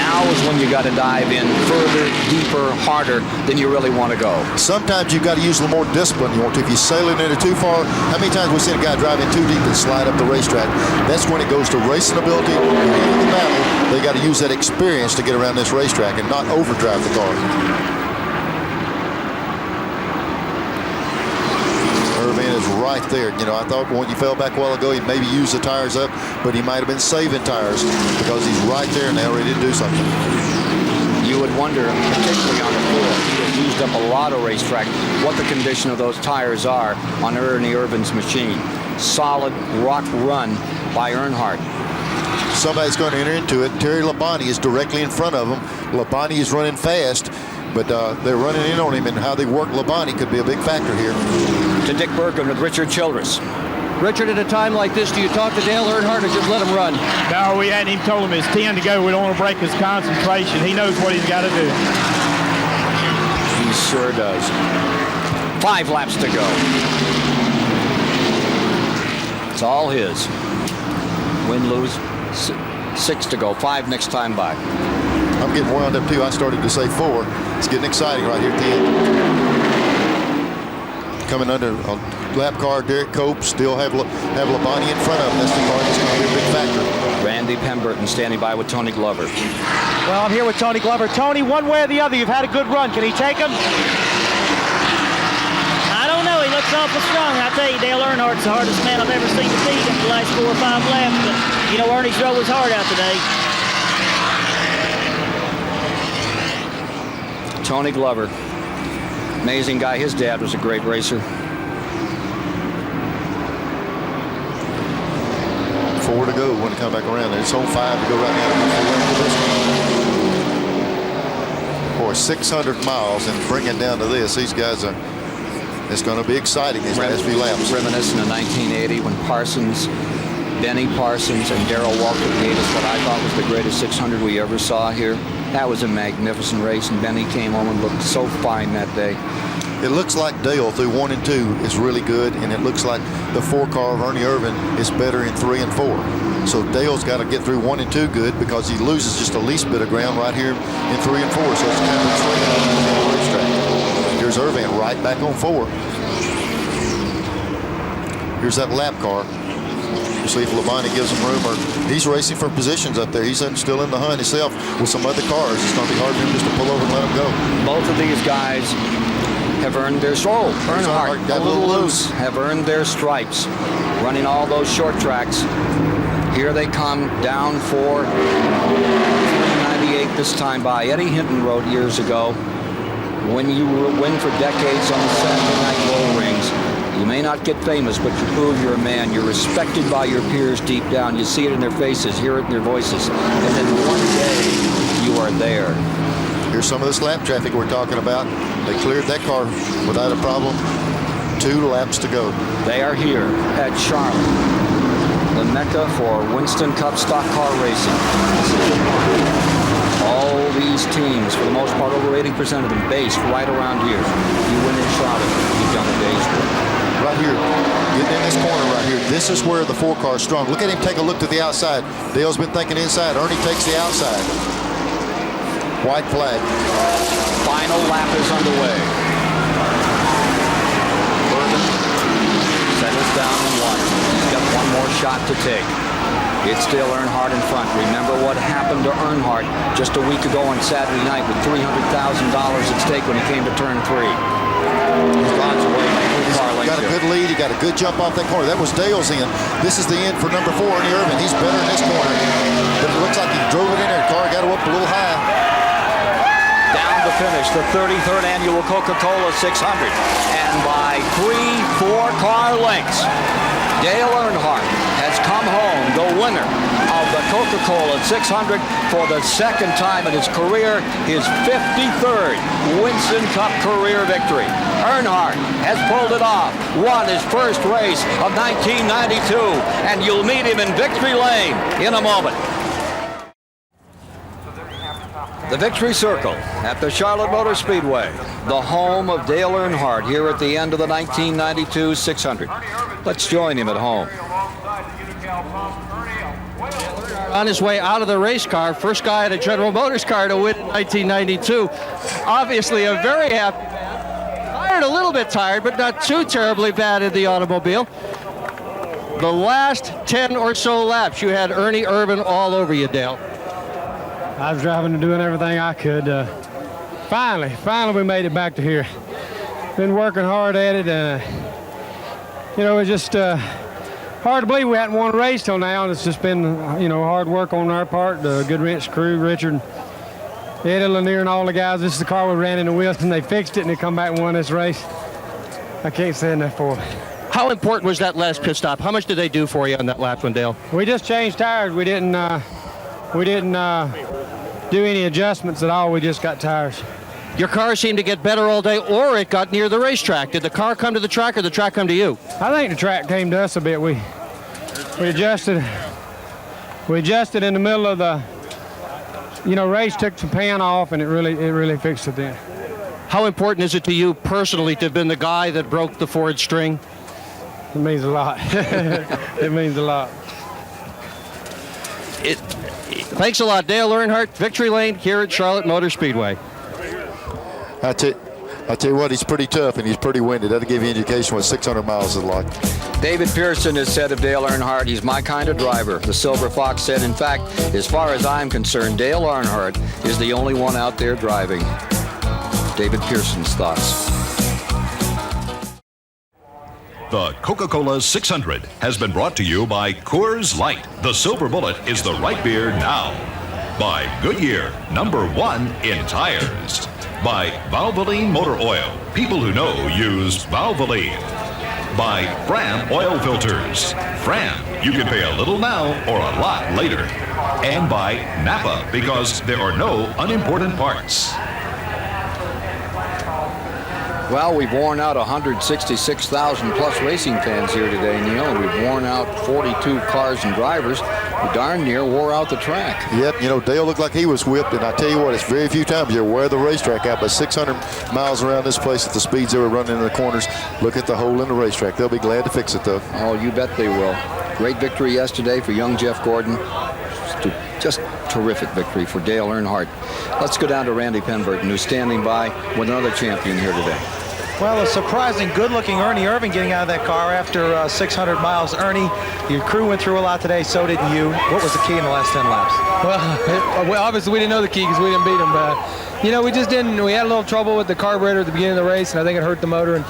Now is when you got to dive in further, deeper, harder than you really want to go. Sometimes you've got to use a little more discipline you want to. If you're sailing into too far, how many times we've seen a guy driving too deep and slide up the racetrack? That's when it goes to racing ability. At the end of the battle, they got to use that experience to get around this racetrack and not overdrive the car. Irvin is right there. You know, I thought when you fell back a while ago, he maybe used the tires up, but he might have been saving tires because he's right there now ready to do something. You You would wonder, particularly on the floor, he has used up a lot of racetrack, what the condition of those tires are on Ernie Irvin's machine. Solid rock run by Earnhardt. Somebody's going to enter into it. Terry Labonte is directly in front of him. Labonte is running fast, but they're running in on him, and how they work Labonte could be a big factor here. To Dick Burkham with Richard Childress. Richard, at a time like this, do you talk to Dale Earnhardt or just let him run? No, we hadn't even told him it's 10 to go. We don't want to break his concentration. He knows what he's got to do. He sure does. 5 laps to go. It's all his. Win, lose. 6 to go. 5 next time by. I'm getting wound up too. I started to say 4. It's getting exciting right here at the end. Coming under a lap car, Derek Cope still have Labonte in front of him. That's the car that's going to be a big factor. Randy Pemberton standing by with Tony Glover. Well, I'm here with Tony Glover. Tony, one way or the other, you've had a good run. Can he take him? I don't know. He looks awful strong. I tell you, Dale Earnhardt's the hardest man I've ever seen to beat in the last 4 or 5 laps. But, you know, Ernie's drove his heart out today. Tony Glover. Amazing guy. His dad was a great racer. 4 to go when it come back around. It's on 5 to go right now. Boy, 600 miles and bring it down to this. These guys are, it's going to be exciting these last few laps. Reminiscent of 1980 when Benny Parsons and Darrell Walker gave us what I thought was the greatest 600 we ever saw here. That was a magnificent race, and Benny came home and looked so fine that day. It looks like Dale through 1 and 2 is really good, and it looks like the 4 car of Ernie Irvin is better in 3 and 4. So Dale's got to get through 1 and 2 good because he loses just the least bit of ground right here in 3 and 4. So it's kind of swinging on the racetrack. Here's Irvin right back on 4. Here's that lap car. We'll see if Labonte gives him room, or he's racing for positions up there. He's still in the hunt himself with some other cars. It's going to be hard for him just to pull over and let him go. Both of these guys have earned their Earnhardt got a little loose. Have earned their stripes, running all those short tracks. Here they come down for 398 this time by. Eddie Hinton wrote years ago, when you win for decades on the Saturday Night Bull Rings, you may not get famous, but you prove you're a man. You're respected by your peers deep down. You see it in their faces, hear it in their voices. And then one day, you are there. Here's some of this lap traffic we're talking about. They cleared that car without a problem. 2 laps to go. They are here at Charlotte, the mecca for Winston Cup stock car racing. All these teams, for the most part, over 80% of them based right around here. You win in Charlotte, you've done a day's work. Right here, getting in this corner right here. This is where the 4 car is strong. Look at him take a look to the outside. Dale's been thinking inside. Ernie takes the outside. White flag. Final lap is underway. Burton settles down in 1. He's got 1 more shot to take. It's still Earnhardt in front. Remember what happened to Earnhardt just a week ago on Saturday night with $300,000 at stake when he came to turn 3. He's God's way. He's got a good lead. He got a good jump off that corner. That was Dale's end. This is the end for number 4, Ernie Irvin. He's better in this corner. But it looks like he drove it in there. The car got up a little high. Down to finish the 33rd annual Coca-Cola 600. And by 3 4-car lengths, Dale Earnhardt has come home the winner of the Coca-Cola 600 for the 2nd time in his career, his 53rd Winston Cup career victory. Earnhardt has pulled it off, won his first race of 1992, and you'll meet him in Victory Lane in a moment. The Victory Circle at the Charlotte Motor Speedway, the home of Dale Earnhardt here at the end of the 1992 600. Let's join him at home. On his way out of the race car, first guy in a General Motors car to win in 1992. Obviously a very happy man. Tired, a little bit tired, but not too terribly bad in the automobile. The last 10 or so laps, you had Ernie Irvin all over you, Dale. I was driving and doing everything I could. Finally we made it back to here. Been working hard at it. You know, it's just hard to believe we hadn't won a race till now. And it's just been, you know, hard work on our part. The Good Wrench crew, Richard, Eddie Lanier and all the guys. This is the car we ran into Wilson. They fixed it and they come back and won this race. I can't say enough for them. How important was that last pit stop? How much did they do for you on that lap one, Dale? We just changed tires. We didn't do any adjustments at all. We just got tires. Your car seemed to get better all day, or it got near the racetrack. Did the car come to the track, or the track come to you? I think the track came to us a bit. We adjusted. We adjusted in the middle of the, race, took some pan off, and it really fixed it then. How important is it to you personally to have been the guy that broke the Ford string? It means a lot. It means a lot. Thanks a lot, Dale Earnhardt, Victory Lane here at Charlotte Motor Speedway. I tell you what, he's pretty tough and he's pretty winded. That'll give you an indication what 600 miles is like. David Pearson has said of Dale Earnhardt, he's my kind of driver. The Silver Fox said, in fact, as far as I'm concerned, Dale Earnhardt is the only one out there driving. David Pearson's thoughts. The Coca-Cola 600 has been brought to you by Coors Light. The Silver Bullet is the right beer now. By Goodyear, #1 in tires. By Valvoline Motor Oil. People who know use Valvoline. By Fram Oil Filters. Fram, you can pay a little now or a lot later. And by Napa, because there are no unimportant parts. Well, we've worn out 166,000 plus racing fans here today, Neil, and we've worn out 42 cars and drivers. We darn near wore out the track. Yep, Dale looked like he was whipped, and I tell you what, it's very few times you wear the racetrack out, but 600 miles around this place at the speeds they were running in the corners, look at the hole in the racetrack. They'll be glad to fix it, though. Oh, you bet they will. Great victory yesterday for young Jeff Gordon. Just terrific victory for Dale Earnhardt. Let's go down to Randy Penburton, who's standing by with another champion here today. Well, a surprising, good-looking Ernie Irvin getting out of that car after 600 miles. Ernie, your crew went through a lot today, so did you. What was the key in the last 10 laps? Well, obviously we didn't know the key because we didn't beat them, but, we just didn't. We had a little trouble with the carburetor at the beginning of the race, and I think it hurt the motor and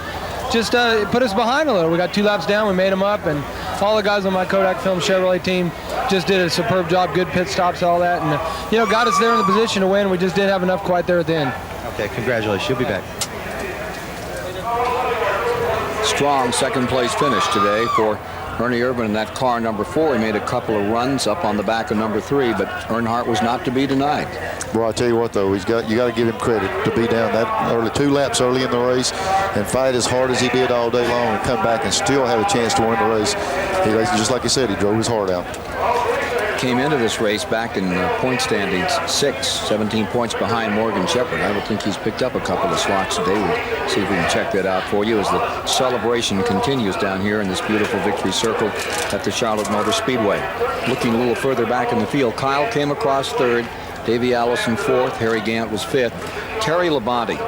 just put us behind a little. We got 2 laps down, we made them up, and all the guys on my Kodak Film Chevrolet team just did a superb job, good pit stops, all that, and, got us there in the position to win. We just didn't have enough quite there at the end. Okay, congratulations. You'll be back. Strong second place finish today for Ernie Irvin in that car #4. He made a couple of runs up on the back of #3, but Earnhardt was not to be denied. Well, I tell you what, though, you got to give him credit to be down that early, 2 laps early in the race and fight as hard as he did all day long and come back and still have a chance to win the race. Just like you said, he drove his heart out. Came into this race back in point standings 17 points behind Morgan Shepherd. I would think he's picked up a couple of slots today. We'll see if we can check that out for you as the celebration continues down here in this beautiful victory circle at the Charlotte Motor Speedway. Looking a little further back in the field, Kyle came across 3rd, Davey Allison 4th, Harry Gant was 5th. Terry Labonte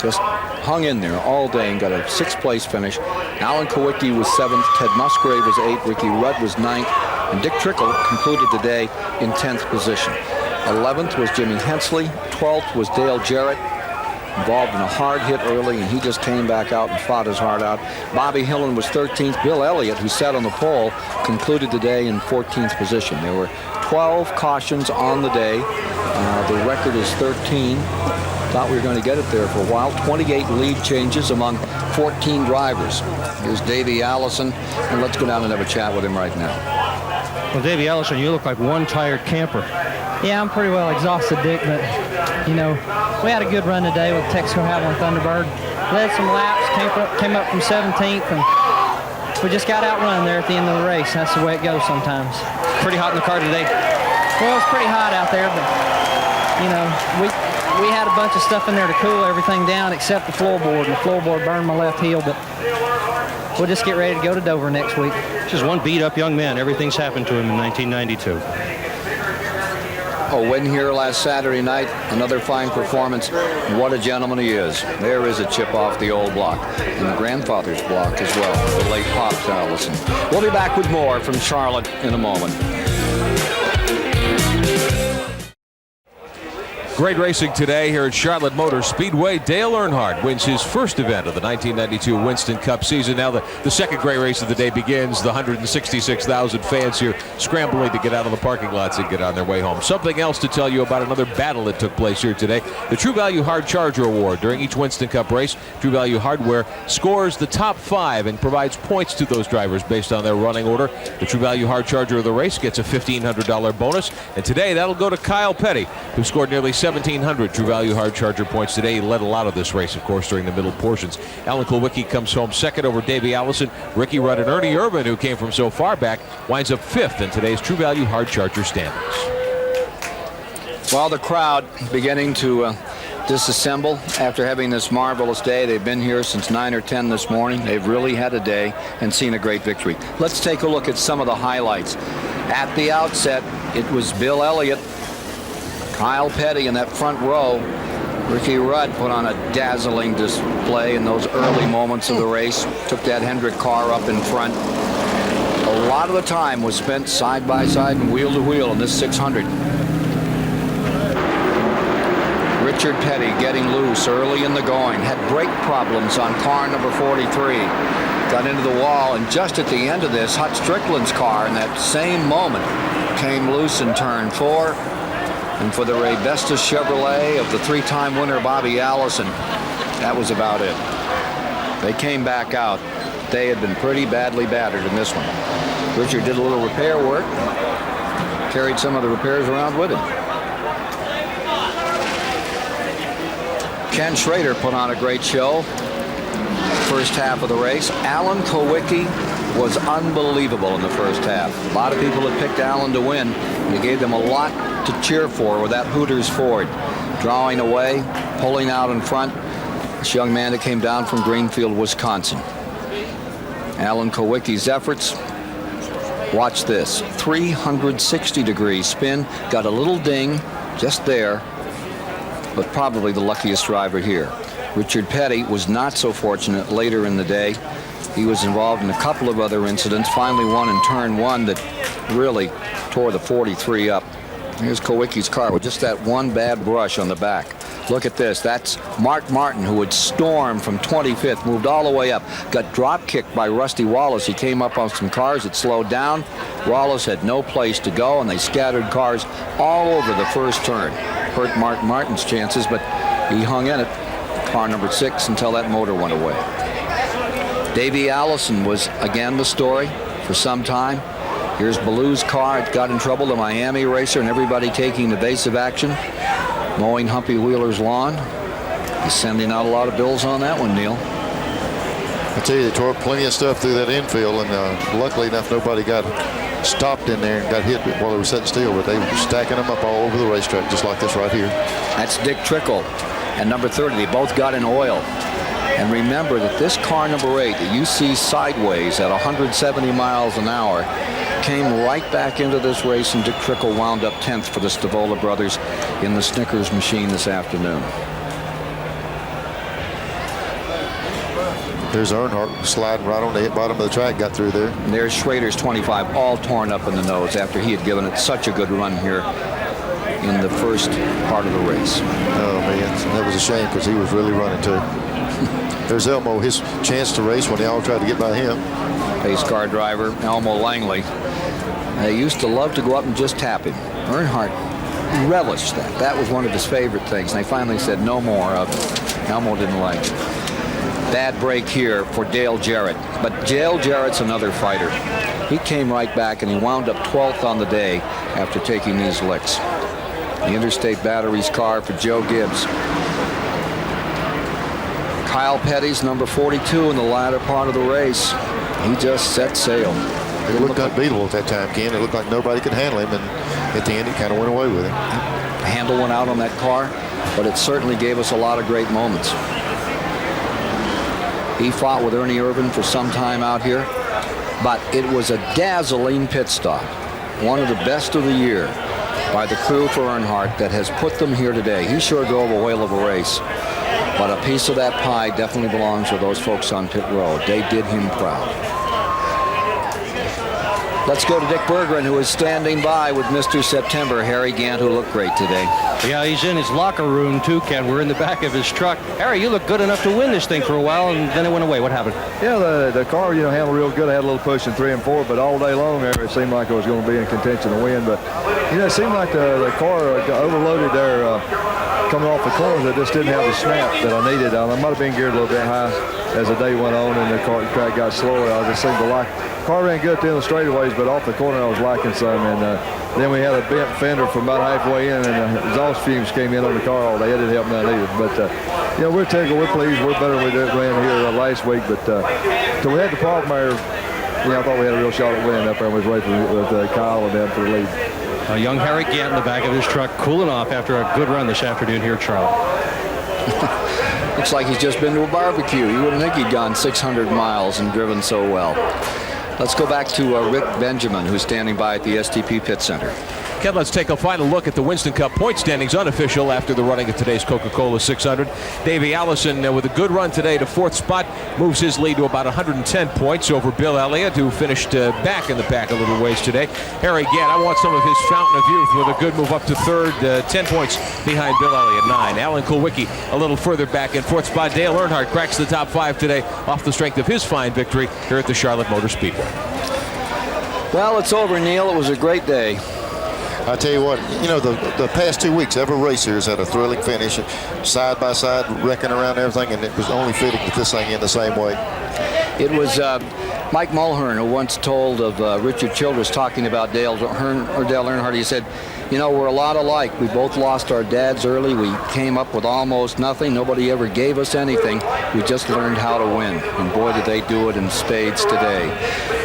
just hung in there all day and got a 6th place finish. Alan Kowicki was 7th, Ted Musgrave was 8th, Ricky Rudd was 9th, and Dick Trickle concluded the day in 10th position. 11th was Jimmy Hensley, 12th was Dale Jarrett, involved in a hard hit early, and he just came back out and fought his heart out. Bobby Hillen was 13th. Bill Elliott, who sat on the pole, concluded the day in 14th position. There were 12 cautions on the day. The record is 13. Thought we were going to get it there for a while. 28 lead changes among 14 drivers. Here's Davey Allison, and let's go down and have a chat with him right now. Well, Davey Allison, you look like one tired camper. Yeah, I'm pretty well exhausted, Dick, but, we had a good run today with Texaco Havoline Thunderbird. Led some laps, came up from 17th, and we just got outrun there at the end of the race. That's the way it goes sometimes. Pretty hot in the car today? Well, it's pretty hot out there, but, we had a bunch of stuff in there to cool everything down except the floorboard, and the floorboard burned my left heel, but we'll just get ready to go to Dover next week. Just one beat-up young man. Everything's happened to him in 1992. A win here last Saturday night. Another fine performance. What a gentleman he is. There is a chip off the old block. And the grandfather's block as well. The late Pops Allison. We'll be back with more from Charlotte in a moment. Great racing today here at Charlotte Motor Speedway. Dale Earnhardt wins his first event of the 1992 Winston Cup season. Now the second great race of the day begins. The 166,000 fans here scrambling to get out of the parking lots and get on their way home. Something else to tell you about another battle that took place here today. The True Value Hard Charger Award. During each Winston Cup race, True Value Hardware scores the top 5 and provides points to those drivers based on their running order. The True Value Hard Charger of the race gets a $1,500 bonus. And today that'll go to Kyle Petty, who scored nearly 1,700 True Value Hard Charger points today. He led a lot of this race, of course, during the middle portions. Alan Kulwicki comes home second over Davey Allison. Ricky Rudd and Ernie Irvin, who came from so far back, winds up 5th in today's True Value Hard Charger standings. Well, the crowd beginning to disassemble after having this marvelous day. They've been here since 9 or 10 this morning. They've really had a day and seen a great victory. Let's take a look at some of the highlights. At the outset, it was Bill Elliott, Kyle Petty in that front row. Ricky Rudd put on a dazzling display in those early moments of the race. Took that Hendrick car up in front. A lot of the time was spent side by side and wheel to wheel in this 600. Richard Petty getting loose early in the going. Had brake problems on car number 43. Got into the wall, and just at the end of this, Hut Strickland's car in that same moment came loose in turn 4. And for the Ray Bestis Chevrolet of the 3-time winner Bobby Allison, that was about it. They came back out. They had been pretty badly battered in this one. Richard did a little repair work, carried some of the repairs around with him. Ken Schrader put on a great show first half of the race. Alan Kulwicki was unbelievable in the first half. A lot of people had picked Alan to win. He gave them a lot to cheer for with that Hooters Ford. Drawing away, pulling out in front. This young man that came down from Greenfield, Wisconsin. Alan Kulwicki's efforts. Watch this. 360-degree spin. Got a little ding just there, but probably the luckiest driver here. Richard Petty was not so fortunate later in the day. He was involved in a couple of other incidents. Finally one in turn 1 that really tore the 43 up. Here's Kulwicki's car with just that one bad brush on the back. Look at this. That's Mark Martin, who had stormed from 25th, moved all the way up, got drop kicked by Rusty Wallace. He came up on some cars that slowed down. Wallace had no place to go, and they scattered cars all over the first turn. Hurt Mark Martin's chances, but he hung in it. Car number 6 until that motor went away. Davey Allison was again the story for some time. Here's Ballew's car. It got in trouble, the Miami racer, and everybody taking evasive action, mowing Humpy Wheeler's lawn. He's sending out a lot of bills on that one, Neil. I tell you, they tore up plenty of stuff through that infield, and luckily enough, nobody got stopped in there and got hit while they were sitting still, but they were stacking them up all over the racetrack, just like this right here. That's Dick Trickle and number 30. They both got in oil. And remember that this car number 8 that you see sideways at 170 miles an hour came right back into this race, and Dick Trickle wound up 10th for the Stavola brothers in the Snickers machine this afternoon. There's Earnhardt sliding right on the bottom of the track, got through there. And there's Schrader's 25, all torn up in the nose after he had given it such a good run here in the first part of the race. Oh, man, that was a shame because he was really running too. There's Elmo, his chance to race when they all tried to get by him. Pace car driver Elmo Langley. They used to love to go up and just tap him. Earnhardt relished that. That was one of his favorite things. And they finally said no more of it. Elmo didn't like it. Bad break here for Dale Jarrett. But Dale Jarrett's another fighter. He came right back and he wound up 12th on the day after taking these licks. The Interstate Batteries car for Joe Gibbs. Kyle Petty's number 42 in the latter part of the race. He just set sail. It looked unbeatable at that time, Ken. It looked like nobody could handle him, and at the end he kind of went away with it. The handle went out on that car, but it certainly gave us a lot of great moments. He fought with Ernie Irvin for some time out here, but it was a dazzling pit stop. One of the best of the year by the crew for Earnhardt that has put them here today. He sure drove a whale of a race. But a piece of that pie definitely belongs to those folks on pit road. They did him proud. Let's go to Dick Berggren, who is standing by with Mr. September, Harry Gant, who looked great today. Yeah, he's in his locker room too, Ken. We're in the back of his truck. Harry, you look good enough to win this thing for a while, and then it went away. What happened? Yeah, the car, handled real good. I had a little push in 3 and 4, but all day long there, it seemed like I was going to be in contention to win. But, it seemed like the car overloaded there coming off the corners. It just didn't have the snap that I needed. I might have been geared a little bit high as the day went on and the track got slower. I just seemed to like car ran good at the end of the straightaways, but off the corner I was lacking some. And then we had a bent fender from about halfway in, and the exhaust fumes came in on the car all day. It didn't help none either. But we're tickled, we're pleased, we're better than we did ran here last week. But so we had the problem there. I thought we had a real shot at winning up there. And was racing with Kyle and them for the lead. Young Harry Gant in the back of his truck, cooling off after a good run this afternoon here at Charlotte. Looks like he's just been to a barbecue. You wouldn't think he'd gone 600 miles and driven so well. Let's go back to Rick Benjamin, who's standing by at the STP Pit Center. Ken, let's take a final look at the Winston Cup point standings, unofficial after the running of today's Coca-Cola 600. Davey Allison with a good run today to 4th spot, moves his lead to about 110 points over Bill Elliott, who finished back in the pack a little ways today. Harry Gant, I want some of his fountain of youth with a good move up to 3rd, 10 points behind Bill Elliott, 9. Alan Kulwicki a little further back in 4th spot. Dale Earnhardt cracks the top 5 today off the strength of his fine victory here at the Charlotte Motor Speedway. Well, it's over, Neil. It was a great day. I tell you what, the past 2 weeks, every racer has had a thrilling finish, side by side, wrecking around everything, and it was only fitting that this thing in the same way. It was Mike Mulhern who once told of Richard Childress talking about Dale Earnhardt. He said, we're a lot alike. We both lost our dads early. We came up with almost nothing. Nobody ever gave us anything. We just learned how to win. And boy, did they do it in spades today.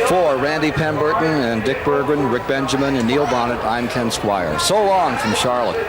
For Randy Pemberton and Dick Berggren, Rick Benjamin, and Neil Bonnet, I'm Ken Squire. So long from Charlotte.